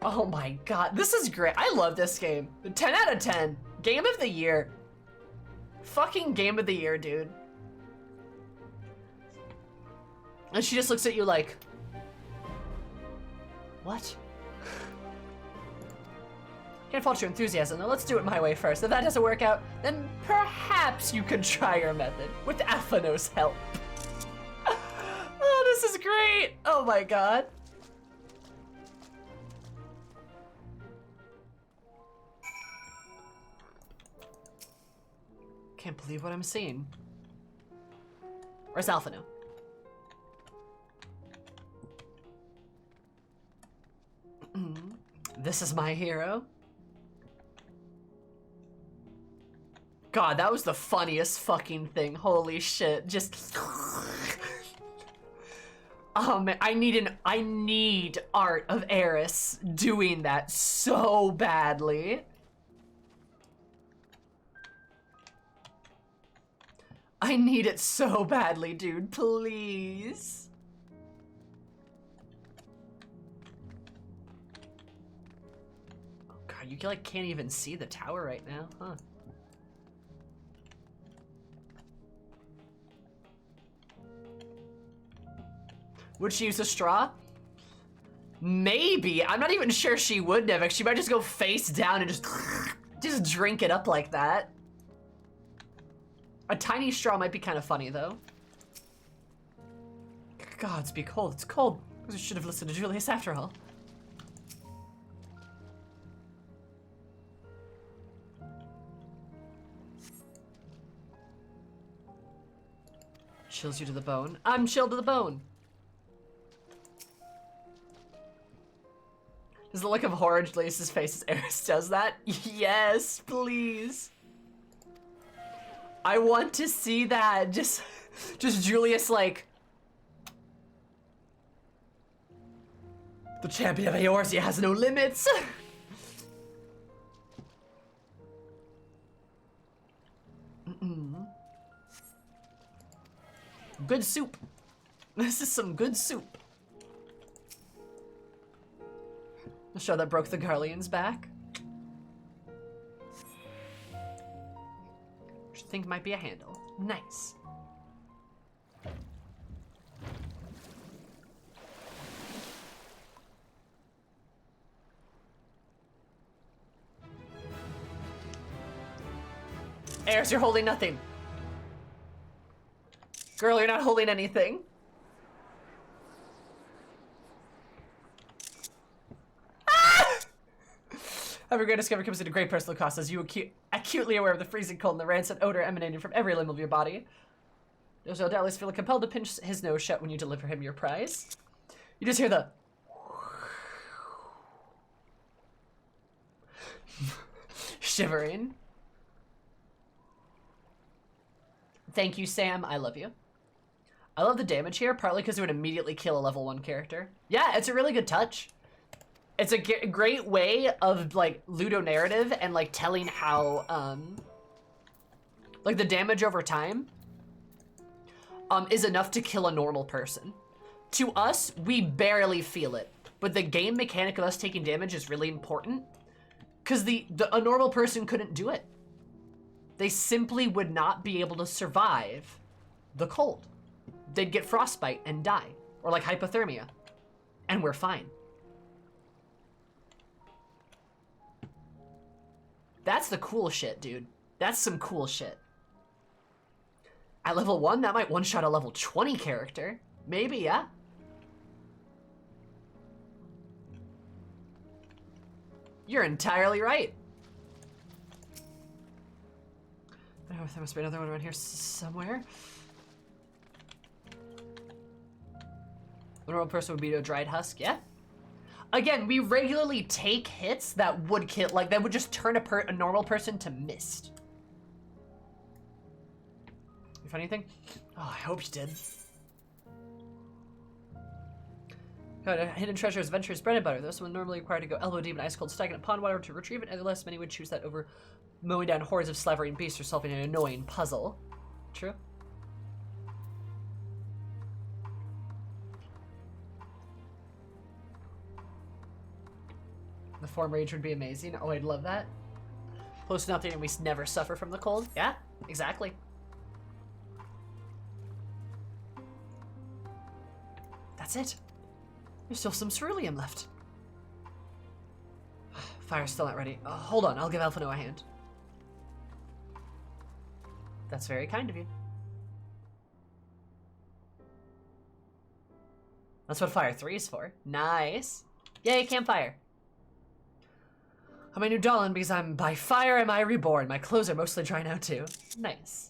Oh my god, this is great. I love this game. 10 out of 10. Game of the year. Fucking game of the year, dude. And she just looks at you like, what? Can't fault your enthusiasm, though. Let's do it my way first. If that doesn't work out, then perhaps you could try your method with Aphano's help. Oh, this is great. Oh my god. Can't believe what I'm seeing. Where's Alphano? This is my hero. God, that was the funniest fucking thing. Holy shit. Just... Oh man, I need art of Eris doing that so badly. I need it so badly, dude. Please. Oh god, you like can't even see the tower right now, huh? Would she use a straw? Maybe. I'm not even sure she would, Nevik. She might just go face down and just drink it up like that. A tiny straw might be kind of funny, though. Gods be cold. It's cold. We should have listened to Julius after all. Chills you to the bone. I'm chilled to the bone. Does the look of horror lace his face as Eris does that? Yes, please. I want to see that. Just Julius like... The champion of Eorzea has no limits. Good soup. This is some good soup. The show that broke the Garlean's back. Which I think might be a handle. Nice. Eris, you're holding nothing. Girl, you're not holding anything. Every great discovery comes at a great personal cost, as you acutely aware of the freezing cold and the rancid odor emanating from every limb of your body. You'll doubtless feel compelled to pinch his nose shut when you deliver him your prize. You just hear the... shivering. Thank you, Sam. I love you. I love the damage here, partly because it would immediately kill a level 1 character. Yeah, it's a really good touch. It's a great way of, like, ludonarrative and, like, telling how, like, the damage over time, is enough to kill a normal person. To us, we barely feel it, but the game mechanic of us taking damage is really important, because a normal person couldn't do it. They simply would not be able to survive the cold. They'd get frostbite and die, or, like, hypothermia, and we're fine. That's the cool shit, dude. That's some cool shit. At level 1, that might one-shot a level 20 character. Maybe, yeah. You're entirely right. Oh, there must be another one around here somewhere. A normal person would be a dried husk, yeah. Again, we regularly take hits that would kill, like, that would just turn a normal person to mist. You find anything? Oh, I hope you did. God, a hidden treasure is adventurous bread and butter. Those someone normally required to go elbow deep in ice cold stagnant pond water to retrieve it. Nevertheless, many would choose that over mowing down hordes of slavering beasts or solving an annoying puzzle. True. The form rage would be amazing. Oh, I'd love that. Close enough that we never suffer from the cold. Yeah, exactly. That's it. There's still some ceruleum left. Fire's still not ready. Hold on, I'll give Alphino a hand. That's very kind of you. That's what Fire 3 is for. Nice. Yay, campfire. I'm a new Garlean because I'm by fire am I reborn. My clothes are mostly dry now too. Nice.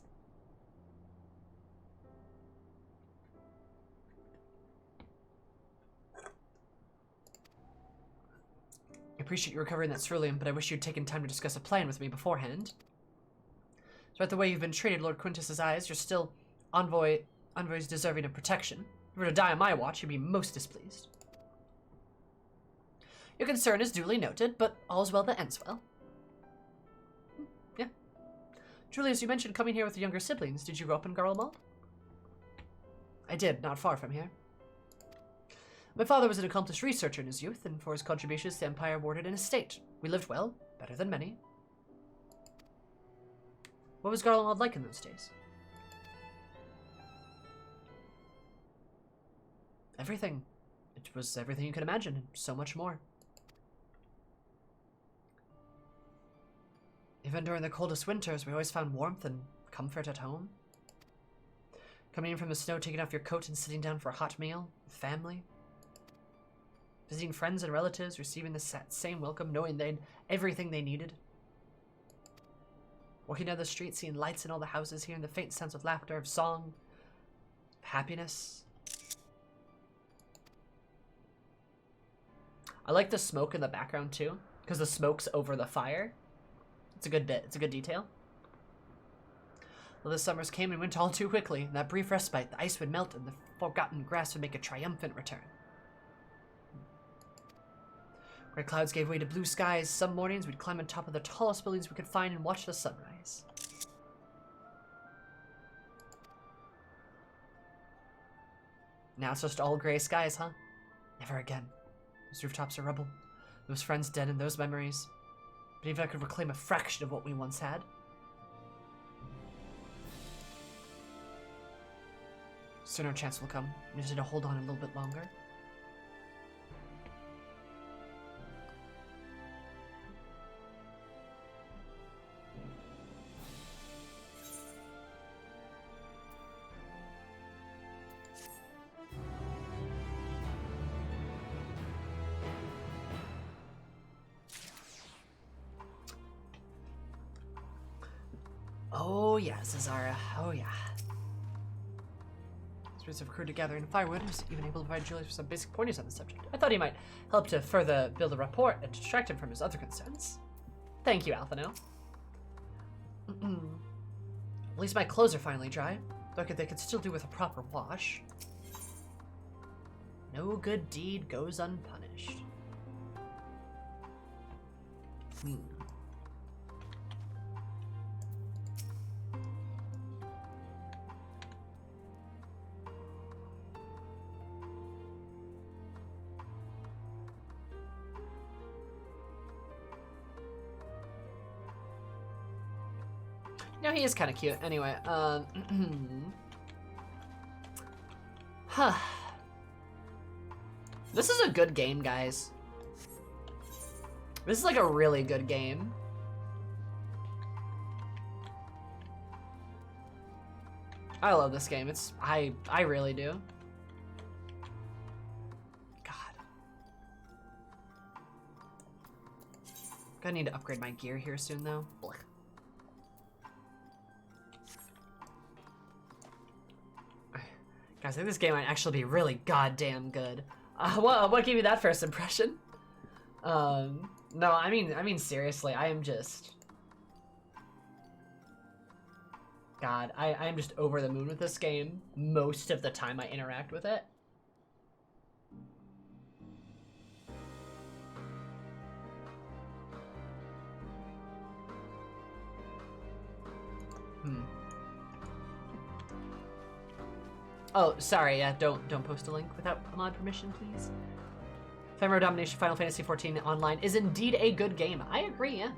I appreciate you recovering that ceruleum, but I wish you'd taken time to discuss a plan with me beforehand. Despite the way you've been treated, Lord Quintus's eyes, you're still envoys deserving of protection. If you were to die on my watch, you'd be most displeased. Your concern is duly noted, but all's well that ends well. Yeah. Julius, you mentioned coming here with the younger siblings. Did you grow up in Garlemald? I did, not far from here. My father was an accomplished researcher in his youth, and for his contributions the Empire awarded an estate. We lived well, better than many. What was Garlemald like in those days? Everything. It was everything you could imagine, and so much more. Even during the coldest winters, we always found warmth and comfort at home. Coming in from the snow, taking off your coat and sitting down for a hot meal with family. Visiting friends and relatives, receiving the same welcome, knowing they had everything they needed. Walking down the street, seeing lights in all the houses, hearing the faint sounds of laughter, of song, happiness. I like the smoke in the background too, because the smoke's over the fire. It's a good bit. It's a good detail. Well, the summers came and went all too quickly. In that brief respite, the ice would melt and the forgotten grass would make a triumphant return. Gray clouds gave way to blue skies. Some mornings we'd climb on top of the tallest buildings we could find and watch the sunrise. Now it's just all gray skies, huh? Never again. Those rooftops are rubble. Those friends dead and those memories. But even if I could reclaim a fraction of what we once had. Soon our chance will come. We just need to hold on a little bit longer. Oh yeah, Zazara. Oh yeah. Spirits have accrued together in firewood and was even able to provide Julius with some basic pointers on the subject. I thought he might help to further build a rapport and distract him from his other concerns. Thank you, Alphino. At least my clothes are finally dry, though they could still do with a proper wash. No good deed goes unpunished. No, he is kind of cute. Anyway, huh. This is a good game, guys. This is like a really good game. I love this game. I really do. God. Gonna need to upgrade my gear here soon, though. Blech. Guys, I think this game might actually be really goddamn good. What gave you that first impression? No, I mean seriously, I am just... God, I am just over the moon with this game most of the time I interact with it. Oh, sorry, yeah, don't post a link without my permission, please. Ephemeral Domination Final Fantasy XIV Online is indeed a good game. I agree, yeah.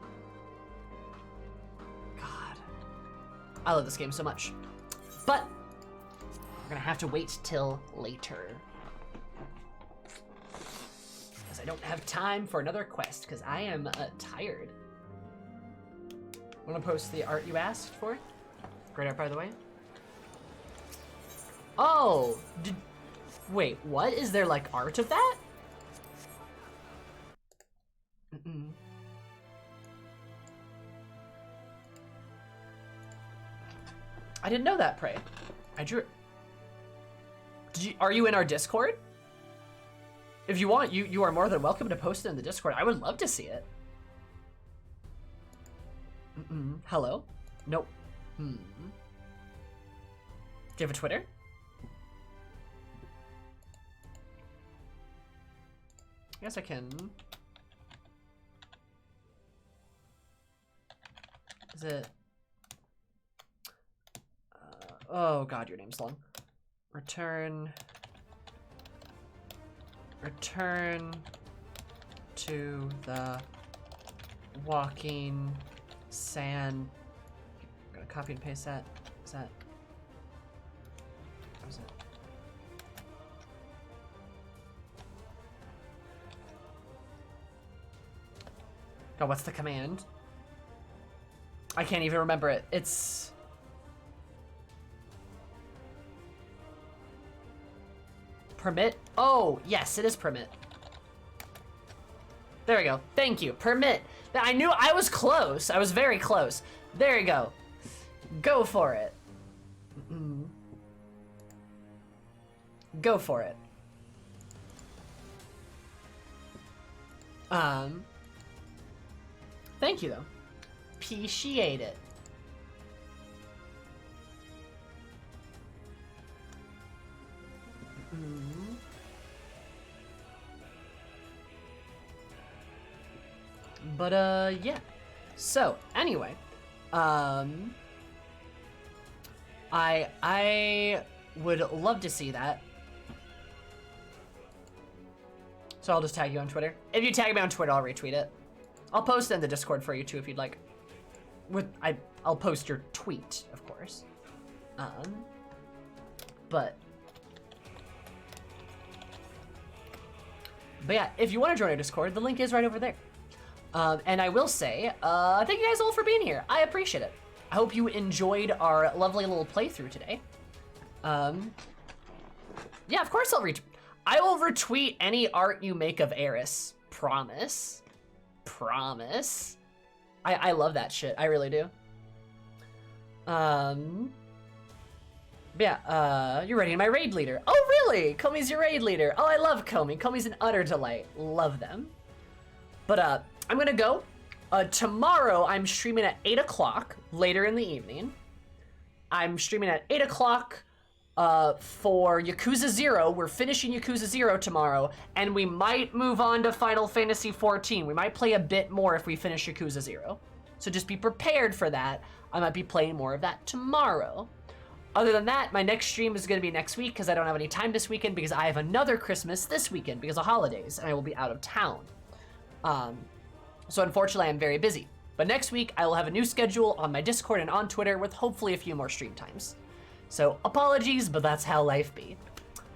God. I love this game so much. But we're gonna have to wait till later. Because I don't have time for another quest, because I am tired. Wanna post the art you asked for? Great art, by the way. Oh! Wait, what? Is there, like, art of that? I didn't know that, Prey. I drew it. Are you in our Discord? If you want, you are more than welcome to post it in the Discord. I would love to see it. Hello? Nope. Do you have a Twitter? I guess I can. Is it? Oh god, your name's long. Return to the walking sand. I'm gonna copy and paste that. Is that? What is it? God, what's the command? I can't even remember it. It's... Permit? Oh, yes, it is permit. There we go. Thank you. Permit. I knew I was close. I was very close. There you go. Go for it. Go for it. Thank you, though. Appreciate it. But, yeah. So, anyway, I would love to see that. So I'll just tag you on Twitter. If you tag me on Twitter, I'll retweet it. I'll post it in the Discord for you too, if you'd like. I'll post your tweet, of course. But yeah, if you want to join our Discord, the link is right over there. And I will say, thank you guys all for being here. I appreciate it. I hope you enjoyed our lovely little playthrough today. Yeah, of course I will retweet any art you make of Eris. Promise. Promise. I love that shit. I really do. But yeah, you're ready, my raid leader. Oh, really? Comey's your raid leader. Oh, I love Comey. Comey's an utter delight. Love them. But, I'm gonna go. Tomorrow, I'm streaming at 8 o'clock, later in the evening. I'm streaming at 8 o'clock for Yakuza 0. We're finishing Yakuza 0 tomorrow, and we might move on to Final Fantasy XIV. We might play a bit more if we finish Yakuza 0. So just be prepared for that. I might be playing more of that tomorrow. Other than that, my next stream is going to be next week because I don't have any time this weekend because I have another Christmas this weekend because of holidays, and I will be out of town. So unfortunately, I'm very busy. But next week, I will have a new schedule on my Discord and on Twitter with hopefully a few more stream times. So apologies, but that's how life be.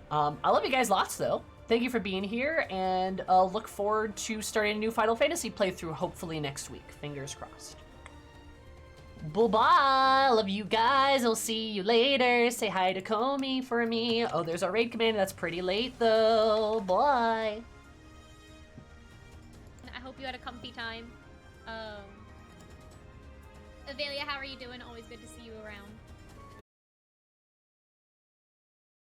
I love you guys lots, though. Thank you for being here, and look forward to starting a new Final Fantasy playthrough hopefully next week. Fingers crossed. Bye-bye. Love you guys. I'll see you later. Say hi to Comey for me. Oh, there's our raid command. That's pretty late, though. Bye. I hope you had a comfy time. Avelia, how are you doing? Always good to see you around.